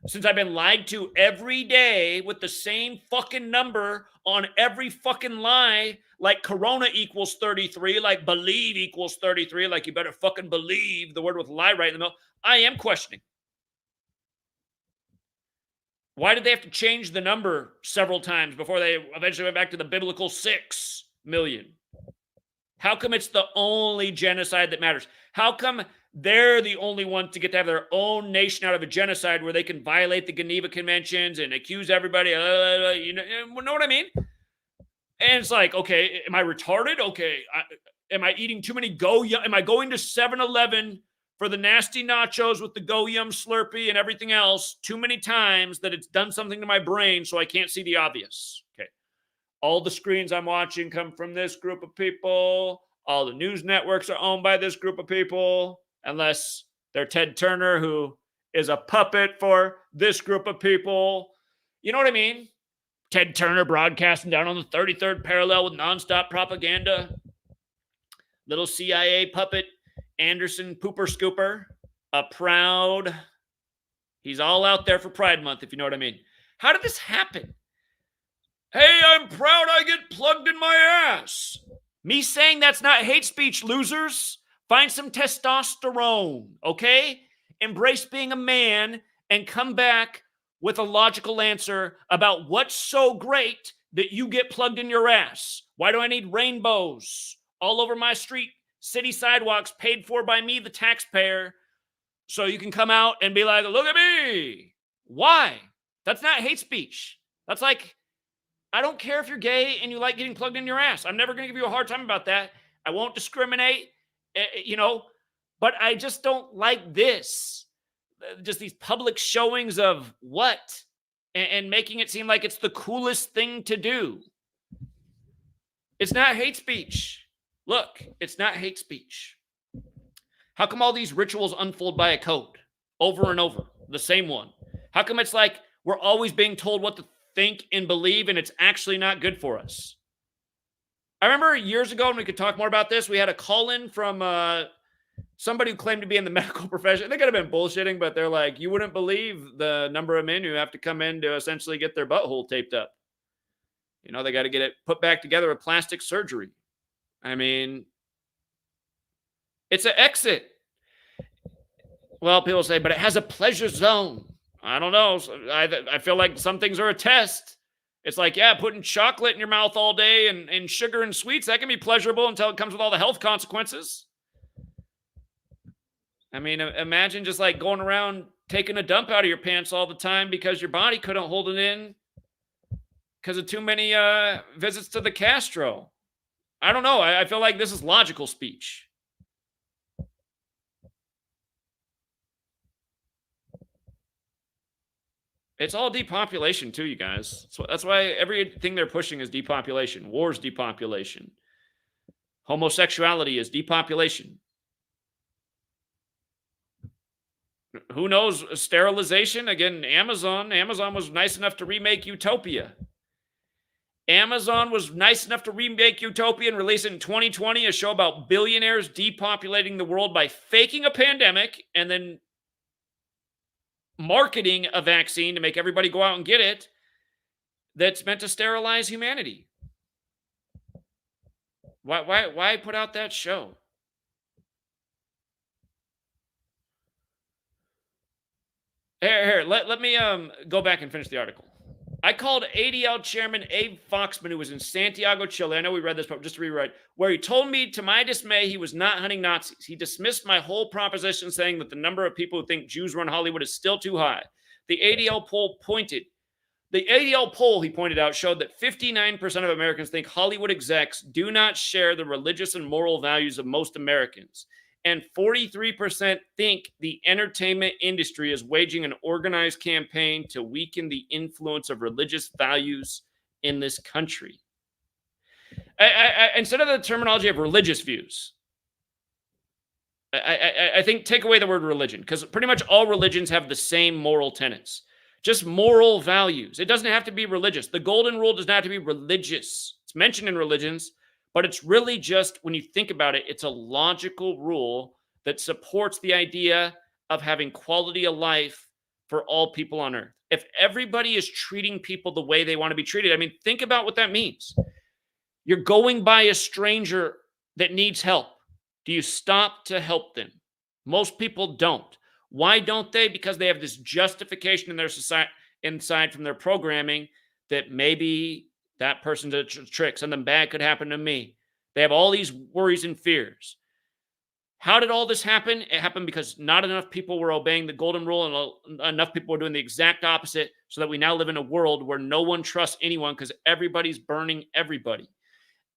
Since I've been lied to every day with the same fucking number on every fucking lie, like Corona equals 33, like believe equals 33, like you better fucking believe, the word with lie right in the middle. I am questioning. Why did they have to change the number several times before they eventually went back to the biblical 6 million? How come it's the only genocide that matters? How come they're the only ones to get to have their own nation out of a genocide where they can violate the Geneva Conventions and accuse everybody? You know what I mean? And it's like, okay, am I retarded? Okay, am I eating too many Go-Yum? Am I going to 7-Eleven for the nasty nachos with the Go-Yum Slurpee and everything else too many times that it's done something to my brain so I can't see the obvious? Okay. All the screens I'm watching come from this group of people. All the news networks are owned by this group of people, unless they're Ted Turner, who is a puppet for this group of people. You know what I mean? Ted Turner broadcasting down on the 33rd parallel with nonstop propaganda. Little CIA puppet, Anderson Pooper Scooper, he's all out there for Pride Month, if you know what I mean. How did this happen? Hey, I'm proud I get plugged in my ass. Me saying that's not hate speech, losers. Find some testosterone, okay? Embrace being a man and come back with a logical answer about what's so great that you get plugged in your ass. Why do I need rainbows all over my street, city sidewalks paid for by me, the taxpayer, so you can come out and be like, look at me? Why? That's not hate speech. That's like, I don't care if you're gay and you like getting plugged in your ass. I'm never going to give you a hard time about that. I won't discriminate, you know, but I just don't like this. Just these public showings of what? And making it seem like it's the coolest thing to do. It's not hate speech. Look, it's not hate speech. How come all these rituals unfold by a code over and over? The same one. How come it's like we're always being told what to think and believe, and it's actually not good for us? I remember years ago, and we could talk more about this, we had a call-in from somebody who claimed to be in the medical profession. They could have been bullshitting, but they're like, you wouldn't believe the number of men who have to come in to essentially get their butthole taped up. You know, they got to get it put back together with plastic surgery. I mean, it's an exit. Well, people say, but it has a pleasure zone. I don't know. I feel like some things are a test. It's like, yeah, putting chocolate in your mouth all day and sugar and sweets, that can be pleasurable until it comes with all the health consequences. I mean, imagine just like going around taking a dump out of your pants all the time because your body couldn't hold it in because of too many visits to the Castro. I don't know. I feel like this is logical speech. It's all depopulation too, you guys. So that's why everything they're pushing is depopulation. War's depopulation. Homosexuality is depopulation. Who knows? Sterilization? Again, Amazon. Amazon was nice enough to remake Utopia. Amazon was nice enough to remake Utopia and release it in 2020, a show about billionaires depopulating the world by faking a pandemic and then marketing a vaccine to make everybody go out and get it that's meant to sterilize humanity. Why put out that show? Here, let me go back and finish the article. I called ADL chairman Abe Foxman, who was in Santiago, Chile. I know we read this, but just to rewrite, where he told me, to my dismay, he was not hunting Nazis. He dismissed my whole proposition, saying that the number of people who think Jews run Hollywood is still too high. The ADL poll, he pointed out, showed that 59% of Americans think Hollywood execs do not share the religious and moral values of most Americans. And 43% think the entertainment industry is waging an organized campaign to weaken the influence of religious values in this country. Instead of the terminology of religious views, I think take away the word religion, because pretty much all religions have the same moral tenets, just moral values. It doesn't have to be religious. The golden rule does not have to be religious. It's mentioned in religions, but it's really just, when you think about it, it's a logical rule that supports the idea of having quality of life for all people on earth. If everybody is treating people the way they want to be treated, I mean, think about what that means. You're going by a stranger that needs help. Do you stop to help them? Most people don't. Why don't they? Because they have this justification in their society, inside from their programming, that maybe that person's a trick. Something bad could happen to me. They have all these worries and fears. How did all this happen? It happened because not enough people were obeying the golden rule and enough people were doing the exact opposite, so that we now live in a world where no one trusts anyone because everybody's burning everybody.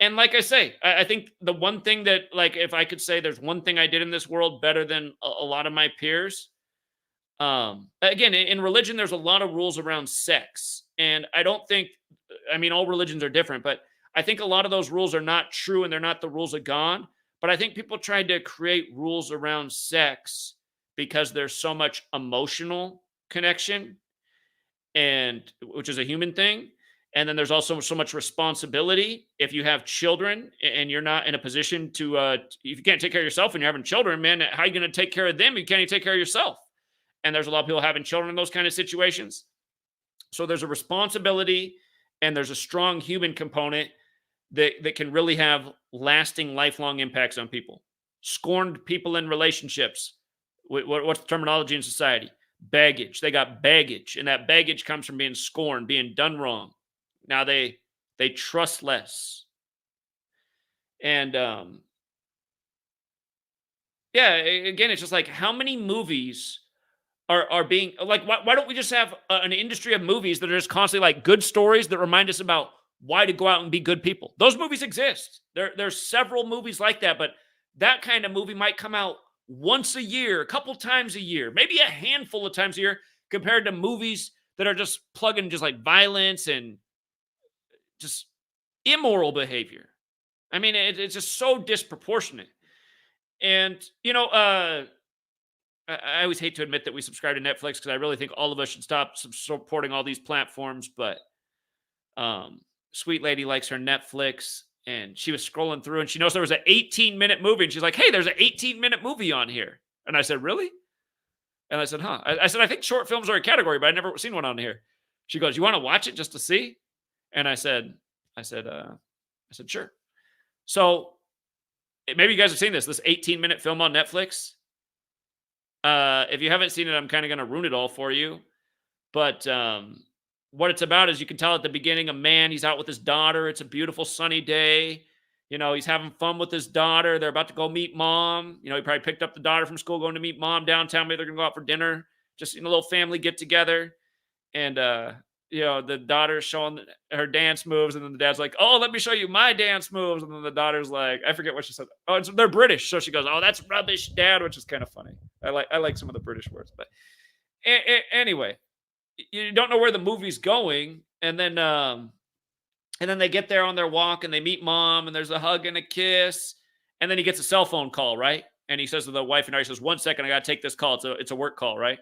And like I say, I think the one thing that, like, if I could say there's one thing I did in this world better than a lot of my peers, again, in religion, there's a lot of rules around sex. And I don't think, I mean, all religions are different, but I think a lot of those rules are not true and they're not the rules of God. But I think people tried to create rules around sex because there's so much emotional connection, and which is a human thing. And then there's also so much responsibility. If you have children and you're not in a position to, if you can't take care of yourself and you're having children, man, how are you going to take care of them? You can't even take care of yourself. And there's a lot of people having children in those kind of situations. So there's a responsibility and there's a strong human component that can really have lasting, lifelong impacts on people. Scorned people in relationships. What's the terminology in society? Baggage. They got baggage, and that baggage comes from being scorned, being done wrong. Now they trust less. And yeah, again, it's just like, how many movies are being like, why don't we just have an industry of movies that are just constantly like good stories that remind us about why to go out and be good people? Those movies exist. There's several movies like that, but that kind of movie might come out once a year, a couple times a year, maybe a handful of times a year, compared to movies that are just plugging just like violence and just immoral behavior. I mean, it's just so disproportionate. And I always hate to admit that we subscribe to Netflix because I really think all of us should stop supporting all these platforms. But sweet lady likes her Netflix, and she was scrolling through, and she knows there was an 18-minute movie, and she's like, "Hey, there's an 18-minute movie on here." And I said, "Really?" And I said, "Huh?" I said, "I think short films are a category, but I've never seen one on here." She goes, "You want to watch it just to see?" And I said, "Sure." So maybe you guys have seen this 18-minute film on Netflix. If you haven't seen it, I'm kind of going to ruin it all for you. But what it's about is you can tell at the beginning, a man, he's out with his daughter. It's a beautiful sunny day. He's having fun with his daughter. They're about to go meet mom. He probably picked up the daughter from school, going to meet mom downtown. Maybe they're going to go out for dinner. Just a little family get together. And the daughter's showing her dance moves, and then the dad's like, "Oh, let me show you my dance moves." And then the daughter's like, I forget what she said. Oh, they're British, so she goes, "Oh, that's rubbish, Dad," which is kind of funny. I like some of the British words, but anyway, you don't know where the movie's going, and then they get there on their walk, and they meet mom, and there's a hug and a kiss, and then he gets a cell phone call, right? And he says to the wife and I, he says, "1 second, I gotta take this call. It's a work call, right?"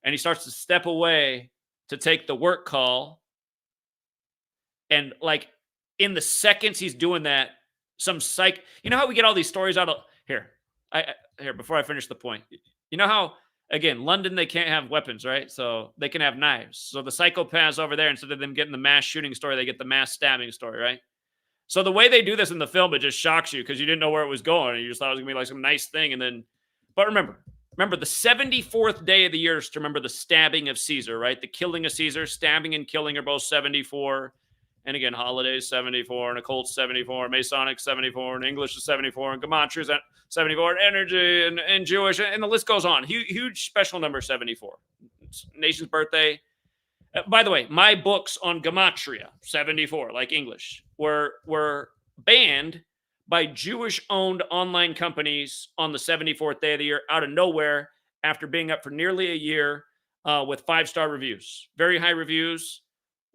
And he starts to step away to take the work call. And like in the seconds he's doing that, some psych, how we get all these stories out of here. Here, before I finish the point. You know how, again, London, they can't have weapons, right? So they can have knives. So the psychopaths over there, instead of them getting the mass shooting story, they get the mass stabbing story, right? So the way they do this in the film, it just shocks you because you didn't know where it was going. And you just thought it was gonna be like some nice thing. And then, but remember, the 74th day of the year is to remember the stabbing of Caesar, right? The killing of Caesar, stabbing and killing are both 74. And again, holidays 74, and occult 74, Masonic 74, and English is 74, and Gematria is 74, and energy and Jewish, and the list goes on. Huge special number 74. It's nation's birthday. By the way, my books on Gematria 74, like English, were banned by Jewish-owned online companies on the 74th day of the year out of nowhere after being up for nearly a year with 5-star reviews. Very high reviews.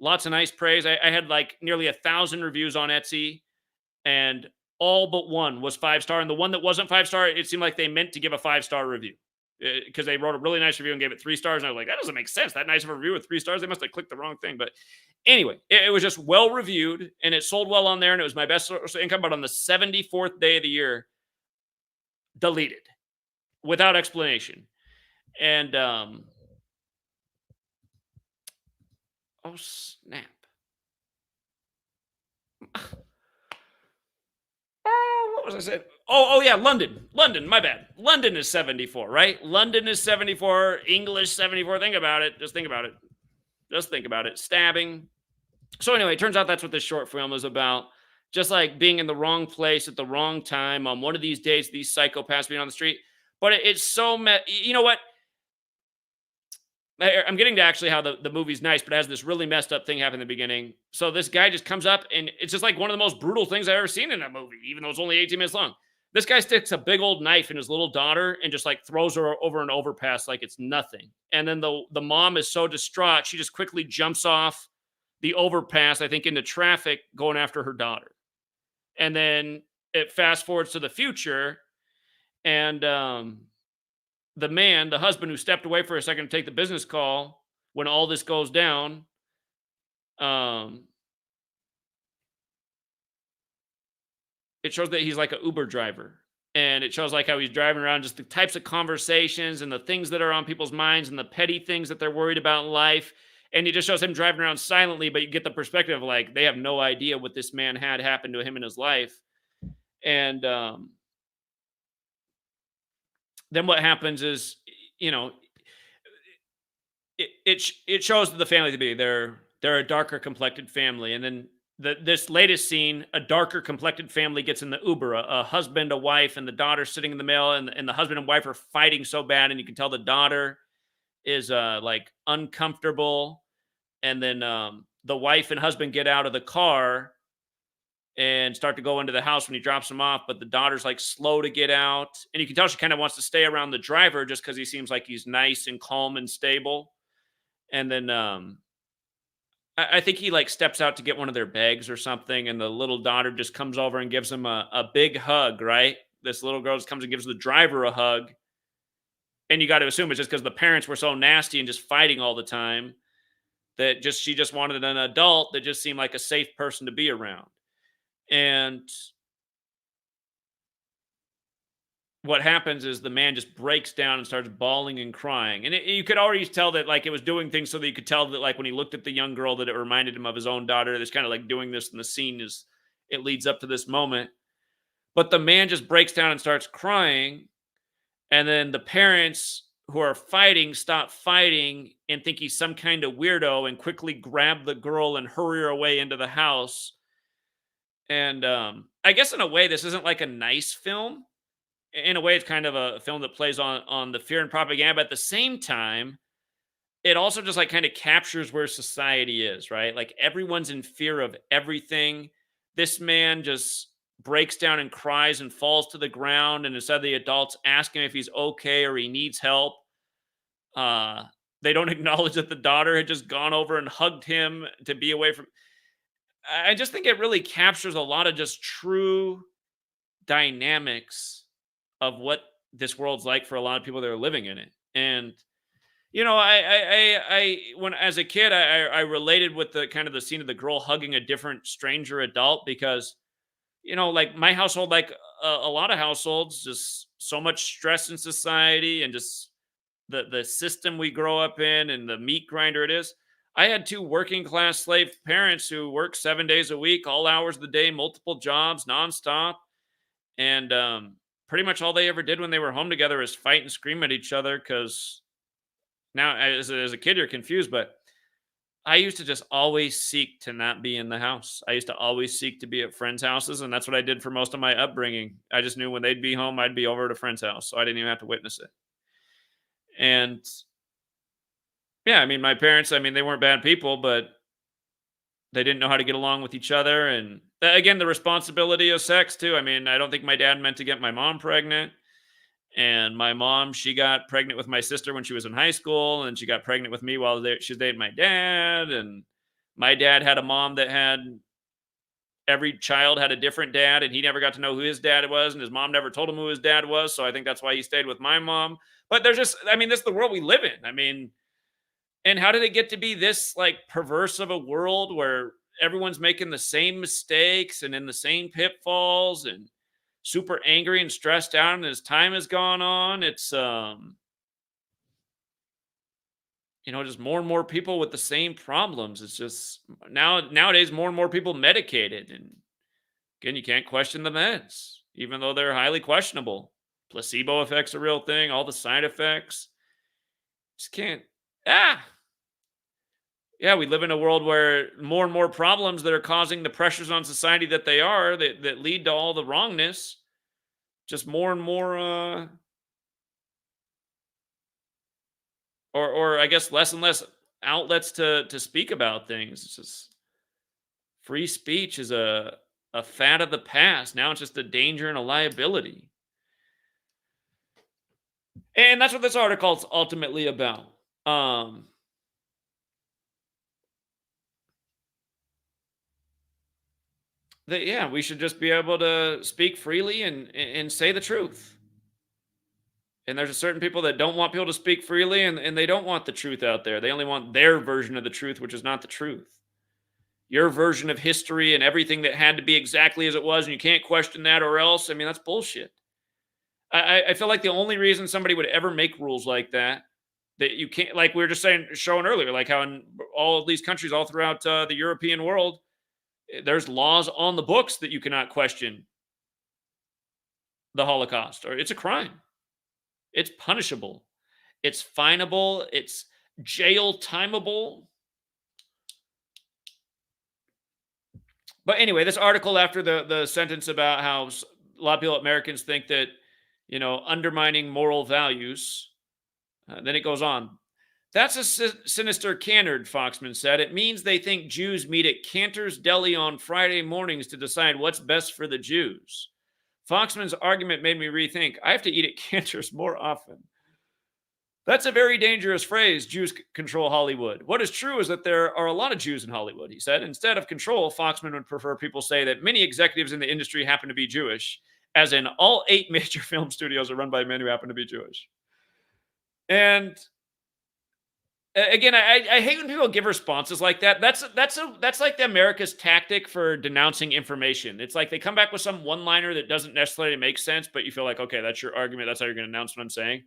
Lots of nice praise. I had like nearly 1,000 reviews on Etsy, and all but one was 5-star. And the one that wasn't 5-star, it seemed like they meant to give a 5-star review because they wrote a really nice review and gave it 3 stars. And I was like, that doesn't make sense. That nice of a review with 3 stars. They must have clicked the wrong thing. But anyway, it was just well reviewed, and it sold well on there, and it was my best source of income. But on the 74th day of the year, deleted without explanation. And oh, snap. Oh, what was I saying? Oh, yeah, London. London, my bad. London is 74, right? London is 74. English, 74. Think about it. Just think about it. Just think about it. Stabbing. So anyway, it turns out that's what this short film is about. Just like being in the wrong place at the wrong time on one of these days, these psychopaths being on the street. But it's so... You know what? I'm getting to actually how the movie's nice, but it has this really messed up thing happen in the beginning. So this guy just comes up, and it's just like one of the most brutal things I've ever seen in a movie, even though it's only 18 minutes long. This guy sticks a big old knife in his little daughter and just like throws her over an overpass like it's nothing. And then the mom is so distraught, she just quickly jumps off the overpass, I think, into traffic going after her daughter. And then it fast forwards to the future, and the man, the husband who stepped away for a second to take the business call when all this goes down, it shows that he's like an Uber driver. And it shows like how he's driving around, just the types of conversations and the things that are on people's minds and the petty things that they're worried about in life. And he just shows him driving around silently, but you get the perspective of like, they have no idea what this man had happened to him in his life. And then what happens is, it shows the family to be they're a darker complected family, and then this latest scene, a darker complected family gets in the Uber, a husband, a wife, and the daughter sitting in the middle, and the husband and wife are fighting so bad, and you can tell the daughter is like uncomfortable, and then the wife and husband get out of the car and start to go into the house when he drops them off, but the daughter's like slow to get out, and you can tell she kind of wants to stay around the driver just because he seems like he's nice and calm and stable. And then I think he like steps out to get one of their bags or something, and the little daughter just comes over and gives him a big hug. Right, this little girl just comes and gives the driver a hug, and you got to assume it's just because the parents were so nasty and just fighting all the time that just she just wanted an adult that just seemed like a safe person to be around. And what happens is the man just breaks down and starts bawling and crying. And you could already tell that like it was doing things so that you could tell that like when he looked at the young girl that it reminded him of his own daughter. That's kind of like doing this in the scene is it leads up to this moment. But the man just breaks down and starts crying. And then the parents who are fighting stop fighting and think he's some kind of weirdo and quickly grab the girl and hurry her away into the house. And I guess in a way, this isn't like a nice film. In a way, it's kind of a film that plays on the fear and propaganda, but at the same time, it also just like kind of captures where society is, right? Like everyone's in fear of everything. This man just breaks down and cries and falls to the ground, and instead of the adults ask him if he's okay or he needs help, uh, they don't acknowledge that the daughter had just gone over and hugged him to be away from. I just think it really captures a lot of just true dynamics of what this world's like for a lot of people that are living in it. And when as a kid, I related with the kind of the scene of the girl hugging a different stranger adult because like my household, like a lot of households, just so much stress in society and just the system we grow up in and the meat grinder it is. I had two working class slave parents who worked 7 days a week, all hours of the day, multiple jobs, nonstop. And pretty much all they ever did when they were home together is fight and scream at each other. Because now, as a kid, you're confused, but I used to just always seek to not be in the house. I used to always seek to be at friends' houses, and that's what I did for most of my upbringing. I just knew when they'd be home, I'd be over at a friend's house, so I didn't even have to witness it. And yeah, I mean, my parents, I mean, they weren't bad people, but they didn't know how to get along with each other. And again, the responsibility of sex, too. I mean, I don't think my dad meant to get my mom pregnant. And my mom, she got pregnant with my sister when she was in high school, and she got pregnant with me while she was dating my dad. And my dad had a mom that had every child had a different dad, and he never got to know who his dad was, and his mom never told him who his dad was. So I think that's why he stayed with my mom. But there's just, I mean, this is the world we live in. I mean, and how did it get to be this like perverse of a world where everyone's making the same mistakes and in the same pitfalls and super angry and stressed out and as time has gone on, it's just more and more people with the same problems. It's just nowadays more and more people medicated. And again, you can't question the meds, even though they're highly questionable. Placebo effects a real thing, all the side effects. Just can't. Ah, yeah, we live in a world where more and more problems that are causing the pressures on society that they are that lead to all the wrongness. Just more and more, or I guess less and less outlets to speak about things. It's just free speech is a fad of the past. Now it's just a danger and a liability, and that's what this article is ultimately about. Um, that yeah, we should just be able to speak freely and say the truth. And there's a certain people that don't want people to speak freely, and they don't want the truth out there. They only want their version of the truth, which is not the truth. Your version of history and everything that had to be exactly as it was, and you can't question that or else. I mean, that's bullshit. I feel like the only reason somebody would ever make rules like that you can't, like we were just saying, showing earlier, like how in all of these countries all throughout the European world, there's laws on the books that you cannot question the Holocaust, or it's a crime. It's punishable. It's finable. It's jail timeable. But anyway, this article after the sentence about how a lot of people, Americans, think that undermining moral values. Then it goes on. That's a sinister candor, Foxman said. It means they think Jews meet at Cantor's Deli on Friday mornings to decide what's best for the Jews. Foxman's argument made me rethink. I have to eat at Cantor's more often. That's a very dangerous phrase, Jews control Hollywood. What is true is that there are a lot of Jews in Hollywood, he said. Instead of control, Foxman would prefer people say that many executives in the industry happen to be Jewish, as in all 8 major film studios are run by men who happen to be Jewish. And again, I hate when people give responses like that. That's like the America's tactic for denouncing information. It's like they come back with some one-liner that doesn't necessarily make sense, but you feel like, okay, that's your argument. That's how you're going to announce what I'm saying.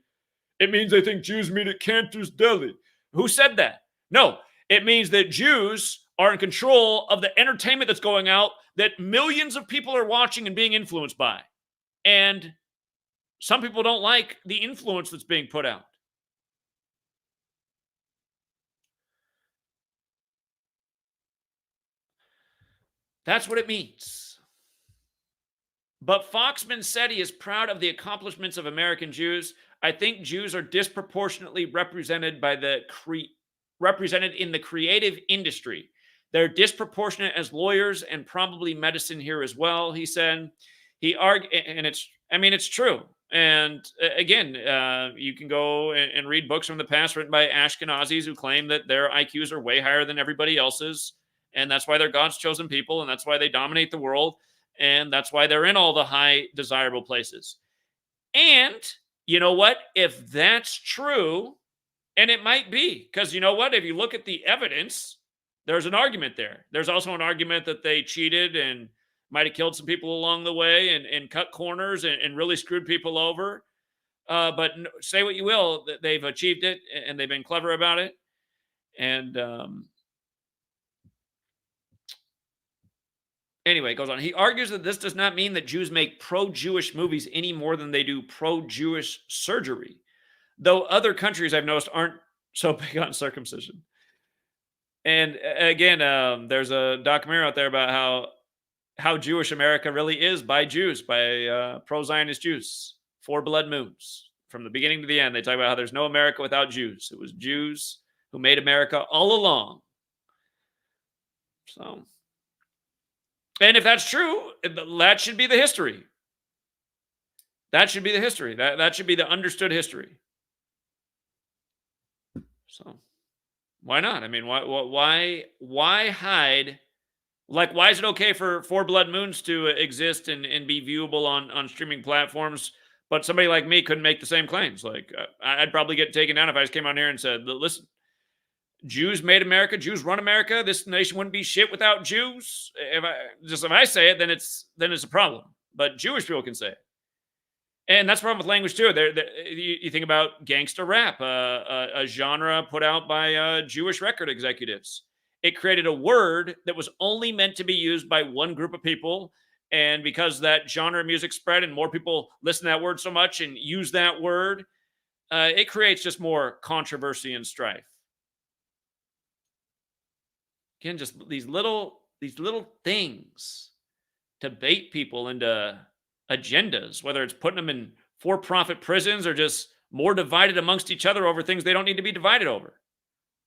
It means they think Jews meet at Cantor's Deli. Who said that? No, it means that Jews are in control of the entertainment that's going out that millions of people are watching and being influenced by. And some people don't like the influence that's being put out. That's what it means. But Foxman said he is proud of the accomplishments of American Jews. I think Jews are disproportionately represented in the creative industry. They're disproportionate as lawyers and probably medicine here as well, he said. He argued, and it's true. And again, you can go and read books from the past written by Ashkenazis who claim that their IQs are way higher than everybody else's. And that's why they're God's chosen people. And that's why they dominate the world. And that's why they're in all the high desirable places. And you know what? If that's true, and it might be, because you know what? If you look at the evidence, there's an argument there. There's also an argument that they cheated and might have killed some people along the way and cut corners and really screwed people over. But say what you will, they've achieved it and they've been clever about it. And anyway, it goes on. He argues that this does not mean that Jews make pro-Jewish movies any more than they do pro-Jewish surgery, though other countries I've noticed aren't so big on circumcision. And again, there's a documentary out there about how Jewish America really is by Jews, by pro-Zionist Jews, 4 blood moons. From the beginning to the end, they talk about how there's no America without Jews. It was Jews who made America all along. So... and if that's true, that should be the history. That should be the history. That should be the understood history. So, why not? I mean, why hide? Like, why is it okay for 4 blood moons to exist and be viewable on streaming platforms, but somebody like me couldn't make the same claims? Like, I'd probably get taken down if I just came on here and said, listen, Jews made America. Jews run America. This nation wouldn't be shit without Jews. If I say it, then it's a problem. But Jewish people can say it, and that's the problem with language too. You think about gangster rap, a genre put out by Jewish record executives. It created a word that was only meant to be used by one group of people, and because that genre of music spread and more people listen to that word so much and use that word, it creates just more controversy and strife. Again, just these little things to bait people into agendas, whether it's putting them in for-profit prisons or just more divided amongst each other over things they don't need to be divided over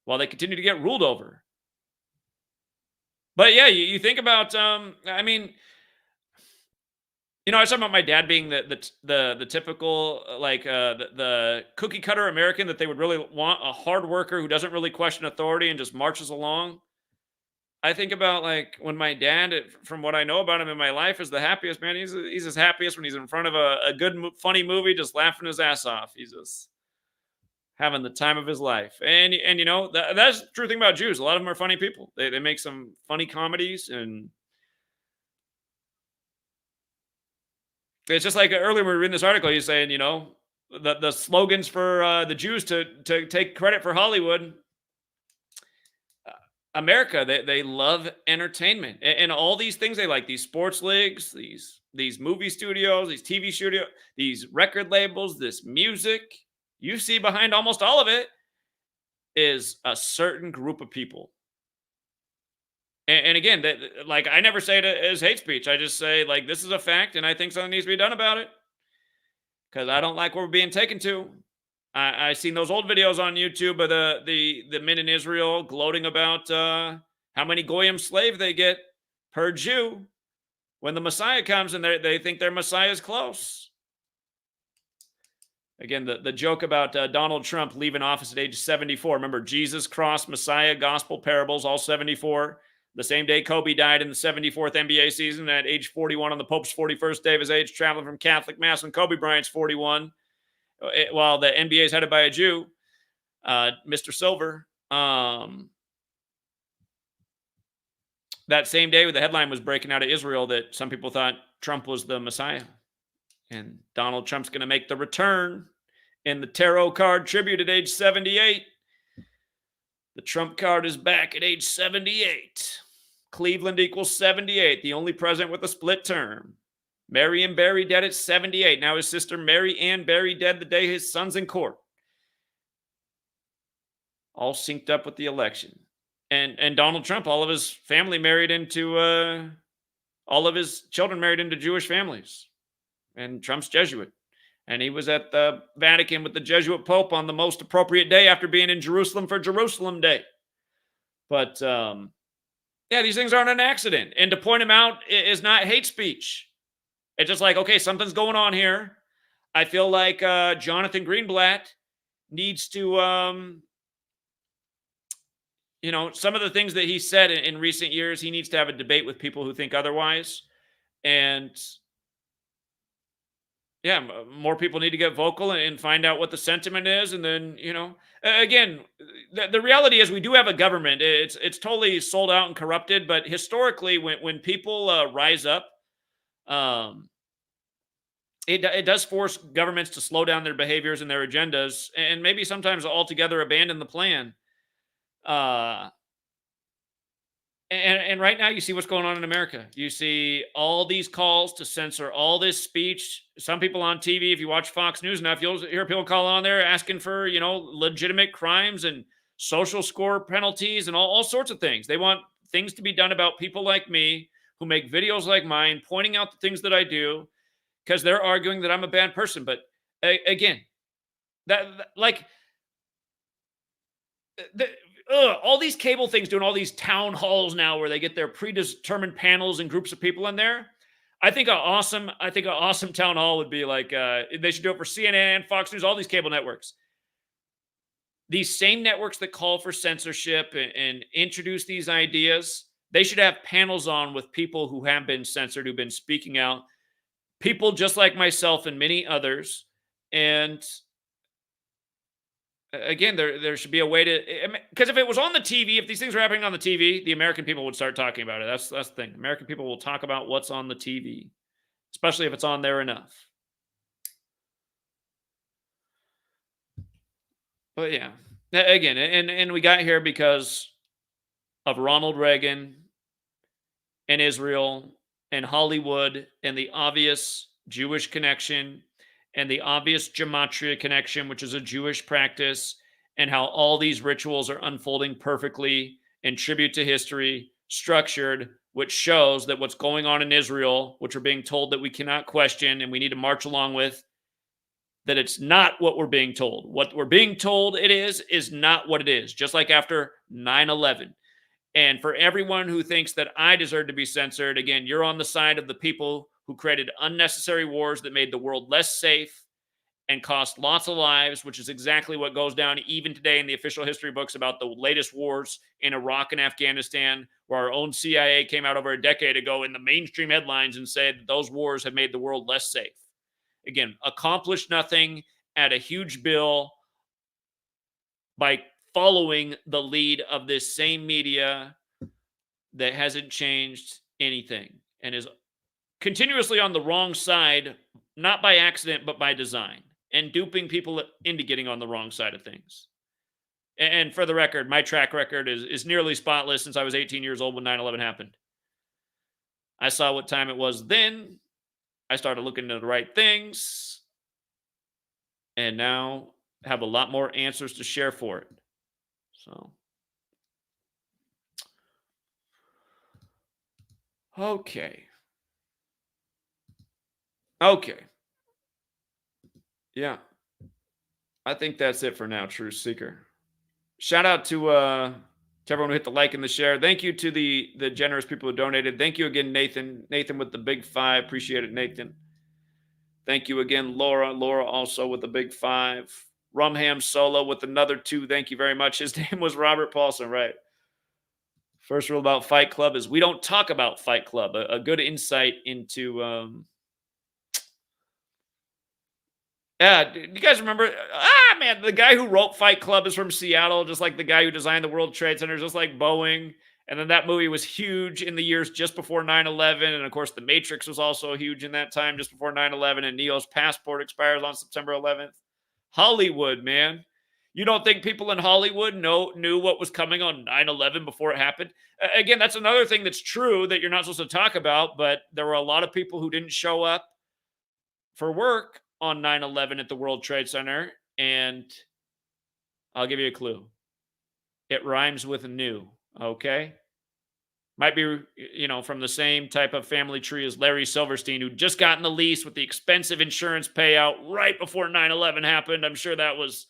while they continue to get ruled over. But yeah, you think about, I mean, I was talking about my dad being the typical, like, the cookie cutter American that they would really want, a hard worker who doesn't really question authority and just marches along. I think about, like, when my dad, from what I know about him in my life, is the happiest, man. He's his happiest when he's in front of a good, funny movie, just laughing his ass off. He's just having the time of his life. And that's the true thing about Jews. A lot of them are funny people. They make some funny comedies, and it's just like earlier when we were reading this article, he's saying, the slogans for the Jews to take credit for Hollywood. America, they love entertainment and all these things they like, these sports leagues, these movie studios, these TV studios, these record labels, this music. You see behind almost all of it is a certain group of people. And again, like, I never say it as hate speech. I just say, like, this is a fact and I think something needs to be done about it because I don't like where we're being taken to. I seen those old videos on YouTube of the men in Israel gloating about how many goyim slave they get per Jew when the Messiah comes, and they think their Messiah is close. Again, the joke about Donald Trump leaving office at age 74. Remember, Jesus, cross, Messiah, gospel, parables, all 74. The same day Kobe died in the 74th NBA season at age 41 on the Pope's 41st day of his age, traveling from Catholic Mass when Kobe Bryant's 41. While the NBA is headed by a Jew, Mr. Silver. That same day, the headline was breaking out of Israel that some people thought Trump was the Messiah. And Donald Trump's going to make the return in the tarot card tribute at age 78. The Trump card is back at age 78. Cleveland equals 78, the only president with a split term. Mary Ann Barry dead at 78. Now his sister Mary Ann Barry dead the day his son's in court. All synced up with the election. And Donald Trump, all of his family married into, all of his children married into Jewish families. And Trump's Jesuit. And he was at the Vatican with the Jesuit Pope on the most appropriate day after being in Jerusalem for Jerusalem Day. But, yeah, these things aren't an accident. And to point them out is not hate speech. It's just like, okay, something's going on here. I feel like Jonathan Greenblatt needs to, some of the things that he said in recent years, he needs to have a debate with people who think otherwise. And yeah, more people need to get vocal and find out what the sentiment is. And then, again, the reality is we do have a government. It's totally sold out and corrupted. But historically, when people rise up, it does force governments to slow down their behaviors and their agendas, and maybe sometimes altogether abandon the plan. And right now, you see what's going on in America. You see all these calls to censor all this speech. Some people on TV, if you watch Fox News enough, you'll hear people call on there asking for, legitimate crimes and social score penalties and all sorts of things. They want things to be done about people like me who make videos like mine, pointing out the things that I do, because they're arguing that I'm a bad person. But again, all these cable things doing all these town halls now where they get their predetermined panels and groups of people in there. I think an awesome town hall would be like, they should do it for CNN, Fox News, all these cable networks. These same networks that call for censorship and introduce these ideas, they should have panels on with people who have been censored, who've been speaking out, people just like myself and many others. And again, there should be a way to, because if it was on the TV, if these things were happening on the TV, the American people would start talking about it. That's the thing. American people will talk about what's on the TV, especially if it's on there enough. But yeah, again, and we got here because of Ronald Reagan and Israel and Hollywood and the obvious Jewish connection and the obvious gematria connection, which is a Jewish practice, and how all these rituals are unfolding perfectly in tribute to history, structured, which shows that what's going on in Israel, which we're being told that we cannot question and we need to march along with, that it's not what we're being told. What we're being told it is not what it is, just like after 9/11. And for everyone who thinks that I deserve to be censored, again, you're on the side of the people who created unnecessary wars that made the world less safe and cost lots of lives, which is exactly what goes down even today in the official history books about the latest wars in Iraq and Afghanistan, where our own CIA came out over a decade ago in the mainstream headlines and said that those wars have made the world less safe. Again, accomplished nothing at a huge bill by following the lead of this same media that hasn't changed anything and is continuously on the wrong side, not by accident, but by design, and duping people into getting on the wrong side of things. And for the record, my track record is nearly spotless since I was 18 years old when 9/11 happened. I saw what time it was then. I started looking into the right things, and now have a lot more answers to share for it. So, okay. Yeah. I think that's it for now, True Seeker. Shout out to everyone who hit the like and the share. Thank you to the generous people who donated. Thank you again, Nathan. Nathan with the big 5. Appreciate it, Nathan. Thank you again, Laura. Laura also with the big 5. Rumham Solo with another 2. Thank you very much. His name was Robert Paulson, right? First rule about Fight Club is we don't talk about Fight Club. A good insight into yeah, do you guys remember? Man, the guy who wrote Fight Club is from Seattle, just like the guy who designed the World Trade Center, just like Boeing. And then that movie was huge in the years just before 9/11. And of course, The Matrix was also huge in that time, just before 9/11. And Neo's passport expires on September 11th. Hollywood, man. You don't think people in Hollywood knew what was coming on 9/11 before it happened? Again, that's another thing that's true that you're not supposed to talk about, but there were a lot of people who didn't show up for work on 9/11 at the World Trade Center, and I'll give you a clue. It rhymes with new, okay? Might be, from the same type of family tree as Larry Silverstein, who just got in the lease with the expensive insurance payout right before 9/11 happened. I'm sure that was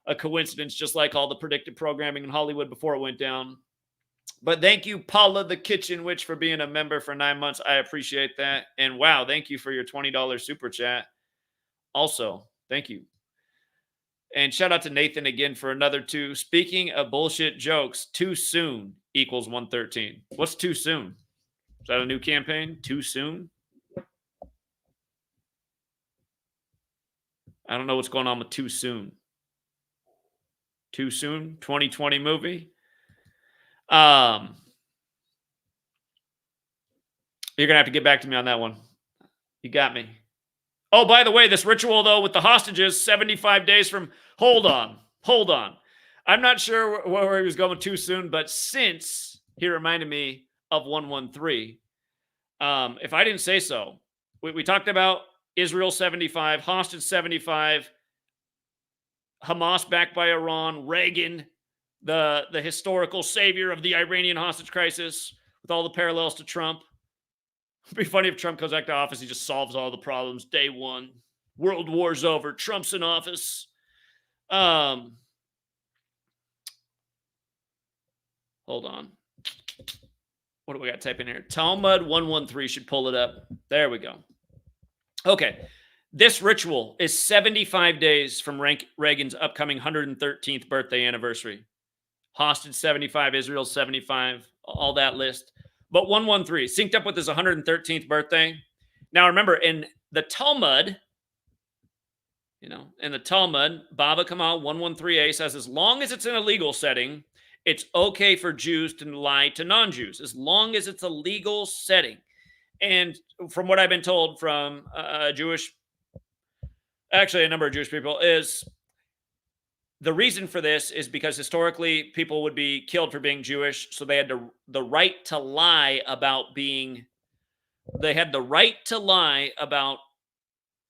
a coincidence, just like all the predictive programming in Hollywood before it went down. But thank you, Paula the Kitchen Witch, for being a member for 9 months. I appreciate that. And wow, thank you for your $20 super chat. Also, thank you. And shout out to Nathan again for another 2. Speaking of bullshit jokes, too soon equals 113. What's too soon? Is that a new campaign? Too soon? I don't know what's going on with too soon. Too soon? 2020 movie? You're going to have to get back to me on that one. You got me. Oh, by the way, this ritual, though, with the hostages, 75 days from... Hold on. I'm not sure where he was going too soon, but since he reminded me of 113, if I didn't say so, we talked about Israel 75, hostage 75, Hamas backed by Iran, Reagan, the historical savior of the Iranian hostage crisis, with all the parallels to Trump. It'd be funny if Trump comes back to office, he just solves all the problems. Day 1. World war's over. Trump's in office. Hold on. What do we got to type in here? Talmud 113 should pull it up. There we go. Okay. This ritual is 75 days from Reagan's upcoming 113th birthday anniversary. Hostage 75, Israel 75, all that list. But 113, synced up with his 113th birthday. Now, remember, in the Talmud, Baba Kamal 113a says, as long as it's in a legal setting, it's okay for Jews to lie to non-Jews, as long as it's a legal setting. And from what I've been told from a number of Jewish people, is the reason for this is because historically people would be killed for being Jewish, so they had the right to lie about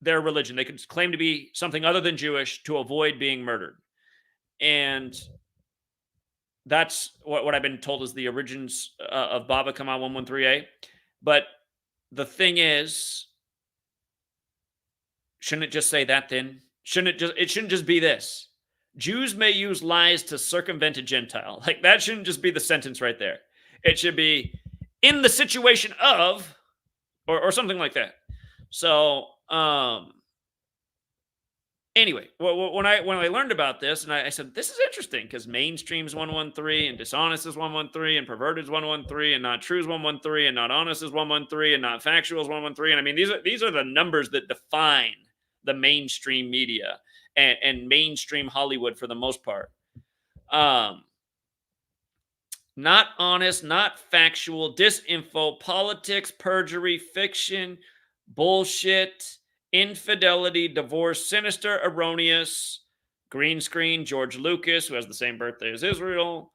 their religion. They could claim to be something other than Jewish to avoid being murdered. And that's what I've been told is the origins of Baba Kamal 113a. But the thing is, shouldn't it just say that then? It shouldn't just be this. Jews may use lies to circumvent a Gentile. Like, that shouldn't just be the sentence right there. It should be in the situation of, or something like that. So, anyway, when I learned about this, and I said, this is interesting, because mainstream's 113, and dishonest is 113, and perverted is 113, and not true is 113, and not honest is 113, and not factual is 113. And I mean, these are the numbers that define the mainstream media and mainstream Hollywood for the most part. Not honest, not factual, disinfo, politics, perjury, fiction, bullshit, infidelity, divorce, sinister, erroneous, green screen, George Lucas, who has the same birthday as Israel.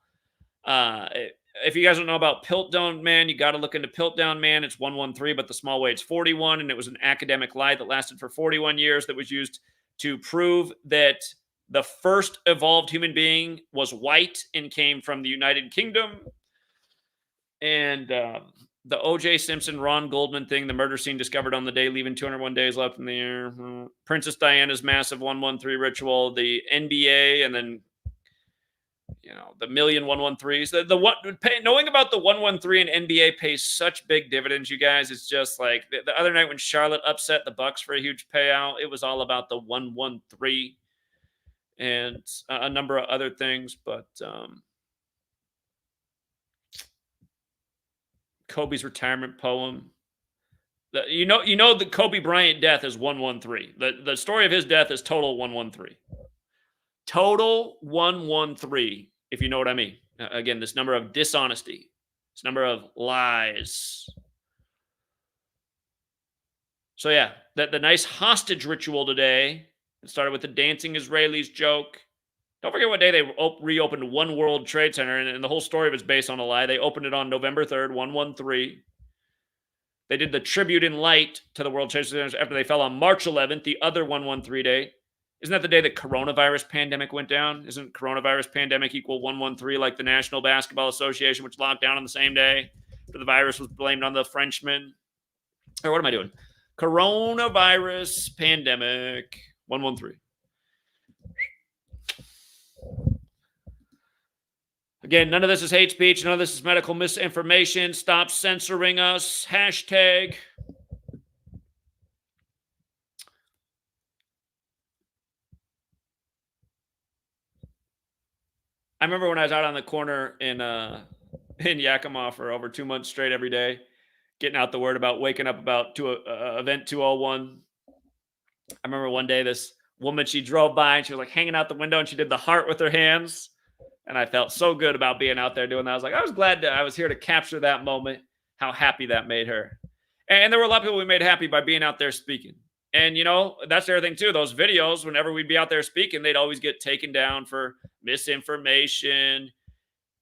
If you guys don't know about Piltdown Man, you got to look into Piltdown Man. It's 113, but the small way it's 41, and it was an academic lie that lasted for 41 years that was used to prove that the first evolved human being was white and came from the United Kingdom. And The O.J. Simpson, Ron Goldman thing, the murder scene discovered on the day, leaving 201 days left in the year. Princess Diana's massive 113 ritual, the NBA, and then the million 113s. The one knowing about the 113 and NBA pays such big dividends, you guys. It's just like the other night when Charlotte upset the Bucks for a huge payout. It was all about the 113 and a number of other things, but Kobe's retirement poem. The Kobe Bryant death is 113. The story of his death is total 113. Total 113, if you know what I mean. Again, this number of dishonesty, this number of lies. So yeah, the nice hostage ritual today. It started with the dancing Israelis joke. Don't forget what day they reopened One World Trade Center, and the whole story of it's based on a lie. They opened it on November 3rd, 113. They did the tribute in light to the World Trade Center after they fell on March 11th, the other 113 day. Isn't that the day the coronavirus pandemic went down? Isn't coronavirus pandemic equal 113 like the National Basketball Association, which locked down on the same day? But the virus was blamed on the Frenchman. Or what am I doing? Coronavirus pandemic 113. Again, none of this is hate speech. None of this is medical misinformation. Stop censoring us. Hashtag. I remember when I was out on the corner in Yakima for over 2 months straight every day, getting out the word about waking up about to event 201. I remember one day this woman, she drove by and she was like hanging out the window and she did the heart with her hands. And I felt so good about being out there doing that. I was glad that I was here to capture that moment, how happy that made her. And there were a lot of people we made happy by being out there speaking. And, that's the other thing, too. Those videos, whenever we'd be out there speaking, they'd always get taken down for misinformation,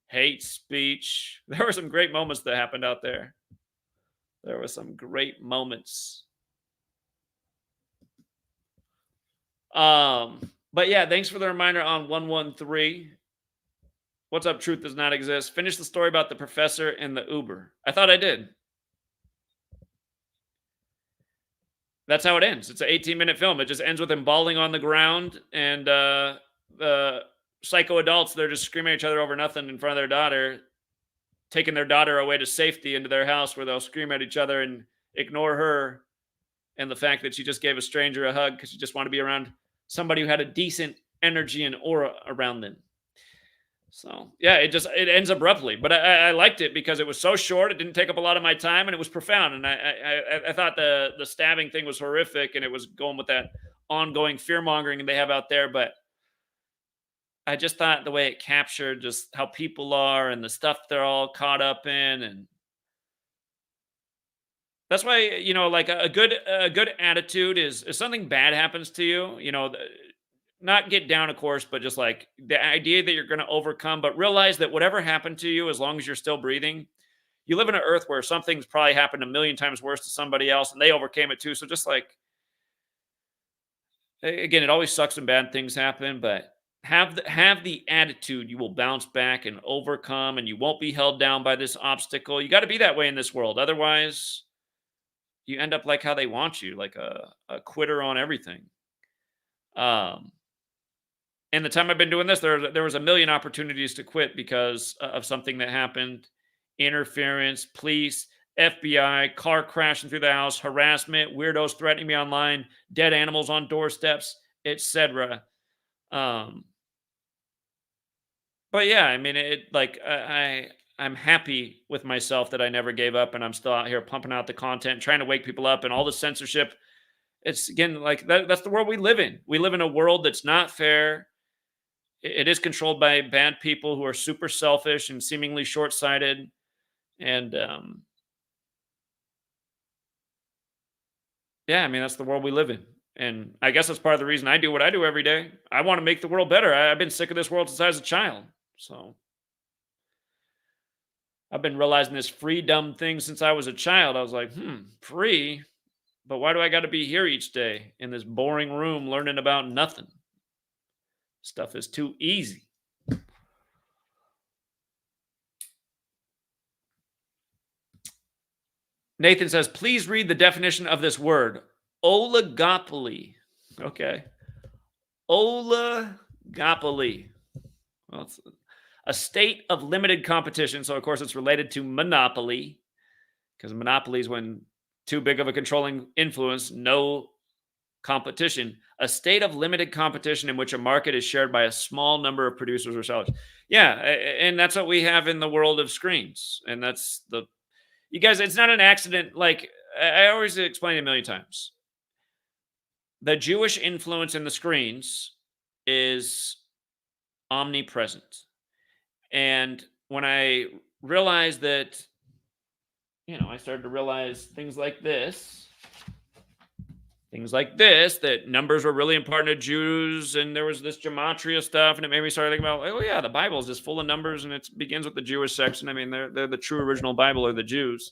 hate speech. There were some great moments that happened out there. There were some great moments. But yeah, thanks for the reminder on 113. What's up, Truth Does Not Exist? Finish the story about the professor and the Uber. I thought I did. That's how it ends. It's an 18-minute film. It just ends with him bawling on the ground, and the psycho adults, they're just screaming at each other over nothing in front of their daughter, taking their daughter away to safety into their house where they'll scream at each other and ignore her and the fact that she just gave a stranger a hug because she just wanted to be around somebody who had a decent energy and aura around them. So yeah, it ends abruptly, but I liked it because it was so short. It didn't take up a lot of my time, and it was profound. And I thought the stabbing thing was horrific, and it was going with that ongoing fear mongering they have out there. But I just thought the way it captured just how people are and the stuff they're all caught up in, and that's why like a good attitude is if something bad happens to you, not get down, of course, but just like the idea that you're going to overcome, but realize that whatever happened to you, as long as you're still breathing, you live in an earth where something's probably happened a million times worse to somebody else and they overcame it too. So just like, again, it always sucks when bad things happen, but have the attitude you will bounce back and overcome, and you won't be held down by this obstacle. You got to be that way in this world. Otherwise, you end up like how they want you, like a quitter on everything. And the time I've been doing this, there was a million opportunities to quit because of something that happened. Interference, police, FBI, car crashing through the house, harassment, weirdos threatening me online, dead animals on doorsteps, etc. But yeah, I mean, I'm happy with myself that I never gave up, and I'm still out here pumping out the content, trying to wake people up, and all the censorship. It's again like that's the world we live in. We live in a world that's not fair. It is controlled by bad people who are super selfish and seemingly short-sighted. And yeah, I mean, that's the world we live in. And I guess that's part of the reason I do what I do every day. I want to make the world better. I've been sick of this world since I was a child. So I've been realizing this freedom thing since I was a child. I was like, free? But why do I got to be here each day in this boring room learning about nothing? Stuff is too easy. Nathan says, please read the definition of this word, oligopoly. Okay. Oligopoly. Well, it's a state of limited competition. So, of course, it's related to monopoly, because monopoly is when too big of a controlling influence, no competition. A state of limited competition in which a market is shared by a small number of producers or sellers. Yeah, and that's what we have in the world of screens. And that's the, you guys, it's not an accident. Like I always explain it a million times. The Jewish influence in the screens is omnipresent. And when I realized that, I started to realize things like this, that numbers were really important to Jews, and there was this gematria stuff, and it made me start thinking about, oh yeah, the Bible is just full of numbers, and it begins with the Jewish section. I mean, they're the true original Bible, are the Jews.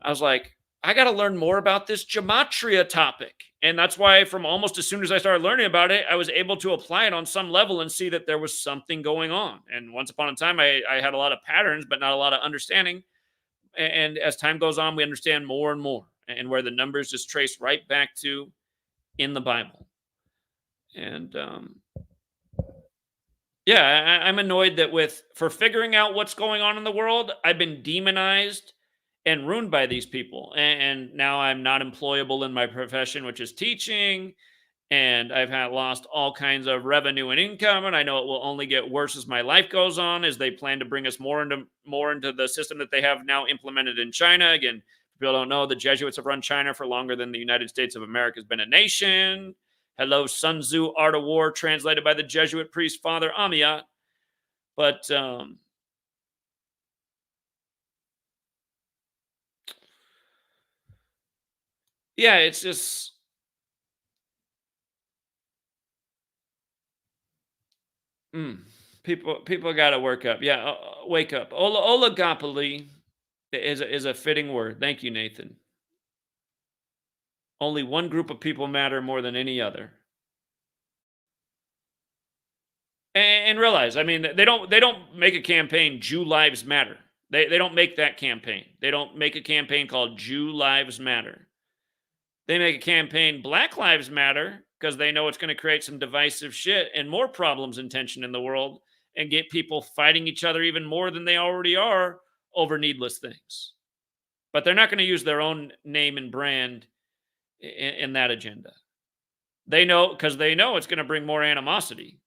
I was like, I got to learn more about this gematria topic. And that's why from almost as soon as I started learning about it, I was able to apply it on some level and see that there was something going on. And once upon a time, I had a lot of patterns, but not a lot of understanding. And as time goes on, we understand more and more, and where the numbers just trace right back to in the Bible. And yeah, I'm annoyed that for figuring out what's going on in the world, I've been demonized and ruined by these people. And now I'm not employable in my profession, which is teaching. And I've lost all kinds of revenue and income. And I know it will only get worse as my life goes on, as they plan to bring us more into the system that they have now implemented in China. Again, people don't know, the Jesuits have run China for longer than the United States of America has been a nation. Hello, Sun Tzu, Art of War, translated by the Jesuit priest Father Amiyat. But yeah, it's just people got to work up. Yeah, wake up. Oligopoly is a fitting word. Thank you, Nathan. Only one group of people matter more than any other. And realize, I mean, they don't make a campaign Jew Lives Matter. They don't make that campaign. They don't make a campaign called Jew Lives Matter. They make a campaign Black Lives Matter because they know it's going to create some divisive shit and more problems and tension in the world, and get people fighting each other even more than they already are over needless things. But they're not going to use their own name and brand in that agenda. They know, because they know it's going to bring more animosity.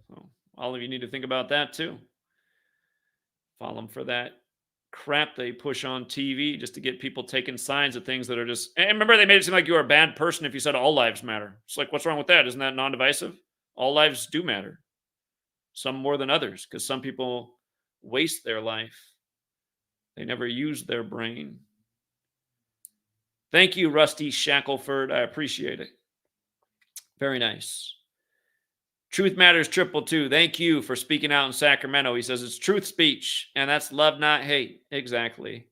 So all of you need to think about that too. Follow them for that crap they push on TV just to get people taking signs of things that are just. And remember, they made it seem like you were a bad person if you said all lives matter. It's like, what's wrong with that? Isn't that non-divisive? All lives do matter. Some more than others, because some people waste their life. They never use their brain. Thank you, Rusty Shackelford. I appreciate it. Very nice. Truth Matters Triple Two. Thank you for speaking out in Sacramento. He says it's truth speech, and that's love, not hate. Exactly.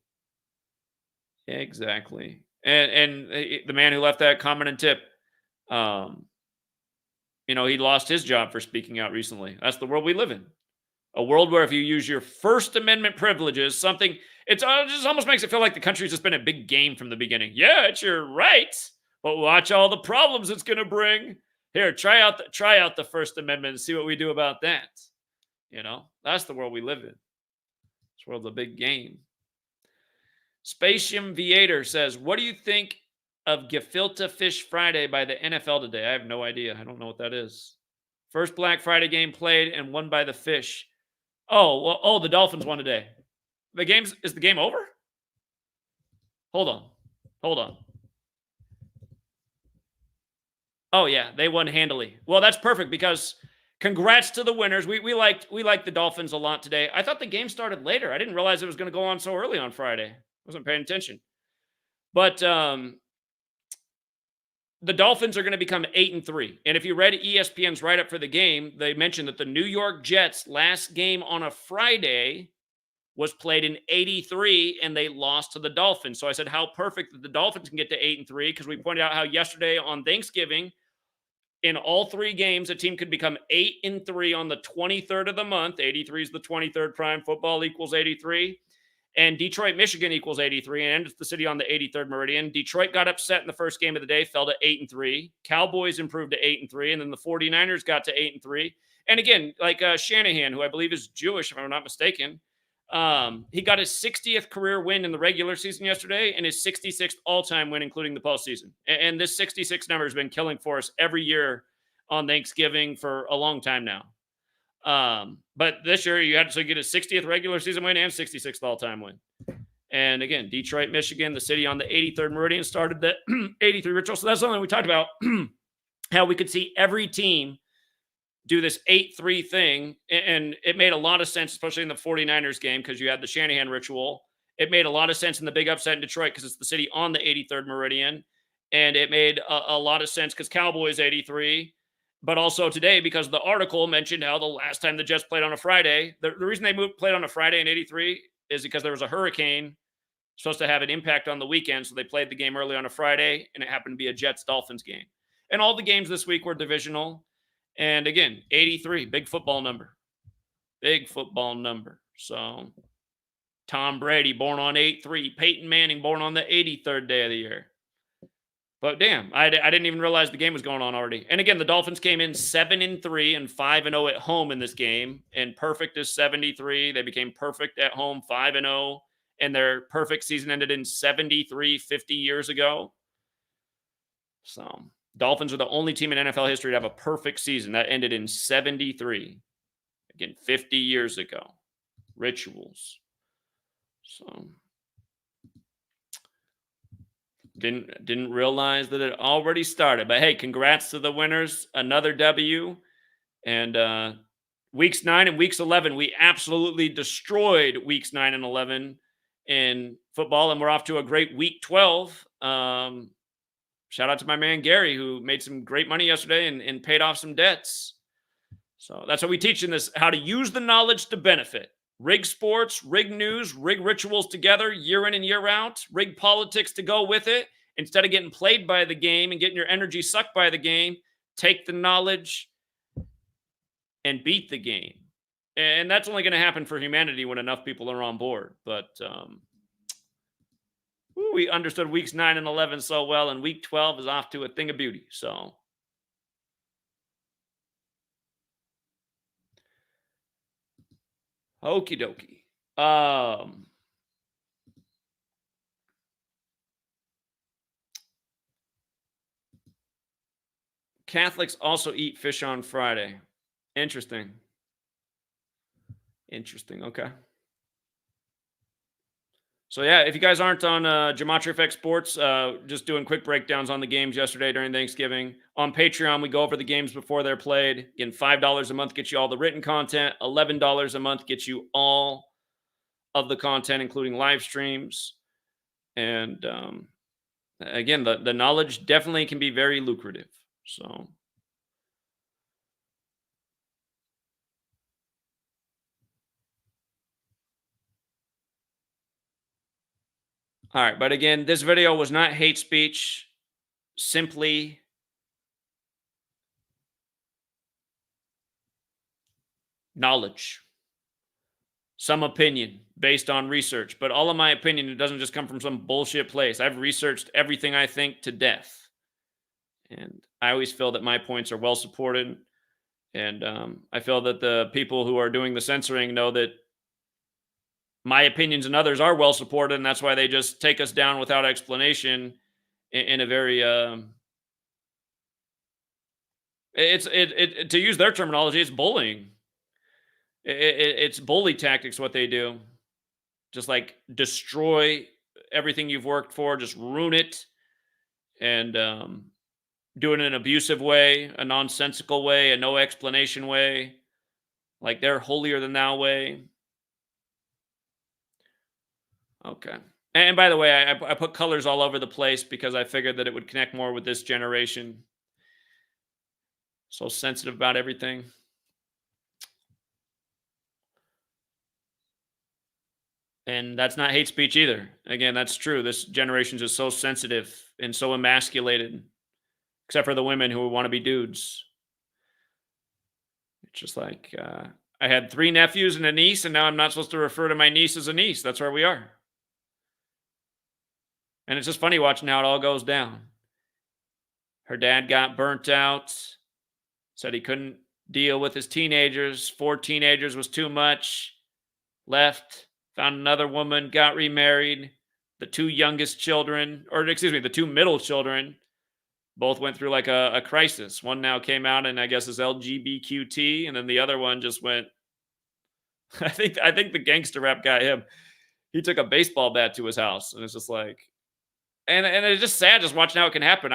Exactly. And the man who left that comment and tip, he lost his job for speaking out recently. That's the world we live in. A world where if you use your First Amendment privileges, it just almost makes it feel like the country's just been a big game from the beginning. Yeah, it's your rights, but watch all the problems it's going to bring. Here, try out the First Amendment and see what we do about that. That's the world we live in. This world's a big game. Spatium Viator says, what do you think of Gefilte Fish Friday by the NFL today? I have no idea. I don't know what that is. First Black Friday game played and won by the Fish. The Dolphins won today. Is the game over? Hold on. Oh yeah, they won handily. Well, that's perfect, because congrats to the winners. We liked the Dolphins a lot today. I thought the game started later. I didn't realize it was going to go on so early on Friday. I wasn't paying attention. But the Dolphins are going to become 8-3. And if you read ESPN's write-up for the game, they mentioned that the New York Jets' last game on a Friday was played in 83, and they lost to the Dolphins. So I said, how perfect that the Dolphins can get to 8-3, because we pointed out how yesterday on Thanksgiving, in all three games, a team could become 8-3 on the 23rd of the month. 83 is the 23rd prime. Football equals 83. And Detroit, Michigan equals 83 and ends the city on the 83rd meridian. Detroit got upset in the first game of the day, fell to 8-3. Cowboys improved to 8-3, and then the 49ers got to 8-3. And again, like Shanahan, who I believe is Jewish, if I'm not mistaken, he got his 60th career win in the regular season yesterday and his 66th all-time win, including the postseason. And this 66 number has been killing for us every year on Thanksgiving for a long time now. But this year you had to get a 60th regular season win and 66th all-time win. And again, Detroit, Michigan, the city on the 83rd meridian, started the 83 ritual. So that's something we talked about, how we could see every team do this 8-3 thing. And it made a lot of sense, especially in the 49ers game, because you had the Shanahan ritual. It made a lot of sense in the big upset in Detroit because it's the city on the 83rd meridian. And it made a lot of sense because Cowboys 83. But also today, because the article mentioned how the last time the Jets played on a Friday, the reason they played on a Friday in 83 is because there was a hurricane supposed to have an impact on the weekend. So they played the game early on a Friday, and it happened to be a Jets-Dolphins game. And all the games this week were divisional. And again, 83, big football number. Big football number. So Tom Brady born on 8-3. Peyton Manning born on the 83rd day of the year. But damn, I didn't even realize the game was going on already. And again, the Dolphins came in 7-3 and 5-0 at home in this game. And perfect is 73. They became perfect at home, 5-0. And their perfect season ended in 73 50 years ago. So Dolphins are the only team in NFL history to have a perfect season that ended in 73. Again, 50 years ago. Rituals. So didn't realize that it already started. But hey, congrats to the winners. Another W. And weeks 9 and weeks 11, we absolutely destroyed weeks 9 and 11 in football. And we're off to a great week 12. Shout out to my man Gary, who made some great money yesterday and paid off some debts. So that's what we teach in this, how to use the knowledge to benefit. Rig sports, rig news, rig rituals together year in and year out, rig politics to go with it. Instead of getting played by the game and getting your energy sucked by the game, take the knowledge and beat the game. And that's only going to happen for humanity when enough people are on board. But we understood weeks 9 and 11 so well, and week 12 is off to a thing of beauty. So okie dokie. Catholics also eat fish on Friday. Interesting. Okay. So yeah, if you guys aren't on Gematria Effect Sports, just doing quick breakdowns on the games yesterday during Thanksgiving. On Patreon, we go over the games before they're played. Again, $5 a month gets you all the written content. $11 a month gets you all of the content, including live streams. And again, the knowledge definitely can be very lucrative. So all right, but again, this video was not hate speech, simply knowledge, some opinion based on research. But all of my opinion, it doesn't just come from some bullshit place. I've researched everything I think to death. And I always feel that my points are well supported. And I feel that the people who are doing the censoring know that my opinions and others are well supported, and that's why they just take us down without explanation in a very to use their terminology, it's bullying. It's bully tactics what they do. Just like destroy everything you've worked for, just ruin it, and do it in an abusive way, a nonsensical way, a no explanation way, like they're holier than thou way. Okay. And by the way, I put colors all over the place because I figured that it would connect more with this generation. So sensitive about everything. And that's not hate speech either. Again, that's true. This generation is so sensitive and so emasculated, except for the women who want to be dudes. It's just like, I had 3 nephews and a niece, and now I'm not supposed to refer to my niece as a niece. That's where we are. And it's just funny watching how it all goes down. Her dad got burnt out, said he couldn't deal with his teenagers. 4 teenagers was too much. Left, found another woman, got remarried. The 2 youngest children, or excuse me, the 2 middle children, both went through like a crisis. One now came out and I guess is LGBTQT, and then the other one just went. I think the gangster rap guy, him, he took a baseball bat to his house, and it's just like, and it's just sad just watching how it can happen.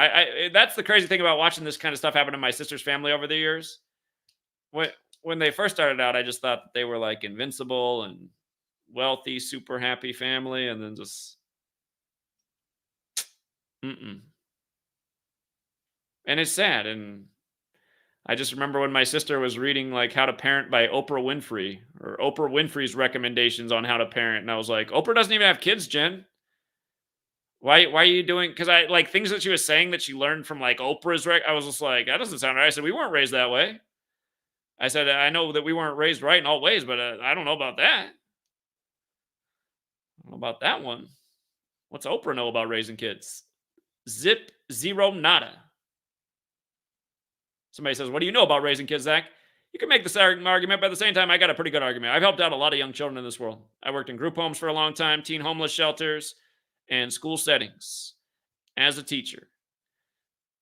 That's the crazy thing about watching this kind of stuff happen to my sister's family over the years. When when they first started out, I just thought that they were like invincible and wealthy, super happy family, and then just mm-mm. And it's sad. And I just remember when my sister was reading like How to Parent by Oprah Winfrey, or Oprah Winfrey's recommendations on how to parent, and I was like, Oprah doesn't even have kids, Jen. Why are you doing? Because I like things that she was saying that she learned from like Oprah's I was just like, that doesn't sound right. I said, we weren't raised that way. I said, I know that we weren't raised right in all ways, but I don't know about that. I don't know about that one. What's Oprah know about raising kids? Zip, zero, nada. Somebody says, what do you know about raising kids, Zach? You can make this argument, but at the same time, I got a pretty good argument. I've helped out a lot of young children in this world. I worked in group homes for a long time, teen homeless shelters, and school settings as a teacher,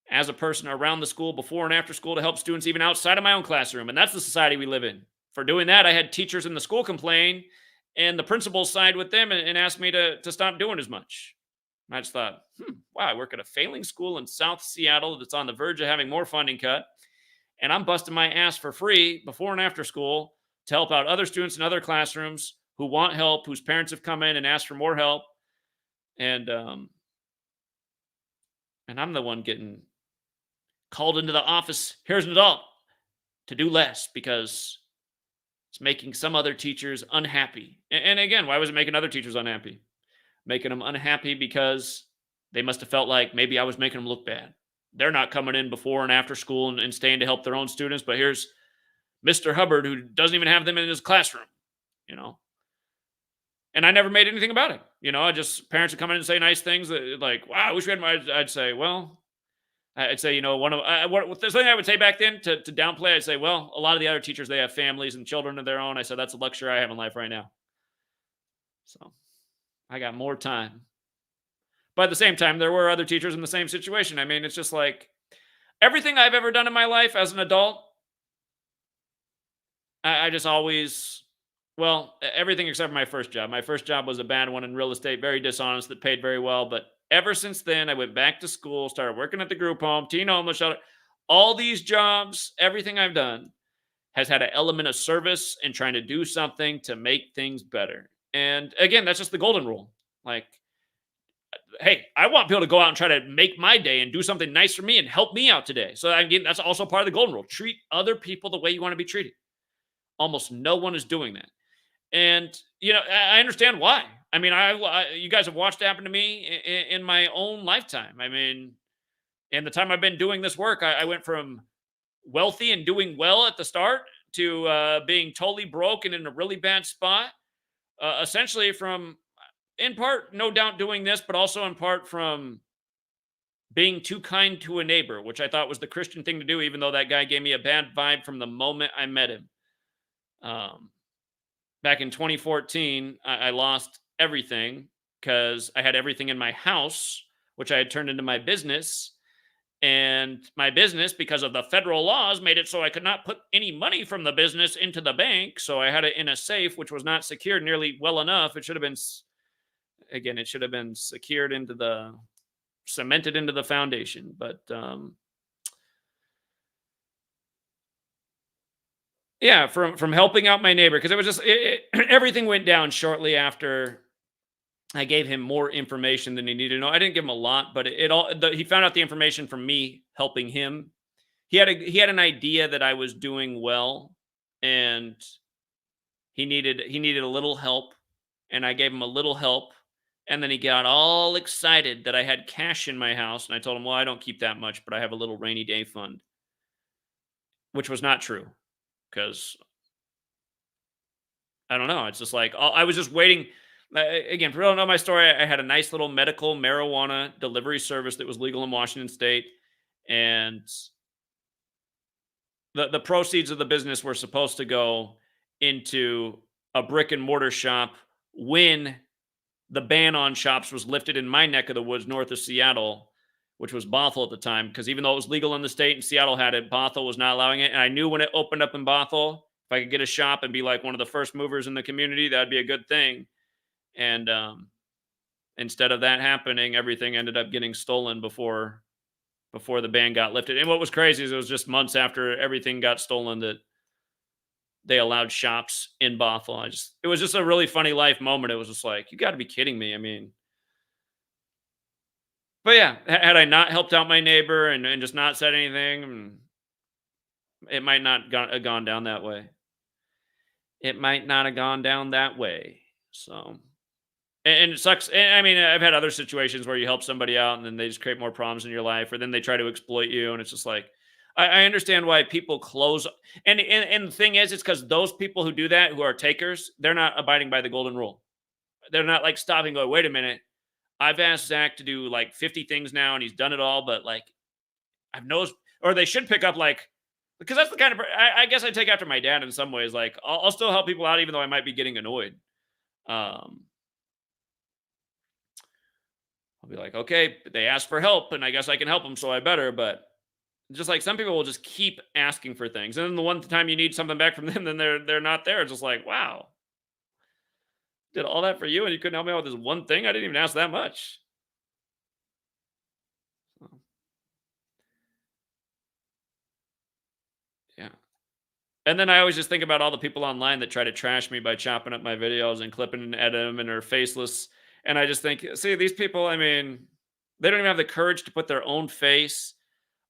as a person around the school, before and after school, to help students even outside of my own classroom. And that's the society we live in. For doing that, I had teachers in the school complain, and the principals side with them and asked me to stop doing as much. And I just thought, wow, I work at a failing school in South Seattle that's on the verge of having more funding cut, and I'm busting my ass for free before and after school to help out other students in other classrooms who want help, whose parents have come in and asked for more help. And I'm the one getting called into the office. Here's an adult to do less because it's making some other teachers unhappy. And again, why was it making other teachers unhappy? Making them unhappy because they must have felt like maybe I was making them look bad. They're not coming in before and after school and staying to help their own students, but here's Mr. Hubbard who doesn't even have them in his classroom, you know? And I never made anything about it. I just, parents would come in and say nice things that, like, wow, I wish we had more. I'd say, well, I'd say, one of what there's something I would say back then to downplay. I'd say, well, a lot of the other teachers, they have families and children of their own. I said, that's a luxury I have in life right now. So I got more time. But at the same time, there were other teachers in the same situation. I mean, it's just like everything I've ever done in my life as an adult, I just always, well, everything except for my first job. My first job was a bad one in real estate, very dishonest, that paid very well. But ever since then, I went back to school, started working at the group home, teen homeless shelter. All these jobs, everything I've done has had an element of service and trying to do something to make things better. And again, that's just the golden rule. Like, hey, I want people to go out and try to make my day and do something nice for me and help me out today. So again, that's also part of the golden rule. Treat other people the way you want to be treated. Almost no one is doing that. And, I understand why. I mean, you guys have watched it happen to me in my own lifetime. I mean, in the time I've been doing this work, I went from wealthy and doing well at the start to being totally broke and in a really bad spot. Essentially from, in part, no doubt doing this, but also in part from being too kind to a neighbor, which I thought was the Christian thing to do, even though that guy gave me a bad vibe from the moment I met him. Back in 2014, I lost everything because I had everything in my house, which I had turned into my business. And my business, because of the federal laws, made it so I could not put any money from the business into the bank. So I had it in a safe, which was not secured nearly well enough. It should have been, again, it should have been secured cemented into the foundation. But yeah, from helping out my neighbor, because it was just everything went down shortly after I gave him more information than he needed to know. I didn't give him a lot, but he found out the information from me helping him. He had an idea that I was doing well, and he needed a little help, and I gave him a little help, and then he got all excited that I had cash in my house, and I told him, well, I don't keep that much, but I have a little rainy day fund, which was not true, because I don't know. It's just like I was just waiting. Again, for people who don't know my story, I had a nice little medical marijuana delivery service that was legal in Washington State, and the proceeds of the business were supposed to go into a brick and mortar shop when the ban on shops was lifted in my neck of the woods north of Seattle, which was Bothell at the time. Because even though it was legal in the state and Seattle had it, Bothell was not allowing it. And I knew when it opened up in Bothell, if I could get a shop and be like one of the first movers in the community, that'd be a good thing. And instead of that happening, everything ended up getting stolen before the ban got lifted. And what was crazy is it was just months after everything got stolen that they allowed shops in Bothell. It was just a really funny life moment. It was just like, you got to be kidding me. I mean, but yeah, had I not helped out my neighbor and just not said anything, it might not have gone down that way. It might not have gone down that way. So, and it sucks. And I mean, I've had other situations where you help somebody out and then they just create more problems in your life, or then they try to exploit you. And it's just like, I understand why people close. And the thing is, it's because those people who do that, who are takers, they're not abiding by the golden rule. They're not like stopping and going, wait a minute. I've asked Zach to do like 50 things now and he's done it all, but like I've noticed, or they should pick up like, because that's the kind of, I guess I take after my dad in some ways. Like I'll still help people out, even though I might be getting annoyed. I'll be like, okay, they asked for help and I guess I can help them. So I better, but just like some people will just keep asking for things. And then the one time you need something back from them, then they're not there. It's just like, wow, did all that for you and you couldn't help me out with this one thing? I didn't even ask that much. So, yeah. And then I always just think about all the people online that try to trash me by chopping up my videos and clipping and editing them and are faceless. And I just think, see, these people, I mean, they don't even have the courage to put their own face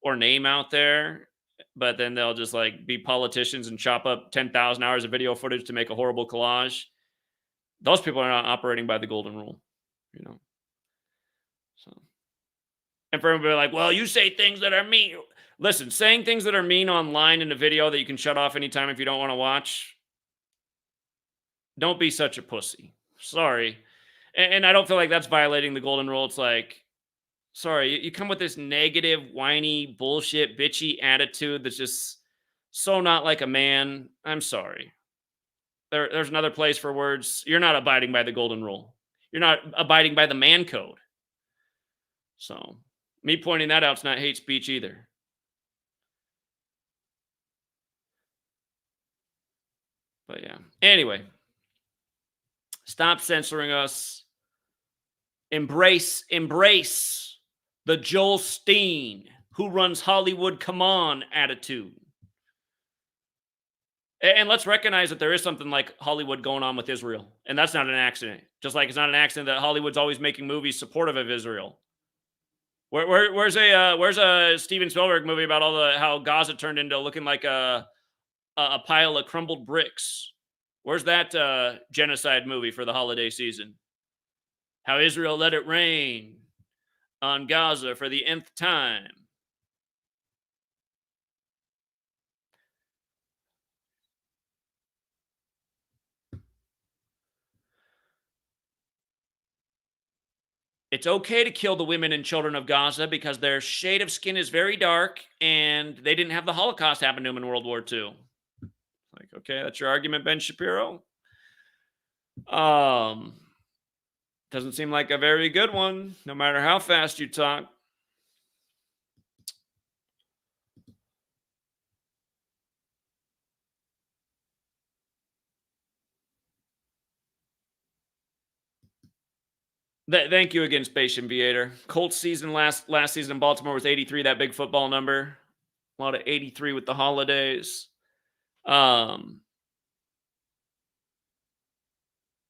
or name out there, but then they'll just like be politicians and chop up 10,000 hours of video footage to make a horrible collage. Those people are not operating by the golden rule, you know? So, and for everybody like, well, you say things that are mean. Listen, saying things that are mean online in a video that you can shut off anytime if you don't want to watch, don't be such a pussy. Sorry. And I don't feel like that's violating the golden rule. It's like, sorry, you come with this negative, whiny, bullshit, bitchy attitude that's just so not like a man. I'm sorry. There's another place for words. You're not abiding by the golden rule. You're not abiding by the man code. So, me pointing that out is not hate speech either. But yeah. Anyway, stop censoring us. Embrace the Joel Steen, who runs Hollywood, come on attitude. And let's recognize that there is something like Hollywood going on with Israel. And that's not an accident. Just like it's not an accident that Hollywood's always making movies supportive of Israel. Where's a Steven Spielberg movie about how Gaza turned into looking like a pile of crumbled bricks? Where's that genocide movie for the holiday season? How Israel let it rain on Gaza for the nth time. It's okay to kill the women and children of Gaza because their shade of skin is very dark and they didn't have the Holocaust happen to them in World War II. Like, okay, that's your argument, Ben Shapiro. Doesn't seem like a very good one, no matter how fast you talk. Thank you again, Space Invader. Colts season last season in Baltimore was 83, that big football number. A lot of 83 with the holidays.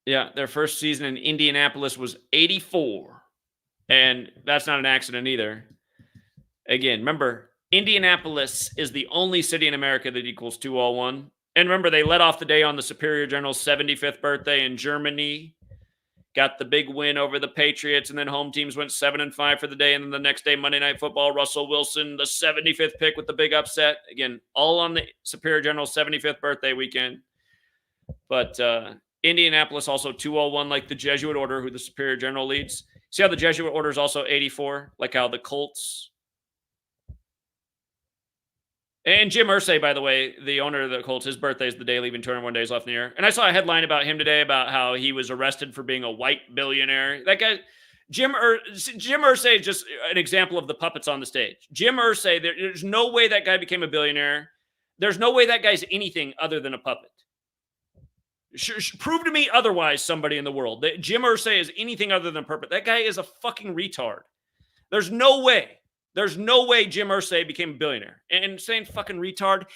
Yeah, their first season in Indianapolis was 84. And that's not an accident either. Again, remember, Indianapolis is the only city in America that equals 201. And remember, they let off the day on the Superior General's 75th birthday in Germany. Got the big win over the Patriots, and then home teams went 7-5 for the day. And then the next day, Monday Night Football, Russell Wilson, the 75th pick with the big upset. Again, all on the Superior General's 75th birthday weekend. But Indianapolis also 201, like the Jesuit order, who the superior general leads. See how the Jesuit order is also 84, like how the Colts. And Jim Irsay, by the way, the owner of the Colts, his birthday is the day leaving 201 days left in the year. And I saw a headline about him today about how he was arrested for being a white billionaire. That guy, Jim Irsay is just an example of the puppets on the stage. Jim Irsay, there's no way that guy became a billionaire. There's no way that guy's anything other than a puppet. Prove to me otherwise, somebody in the world, that Jim Irsay is anything other than a puppet. That guy is a fucking retard. There's no way. There's no way Jim Irsay became a billionaire. And saying fucking retard,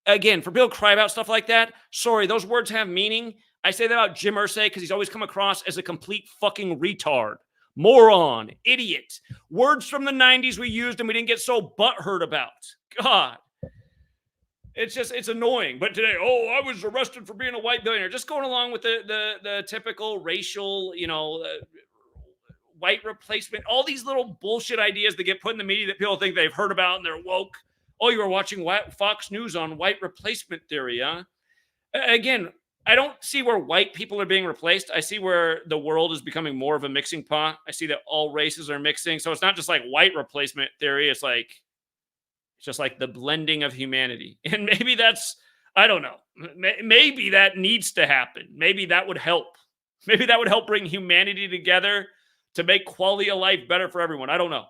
again, for people to cry about stuff like that, sorry, those words have meaning. I say that about Jim Irsay because he's always come across as a complete fucking retard, moron, idiot. Words from the 90s we used and we didn't get so butthurt about. God. It's annoying. But today, I was arrested for being a white billionaire. Just going along with the typical racial, white replacement, all these little bullshit ideas that get put in the media that people think they've heard about and they're woke. Oh, you were watching Fox News on white replacement theory, huh? Again, I don't see where white people are being replaced. I see where the world is becoming more of a mixing pot. I see that all races are mixing. So it's not just like white replacement theory. It's just like the blending of humanity. And maybe that's, I don't know. Maybe that needs to happen. Maybe that would help. Maybe that would help bring humanity together to make quality of life better for everyone. I don't know.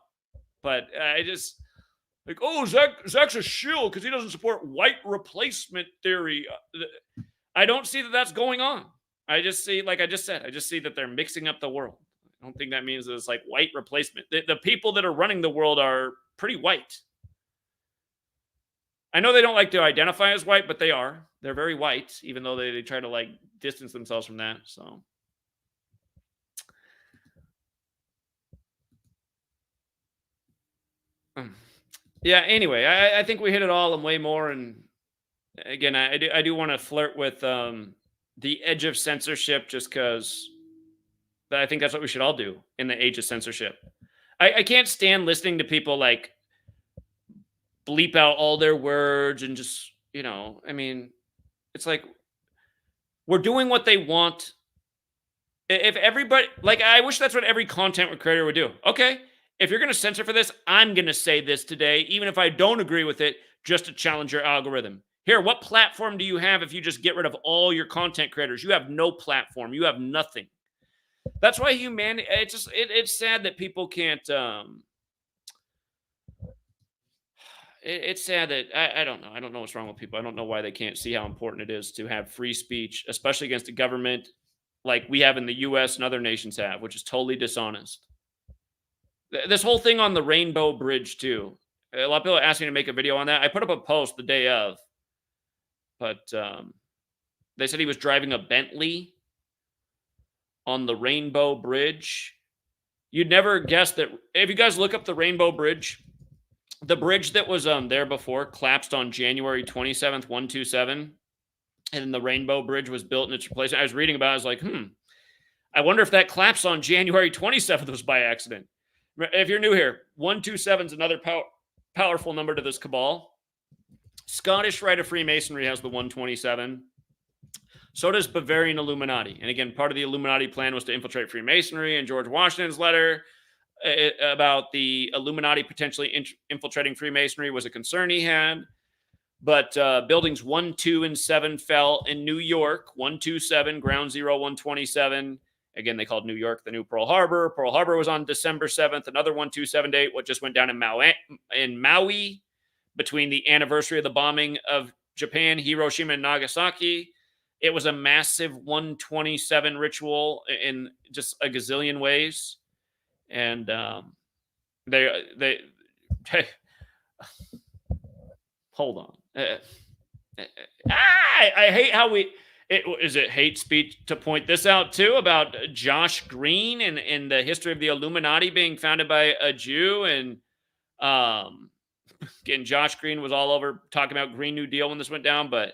But I just, Zach's a shill because he doesn't support white replacement theory. I don't see that that's going on. I just see, like I just said, I just see that they're mixing up the world. I don't think that means that it's like white replacement. The people that are running the world are pretty white. I know they don't like to identify as white, but they are. They're very white, even though they try to like distance themselves from that. So. Yeah, anyway, I think we hit it all and way more. And again, I do want to flirt with the edge of censorship just because I think that's what we should all do in the age of censorship. I can't stand listening to people like bleep out all their words and just, it's like we're doing what they want. If everybody, like, I wish that's what every content creator would do. Okay, if you're going to censor for this, I'm going to say this today, even if I don't agree with it, just to challenge your algorithm. Here, what platform do you have if you just get rid of all your content creators? You have no platform. You have nothing. That's why humanity, it's sad that people can't, it's sad that, I don't know. I don't know what's wrong with people. I don't know why they can't see how important it is to have free speech, especially against a government like we have in the U.S. and other nations have, which is totally dishonest. This whole thing on the Rainbow Bridge, too. A lot of people asked me to make a video on that. I put up a post the day of, but they said he was driving a Bentley on the Rainbow Bridge. You'd never guess that. If you guys look up the Rainbow Bridge, the bridge that was there before collapsed on January 27th, 127. And then the Rainbow Bridge was built in its replacement. I was reading about it. I was like, I wonder if that collapse on January 27th was by accident. If you're new here, 127 is another powerful number to this cabal. Scottish Rite of Freemasonry has the 127. So does Bavarian Illuminati. And again, part of the Illuminati plan was to infiltrate Freemasonry. And George Washington's letter about the Illuminati potentially infiltrating Freemasonry was a concern he had. But buildings 1, 2, and 7 fell in New York. 127, Ground Zero 127. Again, they called New York the new Pearl Harbor. Pearl Harbor was on December 7th. Another 127 date, what just went down in Maui between the anniversary of the bombing of Japan, Hiroshima, and Nagasaki. It was a massive 127 ritual in just a gazillion ways. And they hold on. I hate how is it hate speech to point this out too about Josh Green and the history of the Illuminati being founded by a Jew. And again, Josh Green was all over talking about Green New Deal when this went down. But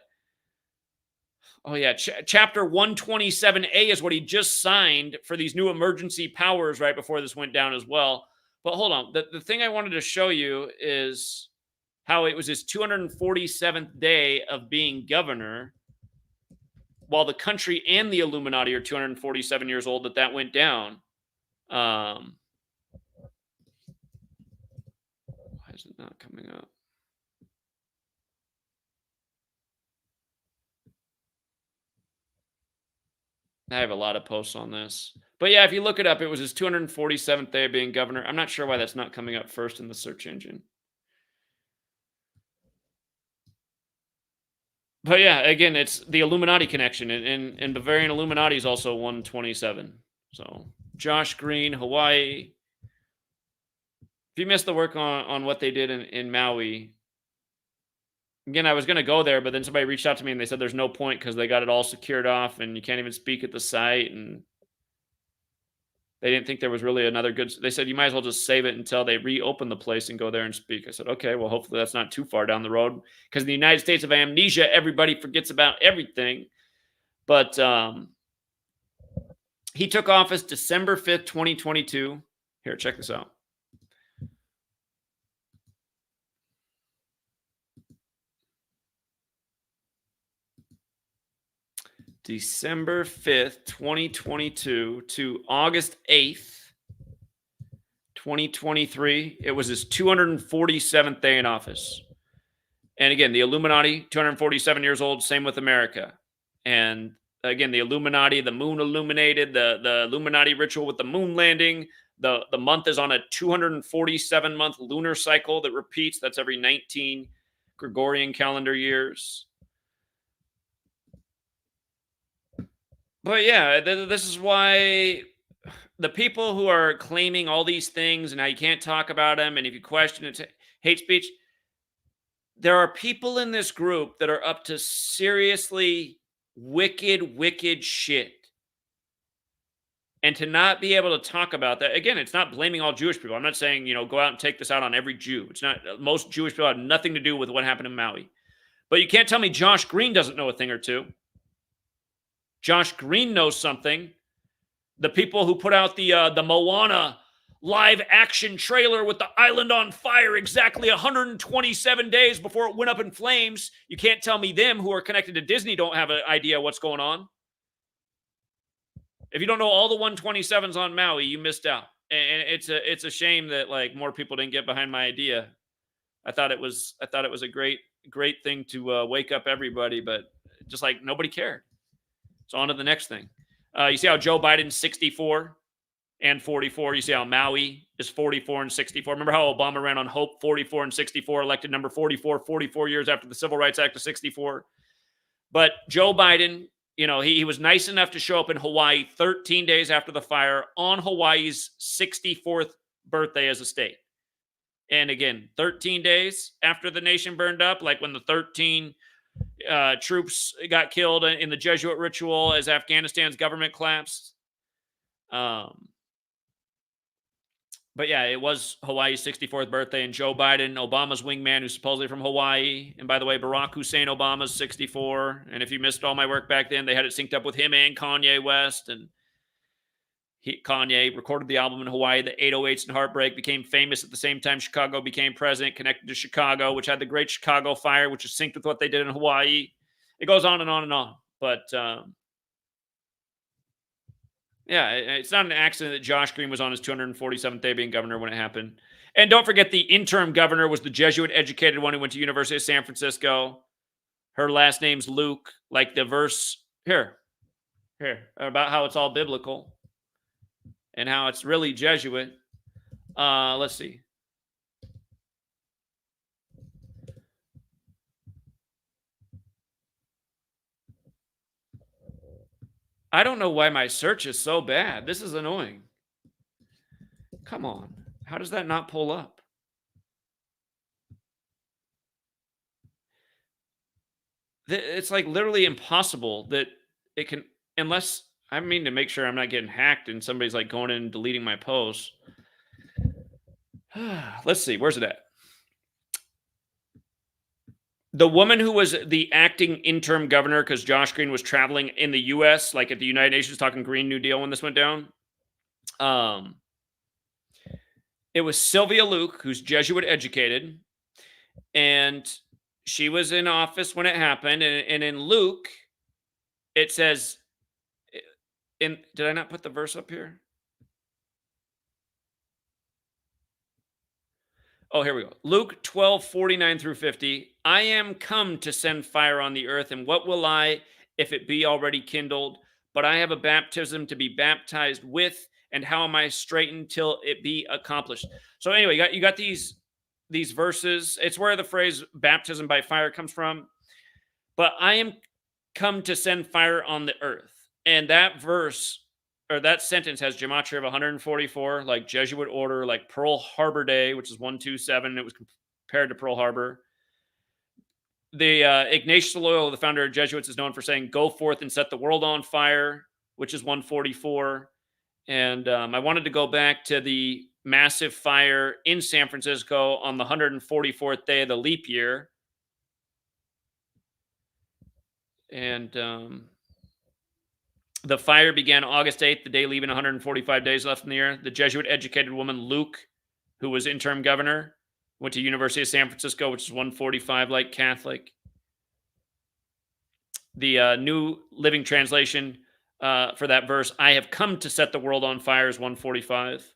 chapter 127A is what he just signed for these new emergency powers right before this went down as well. But hold on, the thing I wanted to show you is how it was his 247th day of being governor. while the country and the Illuminati are 247 years old that went down. Why is it not coming up? I have a lot of posts on this. But yeah, if you look it up, it was his 247th day of being governor. I'm not sure why that's not coming up first in the search engine. But yeah, again, it's the Illuminati connection, and Bavarian Illuminati is also 127. So Josh Green, Hawaii. If you missed the work on what they did in Maui, again, I was going to go there, but then somebody reached out to me and they said there's no point because they got it all secured off and you can't even speak at the site, and they didn't think there was really another good. They said you might as well just save it until they reopen the place and go there and speak. I said, okay, well, hopefully that's not too far down the road, because in the United States of amnesia, everybody forgets about everything. But he took office December 5th, 2022. Here, check this out. December 5th, 2022 to August 8th, 2023. It was his 247th day in office. And again, the Illuminati, 247 years old, same with America. And again, the Illuminati, the moon illuminated, the Illuminati ritual with the moon landing. The month is on a 247-month lunar cycle that repeats. That's every 19 Gregorian calendar years. But yeah, this is why the people who are claiming all these things and how you can't talk about them, and if you question it, hate speech, there are people in this group that are up to seriously wicked shit. And to not be able to talk about that, again, it's not blaming all Jewish people. I'm not saying, go out and take this out on every Jew. It's not. Most Jewish people have nothing to do with what happened in Maui. But you can't tell me Josh Green doesn't know a thing or two. Josh Green knows something. The people who put out the Moana live action trailer with the island on fire exactly 127 days before it went up in flames. You can't tell me them who are connected to Disney don't have an idea what's going on. If you don't know all the 127s on Maui, you missed out. And it's a shame that like more people didn't get behind my idea. I thought it was a great thing to wake up everybody, but just like nobody cared. So on to the next thing. You see how Joe Biden's 64 and 44. You see how Maui is 44 and 64. Remember how Obama ran on hope, 44 and 64, elected number 44 years after the Civil Rights Act of 64. But Joe Biden, he was nice enough to show up in Hawaii 13 days after the fire on Hawaii's 64th birthday as a state. And again, 13 days after the nation burned up, like when the 13 troops got killed in the Jesuit ritual as Afghanistan's government collapsed. But yeah, it was Hawaii's 64th birthday, and Joe Biden, Obama's wingman, who's supposedly from Hawaii. And by the way, Barack Hussein Obama's 64. And if you missed all my work back then, they had it synced up with him and Kanye West. And Kanye recorded the album in Hawaii. The 808s and Heartbreak became famous at the same time Chicago became president, connected to Chicago, which had the Great Chicago Fire, which is synced with what they did in Hawaii. It goes on and on and on. But yeah, it's not an accident that Josh Green was on his 247th day being governor when it happened. And don't forget, the interim governor was the Jesuit-educated one who went to University of San Francisco. Her last name's Luke, like the verse here, about how it's all biblical and how it's really Jesuit. Let's see. I don't know why my search is so bad. This is annoying. Come on. How does that not pull up? It's like literally impossible that it can, unless I mean to make sure I'm not getting hacked and somebody's like going in and deleting my posts. Let's see. Where's it at? The woman who was the acting interim governor, because Josh Green was traveling in the U.S., like at the United Nations, talking Green New Deal when this went down. It was Sylvia Luke, who's Jesuit educated, and she was in office when it happened. And in Luke, it says, did I not put the verse up here? Oh, here we go. Luke 12:49 through 50. I am come to send fire on the earth, and what will I if it be already kindled? But I have a baptism to be baptized with, and how am I straitened till it be accomplished? So anyway, you got these verses. It's where the phrase baptism by fire comes from. But I am come to send fire on the earth. And that verse or that sentence has gematria of 144, like Jesuit order, like Pearl Harbor Day, which is 127. It was compared to Pearl Harbor. The Ignatius Loyola, the founder of Jesuits, is known for saying, "Go forth and set the world on fire," which is 144. And I wanted to go back to the massive fire in San Francisco on the 144th day of the leap year. And the fire began August 8th, the day leaving 145 days left in the year. The Jesuit-educated woman Luke, who was interim governor, went to University of San Francisco, which is 145, like Catholic. The New Living Translation for that verse, I have come to set the world on fire, is 145.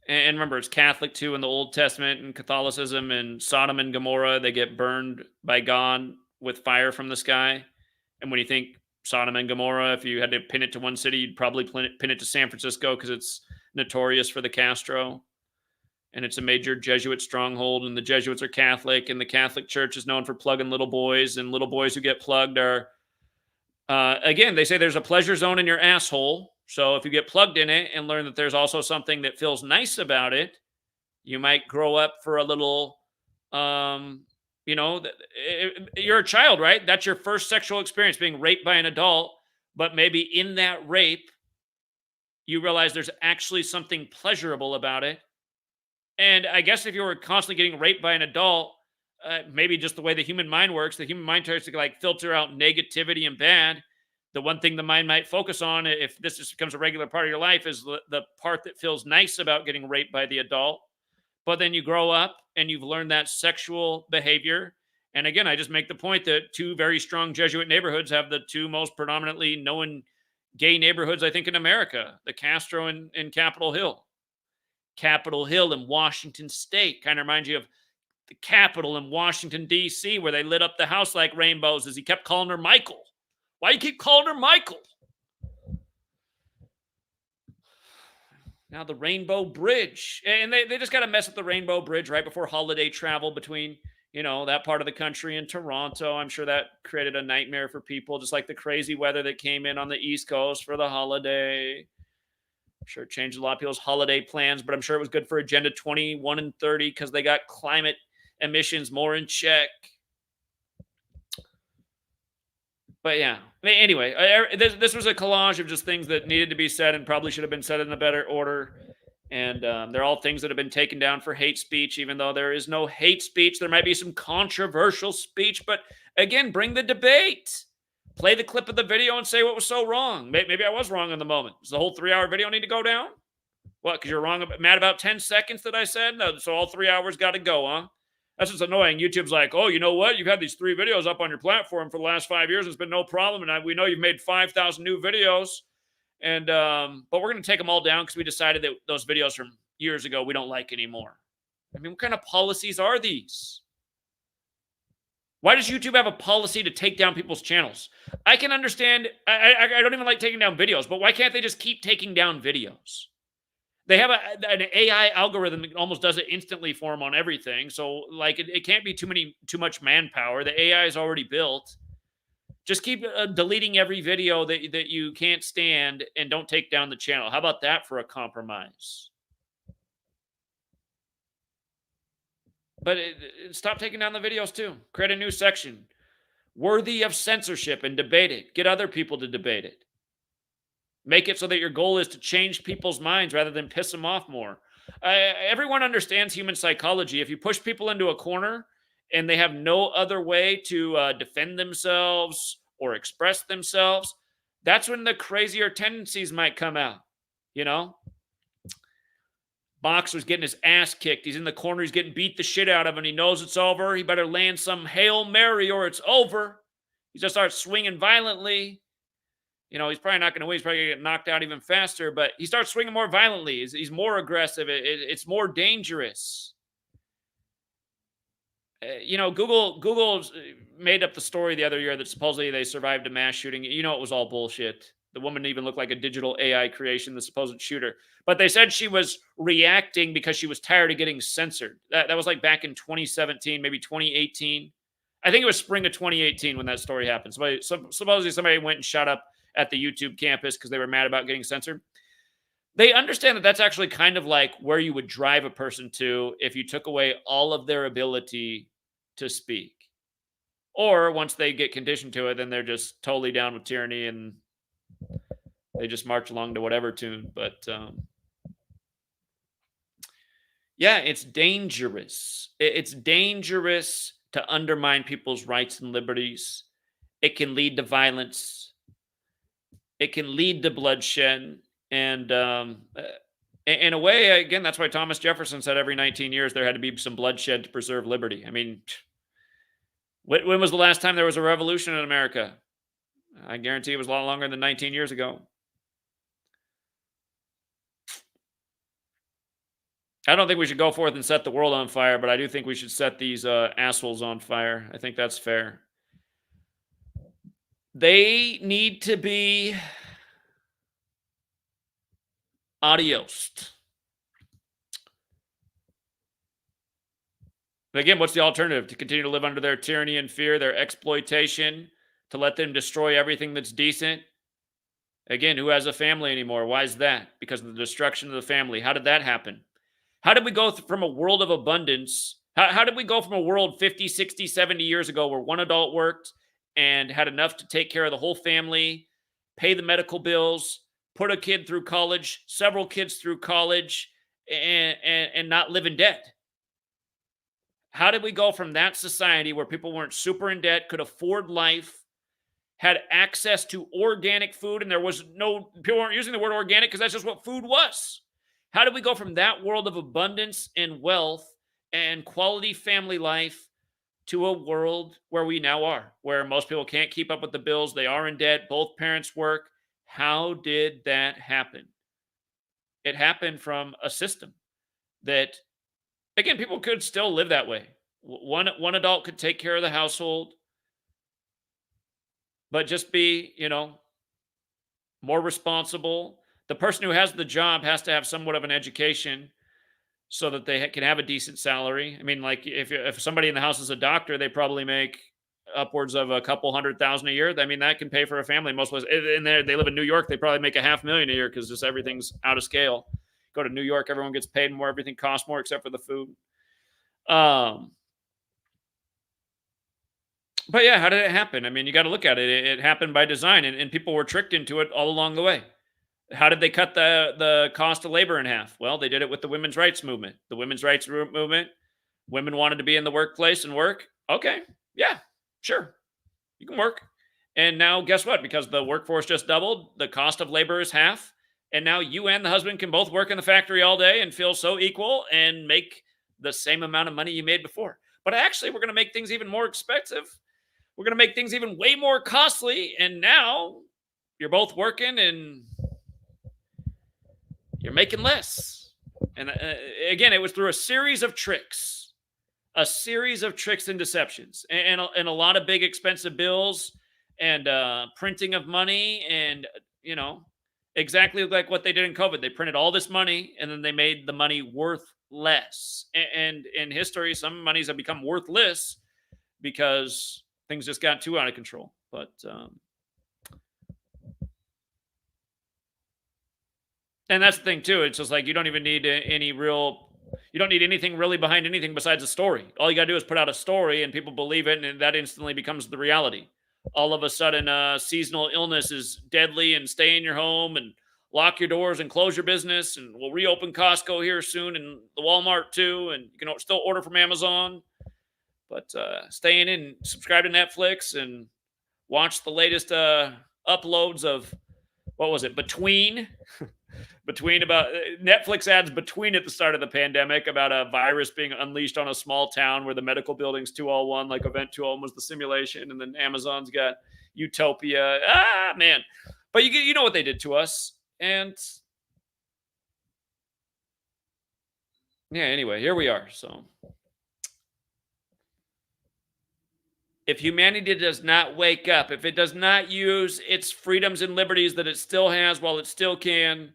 And remember, it's Catholic too in the Old Testament and Catholicism, and Sodom and Gomorrah, they get burned by God with fire from the sky. And when you think Sodom and Gomorrah, if you had to pin it to one city, you'd probably pin it to San Francisco because it's notorious for the Castro. And it's a major Jesuit stronghold, and the Jesuits are Catholic, and the Catholic Church is known for plugging little boys, and little boys who get plugged are, again, they say there's a pleasure zone in your asshole. So if you get plugged in it and learn that there's also something that feels nice about it, you might grow up for a little, you're a child, right? That's your first sexual experience, being raped by an adult. But maybe in that rape, you realize there's actually something pleasurable about it. And I guess if you were constantly getting raped by an adult, maybe just the way the human mind works, the human mind tries to like filter out negativity and bad. The one thing the mind might focus on, if this just becomes a regular part of your life, is the part that feels nice about getting raped by the adult. But then you grow up and you've learned that sexual behavior. And again, I just make the point that two very strong Jesuit neighborhoods have the two most predominantly known gay neighborhoods, I think, in America, the Castro and Capitol Hill. Capitol Hill in Washington State kind of reminds you of the Capitol in Washington, D.C., where they lit up the house like rainbows as he kept calling her Michael. Why do you keep calling her Michael? Now the Rainbow Bridge. And they just got to mess with the Rainbow Bridge right before holiday travel between, that part of the country and Toronto. I'm sure that created a nightmare for people, just like the crazy weather that came in on the East Coast for the holiday. I'm sure it changed a lot of people's holiday plans, but I'm sure it was good for Agenda 21 and 30 because they got climate emissions more in check. But yeah, anyway, this was a collage of just things that needed to be said and probably should have been said in a better order. And they're all things that have been taken down for hate speech, even though there is no hate speech. There might be some controversial speech, but again, bring the debate. Play the clip of the video and say what was so wrong. Maybe I was wrong in the moment. Does the whole 3-hour video need to go down? What, because you're mad about 10 seconds that I said? No, so all 3 hours got to go, huh? That's what's annoying. YouTube's like, oh, you know what? You've had these 3 videos up on your platform for the last 5 years. It's been no problem. And we know you've made 5,000 new videos. And but we're going to take them all down because we decided that those videos from years ago we don't like anymore. I mean, what kind of policies are these? Why does YouTube have a policy to take down people's channels? I can understand. I don't even like taking down videos, but why can't they just keep taking down videos? They have an AI algorithm that almost does it instantly for them on everything. So like it can't be too much manpower. The AI is already built. Just keep deleting every video that you can't stand and don't take down the channel. How about that for a compromise? But stop taking down the videos too. Create a new section. Worthy of censorship and debate it. Get other people to debate it. Make it so that your goal is to change people's minds rather than piss them off more. Everyone understands human psychology. If you push people into a corner and they have no other way to defend themselves or express themselves, that's when the crazier tendencies might come out, Boxer's getting his ass kicked. He's in the corner. He's getting beat the shit out of, and he knows it's over. He better land some Hail Mary or it's over. He just starts swinging violently. He's probably not going to win. He's probably going to get knocked out even faster, but he starts swinging more violently. He's more aggressive. It's more dangerous. Google made up the story the other year that supposedly they survived a mass shooting. It was all bullshit. The woman even looked like a digital AI creation, the supposed shooter. But they said she was reacting because she was tired of getting censored. That was like back in 2017, maybe 2018. I think it was spring of 2018 when that story happened. Supposedly somebody went and shot up at the YouTube campus because they were mad about getting censored. They understand that that's actually kind of like where you would drive a person to if you took away all of their ability to speak. Or once they get conditioned to it, then they're just totally down with tyranny and they just march along to whatever tune. But yeah, it's dangerous. It's dangerous to undermine people's rights and liberties. It can lead to violence. It can lead to bloodshed. And in a way, again, that's why Thomas Jefferson said every 19 years there had to be some bloodshed to preserve liberty. I mean, when was the last time there was a revolution in America? I guarantee it was a lot longer than 19 years ago. I don't think we should go forth and set the world on fire, but I do think we should set these assholes on fire. I think that's fair. They need to be adiosed. But again, what's the alternative? To continue to live under their tyranny and fear, their exploitation, to let them destroy everything that's decent? Again, who has a family anymore? Why is that? Because of the destruction of the family. How did that happen? How did we go from a world of abundance? How did we go from a world 50, 60, 70 years ago where one adult worked and had enough to take care of the whole family, pay the medical bills, put a kid through college, several kids through college, and not live in debt? How did we go from that society where people weren't super in debt, could afford life, had access to organic food, and people weren't using the word organic because that's just what food was. How did we go from that world of abundance and wealth and quality family life to a world where we now are, where most people can't keep up with the bills, they are in debt, both parents work? How did that happen? It happened from a system that, again, people could still live that way. One adult could take care of the household, but just be, more responsible. The person who has the job has to have somewhat of an education so that they can have a decent salary. I mean, like if somebody in the house is a doctor, they probably make upwards of a couple $100,000 a year. I mean, that can pay for a family. Most places, and they live in New York, they probably make $500,000 a year because just everything's out of scale. Go to New York, everyone gets paid more, everything costs more except for the food. But yeah, how did it happen? I mean, you got to look at it. It happened by design, and people were tricked into it all along the way. How did they cut the cost of labor in half? Well, they did it with the women's rights movement. The women's rights movement, women wanted to be in the workplace and work. Okay, yeah, sure, you can work. And now guess what? Because the workforce just doubled, the cost of labor is half. And now you and the husband can both work in the factory all day and feel so equal and make the same amount of money you made before. But actually, we're going to make things even more expensive. We're going to make things even way more costly. And now you're both working and you're making less. And again, it was through a series of tricks and deceptions, and a lot of big expensive bills and printing of money, and exactly like what they did in COVID. They printed all this money and then they made the money worth less. And in history, some monies have become worthless because things just got too out of control. But and that's the thing too. It's just like you don't even need you don't need anything really behind anything besides a story. All you got to do is put out a story and people believe it, and that instantly becomes the reality. All of a sudden, seasonal illness is deadly, and stay in your home and lock your doors and close your business, and we'll reopen Costco here soon and the Walmart too, and you can still order from Amazon. But stay in and subscribe to Netflix and watch the latest uploads of what was it? Between about Netflix ads between at the start of the pandemic about a virus being unleashed on a small town where the medical building's 201, like Event 201 was the simulation, and then Amazon's got Utopia. Ah, man. But you know what they did to us. And yeah, anyway, here we are. So if humanity does not wake up, if it does not use its freedoms and liberties that it still has while it still can,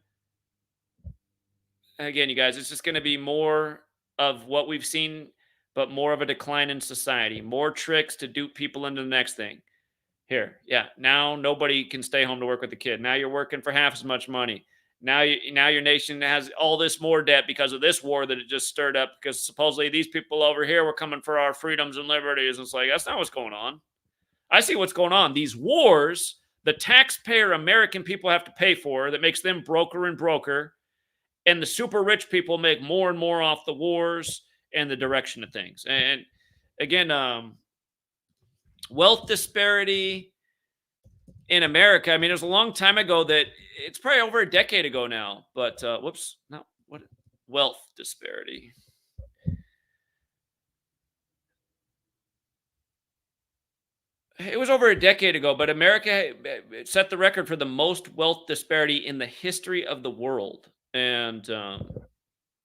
again, you guys, it's just going to be more of what we've seen, but more of a decline in society, more tricks to dupe people into the next thing. Here, yeah, now nobody can stay home to work with the kid. Now you're working for half as much money. Now your nation has all this more debt because of this war that it just stirred up because supposedly these people over here were coming for our freedoms and liberties. And it's like, that's not what's going on. I see what's going on. These wars, the taxpayer American people have to pay for that makes them broker and broker. And the super rich people make more and more off the wars and the direction of things. And again, wealth disparity in America. I mean, it was a long time ago that it's probably over a decade ago now. But whoops, no, what wealth disparity? It was over a decade ago, but America set the record for the most wealth disparity in the history of the world. And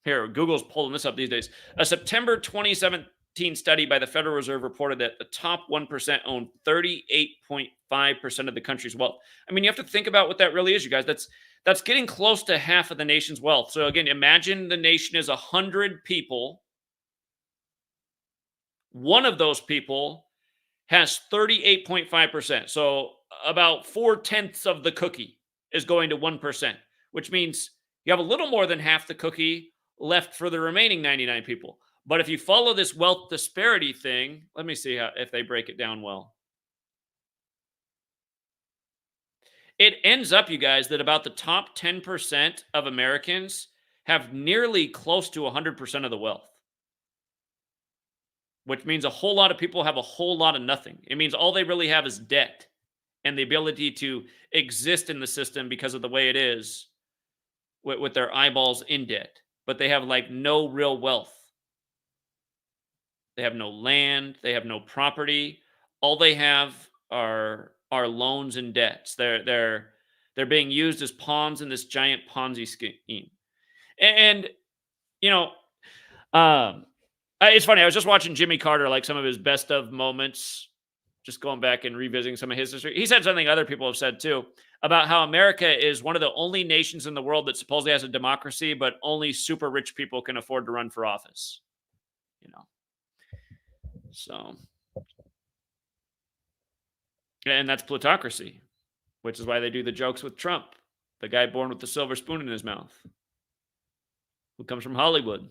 here, Google's pulling this up these days. A September 2017 study by the Federal Reserve reported that the top 1% owned 38.5% of the country's wealth. I mean, you have to think about what that really is, you guys. That's getting close to half of the nation's wealth. So again, imagine the nation is 100 people. One of those people has 38.5%. So about 4/10 of the cookie is going to 1%, which means you have a little more than half the cookie left for the remaining 99 people. But if you follow this wealth disparity thing, let me see if they break it down well. It ends up, you guys, that about the top 10% of Americans have nearly close to 100% of the wealth, which means a whole lot of people have a whole lot of nothing. It means all they really have is debt and the ability to exist in the system because of the way it is with their eyeballs in debt. But they have like no real wealth. They have no land. They have no property. All they have are loans and debts. They're being used as pawns in this giant Ponzi scheme. And you know, it's funny. I was just watching Jimmy Carter, like some of his best of moments, just going back and revisiting some of his history. He said something other people have said too about how America is one of the only nations in the world that supposedly has a democracy, but only super rich people can afford to run for office. You know, so, and that's plutocracy, which is why they do the jokes with Trump, the guy born with the silver spoon in his mouth, who comes from Hollywood,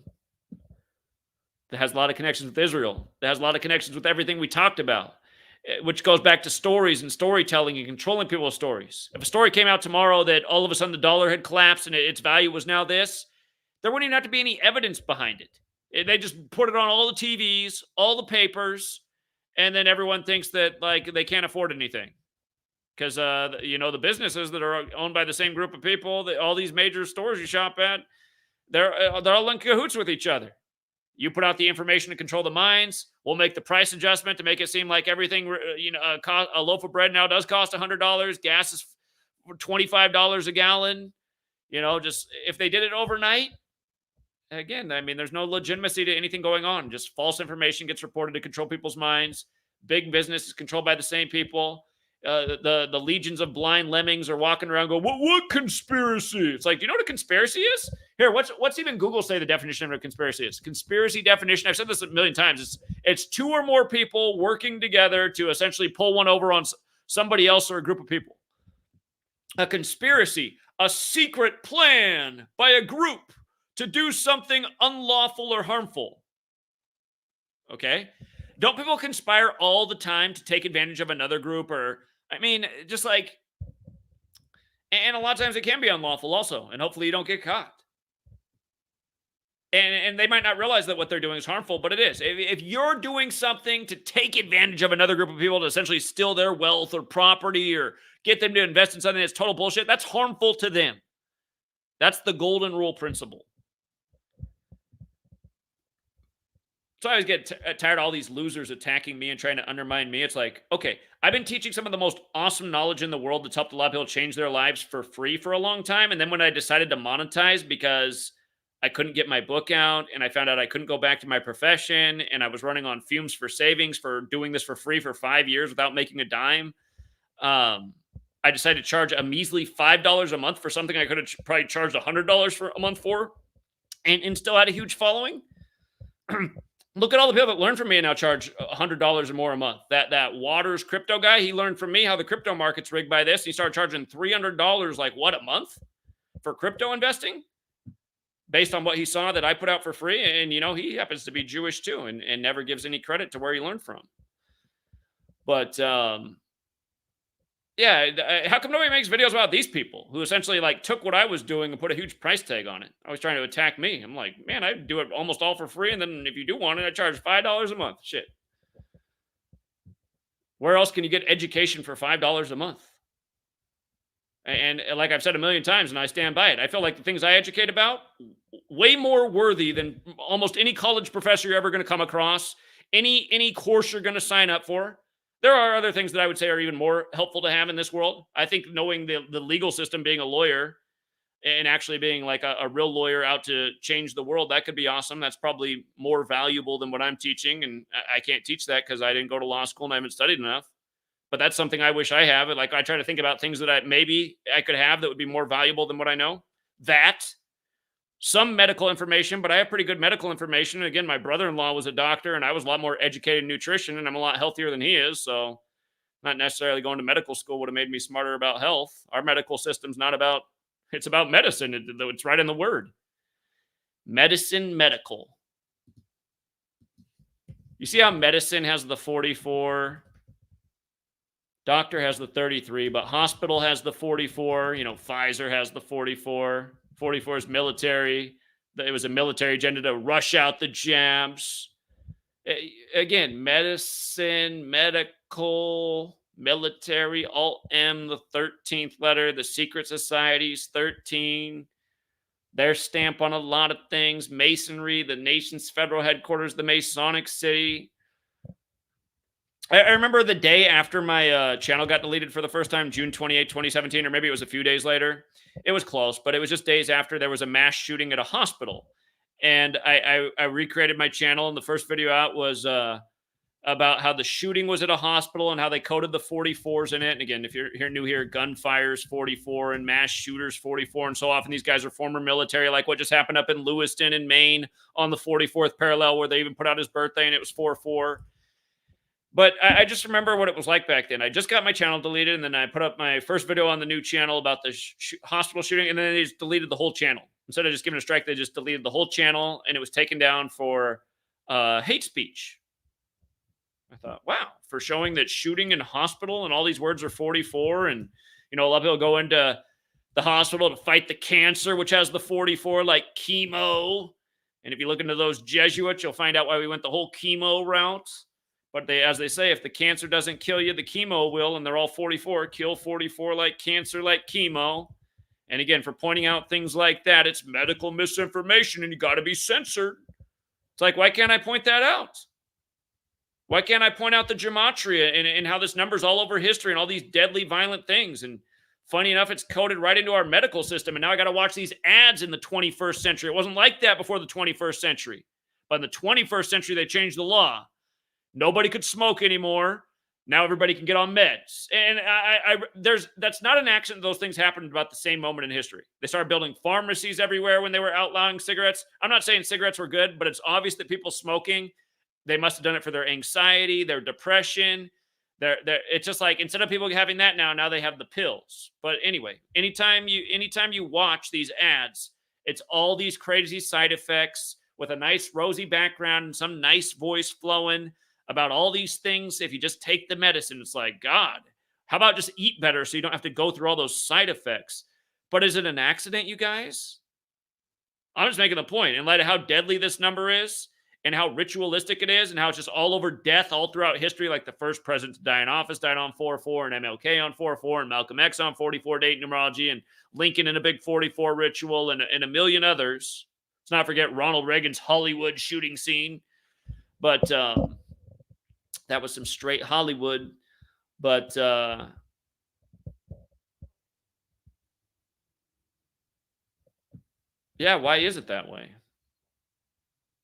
that has a lot of connections with Israel, that has a lot of connections with everything we talked about, which goes back to stories and storytelling and controlling people's stories. If a story came out tomorrow that all of a sudden the dollar had collapsed and its value was now this, there wouldn't even have to be any evidence behind it. They just put it on all the TVs, all the papers, and then everyone thinks that like they can't afford anything. Because, the businesses that are owned by the same group of people, all these major stores you shop at, they're all in cahoots with each other. You put out the information to control the minds. We'll make the price adjustment to make it seem like everything, a loaf of bread now does cost $100. Gas is $25 a gallon. Just if they did it overnight, again, I mean, there's no legitimacy to anything going on. Just false information gets reported to control people's minds. Big business is controlled by the same people. The legions of blind lemmings are walking around going, what conspiracy? It's like, do you know what a conspiracy is? Here, what's even Google say the definition of a conspiracy is? Conspiracy definition, I've said this a million times, it's two or more people working together to essentially pull one over on somebody else or a group of people. A conspiracy, a secret plan by a group to do something unlawful or harmful. Okay? Don't people conspire all the time to take advantage of another group? And a lot of times it can be unlawful also, and hopefully you don't get caught. And they might not realize that what they're doing is harmful, but it is. If you're doing something to take advantage of another group of people to essentially steal their wealth or property or get them to invest in something that's total bullshit, that's harmful to them. That's the golden rule principle. So I always get tired of all these losers attacking me and trying to undermine me. It's like, okay, I've been teaching some of the most awesome knowledge in the world that's helped a lot of people change their lives for free for a long time. And then when I decided to monetize because I couldn't get my book out and I found out I couldn't go back to my profession and I was running on fumes for savings for doing this for free for 5 years without making a dime, I decided to charge a measly $5 a month for something I could have probably charged $100 for a month for and still had a huge following. Look at all the people that learn from me and now charge $100 or more a month. That Waters crypto guy, he learned from me how the crypto market's rigged by this. He started charging $300 like what, a month for crypto investing based on what he saw that I put out for free. And, he happens to be Jewish too and never gives any credit to where he learned from. But, yeah, how come nobody makes videos about these people who essentially like took what I was doing and put a huge price tag on it? I was trying to attack me. I'm like, man, I do it almost all for free. And then if you do want it, I charge $5 a month. Shit. Where else can you get education for $5 a month? And like I've said a million times, and I stand by it, I feel like the things I educate about, way more worthy than almost any college professor you're ever going to come across, any course you're going to sign up for. There are other things that I would say are even more helpful to have in this world. I think knowing the legal system, being a lawyer, and actually being like a real lawyer out to change the world, that could be awesome. That's probably more valuable than what I'm teaching. And I can't teach that because I didn't go to law school and I haven't studied enough. But that's something I wish I have. Like I try to think about things that maybe I could have that would be more valuable than what I know. That, some medical information, but I have pretty good medical information. And again, my brother-in-law was a doctor and I was a lot more educated in nutrition and I'm a lot healthier than he is. So not necessarily going to medical school would have made me smarter about health. Our medical system's not about, it's about medicine. It's right in the word. Medicine, medical. You see how medicine has the 44, doctor has the 33, but hospital has the 44. Pfizer has the 44. 44 is military. It was a military agenda to rush out the jabs. Again, medicine, medical, military, alt M, the 13th letter, the secret societies, 13. Their stamp on a lot of things. Masonry, the nation's federal headquarters, the Masonic city. I remember the day after my channel got deleted for the first time, June 28, 2017, or maybe it was a few days later. It was close, but it was just days after there was a mass shooting at a hospital. And I recreated my channel, and the first video out was about how the shooting was at a hospital and how they coded the 44s in it. And again, if you're new here, gunfires 44 and mass shooters 44. And so often these guys are former military, like what just happened up in Lewiston in Maine on the 44th parallel, where they even put out his birthday and it was 4-4. But I just remember what it was like back then. I just got my channel deleted, and then I put up my first video on the new channel about the hospital shooting, and then they just deleted the whole channel. Instead of just giving a strike, they just deleted the whole channel, and it was taken down for hate speech. I thought, wow, for showing that shooting in hospital and all these words are 44, and a lot of people go into the hospital to fight the cancer, which has the 44, like chemo. And if you look into those Jesuits, you'll find out why we went the whole chemo route. But as they say, if the cancer doesn't kill you, the chemo will, and they're all 44. Kill 44 like cancer, like chemo. And again, for pointing out things like that, it's medical misinformation, and you got to be censored. It's like, why can't I point that out? Why can't I point out the gematria and how this number's all over history and all these deadly, violent things? And funny enough, it's coded right into our medical system, and now I got to watch these ads in the 21st century. It wasn't like that before the 21st century. But in the 21st century, they changed the law. Nobody could smoke anymore. Now everybody can get on meds. And that's not an accident. Those things happened about the same moment in history. They started building pharmacies everywhere when they were outlawing cigarettes. I'm not saying cigarettes were good, but it's obvious that people smoking, they must have done it for their anxiety, their depression. It's just like, instead of people having that now they have the pills. But anyway, anytime you watch these ads, it's all these crazy side effects with a nice rosy background and some nice voice flowing about all these things. If you just take the medicine, it's like, God, how about just eat better so you don't have to go through all those side effects? But is it an accident, you guys? I'm just making the point in light of how deadly this number is and how ritualistic it is and how it's just all over death all throughout history. Like the first president to die in office died on 4/4 and MLK on 4/4 and Malcolm X on 44 date numerology and Lincoln in a big 44 ritual and a million others. Let's not forget Ronald Reagan's Hollywood shooting scene. But that was some straight Hollywood. But yeah, why is it that way?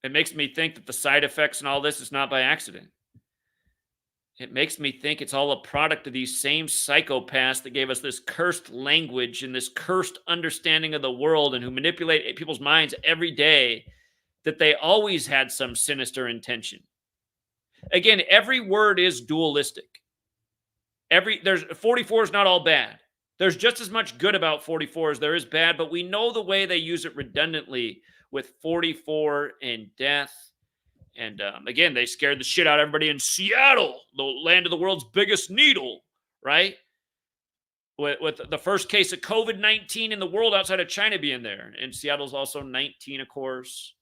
It makes me think that the side effects and all this is not by accident. It makes me think it's all a product of these same psychopaths that gave us this cursed language and this cursed understanding of the world and who manipulate people's minds every day, that they always had some sinister intention. Again, every word is dualistic. There's 44 is not all bad. There's just as much good about 44 as there is bad, but we know the way they use it redundantly with 44 and death. And again, they scared the shit out of everybody in Seattle, the land of the world's biggest needle, right? With the first case of COVID-19 in the world outside of China being there. And Seattle's also 19, of course.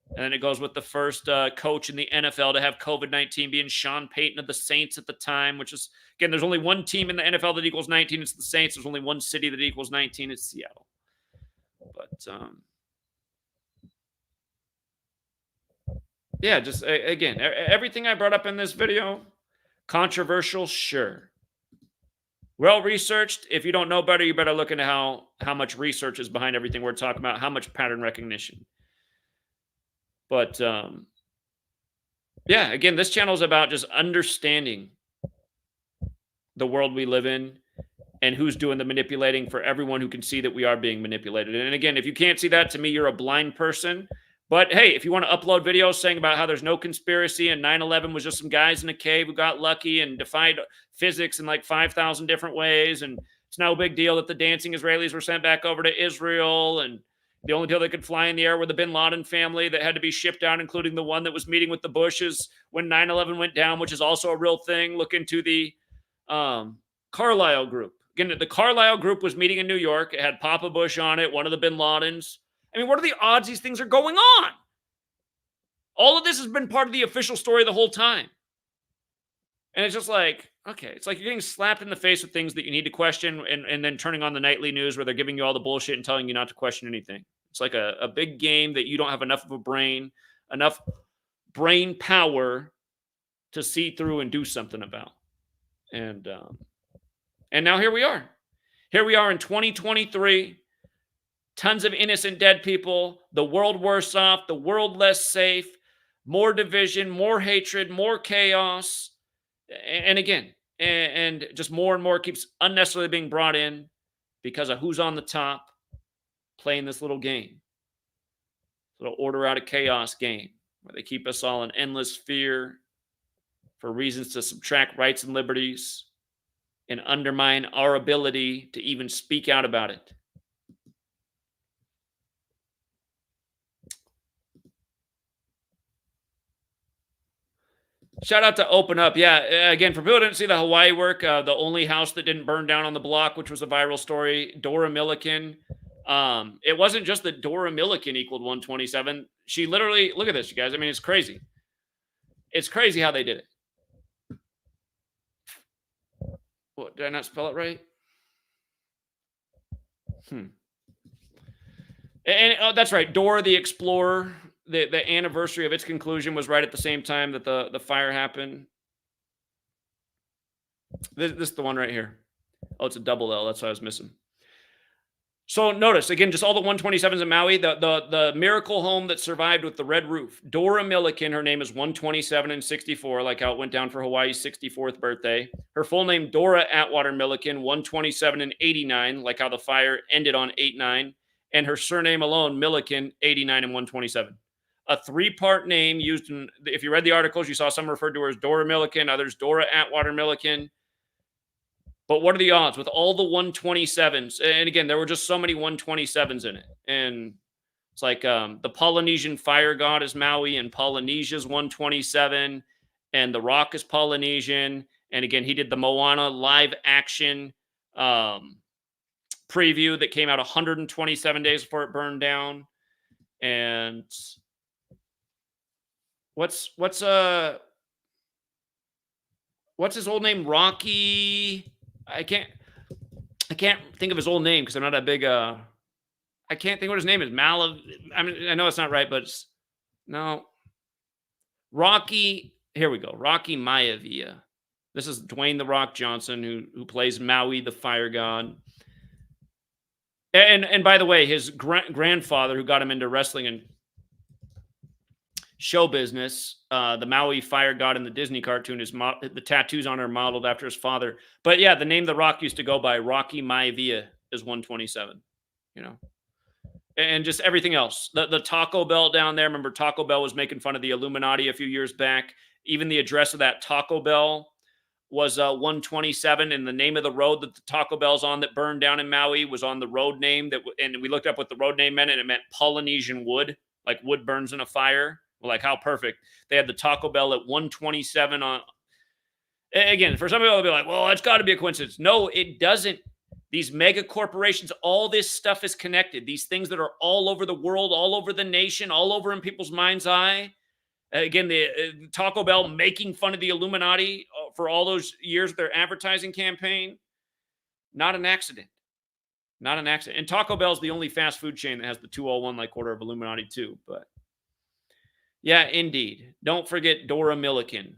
And then it goes with the first coach in the NFL to have COVID-19 being Sean Payton of the Saints at the time, which is, again, there's only one team in the NFL that equals 19. It's the Saints. There's only one city that equals 19. It's Seattle. But, yeah, just, again, everything I brought up in this video, controversial, sure. Well-researched. If you don't know better, you better look into how much research is behind everything we're talking about, how much pattern recognition. But, yeah, again, this channel is about just understanding the world we live in and who's doing the manipulating for everyone who can see that we are being manipulated. And again, if you can't see that, to me, you're a blind person. But hey, if you want to upload videos saying about how there's no conspiracy and 9/11 was just some guys in a cave who got lucky and defied physics in like 5,000 different ways, and it's no big deal that the dancing Israelis were sent back over to Israel, and the only people that could fly in the air were the bin Laden family that had to be shipped out, including the one that was meeting with the Bushes when 9/11 went down, which is also a real thing. Look into the Carlyle group. Again, the Carlyle group was meeting in New York. It had Papa Bush on it, one of the bin Ladens. I mean, what are the odds these things are going on? All of this has been part of the official story the whole time. And it's just like, okay, it's like you're getting slapped in the face with things that you need to question and then turning on the nightly news where they're giving you all the bullshit and telling you not to question anything. It's like a big game that you don't have enough of a brain, enough brain power to see through and do something about. And now here we are. Here we are in 2023. Tons of innocent dead people, the world worse off, the world less safe, more division, more hatred, more chaos. And again, and just more and more keeps unnecessarily being brought in because of who's on the top playing this little game. Little order out of chaos game where they keep us all in endless fear for reasons to subtract rights and liberties and undermine our ability to even speak out about it. Shout out to Open Up. Yeah, again, for people who didn't see the Hawaii work, the only house that didn't burn down on the block, which was a viral story, Dora Milliken. It wasn't just that Dora Milliken equaled 127. She literally, look at this, you guys. I mean, it's crazy. It's crazy how they did it. What, did I not spell it right? And oh, that's right. Dora the Explorer. The anniversary of its conclusion was right at the same time that the fire happened. This is the one right here. Oh, it's a double L. That's what I was missing. So notice, again, just all the 127s in Maui, the miracle home that survived with the red roof. Dora Milliken, her name is 127 and 64, like how it went down for Hawaii's 64th birthday. Her full name, Dora Atwater Milliken, 127 and 89, like how the fire ended on 8/9. And her surname alone, Milliken, 89 and 127. A three-part name used in, if you read the articles, you saw some referred to her as Dora Milliken, others Dora Atwater Milliken. But what are the odds with all the 127s? And again, there were just so many 127s in it. And it's like the Polynesian fire god is Maui, and Polynesia's 127, and The Rock is Polynesian. And again, he did the Moana live action preview that came out 127 days before it burned down. And what's what's uh what's his old name? Rocky. I can't I can't think of his old name because I'm not a big I can't think what his name is. I mean, I know it's not right, but no. Rocky. Here we go. Rocky Maivia. This is Dwayne the Rock Johnson, who plays Maui the Fire God. And by the way, his grandfather, who got him into wrestling and show business, the Maui Fire God in the Disney cartoon, the tattoos on her modeled after his father. But yeah, the name The Rock used to go by, Rocky Maivia, is 127. You know, and just everything else. The Taco Bell down there. Remember, Taco Bell was making fun of the Illuminati a few years back. Even the address of that Taco Bell was 127, and the name of the road that the Taco Bell's on that burned down in Maui was on the road name. And we looked up what the road name meant, and it meant Polynesian wood, like wood burns in a fire. Well, like, how perfect. They had the Taco Bell at 127 on. Again, for some people, they'll be like, well, it's got to be a coincidence. No, it doesn't. These mega corporations, all this stuff is connected. These things that are all over the world, all over the nation, all over in people's mind's eye. Again, the Taco Bell making fun of the Illuminati for all those years of their advertising campaign. Not an accident. Not an accident. And Taco Bell is the only fast food chain that has the 201 like order of Illuminati too. But yeah, indeed. Don't forget Dora Milliken,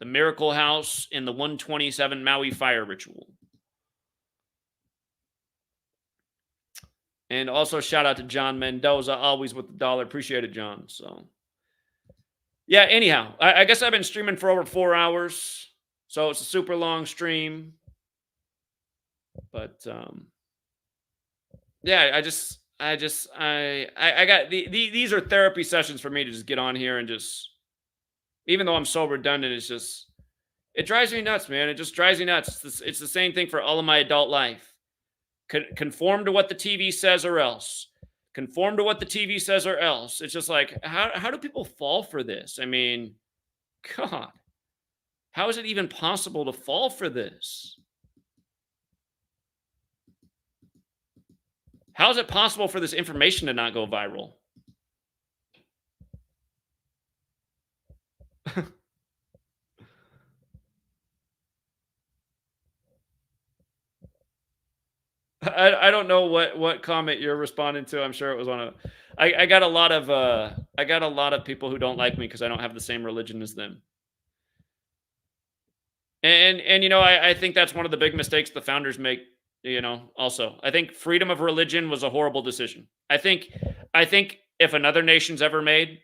the Miracle House in the 127 Maui fire ritual. And also shout out to John Mendoza, always with the dollar. Appreciate it, John. So yeah, anyhow, I guess I've been streaming for over 4 hours. So it's a super long stream. But yeah, I got these are therapy sessions for me to just get on here and just, even though I'm so redundant, it drives me nuts, man. It just drives me nuts. It's the same thing for all of my adult life. Conform to what the TV says or else. Conform to what the TV says or else. It's just like, how do people fall for this? I mean, God, how is it even possible to fall for this? How is it possible for this information to not go viral? I don't know what comment you're responding to. I'm sure it was on a. I got a lot of people who don't like me because I don't have the same religion as them. And I think that's one of the big mistakes the founders make. Also, I think freedom of religion was a horrible decision. I think if another nation's ever made,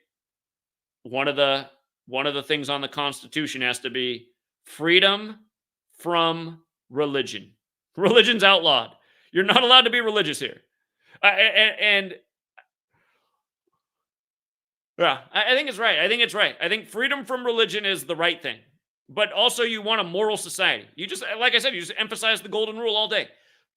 one of the things on the Constitution has to be freedom from religion. Religion's outlawed. You're not allowed to be religious here. And yeah, I think it's right. I think freedom from religion is the right thing. But also you want a moral society. You just, like I said, you just emphasize the golden rule all day.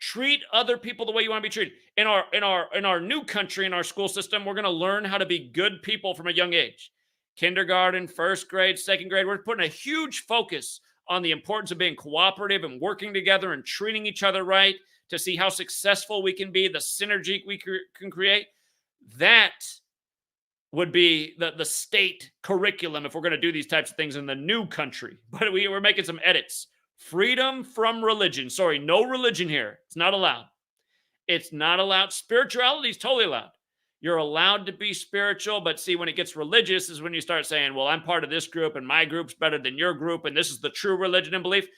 Treat other people the way you want to be treated. In our new country, in our school system, we're going to learn how to be good people from a young age. Kindergarten, first grade, second grade, we're putting a huge focus on the importance of being cooperative and working together and treating each other right, to see how successful we can be, the synergy we can create. That would be the state curriculum if we're going to do these types of things in the new country. But we're making some edits. Freedom from religion. Sorry, no religion here. It's not allowed. It's not allowed. Spirituality is totally allowed. You're allowed to be spiritual, but see, when it gets religious is when you start saying, well, I'm part of this group and my group's better than your group and this is the true religion and belief.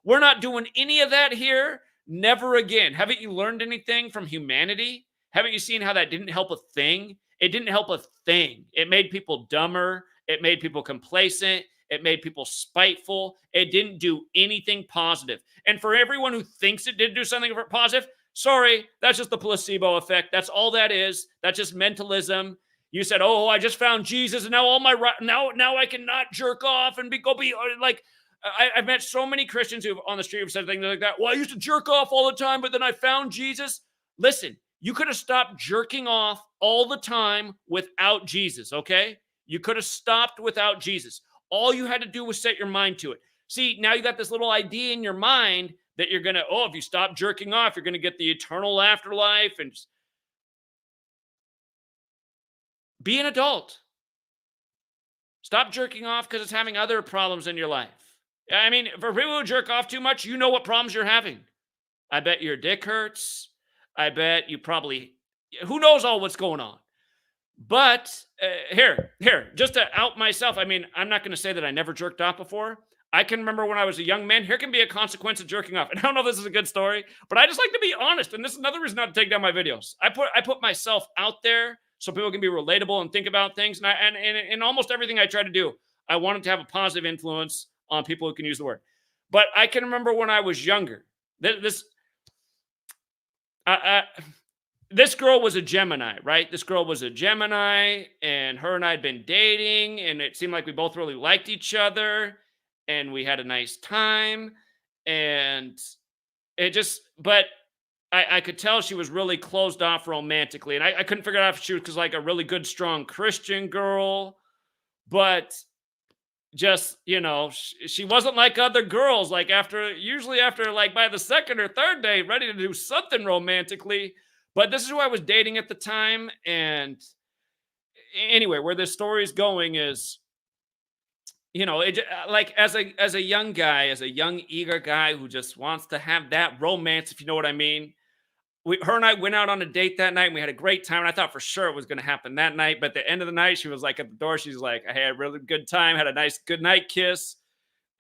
We're not doing any of that here. Never again. Haven't you learned anything from humanity? Haven't you seen how that didn't help a thing? It didn't help a thing. It made people dumber. It made people complacent. It made people spiteful. It didn't do anything positive. And for everyone who thinks it did do something positive, sorry, that's just the placebo effect. That's all that is. That's just mentalism. You said, oh, I just found Jesus, and now now I cannot jerk off and be like. I've met so many Christians who on the street have said things like that. Well, I used to jerk off all the time, but then I found Jesus. Listen, you could have stopped jerking off all the time without Jesus, okay? You could have stopped without Jesus. All you had to do was set your mind to it. See, now you got this little idea in your mind that you're going to, if you stop jerking off, you're going to get the eternal afterlife. And Be an adult. Stop jerking off because it's having other problems in your life. I mean, for people who jerk off too much, you know what problems you're having. I bet your dick hurts. I bet you probably, who knows all what's going on. But here, just to out myself, I mean, I'm not going to say that I never jerked off before. I can remember when I was a young man, here can be a consequence of jerking off. And I don't know if this is a good story, but I just like to be honest. And this is another reason not to take down my videos. I put myself out there so people can be relatable and think about things. And in almost everything I try to do, I want it to have a positive influence on people who can use the word. But I can remember when I was younger, this I, this girl was a Gemini, right? This girl was a Gemini, and her and I had been dating, and it seemed like we both really liked each other, and we had a nice time. And but I could tell she was really closed off romantically. And I couldn't figure out if she was like a really good, strong Christian girl, but just, she wasn't like other girls. Like usually after like by the second or third day, ready to do something romantically. But this is who I was dating at the time. And anyway, where this story is going is, like as a young guy, as a young eager guy who just wants to have that romance, if you know what I mean. Her and I went out on a date that night, and we had a great time. And I thought for sure it was going to happen that night. But at the end of the night, she was like at the door. She's like, I had a really good time, had a nice good night kiss.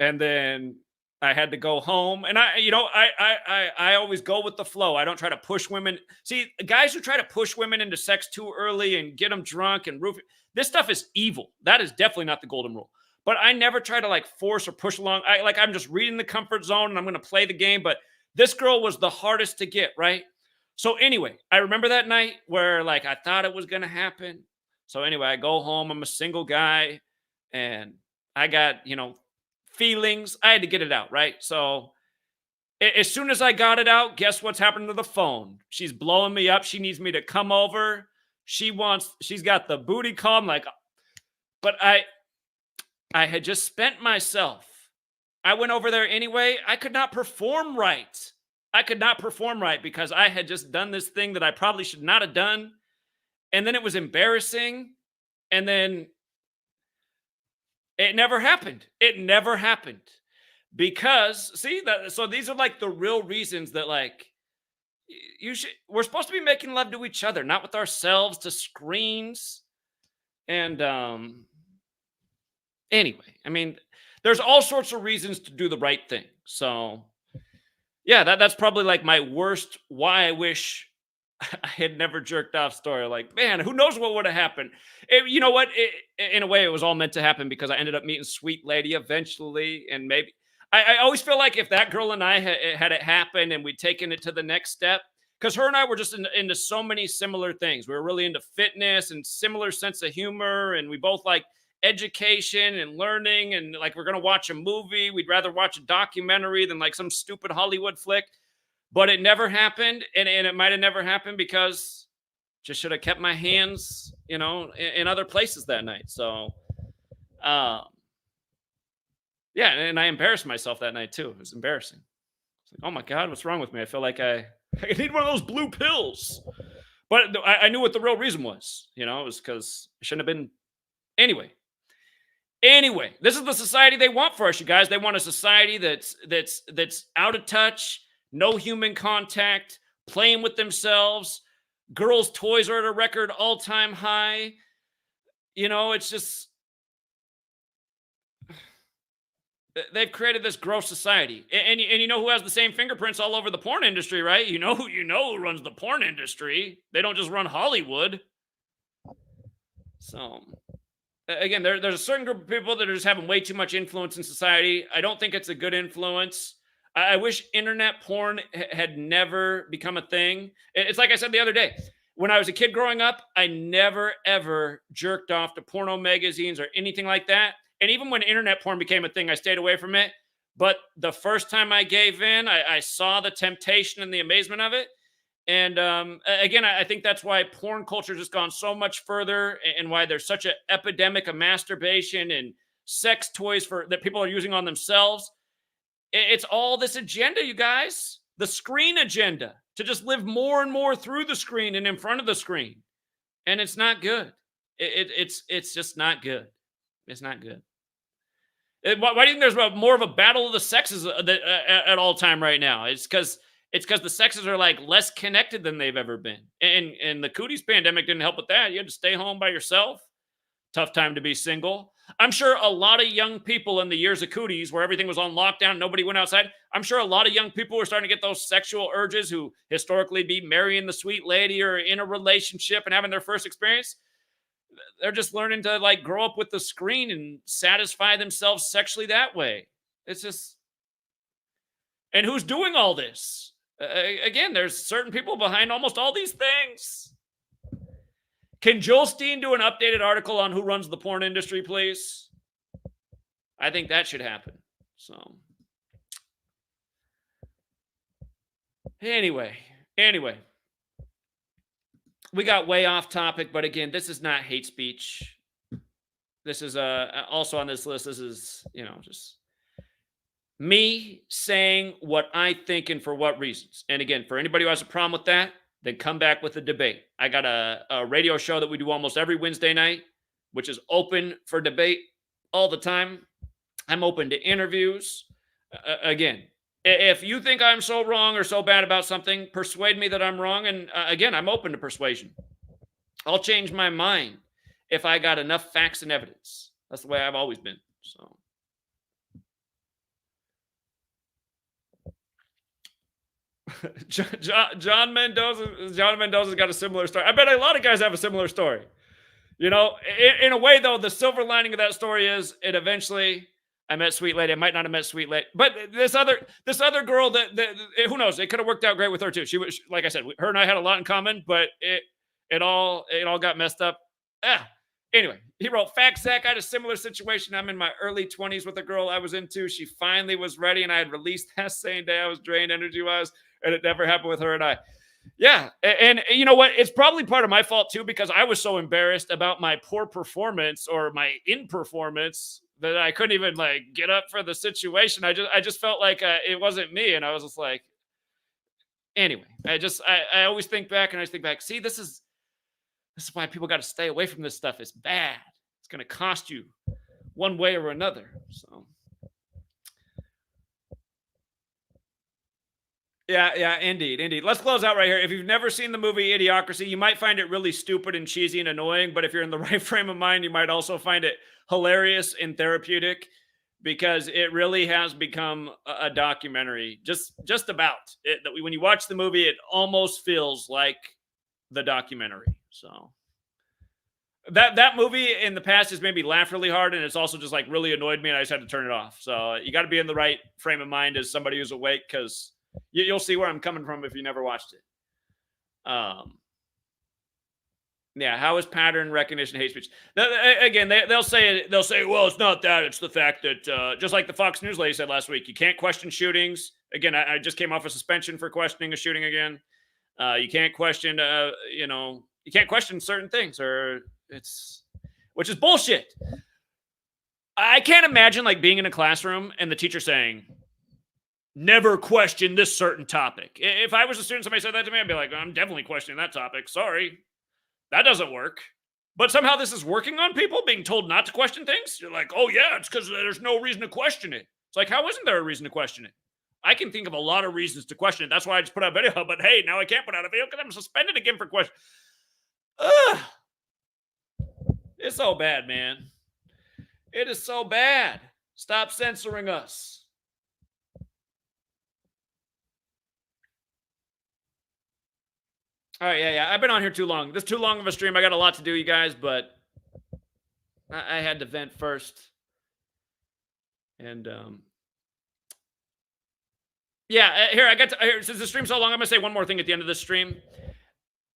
And then I had to go home. And I always go with the flow. I don't try to push women. See, guys who try to push women into sex too early and get them drunk and this stuff is evil. That is definitely not the golden rule. But I never try to like force or push along. I'm just reading the comfort zone and I'm going to play the game. But this girl was the hardest to get, right? So anyway, I remember that night where like I thought it was going to happen. So anyway, I go home. I'm a single guy and I got, feelings. I had to get it out, right? So as soon as I got it out, guess what's happened to the phone? She's blowing me up. She needs me to come over. She's got the booty call. I'm like, but I had just spent myself. I went over there anyway. I could not perform right. Because I had just done this thing that I probably should not have done. And then it was embarrassing. And then it never happened. Because so these are like the real reasons that like we're supposed to be making love to each other, not with ourselves to screens. And anyway, I mean, there's all sorts of reasons to do the right thing. So yeah, that's probably like my worst why I wish I had never jerked off story. Like, man, who knows what would have happened? You know what? In a way, it was all meant to happen because I ended up meeting Sweet Lady eventually. And maybe I always feel like if that girl and I had it happen and we'd taken it to the next step, because her and I were just into so many similar things. We were really into fitness and similar sense of humor. And we both like education and learning, and like we're gonna watch a movie, we'd rather watch a documentary than like some stupid Hollywood flick. But it never happened, and it might have never happened because just should have kept my hands in other places that night. So yeah, and I embarrassed myself that night too. It was embarrassing. It's like, oh my god, what's wrong with me? I feel like I need one of those blue pills. But I knew what the real reason was. It was because I shouldn't have been. Anyway, this is the society they want for us, you guys. They want a society that's out of touch, no human contact, playing with themselves. Girls' toys are at a record all-time high. It's just they've created this gross society. And you know who has the same fingerprints all over the porn industry, right? You know who runs the porn industry. They don't just run Hollywood. So again, there's a certain group of people that are just having way too much influence in society. I don't think it's a good influence. I wish internet porn had never become a thing. It's like I said the other day. When I was a kid growing up, I never, ever jerked off to porno magazines or anything like that. And even when internet porn became a thing, I stayed away from it. But the first time I gave in, I saw the temptation and the amazement of it. And again, I think that's why porn culture has just gone so much further, and why there's such an epidemic of masturbation and sex toys that people are using on themselves. It's all this agenda, you guys, the screen agenda, to just live more and more through the screen and in front of the screen. And it's not good. It's just not good. It's not good. Why do you think there's more of a battle of the sexes at all time right now? It's because the sexes are like less connected than they've ever been, and the cooties pandemic didn't help with that. You had to stay home by yourself. Tough time to be single. I'm sure a lot of young people in the years of cooties, where everything was on lockdown, nobody went outside. I'm sure a lot of young people were starting to get those sexual urges who historically be marrying the sweet lady or in a relationship and having their first experience. They're just learning to like grow up with the screen and satisfy themselves sexually that way. It's just, and who's doing all this? Again, there's certain people behind almost all these things. Can Joel Steen do an updated article on who runs the porn industry, please? I think that should happen. So, anyway, we got way off topic, but again, this is not hate speech. This is also on this list. This is, just me saying what I think and for what reasons. And again, for anybody who has a problem with that, then come back with a debate. I got a radio show that we do almost every Wednesday night, which is open for debate all the time. I'm open to interviews. Again, if you think I'm so wrong or so bad about something, persuade me that I'm wrong. And again, I'm open to persuasion. I'll change my mind if I got enough facts and evidence. That's the way I've always been. So. John Mendoza's got a similar story. I bet a lot of guys have a similar story. In a way, though, the silver lining of that story is it eventually, I met Sweet Lady. I might not have met Sweet Lady, but this other girl that who knows? It could have worked out great with her too. She was, like I said, her and I had a lot in common, but it all got messed up. Anyway, he wrote, "Fact Zach, I had a similar situation. I'm in my early 20s with a girl I was into. She finally was ready, and I had released that same day. I was drained energy-wise, and it never happened with her and I." Yeah, and you know what? It's probably part of my fault too, because I was so embarrassed about my poor performance or my in-performance that I couldn't even like get up for the situation. I just felt like it wasn't me, and I was just like, anyway. I always think back, and I just think back. See, this is why people got to stay away from this stuff. It's bad. It's going to cost you one way or another. So. Yeah, indeed. Let's close out right here. If you've never seen the movie Idiocracy, you might find it really stupid and cheesy and annoying, but if you're in the right frame of mind, you might also find it hilarious and therapeutic, because it really has become a documentary. Just about it. When you watch the movie, it almost feels like the documentary. So that movie in the past has made me laugh really hard, and it's also just like really annoyed me, and I just had to turn it off. So you got to be in the right frame of mind as somebody who's awake, because you'll see where I'm coming from if you never watched it. Yeah, how is pattern recognition hate speech? Again, they'll say, well, it's not that. It's the fact that, just like the Fox News lady said last week, you can't question shootings. Again, I just came off a suspension for questioning a shooting again. You can't question, you can't question certain things, which is bullshit. I can't imagine like being in a classroom and the teacher saying, "Never question this certain topic." If I was a student, somebody said that to me, I'd be like, "I'm definitely questioning that topic. Sorry, that doesn't work." But somehow this is working on people being told not to question things. You're like, "Oh yeah, it's because there's no reason to question it." It's like, how isn't there a reason to question it? I can think of a lot of reasons to question it. That's why I just put out a video. But hey, now I can't put out a video because I'm suspended again for question. Ugh. It's so bad, man. It is so bad. Stop censoring us. All right, yeah. I've been on here too long. This is too long of a stream. I got a lot to do, you guys, but I had to vent first. And here, since the stream's so long, I'm gonna say one more thing at the end of this stream.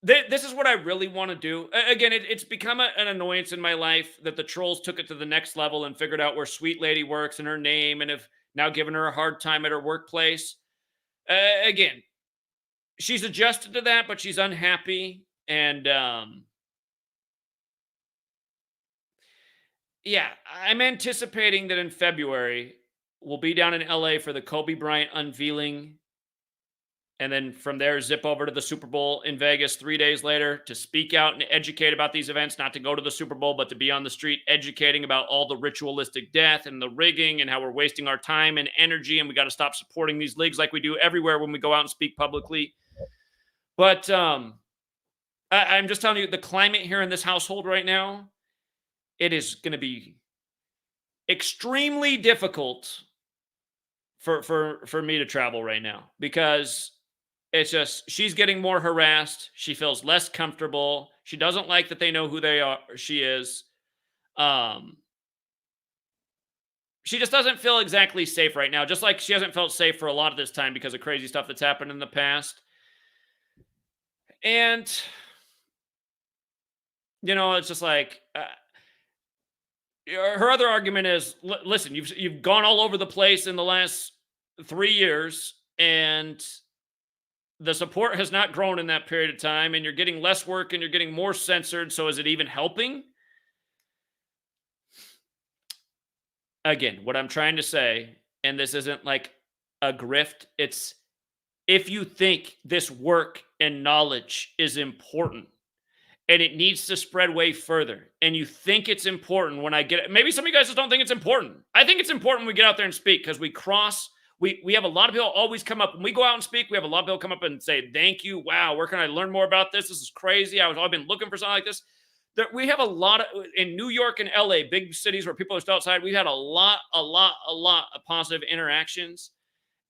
This is what I really want to do. Again, it's become an annoyance in my life that the trolls took it to the next level and figured out where Sweet Lady works and her name, and have now given her a hard time at her workplace. Again, she's adjusted to that, but she's unhappy. And yeah, I'm anticipating that in February, we'll be down in LA for the Kobe Bryant unveiling and then from there zip over to the Super Bowl in Vegas 3 days later to speak out and educate about these events, not to go to the Super Bowl, but to be on the street educating about all the ritualistic death and the rigging and how we're wasting our time and energy, and we got to stop supporting these leagues like we do everywhere when we go out and speak publicly. But I'm just telling you, the climate here in this household right now, it is going to be extremely difficult for me to travel right now, because it's just she's getting more harassed. She feels less comfortable. She doesn't like that they know who they are. She is. Um, she just doesn't feel exactly safe right now. Just like she hasn't felt safe for a lot of this time because of crazy stuff that's happened in the past. And it's just like her other argument is, listen, you've gone all over the place in the last 3 years, and the support has not grown in that period of time, and you're getting less work and you're getting more censored. So is it even helping? Again, what I'm trying to say, and this isn't like a grift, it's if you think this work and knowledge is important and it needs to spread way further, and you think it's important when I get it. Maybe some of you guys just don't think it's important. I think it's important when we get out there and speak, because we have a lot of people always come up when we go out and speak. We have a lot of people come up and say, thank you. Wow, where can I learn more about this? This is crazy. I've been looking for something like this. We have a lot of, in New York and LA, big cities where people are still outside. We've had a lot of positive interactions.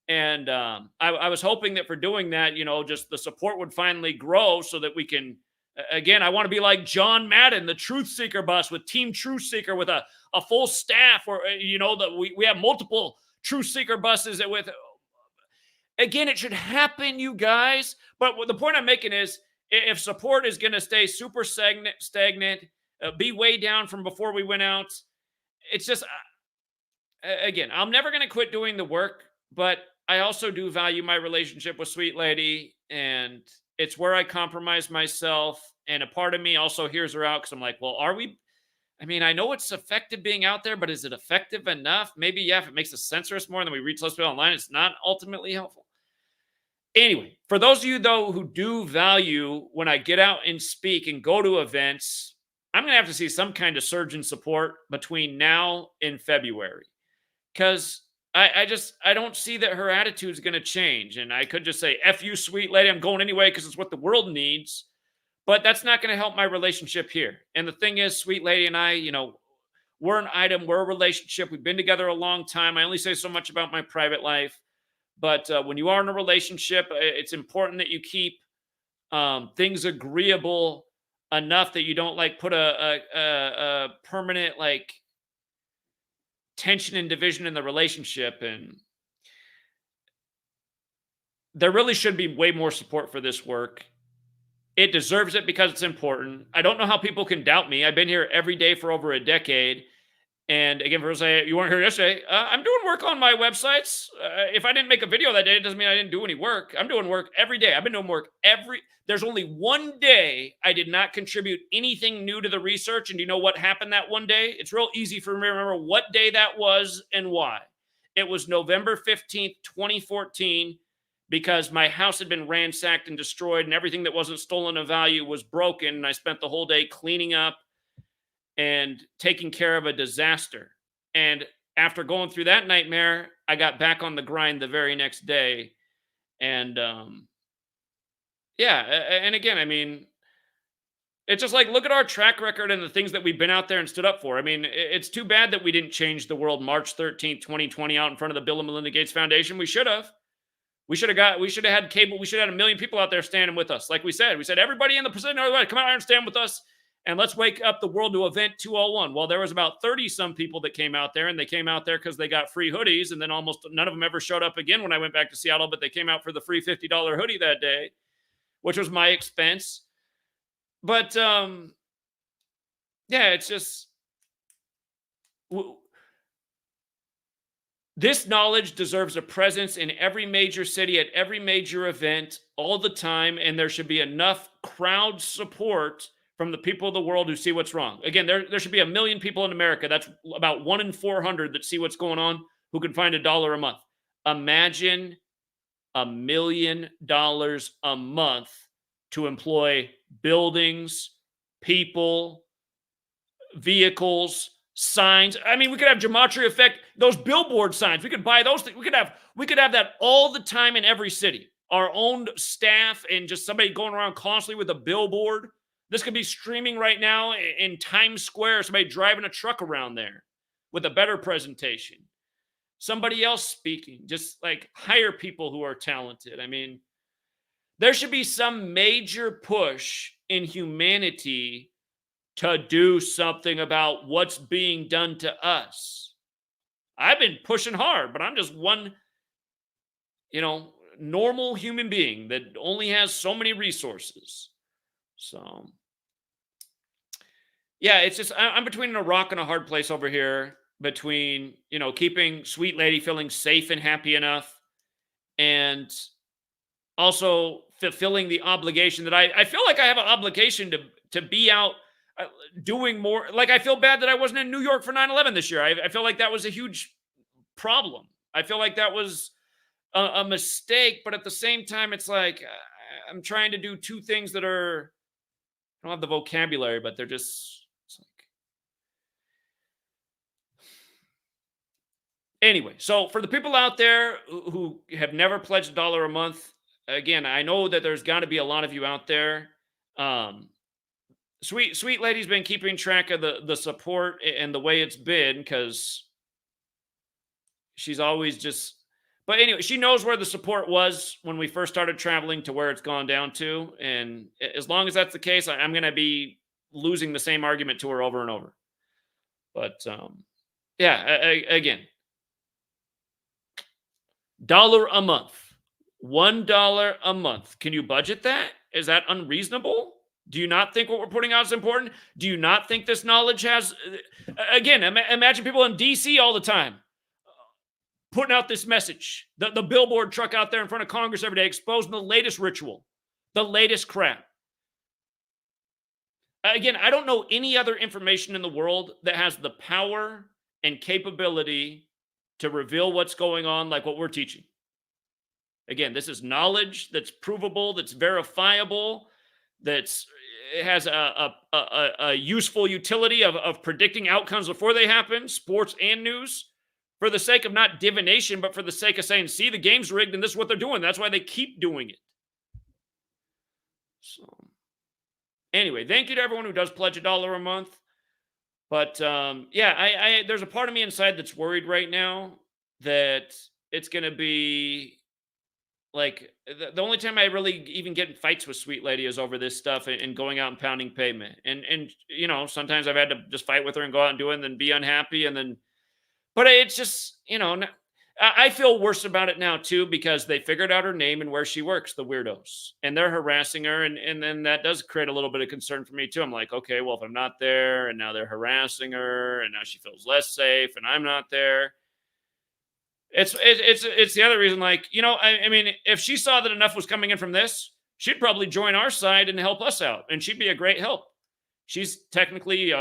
And I was hoping that for doing that, just the support would finally grow so that we can, again, I want to be like John Madden, the Truth Seeker bus with Team Truth Seeker with a full staff, or, that we have multiple Truth Seeker buses with, again, it should happen, you guys. But the point I'm making is, if support is going to stay super stagnant, be way down from before we went out, it's just, again, I'm never going to quit doing the work, but I also do value my relationship with Sweet Lady, and it's where I compromise myself. And a part of me also hears her out, because I'm like, well, are we? I mean, I know it's effective being out there, but is it effective enough? Maybe, yeah, if it makes us censor us more and then we reach less people online, it's not ultimately helpful. Anyway, for those of you, though, who do value when I get out and speak and go to events, I'm going to have to see some kind of surge in support between now and February, because I don't see that her attitude is going to change. And I could just say, F you, Sweet Lady, I'm going anyway because it's what the world needs. But that's not going to help my relationship here. And the thing is, Sweet Lady and I, we're an item, we're a relationship. We've been together a long time. I only say so much about my private life. But when you are in a relationship, it's important that you keep things agreeable enough that you don't put a permanent tension and division in the relationship. And there really should be way more support for this work. It deserves it because it's important. I don't know how people can doubt me. I've been here every day for over a decade. And again, for those say you weren't here yesterday, I'm doing work on my websites. If I didn't make a video that day, it doesn't mean I didn't do any work. I'm doing work every day. I've been doing work there's only one day I did not contribute anything new to the research. And do you know what happened that one day? It's real easy for me to remember what day that was and why. It was November 15th, 2014, because my house had been ransacked and destroyed, and everything that wasn't stolen of value was broken. And I spent the whole day cleaning up and taking care of a disaster. And after going through that nightmare, I got back on the grind the very next day. And yeah, and again, I mean, it's just like, look at our track record and the things that we've been out there and stood up for. I mean, it's too bad that we didn't change the world March 13th, 2020 out in front of the Bill and Melinda Gates Foundation. We should have. We should have had cable. We should have had 1 million people out there standing with us. Like we said, everybody in the Pacific Northwest, come out here and stand with us. And let's wake up the world to Event 201. Well, there was about 30-some people that came out there, and they came out there because they got free hoodies, and then almost none of them ever showed up again when I went back to Seattle, but they came out for the free $50 hoodie that day, which was my expense. But, yeah, it's just... This knowledge deserves a presence in every major city, at every major event, all the time, and there should be enough crowd support from the people of the world who see what's wrong. Again, there should be 1 million people in America. That's about 1 in 400 that see what's going on, who can find $1 a month. Imagine $1 million a month to employ buildings, people, vehicles, signs. I mean, we could have gematria effect, those billboard signs. We could buy those things. We could have that all the time in every city. Our own staff and just somebody going around constantly with a billboard. This could be streaming right now in Times Square, somebody driving a truck around there with a better presentation. Somebody else speaking, just like hire people who are talented. I mean, there should be some major push in humanity to do something about what's being done to us. I've been pushing hard, but I'm just one, normal human being that only has so many resources. So, yeah, it's just I'm between a rock and a hard place over here between, keeping Sweet Lady feeling safe and happy enough and also fulfilling the obligation that I feel like I have an obligation to be out uh, doing more. Like, I feel bad that I wasn't in New York for 9/11 this year. I feel like that was a huge problem. I feel like that was a mistake, but at the same time, it's like I'm trying to do two things that are, I don't have the vocabulary, but they're just, it's like, anyway. So for the people out there who have never pledged $1 a month, again, I know that there's got to be a lot of you out there. Um, Sweet Lady's been keeping track of the support and the way it's been because she's always just. But anyway, she knows where the support was when we first started traveling to where it's gone down to, and as long as that's the case, I'm going to be losing the same argument to her over and over. But yeah, again, dollar a month, $1 a month. Can you budget that? Is that unreasonable? Do you not think what we're putting out is important? Do you not think this knowledge has? Again, imagine people in DC all the time putting out this message. The billboard truck out there in front of Congress every day exposing the latest ritual, the latest crap. Again, I don't know any other information in the world that has the power and capability to reveal what's going on like what we're teaching. Again, this is knowledge that's provable, that's verifiable, it has a useful utility of predicting outcomes before they happen, sports and news, for the sake of not divination, but for the sake of saying, see, the game's rigged and this is what they're doing. That's why they keep doing it. So, anyway, thank you to everyone who does pledge $1 a month. But yeah, there's a part of me inside that's worried right now that it's going to be like the only time I really even get in fights with Sweet Lady is over this stuff and going out and pounding pavement. And sometimes I've had to just fight with her and go out and do it and then be unhappy and then. But it's just, I feel worse about it now too because they figured out her name and where she works, the weirdos, and they're harassing her, and then that does create a little bit of concern for me too. I'm like, okay, well, if I'm not there, and now they're harassing her, and now she feels less safe, and I'm not there. It's the other reason. Like, I mean, if she saw that enough was coming in from this, she'd probably join our side and help us out, and she'd be a great help. She's technically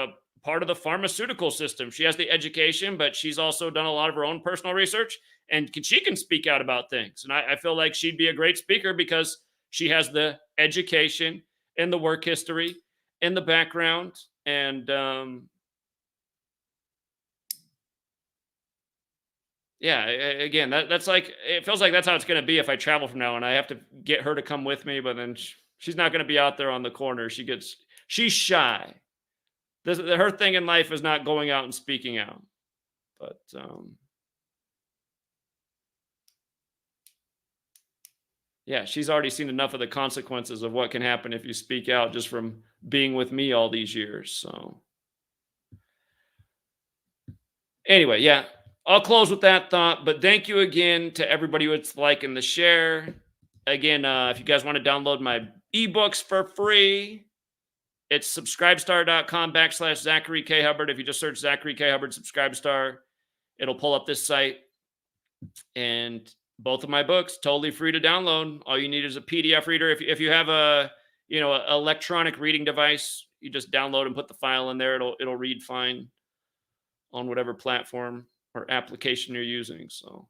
part of the pharmaceutical system. She has the education, but she's also done a lot of her own personal research, and she can speak out about things. And I feel like she'd be a great speaker because she has the education and the work history and the background. And yeah, again, that's like, it feels like that's how it's going to be if I travel from now on. I have to get her to come with me, but then she's not going to be out there on the corner. She's shy. Her thing in life is not going out and speaking out. But yeah, she's already seen enough of the consequences of what can happen if you speak out just from being with me all these years. So anyway, yeah, I'll close with that thought. But thank you again to everybody who's liking the share. Again, if you guys want to download my ebooks for free, it's subscribestar.com/Zachary K. Hubbard. If you just search Zachary K. Hubbard Subscribestar, it'll pull up this site. And both of my books, totally free to download. All you need is a PDF reader. If you have a electronic reading device, you just download and put the file in there. It'll read fine on whatever platform or application you're using. So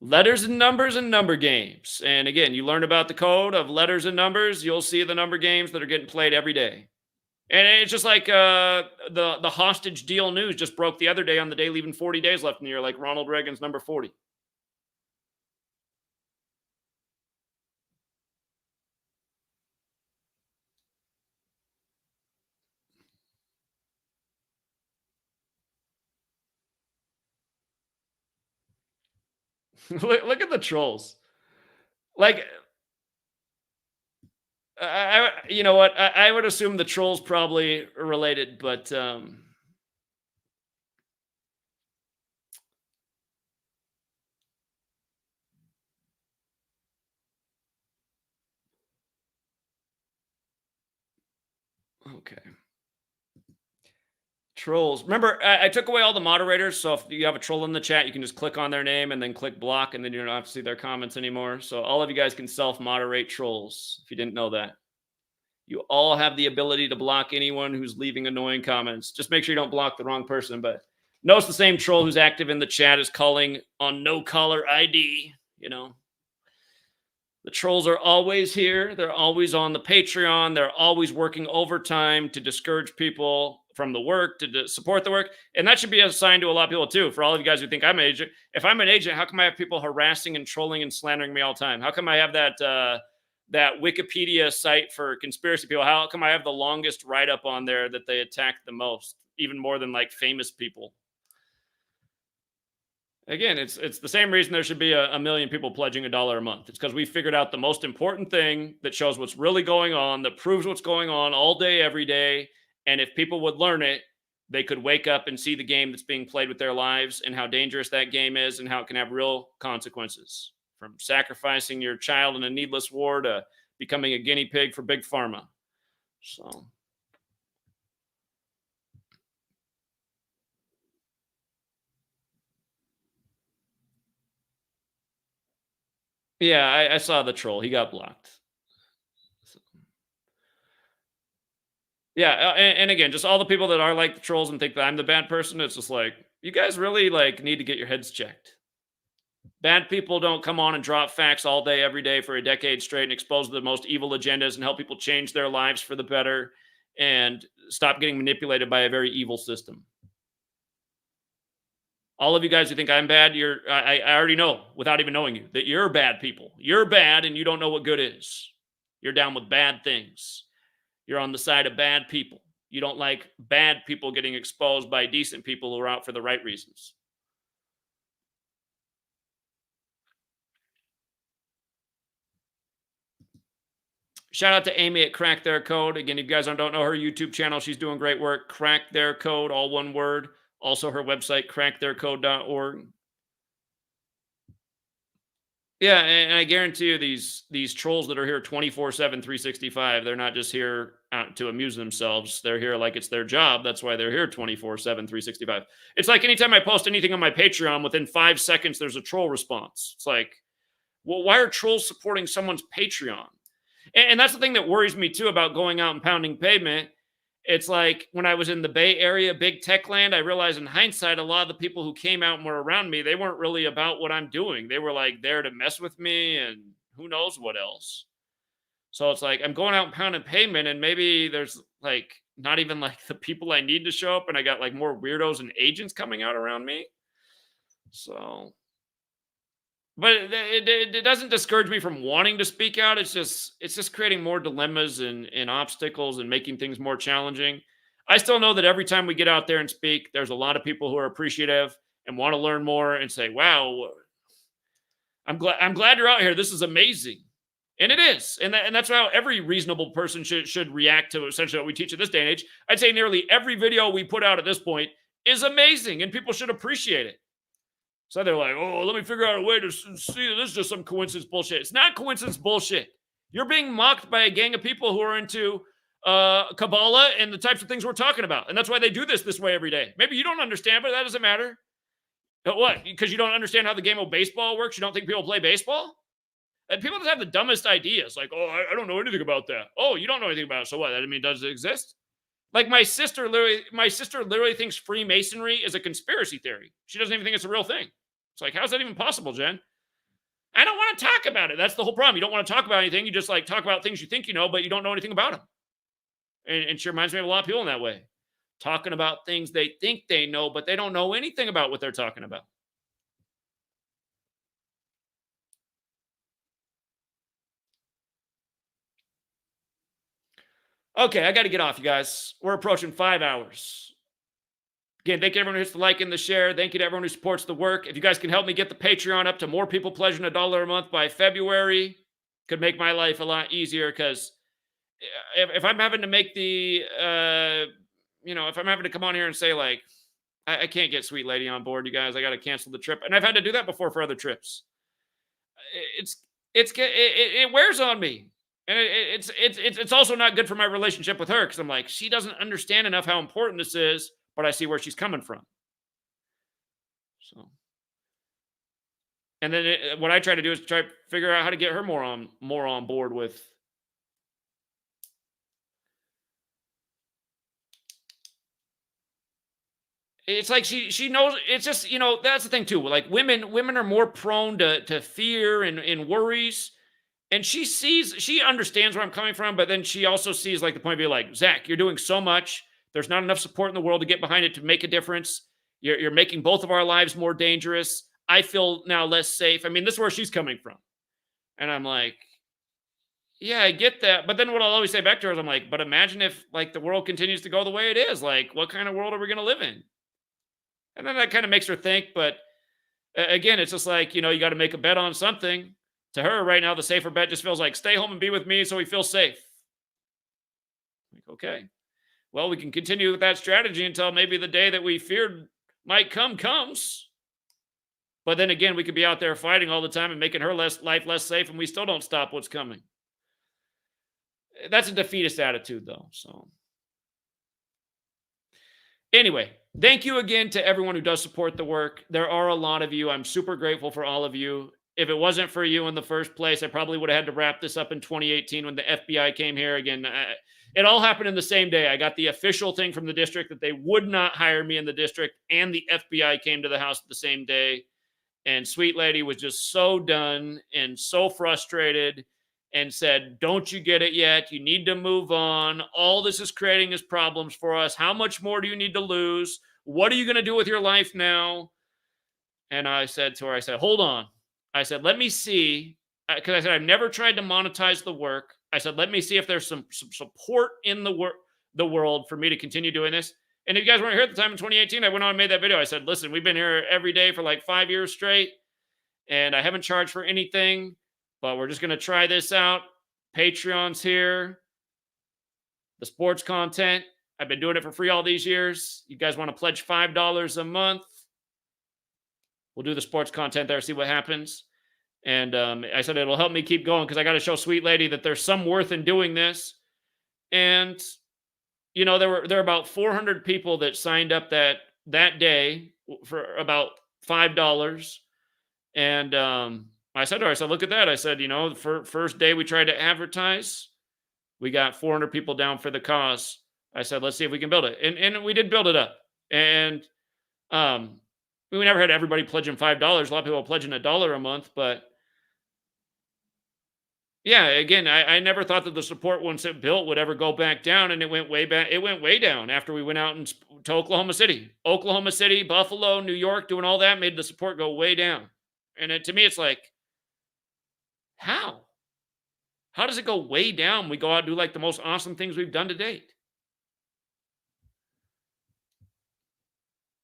Letters and numbers and number games. And again, you learn about the code of letters and numbers, you'll see the number games that are getting played every day. And it's just like the hostage deal news just broke the other day on the day leaving 40 days left in the year, like Ronald Reagan's number 40. Look at the trolls. Like, you know what? I would assume the trolls probably are related, but okay. Trolls. Remember, I took away all the moderators, so if you have a troll in the chat, you can just click on their name and then click block, and then you don't have to see their comments anymore. So all of you guys can self-moderate trolls, if you didn't know that. You all have the ability to block anyone who's leaving annoying comments. Just make sure you don't block the wrong person. But notice the same troll who's active in the chat is calling on no caller ID. You know, the trolls are always here. They're always on the Patreon. They're always working overtime to discourage people from the work, to support the work. And that should be a sign to a lot of people too. For all of you guys who think I'm an agent, if I'm an agent, how come I have people harassing and trolling and slandering me all the time? How come I have that Wikipedia site for conspiracy people? How come I have the longest write-up on there that they attack the most, even more than like famous people? Again, it's the same reason there should be a million people pledging $1 a month. It's because we figured out the most important thing that shows what's really going on, that proves what's going on all day, every day. And if people would learn it, they could wake up and see the game that's being played with their lives and how dangerous that game is and how it can have real consequences. From sacrificing your child in a needless war to becoming a guinea pig for big pharma. So, yeah, I saw the troll. He got blocked. So, yeah, and again, just all the people that are like the trolls and think that I'm the bad person, it's just like, you guys really like need to get your heads checked. Bad people don't come on and drop facts all day, every day for a decade straight and expose the most evil agendas and help people change their lives for the better and stop getting manipulated by a very evil system. All of you guys who think I'm bad, I already know without even knowing you that you're bad people. You're bad and you don't know what good is. You're down with bad things. You're on the side of bad people. You don't like bad people getting exposed by decent people who are out for the right reasons. Shout out to Amy at Crack Their Code. Again, if you guys don't know her YouTube channel, she's doing great work. Crack Their Code, all one word. Also, her website, cracktheircode.org. Yeah, and I guarantee you these trolls that are here 24/7, 365, they're not just here to amuse themselves. They're here like it's their job. That's why they're here 24/7, 365. It's like anytime I post anything on my Patreon, within 5 seconds, there's a troll response. It's like, well, why are trolls supporting someone's Patreon? And that's the thing that worries me too about going out and pounding pavement. It's like when I was in the Bay Area, big tech land, I realized in hindsight, a lot of the people who came out and were around me, they weren't really about what I'm doing. They were like there to mess with me and who knows what else. So it's like I'm going out and pounding pavement, and maybe there's like not even like the people I need to show up, and I got like more weirdos and agents coming out around me. So but it doesn't discourage me from wanting to speak out. It's just creating more dilemmas and obstacles and making things more challenging. I still know that every time we get out there and speak, there's a lot of people who are appreciative and want to learn more and say, "Wow, I'm glad you're out here. This is amazing." And it is. And that's how every reasonable person should react to essentially what we teach in this day and age. I'd say nearly every video we put out at this point is amazing and people should appreciate it. So they're like, oh, let me figure out a way to see this is just some coincidence bullshit. It's not coincidence bullshit. You're being mocked by a gang of people who are into Kabbalah and the types of things we're talking about. And that's why they do this way every day. Maybe you don't understand, but that doesn't matter. But what? Because you don't understand how the game of baseball works? You don't think people play baseball? And people just have the dumbest ideas. Like, oh, I don't know anything about that. Oh, you don't know anything about it. So what? That mean, does it exist? Like my sister literally thinks Freemasonry is a conspiracy theory. She doesn't even think it's a real thing. It's like, how's that even possible, Jen? I don't want to talk about it. That's the whole problem. You don't want to talk about anything. You just like talk about things you think you know, but you don't know anything about them. And she reminds me of a lot of people in that way, talking about things they think they know, but they don't know anything about what they're talking about. Okay, I got to get off, you guys. We're approaching 5 hours. Again, thank you everyone who hits the like and the share. Thank you to everyone who supports the work. If you guys can help me get the Patreon up to more people pledging $1 a month by February, could make my life a lot easier, because if I'm having to make the, if I'm having to come on here and say, like, I can't get Sweet Lady on board, you guys, I got to cancel the trip. And I've had to do that before for other trips. It wears on me. And it's also not good for my relationship with her, because I'm like, she doesn't understand enough how important this is, but I see where she's coming from. So, and then what I try to do is try to figure out how to get her more on board with. It's like she knows. It's just, that's the thing too. Like, women are more prone to fear and worries. And she understands where I'm coming from, but then she also sees, like, the point of view, like, Zach, you're doing so much. There's not enough support in the world to get behind it to make a difference. You're making both of our lives more dangerous. I feel now less safe. I mean, this is where she's coming from. And I'm like, yeah, I get that. But then what I'll always say back to her is, I'm like, but imagine if, like, the world continues to go the way it is. Like, what kind of world are we going to live in? And then that kind of makes her think. But again, it's just like, you got to make a bet on something. To her right now, the safer bet just feels like, stay home and be with me so we feel safe. Like, okay. Well, we can continue with that strategy until maybe the day that we feared might comes. But then again, we could be out there fighting all the time and making her life less safe, and we still don't stop what's coming. That's a defeatist attitude, though. So anyway, thank you again to everyone who does support the work. There are a lot of you. I'm super grateful for all of you. If it wasn't for you in the first place, I probably would have had to wrap this up in 2018 when the FBI came here. Again, it all happened in the same day. I got the official thing from the district that they would not hire me in the district, and the FBI came to the house the same day. And Sweet Lady was just so done and so frustrated and said, don't you get it yet? You need to move on. All this is creating is problems for us. How much more do you need to lose? What are you going to do with your life now? And I said to her, hold on. I said, let me see, because I said, I've never tried to monetize the work. I said, let me see if there's some support in the world for me to continue doing this. And if you guys weren't here at the time in 2018, I went on and made that video. I said, listen, we've been here every day for like 5 years straight, and I haven't charged for anything, but we're just going to try this out. Patreon's here. The sports content, I've been doing it for free all these years. You guys want to pledge $5 a month? We'll do the sports content there, see what happens. And I said it'll help me keep going, because I got to show Sweet Lady that there's some worth in doing this. And, there were about 400 people that signed up that day for about $5. And I said to her, look at that. I said, for first day we tried to advertise, we got 400 people down for the cause. I said, let's see if we can build it. And we did build it up. And we never had everybody pledging $5. A lot of people pledging $1 a month, but yeah, again, I never thought that the support, once it built, would ever go back down, and it went way back. It went way down after we went out to Oklahoma City, Buffalo, New York, doing all that made the support go way down. And to me, it's like, how does it go way down? We go out and do like the most awesome things we've done to date.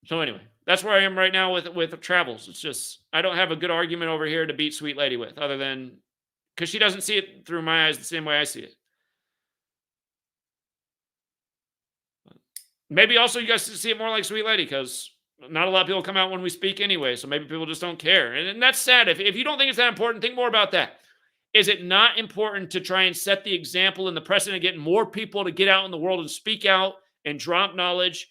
So anyway, that's where I am right now with travels. It's just, I don't have a good argument over here to beat Sweet Lady with, other than because she doesn't see it through my eyes the same way I see it. Maybe also you guys see it more like Sweet Lady, because not a lot of people come out when we speak anyway, so maybe people just don't care. And that's sad. If you don't think it's that important, think more about that. Is it not important to try and set the example and the precedent, getting more people to get out in the world and speak out and drop knowledge?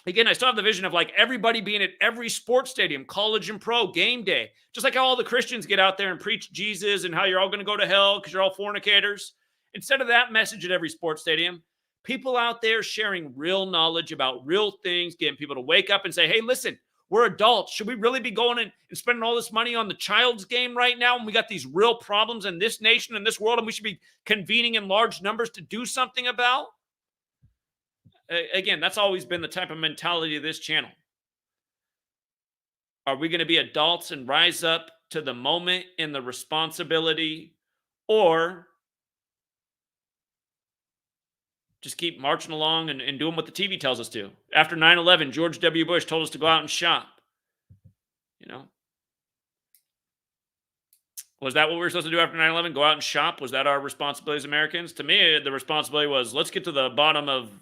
Again, I still have the vision of like everybody being at every sports stadium, college and pro, game day. Just like how all the Christians get out there and preach Jesus and how you're all going to go to hell because you're all fornicators. Instead of that message at every sports stadium, people out there sharing real knowledge about real things, getting people to wake up and say, hey, listen, We're adults. Should we really be going and spending all this money on the child's game right now when we got these real problems in this nation, in this world, and we should be convening in large numbers to do something about? Again, that's always been the type of mentality of this channel. Are we going to be adults and rise up to the moment and the responsibility, or just keep marching along and doing what the TV tells us to? After 9/11, George W. Bush told us to go out and shop. You know, was that what we were supposed to do after 9/11? Go out and shop? Was that our responsibility as Americans? To me, the responsibility was, let's get to the bottom of,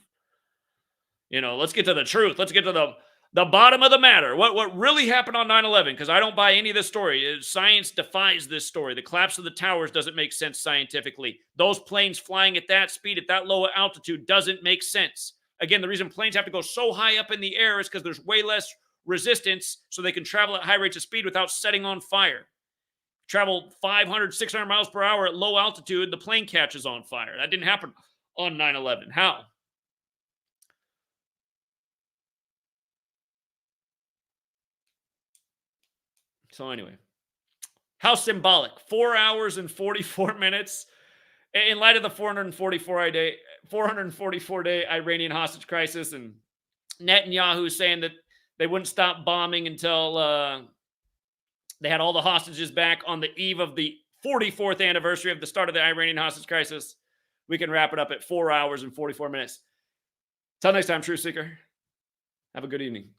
let's get to the truth. Let's get to the bottom of the matter. What really happened on 9/11? Because I don't buy any of this story. Science defies this story. The collapse of the towers doesn't make sense scientifically. Those planes flying at that speed, at that low altitude, doesn't make sense. Again, the reason planes have to go so high up in the air is because there's way less resistance, so they can travel at high rates of speed without setting on fire. Travel 500, 600 miles per hour at low altitude, the plane catches on fire. That didn't happen on 9/11. How? So anyway, how symbolic. 4 hours and 44 minutes in light of the 444-day Iranian hostage crisis, and Netanyahu saying that they wouldn't stop bombing until they had all the hostages back on the eve of the 44th anniversary of the start of the Iranian hostage crisis. We can wrap it up at 4 hours and 44 minutes. Till next time, Truth Seeker. Have a good evening.